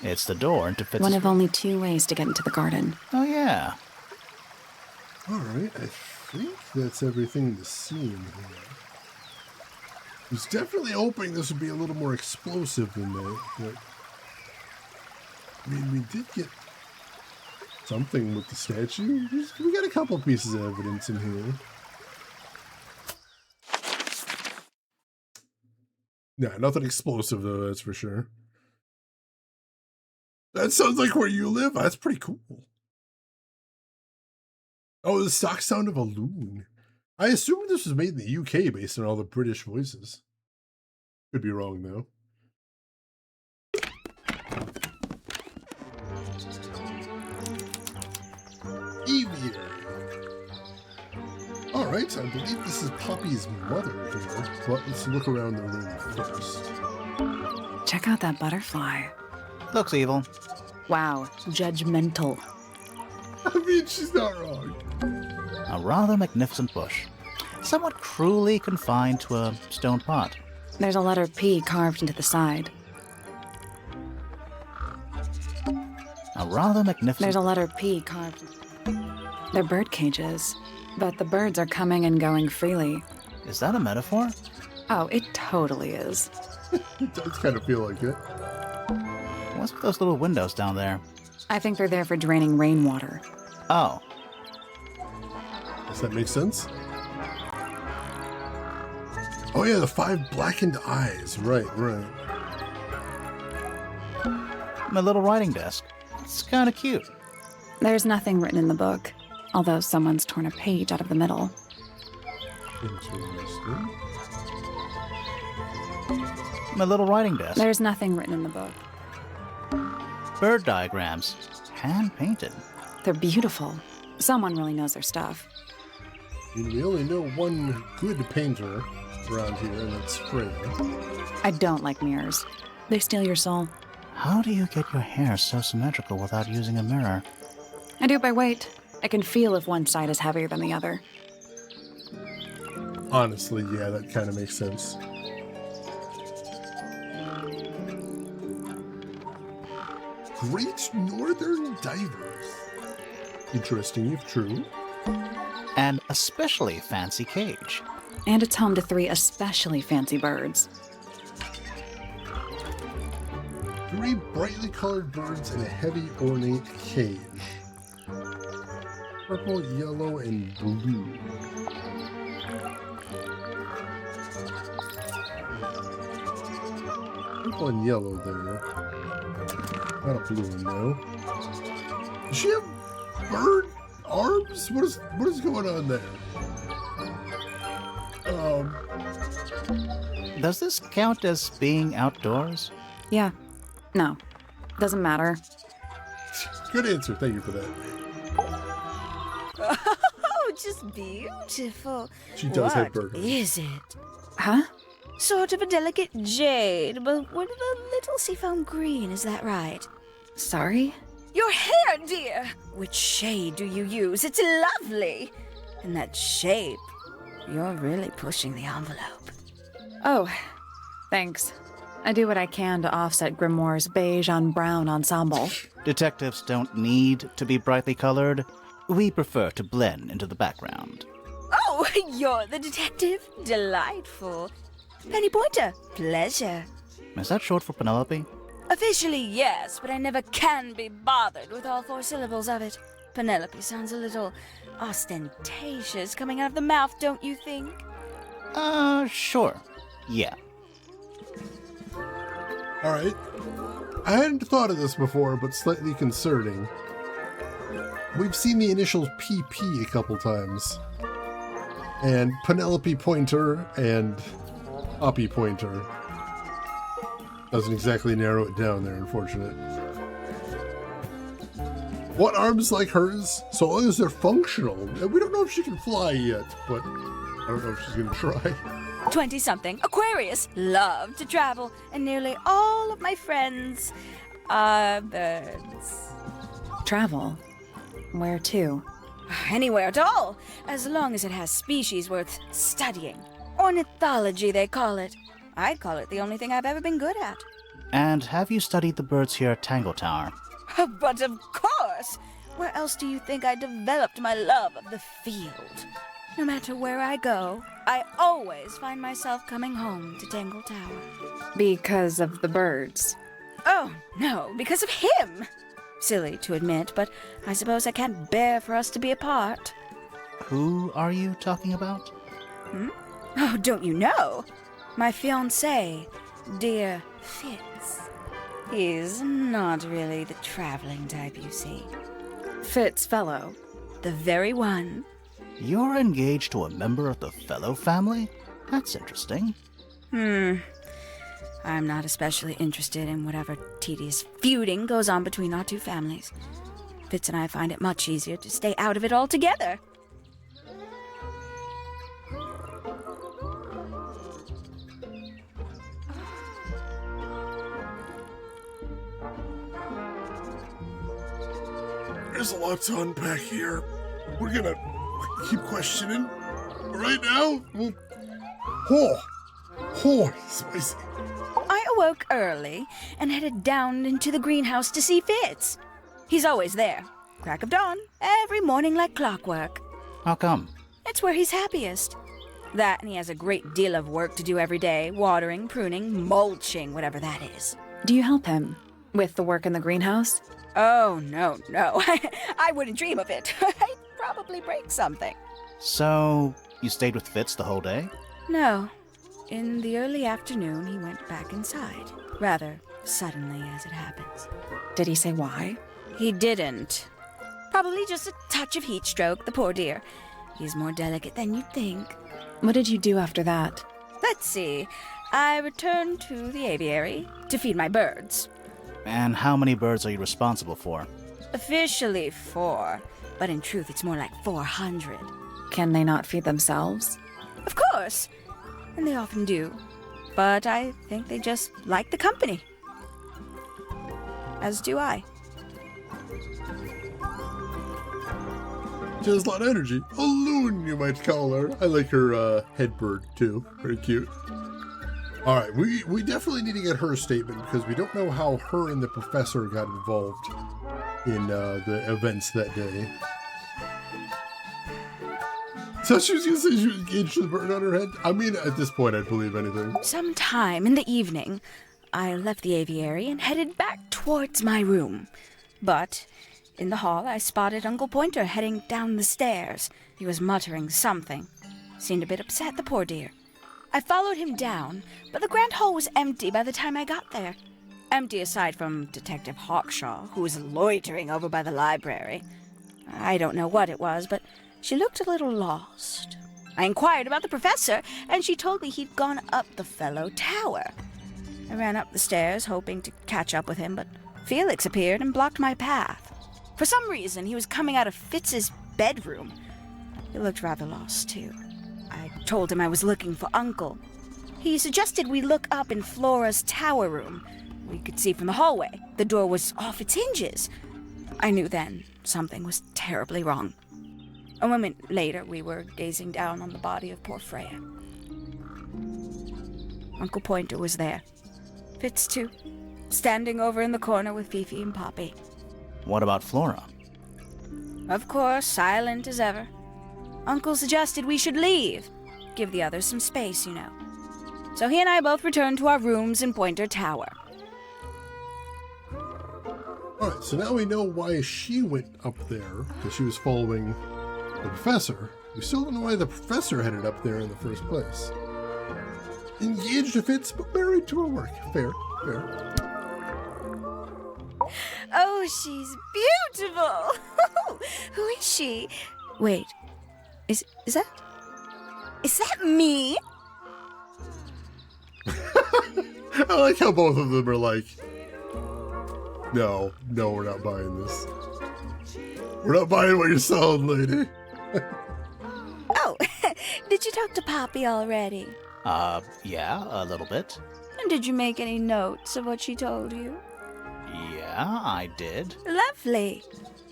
It's the door into Fitz's One of only 2 ways to get into the garden. Oh, yeah. All right, I think that's everything to see in here. I was definitely hoping this would be a little more explosive than that, but I mean, we did get something with the statue. We got a couple pieces of evidence in here. Yeah, nothing explosive though, that's for sure. That sounds like where you live. That's pretty cool. Oh, the stock sound of a loon. I assume this was made in the UK based on all the British voices. Could be wrong, though. Aviary. Alright, I believe this is Poppy's mother here, but let's look around the room first. Check out that butterfly. Looks evil. Wow, judgmental. I mean, she's not wrong. A rather magnificent bush, somewhat cruelly confined to a stone pot. There's a letter P carved into the side. A rather magnificent... There's a letter P carved. They're bird cages, but the birds are coming and going freely. Is that a metaphor? Oh, it totally is. It does kind of feel like it. What's with those little windows down there? I think they're there for draining rainwater. Oh, Does that make sense? Oh yeah, the 5 blackened eyes. Right. my little writing desk. It's kind of cute. There's nothing written in the book, although someone's torn a page out of the middle. Interesting. My little writing desk. There's nothing written in the book. Bird diagrams. Hand-painted. They're beautiful. Someone really knows their stuff. We only know one good painter around here, and that's Freya. I don't like mirrors. They steal your soul. How do you get your hair so symmetrical without using a mirror? I do it by weight. I can feel if one side is heavier than the other. Honestly, yeah, that kind of makes sense. Great Northern Divers. Interesting if true. An especially fancy cage. And it's home to 3 especially fancy birds. 3 brightly colored birds in a heavy ornate cage. Purple, yellow, and blue. Purple and yellow there. Not a blue one though. Does she have bird arms? What is going on there? Does this count as being outdoors? Yeah. No. Doesn't matter. Good answer. Thank you for that. Oh, just beautiful. She does have bird What arms. is it? Huh? Sort of a delicate jade, but with a little seafoam green, is that right? Sorry? Your hair, dear! Which shade do you use? It's lovely! And that shape, you're really pushing the envelope. Oh, thanks. I do what I can to offset Grimoire's beige on brown ensemble. Detectives don't need to be brightly colored. We prefer to blend into the background. Oh, you're the detective? Delightful. Penny Pointer, pleasure. Is that short for Penelope? Officially, yes, but I never can be bothered with all 4 syllables of it. Penelope sounds a little ostentatious coming out of the mouth, don't you think? Sure. Yeah. Alright. I hadn't thought of this before, but slightly concerning. We've seen the initials PP a couple times. And Penelope Pointer and Poppy Pointer. Doesn't exactly narrow it down there, unfortunate. What arms like hers? So long as they're functional. We don't know if she can fly yet, but I don't know if she's gonna try. 20-something, Aquarius, love to travel, and nearly all of my friends are birds. Travel? Where to? Anywhere at all, as long as it has species worth studying. Ornithology, they call it. I call it the only thing I've ever been good at. And have you studied the birds here at Tangle Tower? But of course! Where else do you think I developed my love of the field? No matter where I go, I always find myself coming home to Tangle Tower. Because of the birds. Oh, no, because of him! Silly to admit, but I suppose I can't bear for us to be apart. Who are you talking about? Oh, don't you know? My fiancé, dear Fitz. He's not really the traveling type, you see. Fitz fellow. The very one. You're engaged to a member of the Fellow family? That's interesting. I'm not especially interested in whatever tedious feuding goes on between our two families. Fitz and I find it much easier to stay out of it altogether. There's a lot to unpack here. We're gonna keep questioning. Right now, spicy. I awoke early and headed down into the greenhouse to see Fitz. He's always there. Crack of dawn, every morning like clockwork. How come? It's where he's happiest. That and he has a great deal of work to do every day, watering, pruning, mulching, whatever that is. Do you help him with the work in the greenhouse? Oh, no. I wouldn't dream of it. I'd probably break something. So, you stayed with Fitz the whole day? No. In the early afternoon, he went back inside. Rather suddenly, as it happens. Did he say why? He didn't. Probably just a touch of heat stroke, the poor dear. He's more delicate than you'd think. What did you do after that? Let's see. I returned to the aviary to feed my birds. And how many birds are you responsible for? Officially 4, but in truth it's more like 400. Can they not feed themselves? Of course, and they often do. But I think they just like the company. As do I. She has a lot of energy. A loon, you might call her. I like her head bird, too. Very cute. All right, we definitely need to get her statement because we don't know how her and the professor got involved in the events that day. So she was going to say she was engaged to the bird on her head? I mean, at this point, I'd believe anything. Sometime in the evening, I left the aviary and headed back towards my room. But in the hall, I spotted Uncle Pointer heading down the stairs. He was muttering something. Seemed a bit upset, the poor dear. I followed him down, but the grand hall was empty by the time I got there. Empty aside from Detective Hawkshaw, who was loitering over by the library. I don't know what it was, but she looked a little lost. I inquired about the professor, and she told me he'd gone up the Fellow Tower. I ran up the stairs, hoping to catch up with him, but Felix appeared and blocked my path. For some reason, he was coming out of Fitz's bedroom. He looked rather lost, too. I told him I was looking for Uncle. He suggested we look up in Flora's tower room. We could see from the hallway. The door was off its hinges. I knew then something was terribly wrong. A moment later, we were gazing down on the body of poor Freya. Uncle Pointer was there. Fitz, too, standing over in the corner with Fifi and Poppy. What about Flora? Of course, silent as ever. Uncle suggested we should leave. Give the others some space, you know. So he and I both returned to our rooms in Pointer Tower. All right, so now we know why she went up there, because she was following the professor. We still don't know why the professor headed up there in the first place. Engaged to Fitz, but married to her work. Fair. Oh, she's beautiful! Who is she? Wait, is that me? I like how both of them are like, no, we're not buying this. We're not buying what you're selling, lady. Oh, did you talk to Poppy already? Yeah, a little bit. And did you make any notes of what she told you? Yeah, I did. Lovely.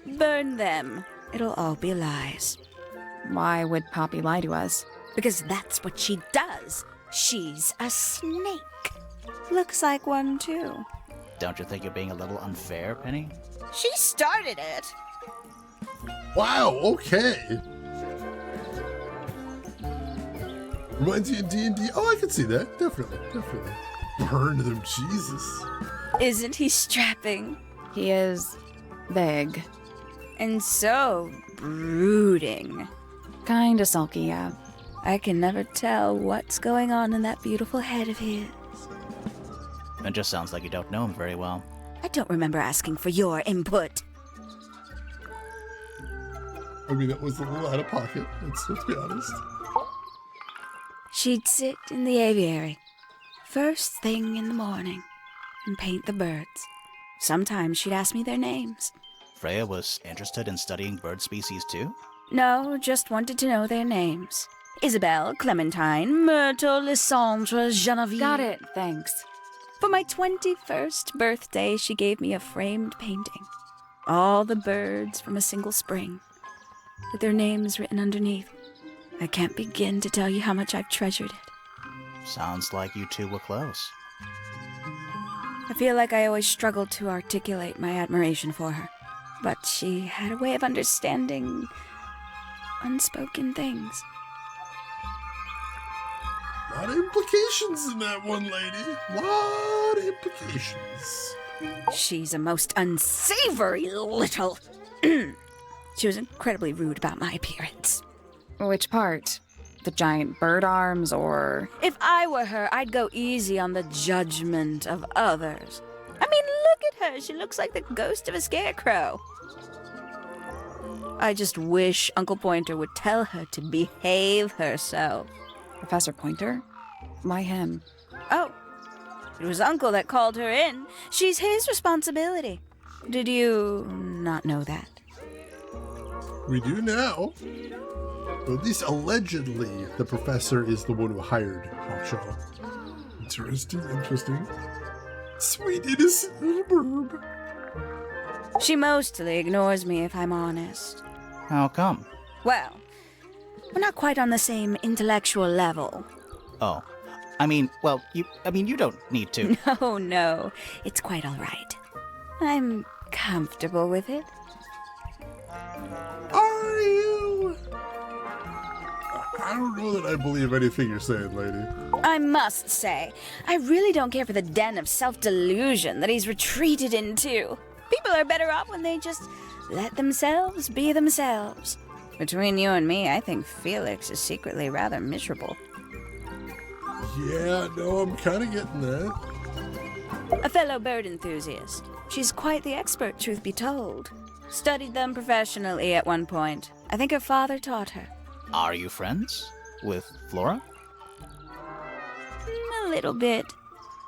Burn them. It'll all be lies. Why would Poppy lie to us? Because that's what she does. She's a snake. Looks like one, too. Don't you think you're being a little unfair, Penny? She started it. Wow, okay. Reminds you of D&D. Oh, I can see that. Definitely. Burn them, Jesus. Isn't he strapping? He is big. And so brooding. Kinda sulky, yeah. I can never tell what's going on in that beautiful head of his. It just sounds like you don't know him very well. I don't remember asking for your input. I mean, it was a little out of pocket. Let's be honest. She'd sit in the aviary, first thing in the morning, and paint the birds. Sometimes she'd ask me their names. Freya was interested in studying bird species too? No, just wanted to know their names. Isabelle, Clementine, Myrtle, Lysandre, Genevieve. Got it, thanks. For my 21st birthday, she gave me a framed painting. All the birds from a single spring, with their names written underneath. I can't begin to tell you how much I've treasured it. Sounds like you two were close. I feel like I always struggled to articulate my admiration for her, but she had a way of understanding unspoken things. A lot of implications in that one, lady. Lot of implications. She's a most unsavory little... She was incredibly rude about my appearance. Which part? The giant bird arms, or... If I were her, I'd go easy on the judgment of others. I mean, look at her. She looks like the ghost of a scarecrow. I just wish Uncle Pointer would tell her to behave herself. Professor Pointer? Why him? Oh, it was Uncle that called her in. She's his responsibility. Did you not know that? We do now. At least allegedly, the professor is the one who hired Hawkshaw. Interesting. Sweet innocent little burb. She mostly ignores me, if I'm honest. How come? Well, we're not quite on the same intellectual level. Oh. You don't need to. No. It's quite all right. I'm comfortable with it. Are you? I don't know that I believe anything you're saying, lady. I must say, I really don't care for the den of self-delusion that he's retreated into. People are better off when they just let themselves be themselves. Between you and me, I think Felix is secretly rather miserable. Yeah, no, I'm kind of getting that. A fellow bird enthusiast. She's quite the expert, truth be told. Studied them professionally at one point. I think her father taught her. Are you friends with Flora? A little bit.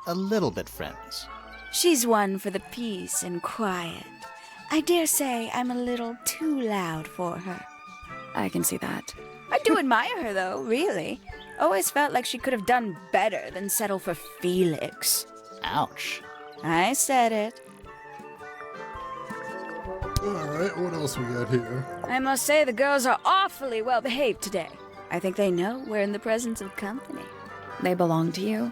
A little bit friends. She's one for the peace and quiet. I dare say I'm a little too loud for her. I can see that. I do admire her, though, really. Always felt like she could have done better than settle for Felix. Ouch. I said it. Alright, what else we got here? I must say the girls are awfully well behaved today. I think they know we're in the presence of company. They belong to you?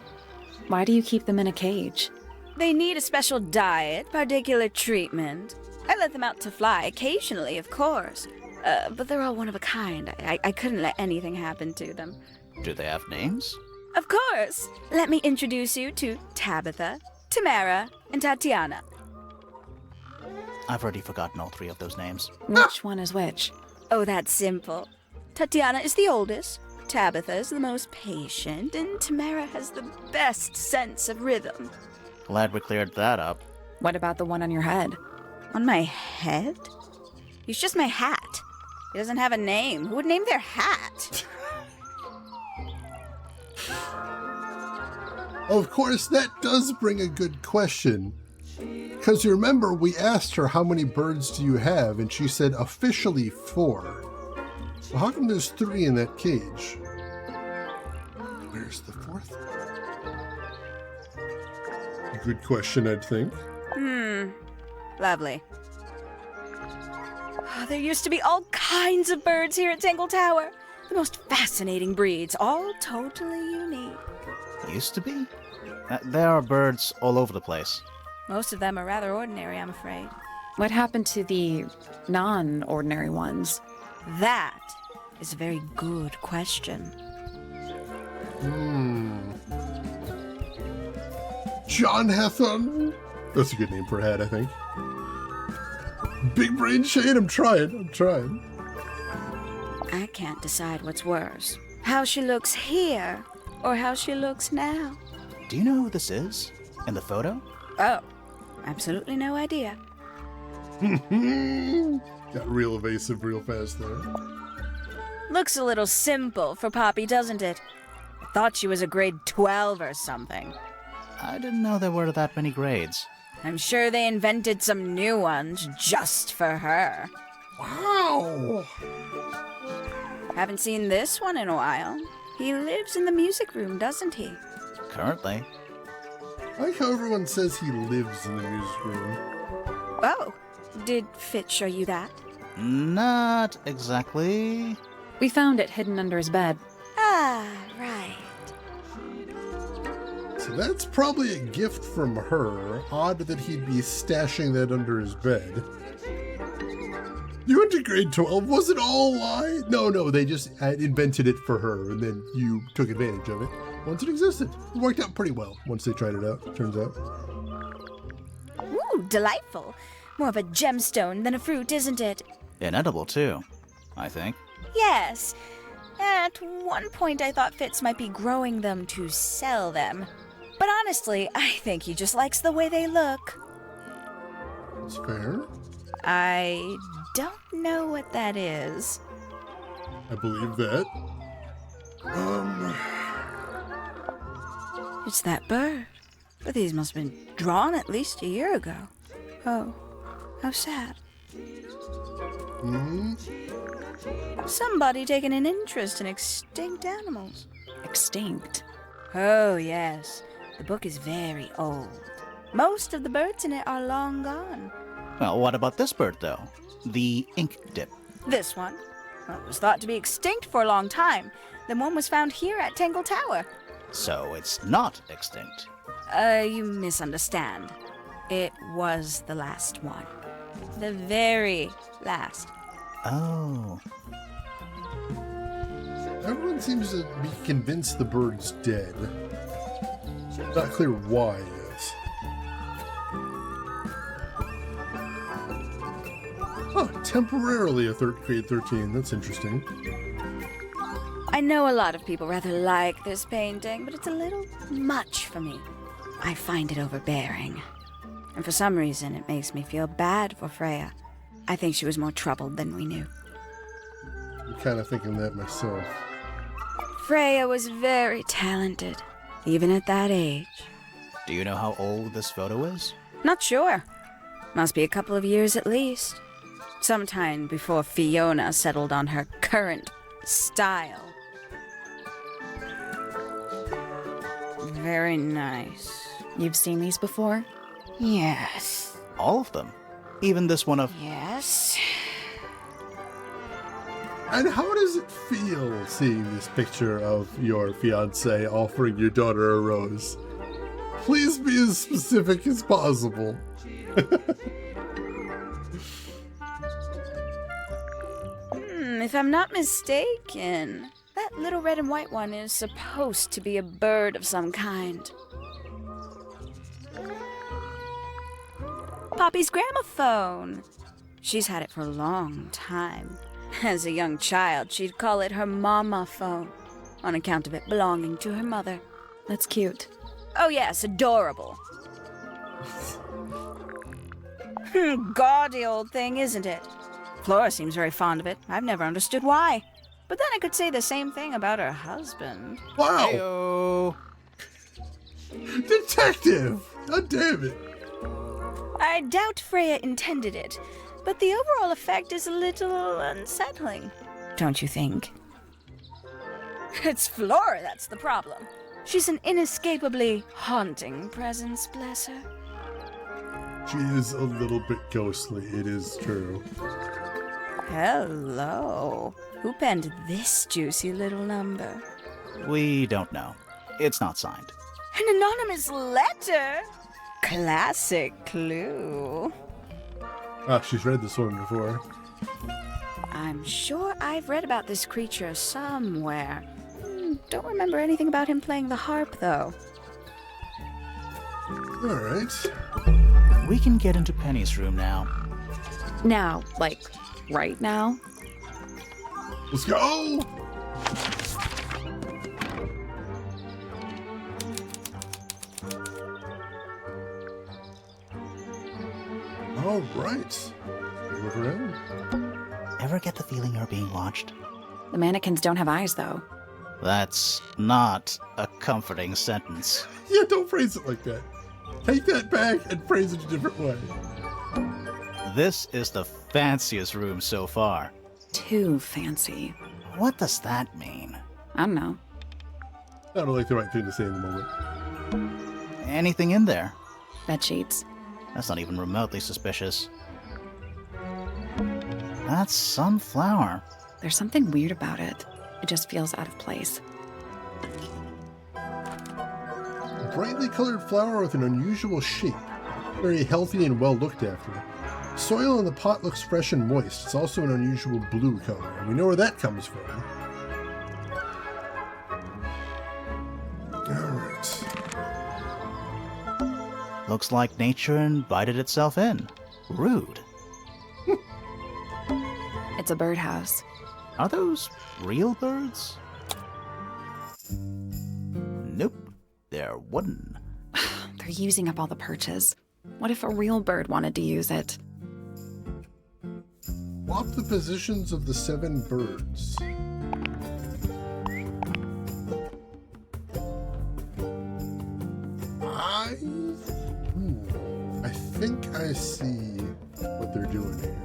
Why do you keep them in a cage? They need a special diet, particular treatment. I let them out to fly occasionally, of course. But they're all one of a kind. I couldn't let anything happen to them. Do they have names? Of course. Let me introduce you to Tabitha, Tamara, and Tatiana. I've already forgotten all three of those names. Which one is which? Oh, that's simple. Tatiana is the oldest, Tabitha is the most patient, and Tamara has the best sense of rhythm. Glad we cleared that up. What about the one on your head? On my head? He's just my hat. He doesn't have a name. Who would name their hat? Of course, that does bring a good question. Because you remember, we asked her how many birds do you have, and she said officially 4. Well, how come there's 3 in that cage? Where's the 4th one? Good question, I'd think. Lovely. Oh, there used to be all kinds of birds here at Tangle Tower. The most fascinating breeds, all totally unique. Used to be? There are birds all over the place. Most of them are rather ordinary, I'm afraid. What happened to the non-ordinary ones? That is a very good question. John Hathon? That's a good name for a hat, I think. Big brain Shane, I'm trying. I can't decide what's worse. How she looks here, or how she looks now. Do you know who this is? In the photo? Oh, absolutely no idea. It Got real evasive real fast there. Looks a little simple for Poppy, doesn't it? I thought she was a grade 12 or something. I didn't know there were that many grades. I'm sure they invented some new ones just for her. Wow! Haven't seen this one in a while. He lives in the music room, doesn't he? Currently. I like how everyone says he lives in the music room. Oh, did Fitz show you that? Not exactly. We found it hidden under his bed. Ah, right. So that's probably a gift from her. Odd that he'd be stashing that under his bed. You went to grade 12? Was it all a lie? No, they just invented it for her, and then you took advantage of it once it existed. It worked out pretty well once they tried it out, turns out. Ooh, delightful. More of a gemstone than a fruit, isn't it? Inedible, too, I think. Yes. At one point I thought Fitz might be growing them to sell them. But honestly, I think he just likes the way they look. That's fair. I don't know what that is. I believe that. It's that bird. But these must have been drawn at least a year ago. Oh, how sad. Somebody taking an interest in extinct animals. Extinct. Oh, yes. The book is very old. Most of the birds in it are long gone. Well, what about this bird, though? The ink dip. This one? Well, it was thought to be extinct for a long time. Then one was found here at Tangle Tower. So it's not extinct. You misunderstand. It was the last one. The very last. Oh. Everyone seems to be convinced the bird's dead. Not clear why yet. Oh, temporarily a grade 13. That's interesting. I know a lot of people rather like this painting, but it's a little much for me. I find it overbearing. And for some reason, it makes me feel bad for Freya. I think she was more troubled than we knew. I'm kind of thinking that myself. Freya was very talented, even at that age. Do you know how old this photo is? Not sure. Must be a couple of years at least. Sometime before Fiona settled on her current style. Very nice. You've seen these before? Yes. All of them. Even this one of... Yes. And how does it feel seeing this picture of your fiancé offering your daughter a rose? Please be as specific as possible. If I'm not mistaken, that little red and white one is supposed to be a bird of some kind. Poppy's gramophone. She's had it for a long time. As a young child, she'd call it her mama phone, on account of it belonging to her mother. That's cute. Oh yes, adorable. Gaudy old thing, isn't it? Flora seems very fond of it. I've never understood why. But then I could say the same thing about her husband. Wow! Heyo. Detective! God damn it. I doubt Freya intended it, but the overall effect is a little unsettling. Don't you think? It's Flora that's the problem. She's an inescapably haunting presence, bless her. She is a little bit ghostly, it is true. Hello. Who penned this juicy little number? We don't know. It's not signed. An anonymous letter? Classic clue. Ah, she's read this one before. I'm sure I've read about this creature somewhere. Don't remember anything about him playing the harp, though. Alright. We can get into Penny's room now. Now, like, right now? Let's go! Alright. Look around. ever get the feeling you're being watched? The mannequins don't have eyes, though. That's not a comforting sentence. Yeah, don't phrase it like that. Take that back and phrase it a different way. This is the fanciest room so far. Too fancy. What does that mean? I don't know. Sounded like the right thing to say in the moment. Anything in there? Bed sheets. That's not even remotely suspicious. That's sunflower. There's something weird about it. It just feels out of place. A brightly colored flower with an unusual shape. Very healthy and well looked after. Soil in the pot looks fresh and moist. It's also an unusual blue color, and we know where that comes from. Alright. Looks like nature invited itself in. Rude. It's a birdhouse. Are those real birds? Nope. They're wooden. They're using up all the perches. What if a real bird wanted to use it? Swap the positions of the 7 birds. I think I see what they're doing here.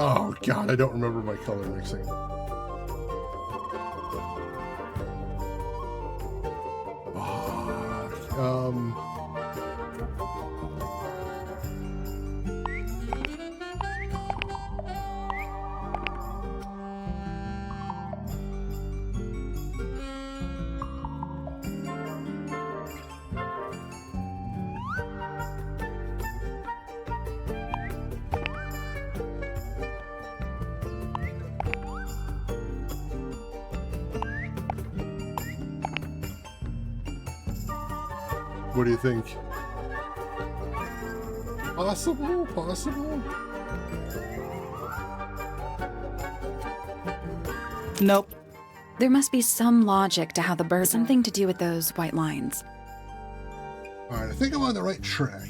Oh god, I don't remember my color mixing. What do you think? Possible? Possible? Nope. There must be some logic to how the bird... Something to do with those white lines. Alright, I think I'm on the right track.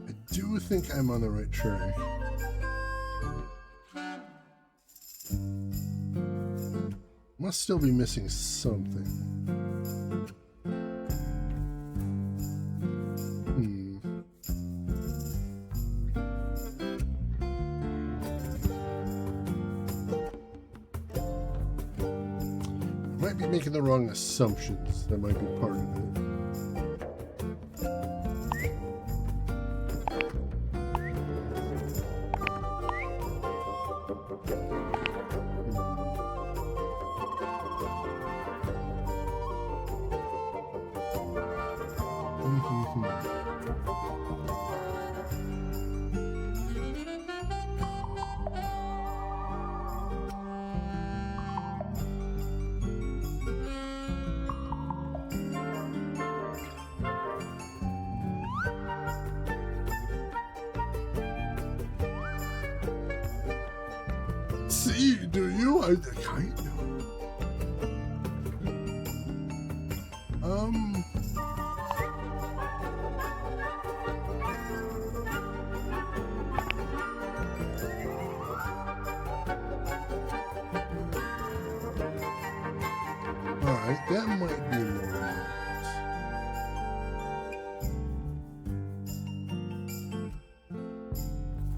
I do think I'm on the right track. Must still be missing something. Might be making the wrong assumptions. That might be part of it. See, do you? I kind of. Alright, that might be more right.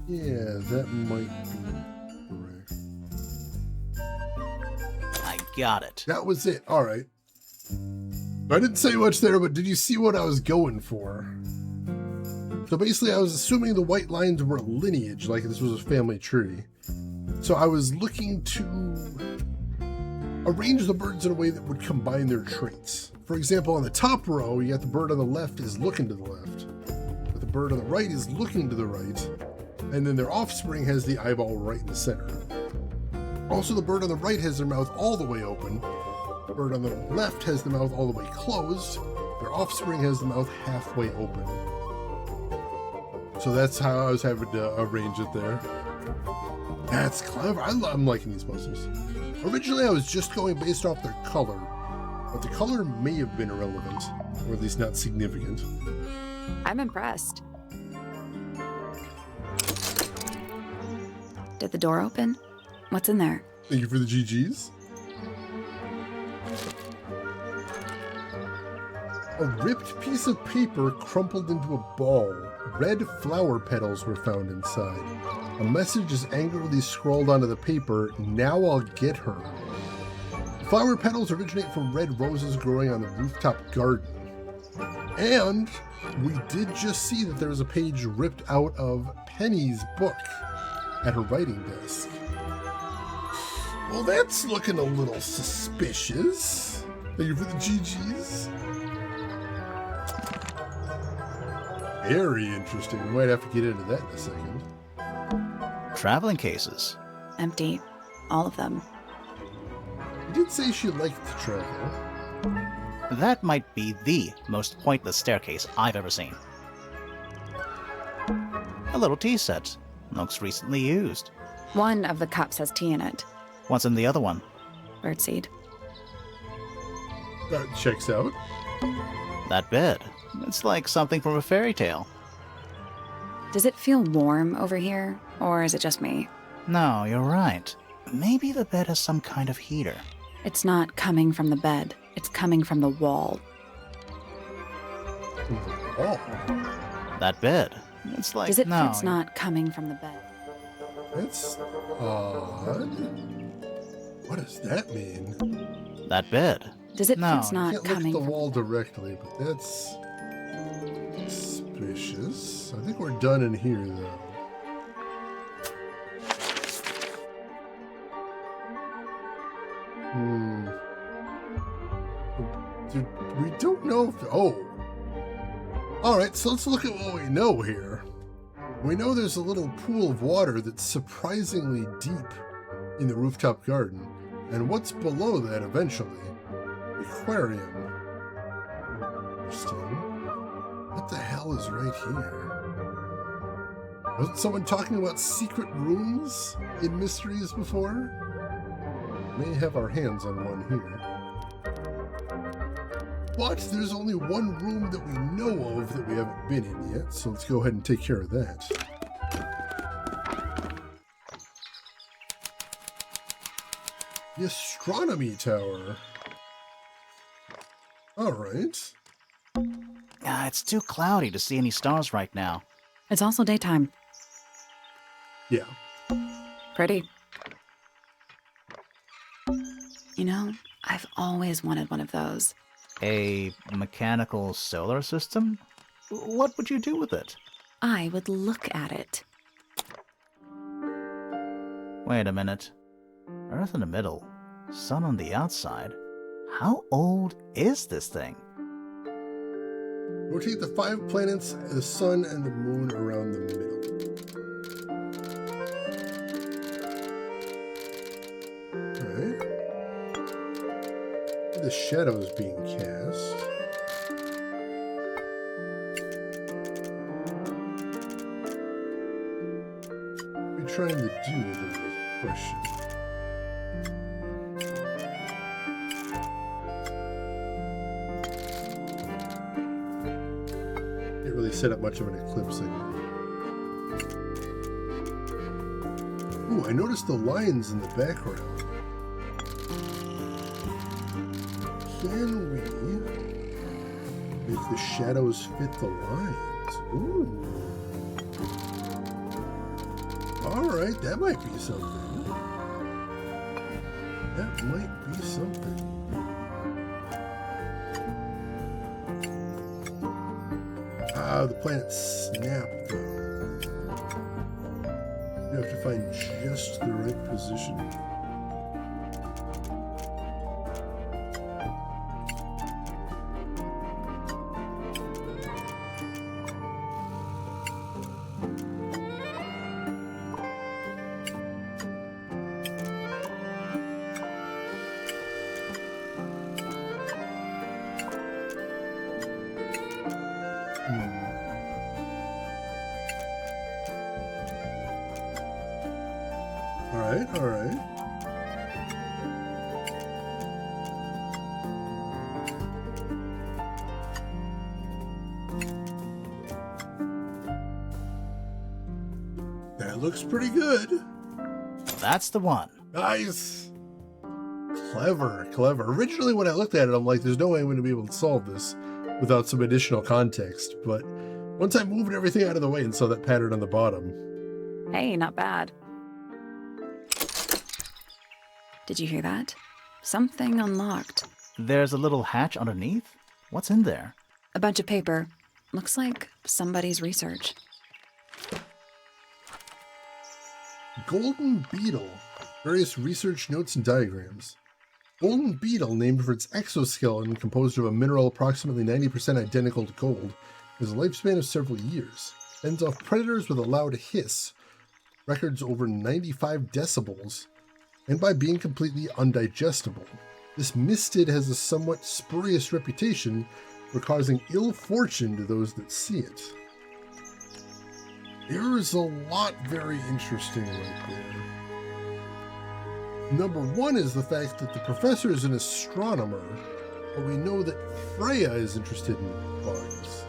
Yeah, that might be correct. I got it. That was it. All right. I didn't say much there, but did you see what I was going for? So basically, I was assuming the white lines were a lineage, like this was a family tree. So I was looking to arrange the birds in a way that would combine their traits. For example, on the top row, you got the bird on the left is looking to the left, but the bird on the right is looking to the right, and then their offspring has the eyeball right in the center. Also, the bird on the right has their mouth all the way open. The bird on the left has the mouth all the way closed. Their offspring has the mouth halfway open. So that's how I was having to arrange it there. That's clever. I'm liking these puzzles. Originally, I was just going based off their color, but the color may have been irrelevant. or at least not significant. I'm impressed. Did the door open? What's in there? Thank you for the GGs. A ripped piece of paper crumpled into a ball. Red flower petals were found inside. A message is angrily scrawled onto the paper, "Now I'll get her." The flower petals originate from red roses growing on the rooftop garden. And we did just see that there was a page ripped out of Penny's book at her writing desk. Well, that's looking a little suspicious. Thank you for the GGs. Very interesting. We might have to get into that in a second. Traveling cases. Empty. All of them. You did say she liked to travel. That might be the most pointless staircase I've ever seen. A little tea set. Looks recently used. One of the cups has tea in it. What's in the other one? Birdseed. That checks out. That bed. It's like something from a fairy tale. Does it feel warm over here, or is it just me? No, you're right. Maybe the bed has some kind of heater. It's not coming from the bed. It's coming from the wall. Oh, That bed. It's like Does it? no. It's not coming from the bed. that's odd. What does that mean? That bed. Does it? No, It's I not can't look at coming the from wall directly, but that's suspicious. I think we're done in here, though. We don't know if... Oh. Alright, so let's look at what we know here. We know there's a little pool of water that's surprisingly deep in the rooftop garden. And what's below that eventually? Aquarium. Interesting. What the hell is right here? Wasn't someone talking about secret rooms in Mysteries before? May have our hands on one here. But there's only one room that we know of that we haven't been in yet, so let's go ahead and take care of that. The Astronomy Tower. Alright. It's too cloudy to see any stars right now. It's also daytime. Yeah. Pretty. You know, I've always wanted one of those. A mechanical solar system? What would you do with it? I would look at it. Wait a minute. Earth in the middle, sun on the outside. How old is this thing? Rotate the 5 planets, the sun, and the moon around the middle. Alright. The shadows being cast. What are we trying to do with the question? Didn't really set up much of an eclipse signal. Ooh, I noticed the lines in the background. Can we make the shadows fit the lines? Ooh. Alright, that might be something. That might be something. Ah, the planet snapped, though. You have to find just the right position. All right. That looks pretty good. That's the one. Nice. Clever, clever. Originally, when I looked at it, I'm like, there's no way I'm going to be able to solve this without some additional context. But once I moved everything out of the way and saw that pattern on the bottom. Hey, not bad. Did you hear that? Something unlocked. There's a little hatch underneath? What's in there? A bunch of paper. Looks like somebody's research. Golden Beetle. Various research notes and diagrams. Golden Beetle, named for its exoskeleton composed of a mineral approximately 90% identical to gold, has a lifespan of several years. Fends off predators with a loud hiss, records over 95 decibels, and by being completely undigestible. This mistid has a somewhat spurious reputation for causing ill fortune to those that see it. There is a lot very interesting right there. Number one is the fact that the professor is an astronomer, but we know that Freya is interested in bugs.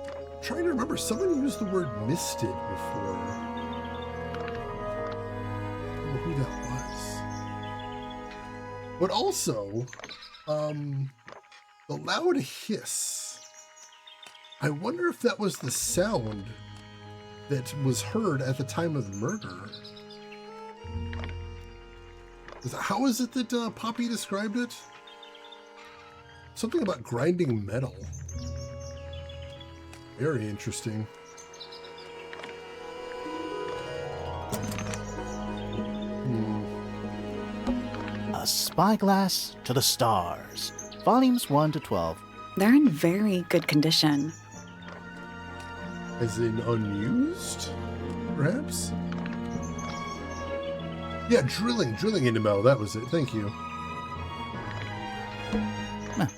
I'm trying to remember, someone used the word misted before. I don't know who that was. But also, the loud hiss. I wonder if that was the sound that was heard at the time of the murder. How is it that Poppy described it? Something about grinding metal. Very interesting. A Spyglass to the Stars. Volumes 1 to 12. They're in very good condition. As in unused, perhaps? Yeah, drilling into metal, that was it. Thank you.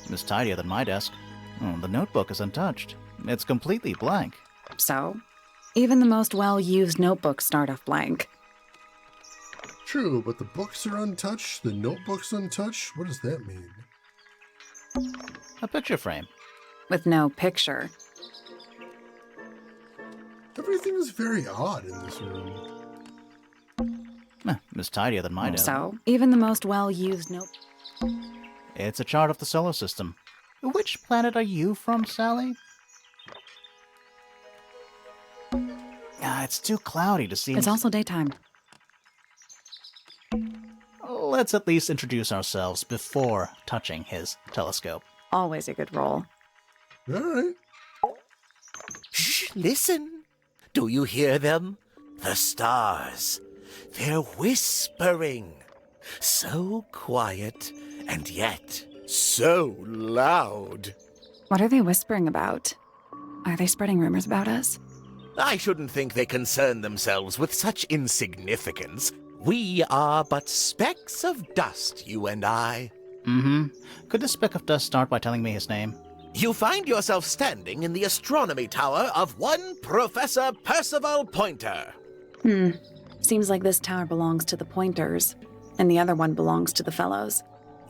It's tidier than my desk. The notebook is untouched. It's completely blank. So, even the most well-used notebooks start off blank. True, but the books are untouched, the notebook's untouched. What does that mean? A picture frame. With no picture. Everything is very odd in this room. It's tidier than my desk. So, even the most well-used It's a chart of the solar system. Which planet are you from, Sally? It's too cloudy to see. It's also daytime. Let's at least introduce ourselves before touching his telescope. Always a good roll. All right. Shh, listen. Do you hear them? The stars. They're whispering. So quiet, and yet so loud. What are they whispering about? Are they spreading rumors about us? I shouldn't think they concern themselves with such insignificance. We are but specks of dust, you and I. Could the speck of dust start by telling me his name? You find yourself standing in the astronomy tower of one Professor Percival Pointer. Seems like this tower belongs to the Pointers, and the other one belongs to the Fellows.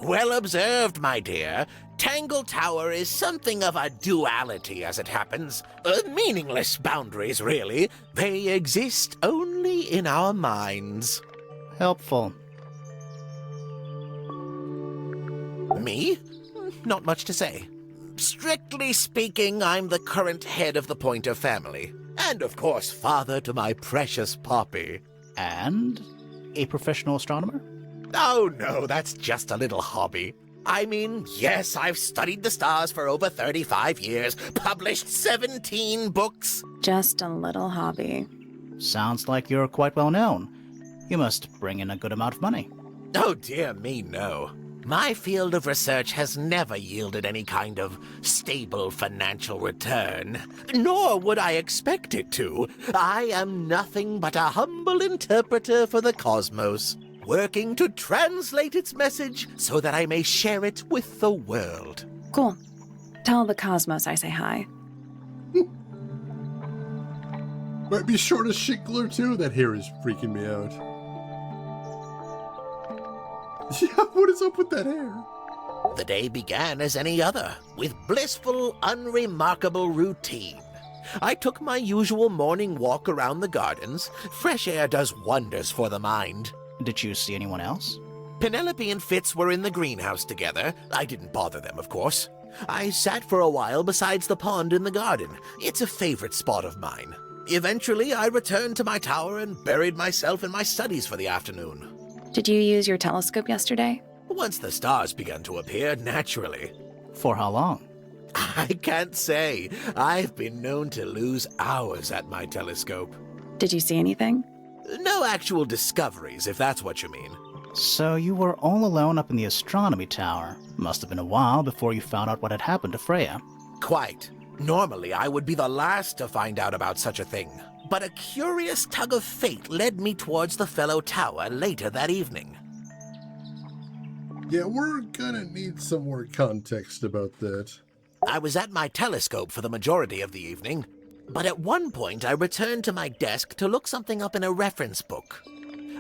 Well observed, my dear. Tangle Tower is something of a duality, as it happens. Meaningless boundaries, really. They exist only in our minds. Helpful. Me? Not much to say. Strictly speaking, I'm the current head of the Pointer family. And, of course, father to my precious Poppy. And a professional astronomer? Oh, no, that's just a little hobby. I mean, yes, I've studied the stars for over 35 years, published 17 books. Just a little hobby. Sounds like you're quite well known. You must bring in a good amount of money. Oh, dear me, no. My field of research has never yielded any kind of stable financial return, nor would I expect it to. I am nothing but a humble interpreter for the cosmos, working to translate its message so that I may share it with the world. Cool. Tell the cosmos I say hi. Might be short as shit glue too. That hair is freaking me out. Yeah, what is up with that hair? The day began as any other, with blissful, unremarkable routine. I took my usual morning walk around the gardens. Fresh air does wonders for the mind. Did you see anyone else? Penelope and Fitz were in the greenhouse together. I didn't bother them, of course. I sat for a while besides the pond in the garden. It's a favorite spot of mine. Eventually, I returned to my tower and buried myself in my studies for the afternoon. Did you use your telescope yesterday? Once the stars began to appear, naturally. For how long? I can't say. I've been known to lose hours at my telescope. Did you see anything? No actual discoveries, if that's what you mean. So you were all alone up in the astronomy tower. Must have been a while before you found out what had happened to Freya. Quite. Normally, I would be the last to find out about such a thing. But a curious tug of fate led me towards the fellow tower later that evening. Yeah, we're gonna need some more context about that. I was at my telescope for the majority of the evening, but at one point I returned to my desk to look something up in a reference book.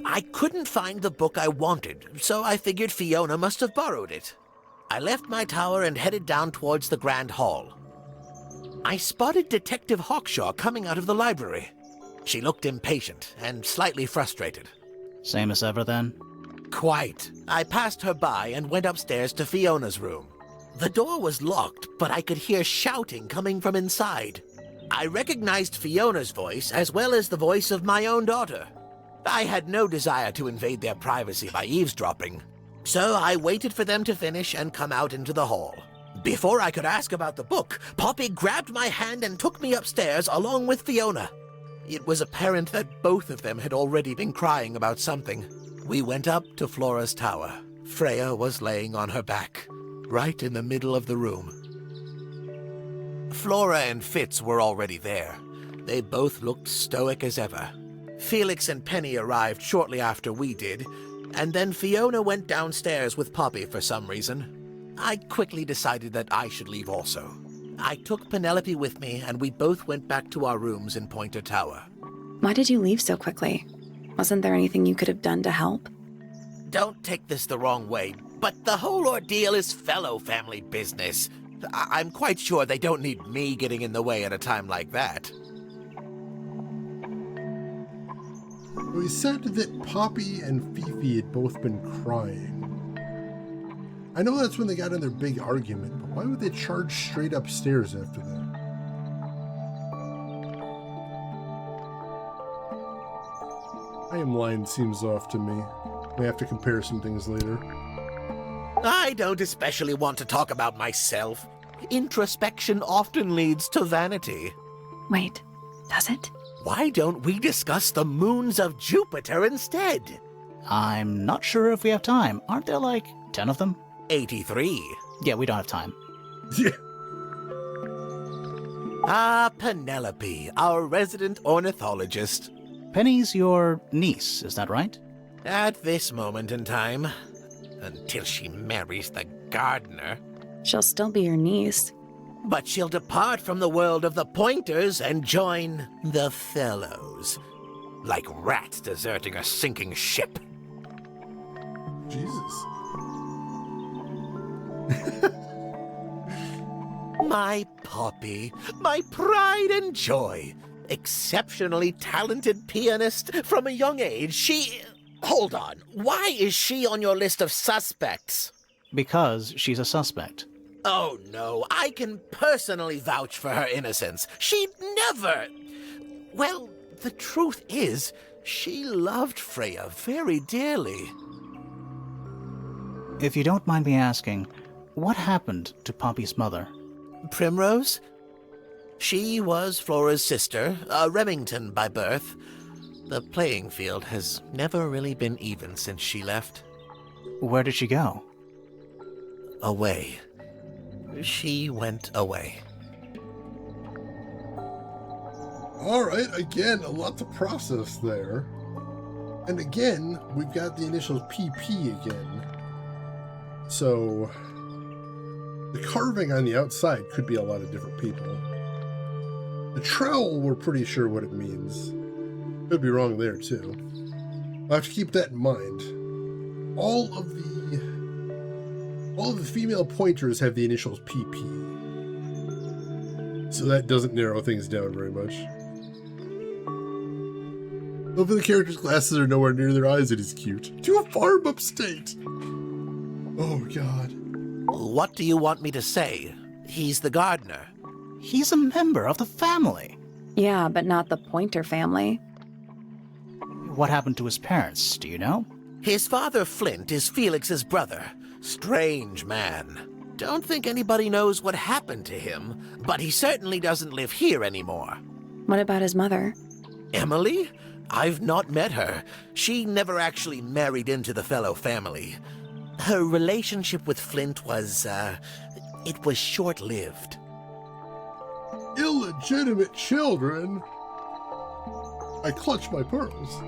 I couldn't find the book I wanted, so I figured Fiona must have borrowed it. I left my tower and headed down towards the Grand Hall. I spotted Detective Hawkshaw coming out of the library. She looked impatient and slightly frustrated. Same as ever then? Quite. I passed her by and went upstairs to Fiona's room. The door was locked, but I could hear shouting coming from inside. I recognized Fiona's voice as well as the voice of my own daughter. I had no desire to invade their privacy by eavesdropping, so I waited for them to finish and come out into the hall. Before I could ask about the book, Poppy grabbed my hand and took me upstairs along with Fiona. It was apparent that both of them had already been crying about something. We went up to Flora's tower. Freya was laying on her back, right in the middle of the room. Flora and Fitz were already there. They both looked stoic as ever. Felix and Penny arrived shortly after we did, and then Fiona went downstairs with Poppy for some reason. I quickly decided that I should leave also. I took Penelope with me, and we both went back to our rooms in Pointer Tower. Why did you leave so quickly? Wasn't there anything you could have done to help? Don't take this the wrong way, but the whole ordeal is fellow family business. I'm quite sure they don't need me getting in the way at a time like that. We said that Poppy and Fifi had both been crying. I know that's when they got in their big argument, but why would they charge straight upstairs after that? Timeline seems off to me. We have to compare some things later. I don't especially want to talk about myself. Introspection often leads to vanity. Wait, does it? Why don't we discuss the moons of Jupiter instead? I'm not sure if we have time. Aren't there like 10 of them? 83. Yeah, we don't have time. Yeah. Ah, Penelope, our resident ornithologist. Penny's your niece, is that right? At this moment in time, until she marries the gardener. She'll still be your niece. But she'll depart from the world of the Pointers and join the Fellows. Like rats deserting a sinking ship. Jesus. My Poppy, my pride and joy. Exceptionally talented pianist from a young age. Hold on. Why is she on your list of suspects? Because she's a suspect. Oh, no. I can personally vouch for her innocence. She'd never... Well, the truth is, she loved Freya very dearly. If you don't mind me asking, what happened to Poppy's mother? Primrose? She was Flora's sister, a Remington by birth. The playing field has never really been even since she left. Where did she go? Away. She went away. Alright, again, a lot to process there. And again, we've got the initials PP again. So, the carving on the outside could be a lot of different people. The trowel, we're pretty sure what it means. Could be wrong there, too. I'll have to keep that in mind. All of the female pointers have the initials PP. So that doesn't narrow things down very much. Hopefully the character's glasses are nowhere near their eyes. It is cute. To a farm upstate. Oh, God. What do you want me to say? He's the gardener. He's a member of the family. Yeah, but not the Pointer family. What happened to his parents, do you know? His father, Flint, is Felix's brother. Strange man. Don't think anybody knows what happened to him, but he certainly doesn't live here anymore. What about his mother? Emily? I've not met her. She never actually married into the fellow family. Her relationship with Flint was, it was short-lived. Illegitimate children? I clutch my pearls.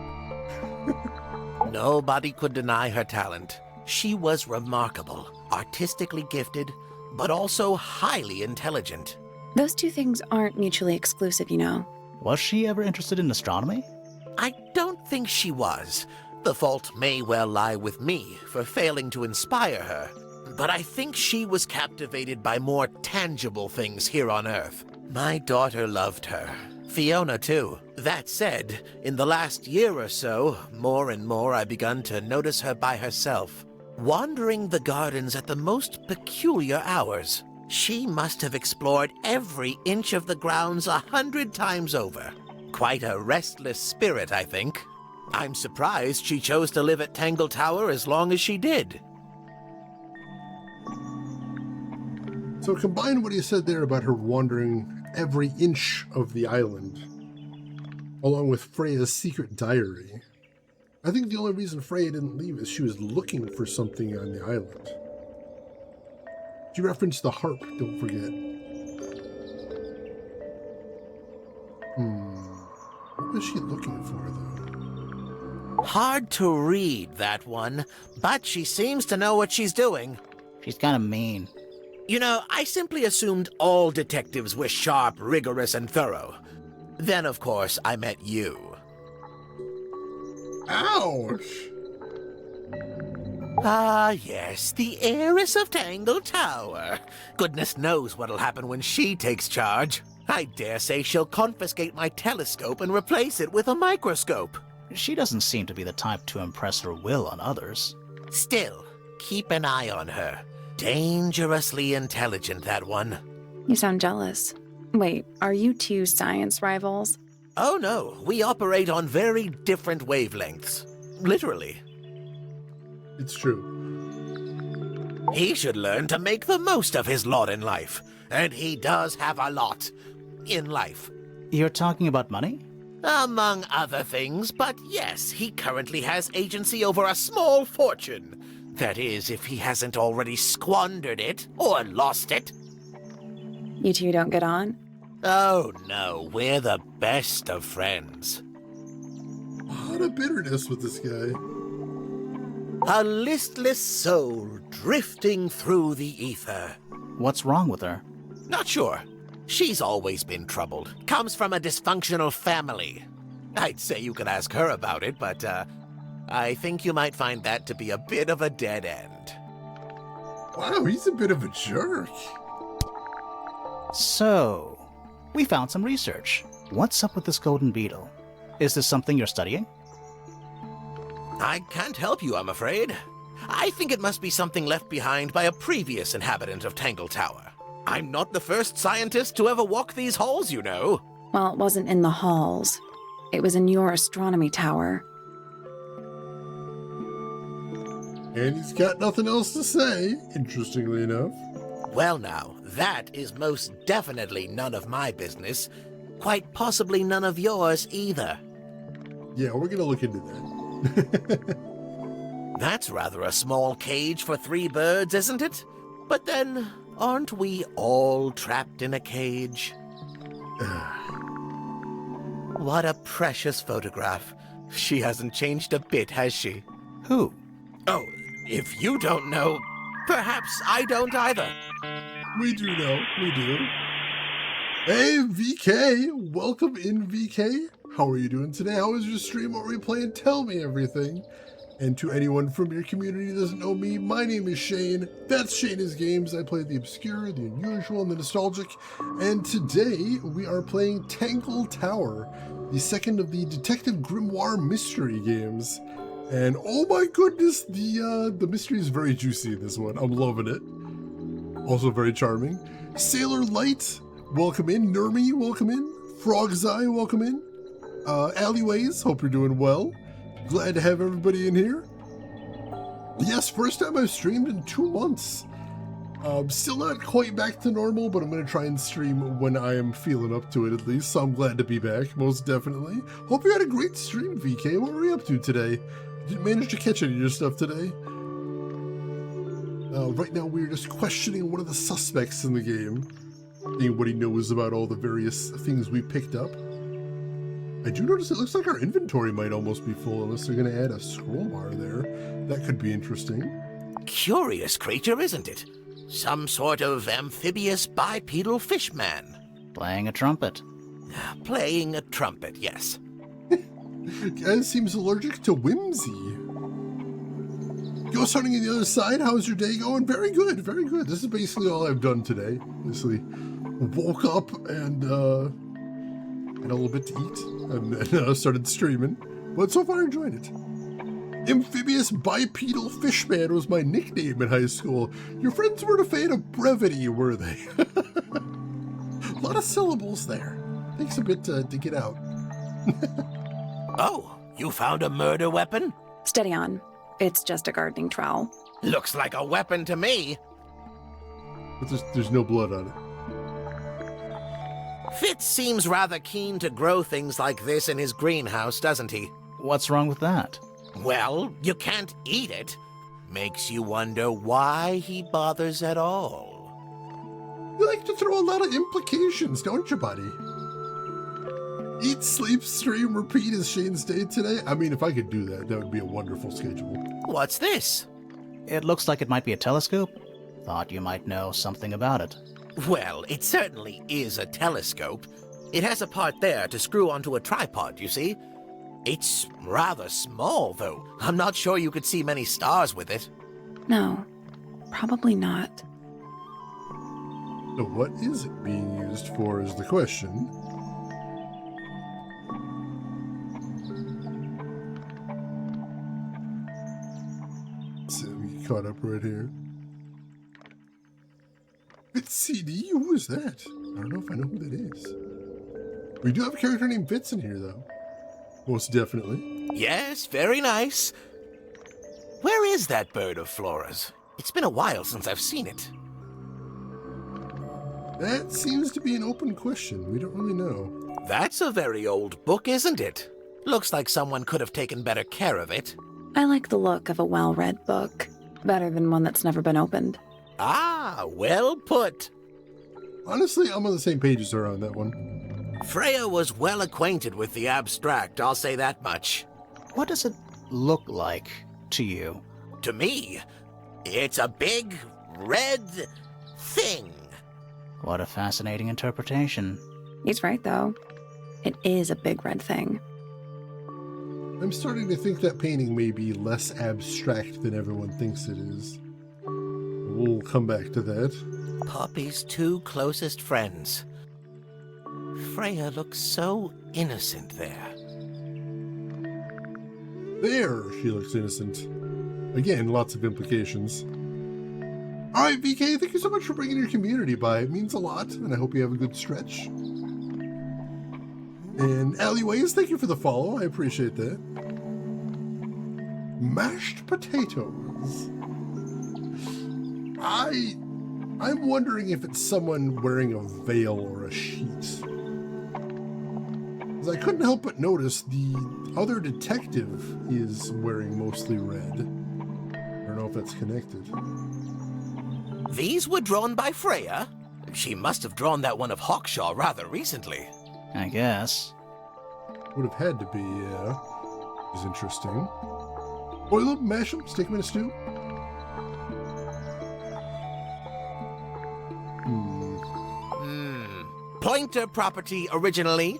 Nobody could deny her talent. She was remarkable, artistically gifted, but also highly intelligent. Those two things aren't mutually exclusive, you know. Was she ever interested in astronomy? I don't think she was. The fault may well lie with me for failing to inspire her. But I think she was captivated by more tangible things here on Earth. My daughter loved her. Fiona, too. That said, in the last year or so, more and more I begun to notice her by herself, wandering the gardens at the most peculiar hours. She must have explored every inch of the grounds 100 times over. Quite a restless spirit, I think. I'm surprised she chose to live at Tangle Tower as long as she did. So combine what he said there about her wandering every inch of the island, along with Freya's secret diary. I think the only reason Freya didn't leave is she was looking for something on the island. She referenced the harp, don't forget. What was she looking for, though? Hard to read, that one, but she seems to know what she's doing. She's kind of mean. You know, I simply assumed all detectives were sharp, rigorous, and thorough. Then, of course, I met you. Ouch! Ah, yes, the heiress of Tangle Tower. Goodness knows what'll happen when she takes charge. I dare say she'll confiscate my telescope and replace it with a microscope. She doesn't seem to be the type to impress her will on others. Still, keep an eye on her. Dangerously intelligent, that one. You sound jealous. Wait, are you two science rivals? Oh no, we operate on very different wavelengths. Literally. It's true. He should learn to make the most of his lot in life. And he does have a lot. In life. You're talking about money? Among other things, but yes, he currently has agency over a small fortune. That is, if he hasn't already squandered it or lost it. You two don't get on? Oh no, we're the best of friends. A lot of bitterness with this guy. A listless soul drifting through the ether. What's wrong with her? Not sure. She's always been troubled. Comes from a dysfunctional family. I'd say you could ask her about it, but, I think you might find that to be a bit of a dead end. Wow, he's a bit of a jerk. So, we found some research. What's up with this golden beetle? Is this something you're studying? I can't help you, I'm afraid. I think it must be something left behind by a previous inhabitant of Tangle Tower. I'm not the first scientist to ever walk these halls, you know. Well, it wasn't in the halls. It was in your astronomy tower. And he's got nothing else to say, interestingly enough. Well now, that is most definitely none of my business. Quite possibly none of yours either. Yeah, we're gonna look into that. That's rather a small cage for 3 birds, isn't it? But then, aren't we all trapped in a cage? What a precious photograph. She hasn't changed a bit, has she? Who? Oh, if you don't know, perhaps I don't either. We do know, we do. Hey, VK! Welcome in, VK. How are you doing today? How was your stream? What were you playing? Tell me everything. And to anyone from your community who doesn't know me, my name is Shane. That's Shane is Games. I play the obscure, the unusual, and the nostalgic. And today we are playing Tangle Tower, the second of the Detective Grimoire mystery games. And oh my goodness, the mystery is very juicy in this one. I'm loving it. Also very charming. Sailor Light, welcome in. Nermi, welcome in. Frog's Eye, welcome in. Alleyways, hope you're doing well. Glad to have everybody in here. Yes, first time I've streamed in 2 months. Still not quite back to normal, but I'm going to try and stream when I am feeling up to it at least, so I'm glad to be back, most definitely. Hope you had a great stream, VK. What were you up to today? Did you manage to catch any of your stuff today? Right now we're just questioning one of the suspects in the game. Anybody knows about all the various things we picked up. I do notice it looks like our inventory might almost be full unless they're going to add a scroll bar there. That could be interesting. Curious creature, isn't it? Some sort of amphibious bipedal fishman. Playing a trumpet. Playing a trumpet, yes. Guy seems allergic to whimsy. Ghost hunting on the other side, how's your day going? Very good, very good. This is basically all I've done today. Basically woke up and had a little bit to eat, and then started streaming. But so far, enjoying it. Amphibious bipedal fishman was my nickname in high school. Your friends weren't a fan of brevity, were they? A lot of syllables there. Takes a bit to get out. Oh, you found a murder weapon? Steady on. It's just a gardening trowel. Looks like a weapon to me. But there's no blood on it. Fitz seems rather keen to grow things like this in his greenhouse, doesn't he? What's wrong with that? Well, you can't eat it. Makes you wonder why he bothers at all. You like to throw a lot of implications, don't you, buddy? Eat, sleep, stream, repeat is Shane's day today. I mean, if I could do that, that would be a wonderful schedule. What's this? It looks like it might be a telescope. Thought you might know something about it. Well, it certainly is a telescope. It has a part there to screw onto a tripod, you see. It's rather small, though. I'm not sure you could see many stars with it. No, probably not. So what is it being used for is the question. So we get caught up right here. Fitz CD? Who is that? I don't know if I know who that is. We do have a character named Fitz in here, though. Most definitely. Yes, very nice. Where is that bird of Flora's? It's been a while since I've seen it. That seems to be an open question. We don't really know. That's a very old book, isn't it? Looks like someone could have taken better care of it. I like the look of a well-read book. Better than one that's never been opened. Ah, well put. Honestly, I'm on the same page as her on that one. Freya was well acquainted with the abstract, I'll say that much. What does it look like to you? To me, it's a big, red thing. What a fascinating interpretation. He's right, though. It is a big red thing. I'm starting to think that painting may be less abstract than everyone thinks it is. We'll come back to that. Poppy's two closest friends. Freya looks so innocent there. There, she looks innocent. Again, lots of implications. Alright, VK, thank you so much for bringing your community by. It means a lot, and I hope you have a good stretch. And Alleyways, thank you for the follow. I appreciate that. Mashed potatoes. I'm wondering if it's someone wearing a veil or a sheet. Because I couldn't help but notice the other detective is wearing mostly red. I don't know if that's connected. These were drawn by Freya? She must have drawn that one of Hawkshaw rather recently. I guess. Would have had to be, yeah. Is interesting. Boil them, mash them, stick them in a stew. Pointer property originally,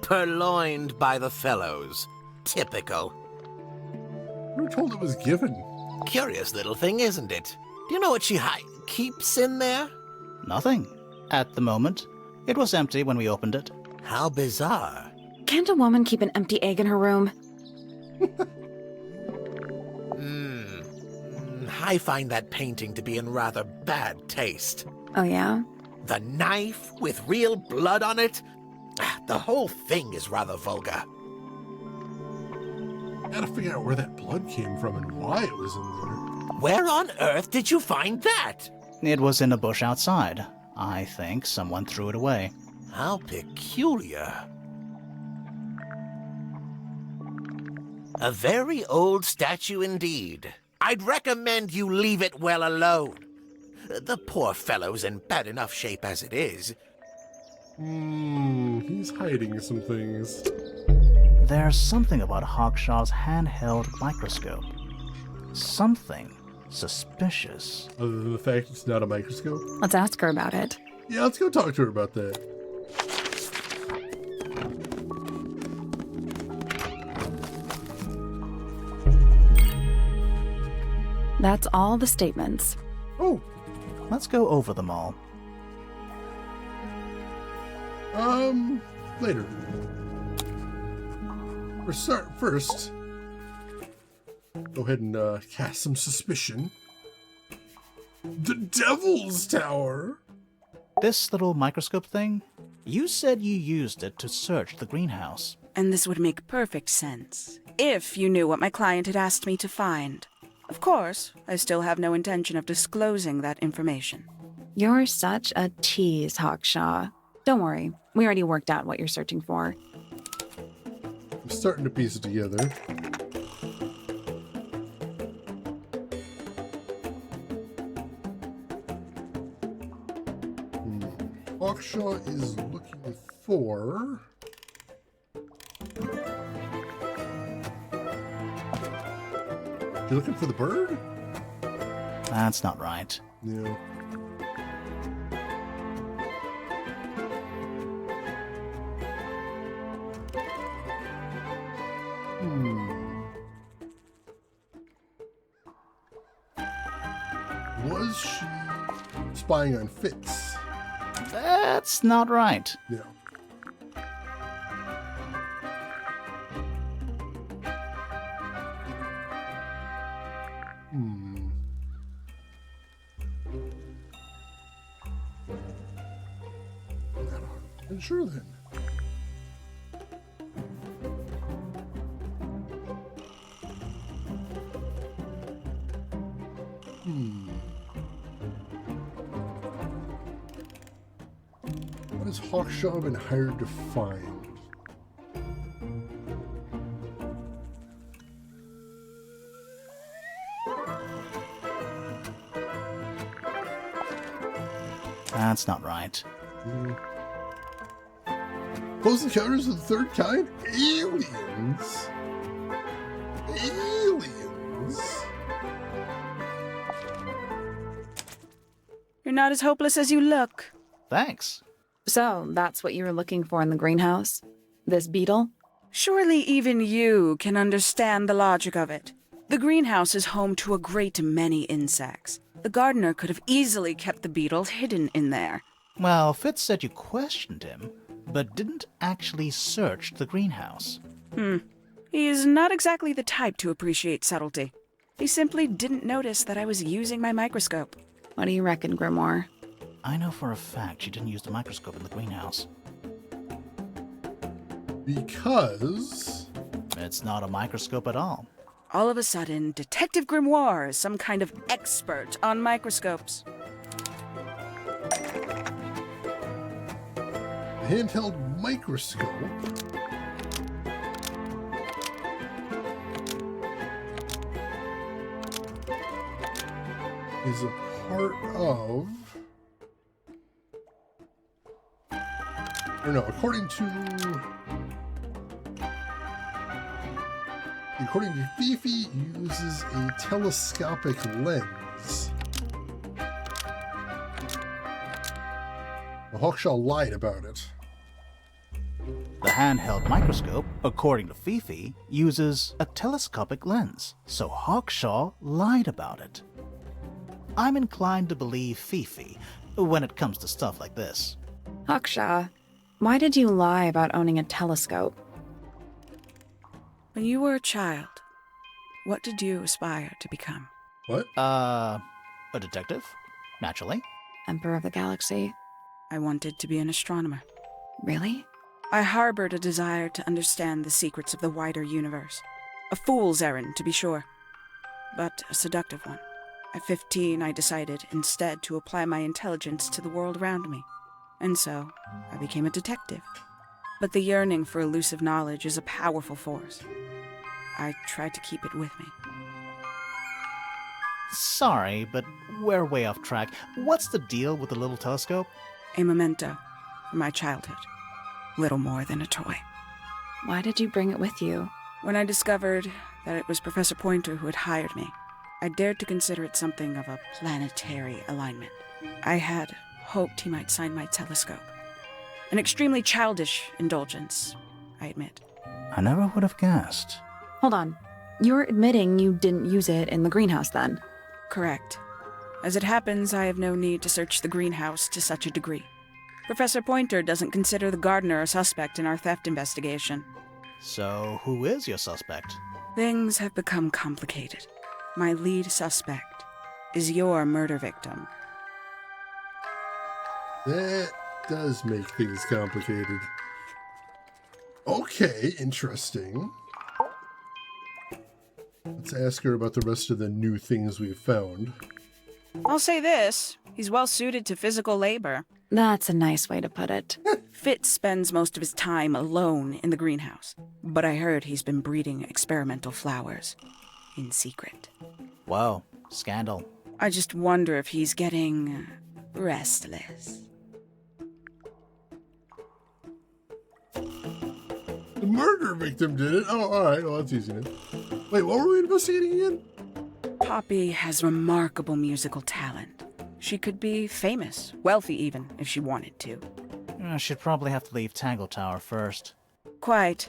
purloined by the fellows. Typical. We were told it was given. Curious little thing, isn't it? Do you know what she keeps in there? Nothing. At the moment. It was empty when we opened it. How bizarre. Can't a woman keep an empty egg in her room? I find that painting to be in rather bad taste. Oh, yeah? The knife with real blood on it? The whole thing is rather vulgar. Gotta figure out where that blood came from and why it was in there. Where on earth did you find that? It was in a bush outside. I think someone threw it away. How peculiar. A very old statue indeed. I'd recommend you leave it well alone. The poor fellow's in bad enough shape as it is. He's hiding some things. There's something about Hawkshaw's handheld microscope. Something suspicious. Other than the fact it's not a microscope? Let's ask her about it. Yeah, let's go talk to her about that. That's all the statements. Oh, Let's go over them all. Later. First, go ahead and cast some suspicion. The Devil's Tower! This little microscope thing? You said you used it to search the greenhouse. And this would make perfect sense, if you knew what my client had asked me to find. Of course, I still have no intention of disclosing that information. You're such a tease, Hawkshaw. Don't worry, we already worked out what you're searching for. I'm starting to piece it together. Hawkshaw is looking for... You're looking for the bird? That's not right. Yeah. Was she spying on Fitz? That's not right. Yeah. And sure then. What has Hawkshaw been hired to find? That's not right. Close Encounters of the Third Kind? Aliens? Aliens? You're not as hopeless as you look. Thanks. So, that's what you were looking for in the greenhouse? This beetle? Surely even you can understand the logic of it. The greenhouse is home to a great many insects. The gardener could have easily kept the beetle hidden in there. Well, Fitz said you questioned him, but didn't actually search the greenhouse. He is not exactly the type to appreciate subtlety. He simply didn't notice that I was using my microscope. What do you reckon, Grimoire? I know for a fact she didn't use the microscope in the greenhouse. Because... It's not a microscope at all. All of a sudden, Detective Grimoire is some kind of expert on microscopes. A handheld microscope is a part of... Or no, according to Fifi, uses a telescopic lens. The Hawkshaw lied about it. The handheld microscope, according to Fifi, uses a telescopic lens, so Hawkshaw lied about it. I'm inclined to believe Fifi when it comes to stuff like this. Hawkshaw, why did you lie about owning a telescope? When you were a child, what did you aspire to become? What? A detective? Naturally. Emperor of the Galaxy. I wanted to be an astronomer. Really? I harbored a desire to understand the secrets of the wider universe. A fool's errand, to be sure, but a seductive one. At 15, I decided instead to apply my intelligence to the world around me. And so, I became a detective. But the yearning for elusive knowledge is a powerful force. I tried to keep it with me. Sorry, but we're way off track. What's the deal with the little telescope? A memento from my childhood. Little more than a toy. Why did you bring it with you? When I discovered that it was Professor Pointer who had hired me, I dared to consider it something of a planetary alignment. I had hoped he might sign my telescope. An extremely childish indulgence, I admit. I never would have guessed. Hold on. You're admitting you didn't use it in the greenhouse then? Correct. As it happens, I have no need to search the greenhouse to such a degree. Professor Pointer doesn't consider the gardener a suspect in our theft investigation. So, who is your suspect? Things have become complicated. My lead suspect is your murder victim. That does make things complicated. Okay, interesting. Let's ask her about the rest of the new things we've found. I'll say this, he's well suited to physical labor. That's a nice way to put it. Fitz spends most of his time alone in the greenhouse, but I heard he's been breeding experimental flowers in secret. Whoa, scandal. I just wonder if he's getting restless. The murder victim did it? Oh, alright, well that's easy enough. Wait, what were we investigating again? Poppy has remarkable musical talent. She could be famous, wealthy even, if she wanted to. She'd probably have to leave Tangle Tower first. Quite.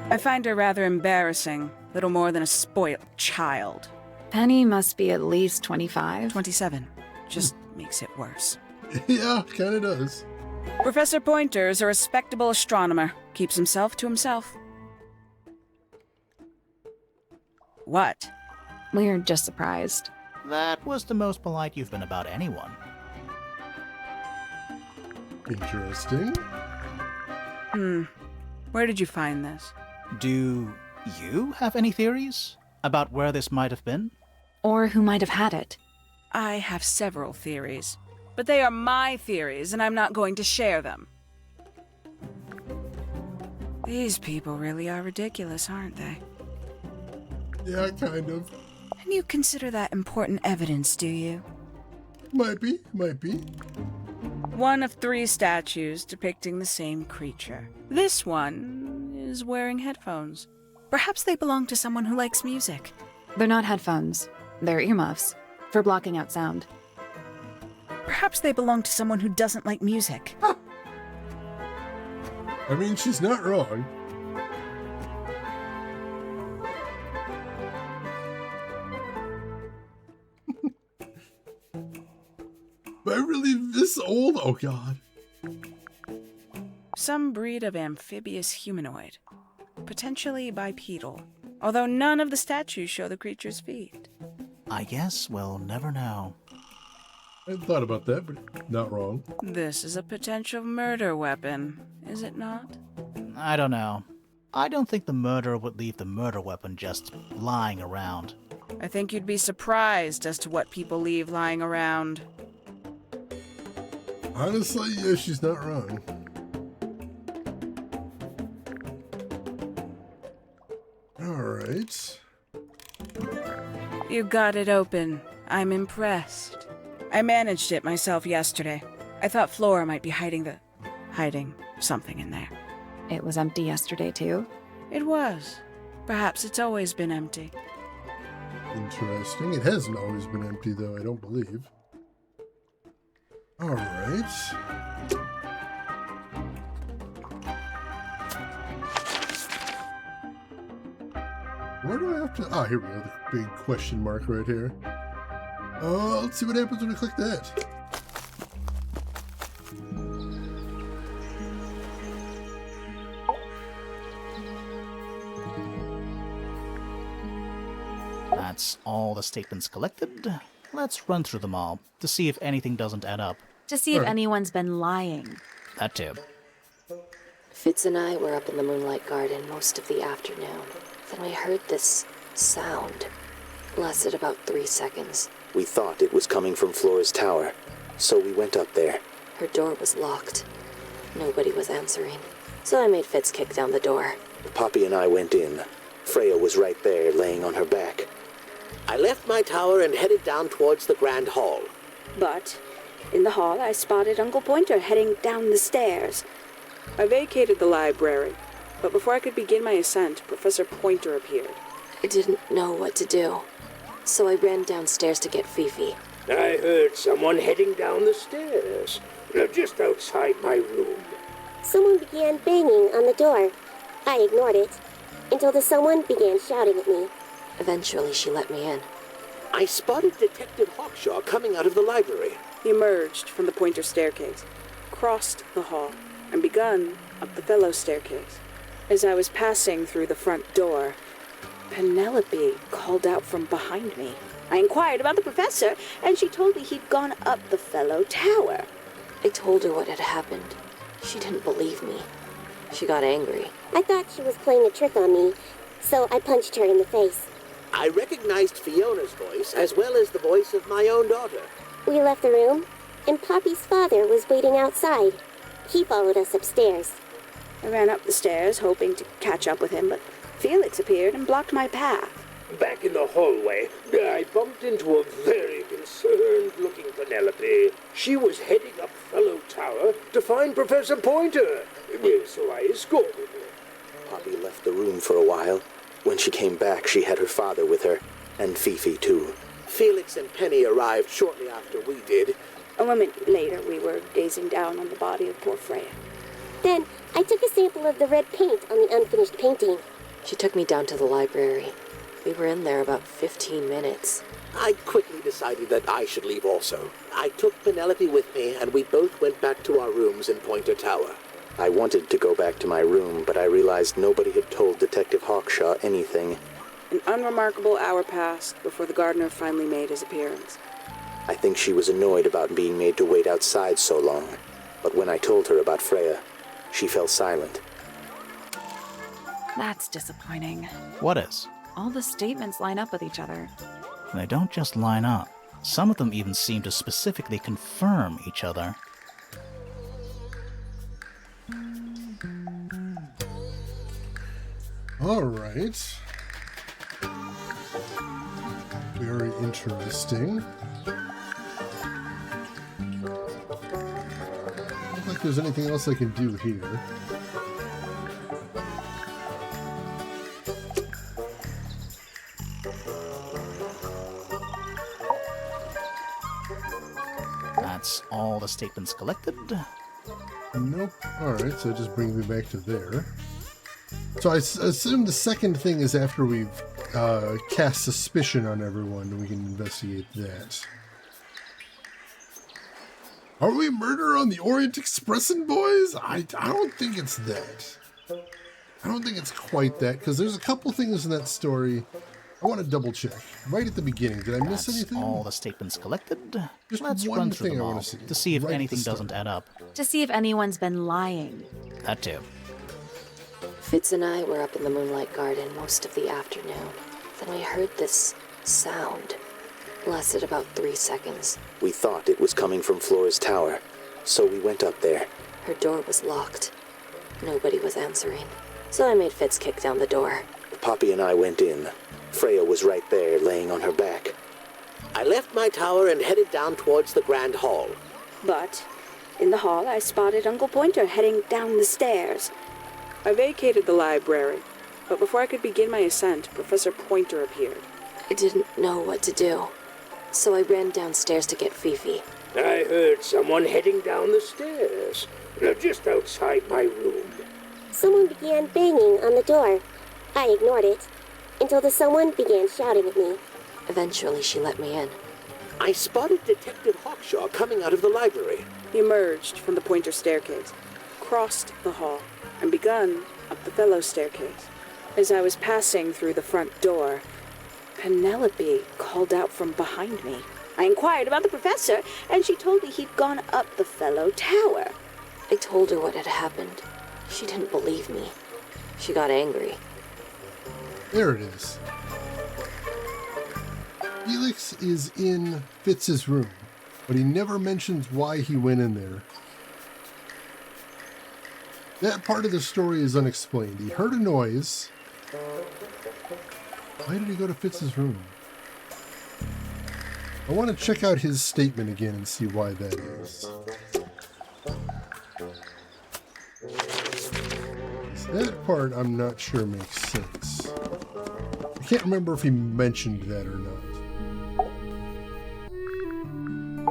I find her rather embarrassing, little more than a spoilt child. Penny must be at least 25. 27. Just makes it worse. Yeah, kinda does. Professor Pointer is a respectable astronomer. Keeps himself to himself. What? We're just surprised. That was the most polite you've been about anyone. Interesting. Where did you find this? Do you have any theories about where this might have been? Or who might have had it? I have several theories, but they are my theories, and I'm not going to share them. These people really are ridiculous, aren't they? Yeah, kind of. And you consider that important evidence, do you? Might be, might be. One of 3 statues depicting the same creature. This one is wearing headphones. Perhaps they belong to someone who likes music. They're not headphones. They're earmuffs. For blocking out sound. Perhaps they belong to someone who doesn't like music. I mean, she's not wrong. But I really this old? Oh god. Some breed of amphibious humanoid. Potentially bipedal. Although none of the statues show the creature's feet. I guess we'll never know. I hadn't thought about that, but not wrong. This is a potential murder weapon, is it not? I don't know. I don't think the murderer would leave the murder weapon just lying around. I think you'd be surprised as to what people leave lying around. Honestly, yeah, she's not wrong. Alright. You got it open. I'm impressed. I managed it myself yesterday. I thought Flora might be hiding something in there. It was empty yesterday, too. It was. Perhaps it's always been empty. Interesting. It hasn't always been empty, though, I don't believe. Alright. Where do I have to... Ah, here we go. The big question mark right here. Let's see what happens when I click that. That's all the statements collected. Let's run through them all to see if anything doesn't add up. To see if Alright. anyone's been lying. That too. Fitz and I were up in the moonlight garden most of the afternoon. Then we heard this sound. Lasted about 3 seconds. We thought it was coming from Flora's tower, so we went up there. Her door was locked. Nobody was answering. So I made Fitz kick down the door. Poppy and I went in. Freya was right there, laying on her back. I left my tower and headed down towards the Grand Hall. But in the hall, I spotted Uncle Pointer heading down the stairs. I vacated the library, but before I could begin my ascent, Professor Pointer appeared. I didn't know what to do. So I ran downstairs to get Fifi. I heard someone heading down the stairs, just outside my room. Someone began banging on the door. I ignored it until the someone began shouting at me. Eventually, she let me in. I spotted Detective Hawkshaw coming out of the library. He emerged from the Pointer staircase, crossed the hall, and begun up the fellow staircase. As I was passing through the front door, Penelope called out from behind me. I inquired about the professor, and she told me he'd gone up the fellow tower. I told her what had happened. She didn't believe me. She got angry. I thought she was playing a trick on me, so I punched her in the face. I recognized Fiona's voice as well as the voice of my own daughter. We left the room, and Poppy's father was waiting outside. He followed us upstairs. I ran up the stairs, hoping to catch up with him, but Felix appeared and blocked my path. Back in the hallway, I bumped into a very concerned-looking Penelope. She was heading up Fellow Tower to find Professor Pointer, so I escorted her. Poppy left the room for a while. When she came back, she had her father with her, and Fifi too. Felix and Penny arrived shortly after we did. A moment later, we were gazing down on the body of poor Freya. Then I took a sample of the red paint on the unfinished painting. She took me down to the library. We were in there about 15 minutes. I quickly decided that I should leave also. I took Penelope with me, and we both went back to our rooms in Pointer Tower. I wanted to go back to my room, but I realized nobody had told Detective Hawkshaw anything. An unremarkable hour passed before the gardener finally made his appearance. I think she was annoyed about being made to wait outside so long. But when I told her about Freya, she fell silent. That's disappointing. What is? All the statements line up with each other. They don't just line up. Some of them even seem to specifically confirm each other. All right. Very interesting. Don't think there's anything else I can do here. That's all the statements collected. Nope. Alright, so it just brings me back to there. So I assume the second thing is after we've cast suspicion on everyone, and we can investigate that. Are we murder on the Orient Expressin' boys? I don't think it's that. I don't think it's quite that, because there's a couple things in that story I want to double check. Right at the beginning, did I miss That's anything? all the statements collected. Just Let's one run through thing them I all wanna see. to see if Right at the anything start. doesn't add up. To see if anyone's been lying. That too. Fitz and I were up in the moonlight garden most of the afternoon. Then we heard this sound. Lasted about 3 seconds. We thought it was coming from Flora's tower, so we went up there. Her door was locked. Nobody was answering. So I made Fitz kick down the door. Poppy and I went in. Freya was right there, laying on her back. I left my tower and headed down towards the Grand Hall. But in the hall, I spotted Uncle Pointer heading down the stairs. I vacated the library, but before I could begin my ascent, Professor Pointer appeared. I didn't know what to do. So I ran downstairs to get Fifi. I heard someone heading down the stairs, just outside my room. Someone began banging on the door. I ignored it until the someone began shouting at me. Eventually, she let me in. I spotted Detective Hawkshaw coming out of the library. He emerged from the pointer staircase, crossed the hall, and begun up the fellow staircase. As I was passing through the front door, Penelope called out from behind me. I inquired about the professor, and she told me he'd gone up the fellow tower. I told her what had happened. She didn't believe me. She got angry. There it is. Felix is in Fitz's room, but he never mentions why he went in there. That part of the story is unexplained. He heard a noise. Why did he go to Fitz's room? I want to check out his statement again and see why that is. That part I'm not sure makes sense. I can't remember if he mentioned that or not.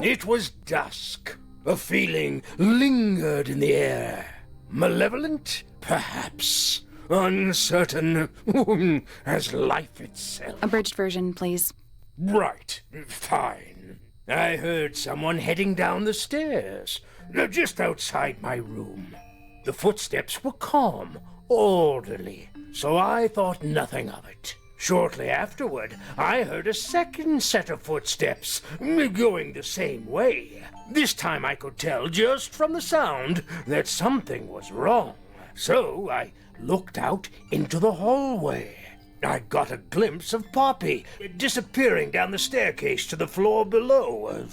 It was dusk. A feeling lingered in the air. Malevolent, perhaps. Uncertain, as life itself. Abridged version, please. Right, fine. I heard someone heading down the stairs, just outside my room. The footsteps were calm, orderly, so I thought nothing of it. Shortly afterward, I heard a second set of footsteps, going the same way. This time I could tell just from the sound that something was wrong. So I looked out into the hallway. I got a glimpse of Poppy disappearing down the staircase to the floor below.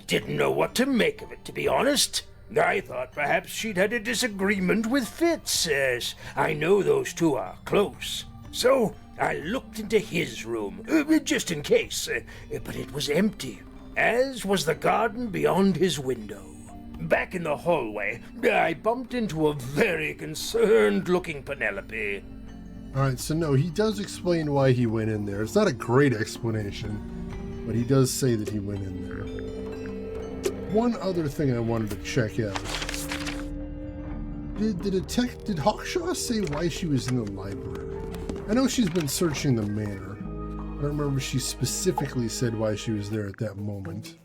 Didn't know what to make of it, to be honest. I thought perhaps she'd had a disagreement with Fitz, as I know those two are close. So I looked into his room, just in case, but it was empty, as was the garden beyond his window. Back in the hallway, I bumped into a very concerned-looking Penelope. Alright, so no, he does explain why he went in there. It's not a great explanation, but he does say that he went in there. One other thing I wanted to check out. Did Hawkshaw say why she was in the library? I know she's been searching the manor. I don't remember if she specifically said why she was there at that moment.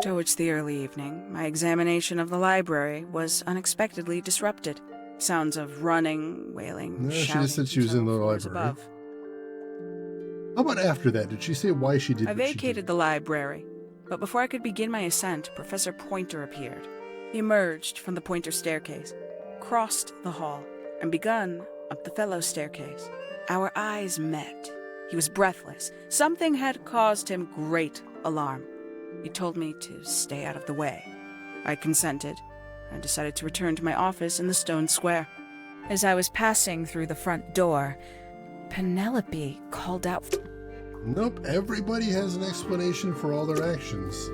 Towards the early evening, my examination of the library was unexpectedly disrupted. Sounds of running, wailing, No, she shouting just said she was in the floors library. above. How about after that? Did she say why she did I what she vacated did? the library, but before I could begin my ascent, Professor Pointer appeared. He emerged from the Pointer staircase, crossed the hall, and begun up the fellow staircase. Our eyes met. He was breathless. Something had caused him great alarm. He told me to stay out of the way. I consented. I decided to return to my office in the stone square. As I was passing through the front door, Penelope called out. Nope, everybody has an explanation for all their actions,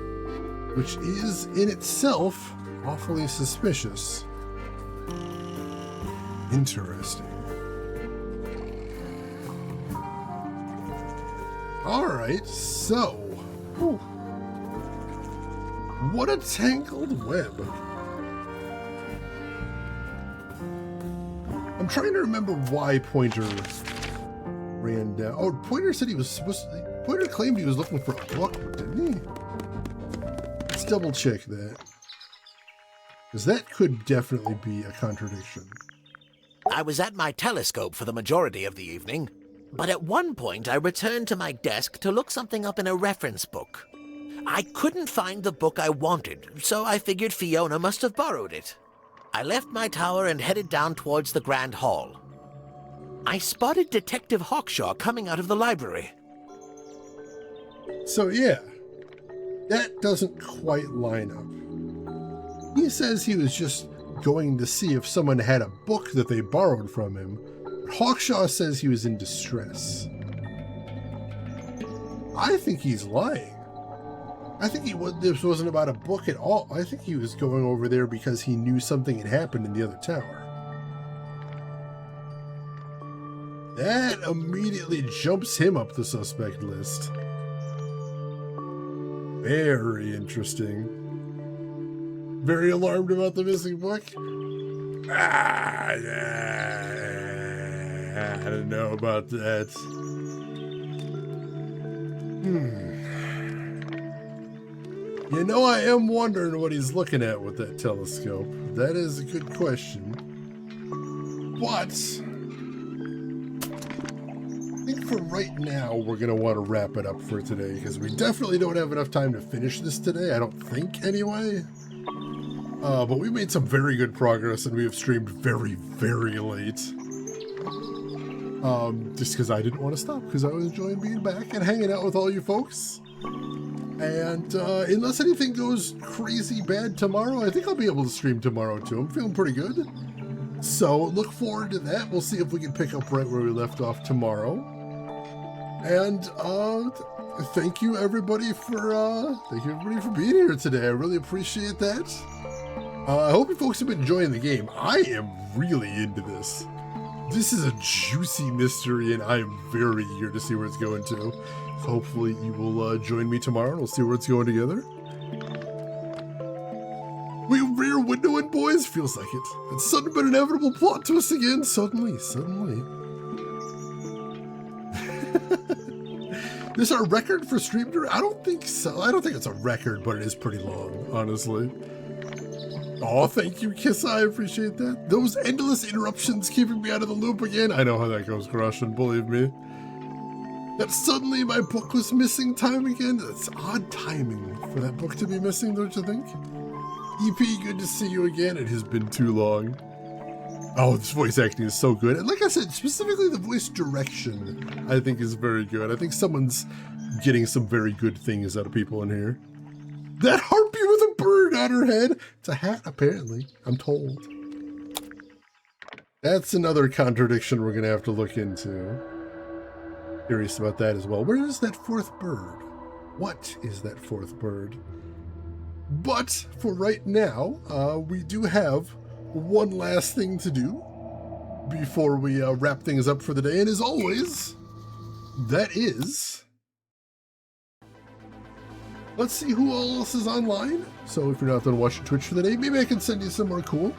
which is in itself awfully suspicious. Interesting. Alright, so... whew. What a tangled web. I'm trying to remember why Pointer ran down. Oh, Pointer said he was supposed to... Pointer claimed he was looking for a book, didn't he? Let's double check that. Because that could definitely be a contradiction. I was at my telescope for the majority of the evening, but at one point I returned to my desk to look something up in a reference book. I couldn't find the book I wanted, so I figured Fiona must have borrowed it. I left my tower and headed down towards the Grand Hall. I spotted Detective Hawkshaw coming out of the library. So yeah, that doesn't quite line up. He says he was just going to see if someone had a book that they borrowed from him, but Hawkshaw says he was in distress. I think he's lying. I think this wasn't about a book at all. I think he was going over there because he knew something had happened in the other tower. That immediately jumps him up the suspect list. Very interesting. Very alarmed about the missing book? I don't know about that. You know, I am wondering what he's looking at with that telescope. That is a good question. But I think for right now, we're going to want to wrap it up for today, because we definitely don't have enough time to finish this today. I don't think, anyway. But we made some very good progress, and we have streamed very, very late. Just because I didn't want to stop, because I was enjoying being back and hanging out with all you folks. And unless anything goes crazy bad tomorrow, I think I'll be able to stream tomorrow too. I'm feeling pretty good. So look forward to that. We'll see if we can pick up right where we left off tomorrow. And thank you everybody for being here today. I really appreciate that. I hope you folks have been enjoying the game. I am really into this. This is a juicy mystery, and I am very eager to see where it's going to. So hopefully you will join me tomorrow, and we'll see where it's going together. We rear windowing, boys? Feels like it. It's sudden but inevitable plot twist again. Suddenly. This our record for stream duration? I don't think so. I don't think it's a record, but it is pretty long, honestly. Oh, thank you, Kiss. I appreciate that. Those endless interruptions keeping me out of the loop again. I know how that goes, Grushin, believe me. That suddenly my book was missing time again. That's odd timing for that book to be missing, don't you think? EP, good to see you again. It has been too long. Oh, this voice acting is so good. And like I said, specifically the voice direction, I think is very good. I think someone's getting some very good things out of people in here. That harpy with a bird on her head. It's a hat, apparently. I'm told. That's another contradiction we're going to have to look into. Curious about that as well. Where is that fourth bird? What is that fourth bird? But for right now, we do have one last thing to do before we wrap things up for the day. And as always, that is... let's see who else is online. So if you're not done watching Twitch for the day, maybe I can send you somewhere cool.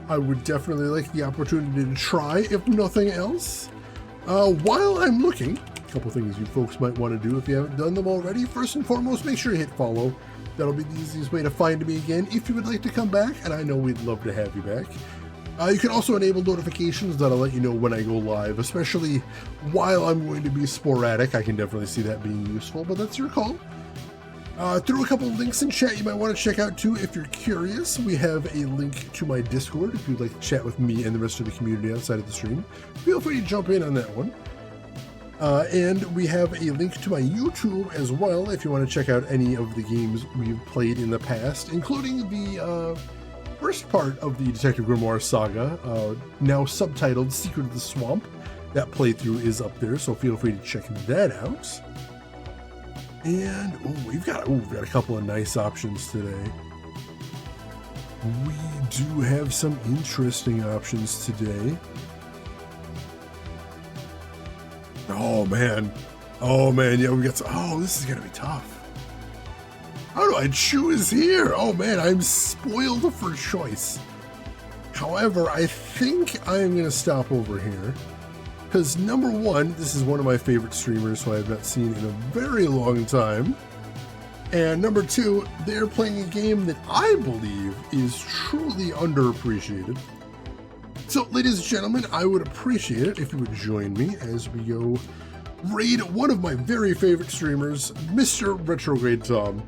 I would definitely like the opportunity to try, if nothing else. While I'm looking, a couple things you folks might want to do if you haven't done them already. First and foremost, make sure you hit follow. That'll be the easiest way to find me again if you would like to come back, and I know we'd love to have you back. You can also enable notifications that'll let you know when I go live, especially while I'm going to be sporadic. I can definitely see that being useful, but that's your call. Through a couple of links in chat you might want to check out too if you're curious. We have a link to my Discord if you'd like to chat with me and the rest of the community outside of the stream. Feel free to jump in on that one. And we have a link to my YouTube as well if you want to check out any of the games we've played in the past, including the first part of the Detective Grimoire saga, now subtitled Secret of the Swamp. That playthrough is up there, so feel free to check that out. And we've got a couple of nice options today. We do have some interesting options today. Oh man, yeah, we got some, this is gonna be tough. How do I choose here? Oh man, I'm spoiled for choice. However, I think I'm gonna stop over here. Because number one, this is one of my favorite streamers who I have not seen in a very long time. And number two, they're playing a game that I believe is truly underappreciated. So, ladies and gentlemen, I would appreciate it if you would join me as we go raid one of my very favorite streamers, Mr. Retrograde Tom.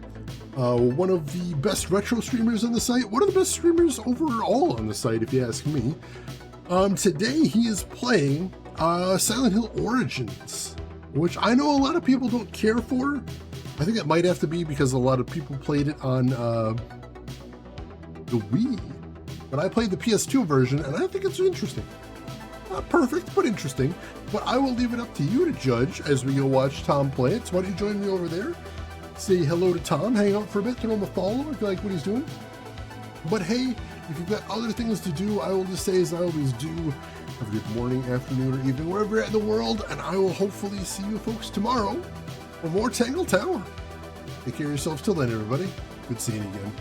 One of the best retro streamers on the site, one of the best streamers overall on the site, if you ask me. Today he is playing Silent Hill Origins, which I know a lot of people don't care for. I think it might have to be because a lot of people played it on the Wii, but I played the PS2 version and I think it's interesting. Not perfect, but interesting. But I will leave it up to you to judge as we go watch Tom play it. So why don't you join me over there? Say hello to Tom, hang out for a bit, throw him a follow if you like what he's doing. But hey, if you've got other things to do, I will just say as I always do, have a good morning, afternoon, or evening, wherever you're at in the world, and I will hopefully see you folks tomorrow for more Tangle Tower. Take care of yourselves till then, everybody. Good seeing you again.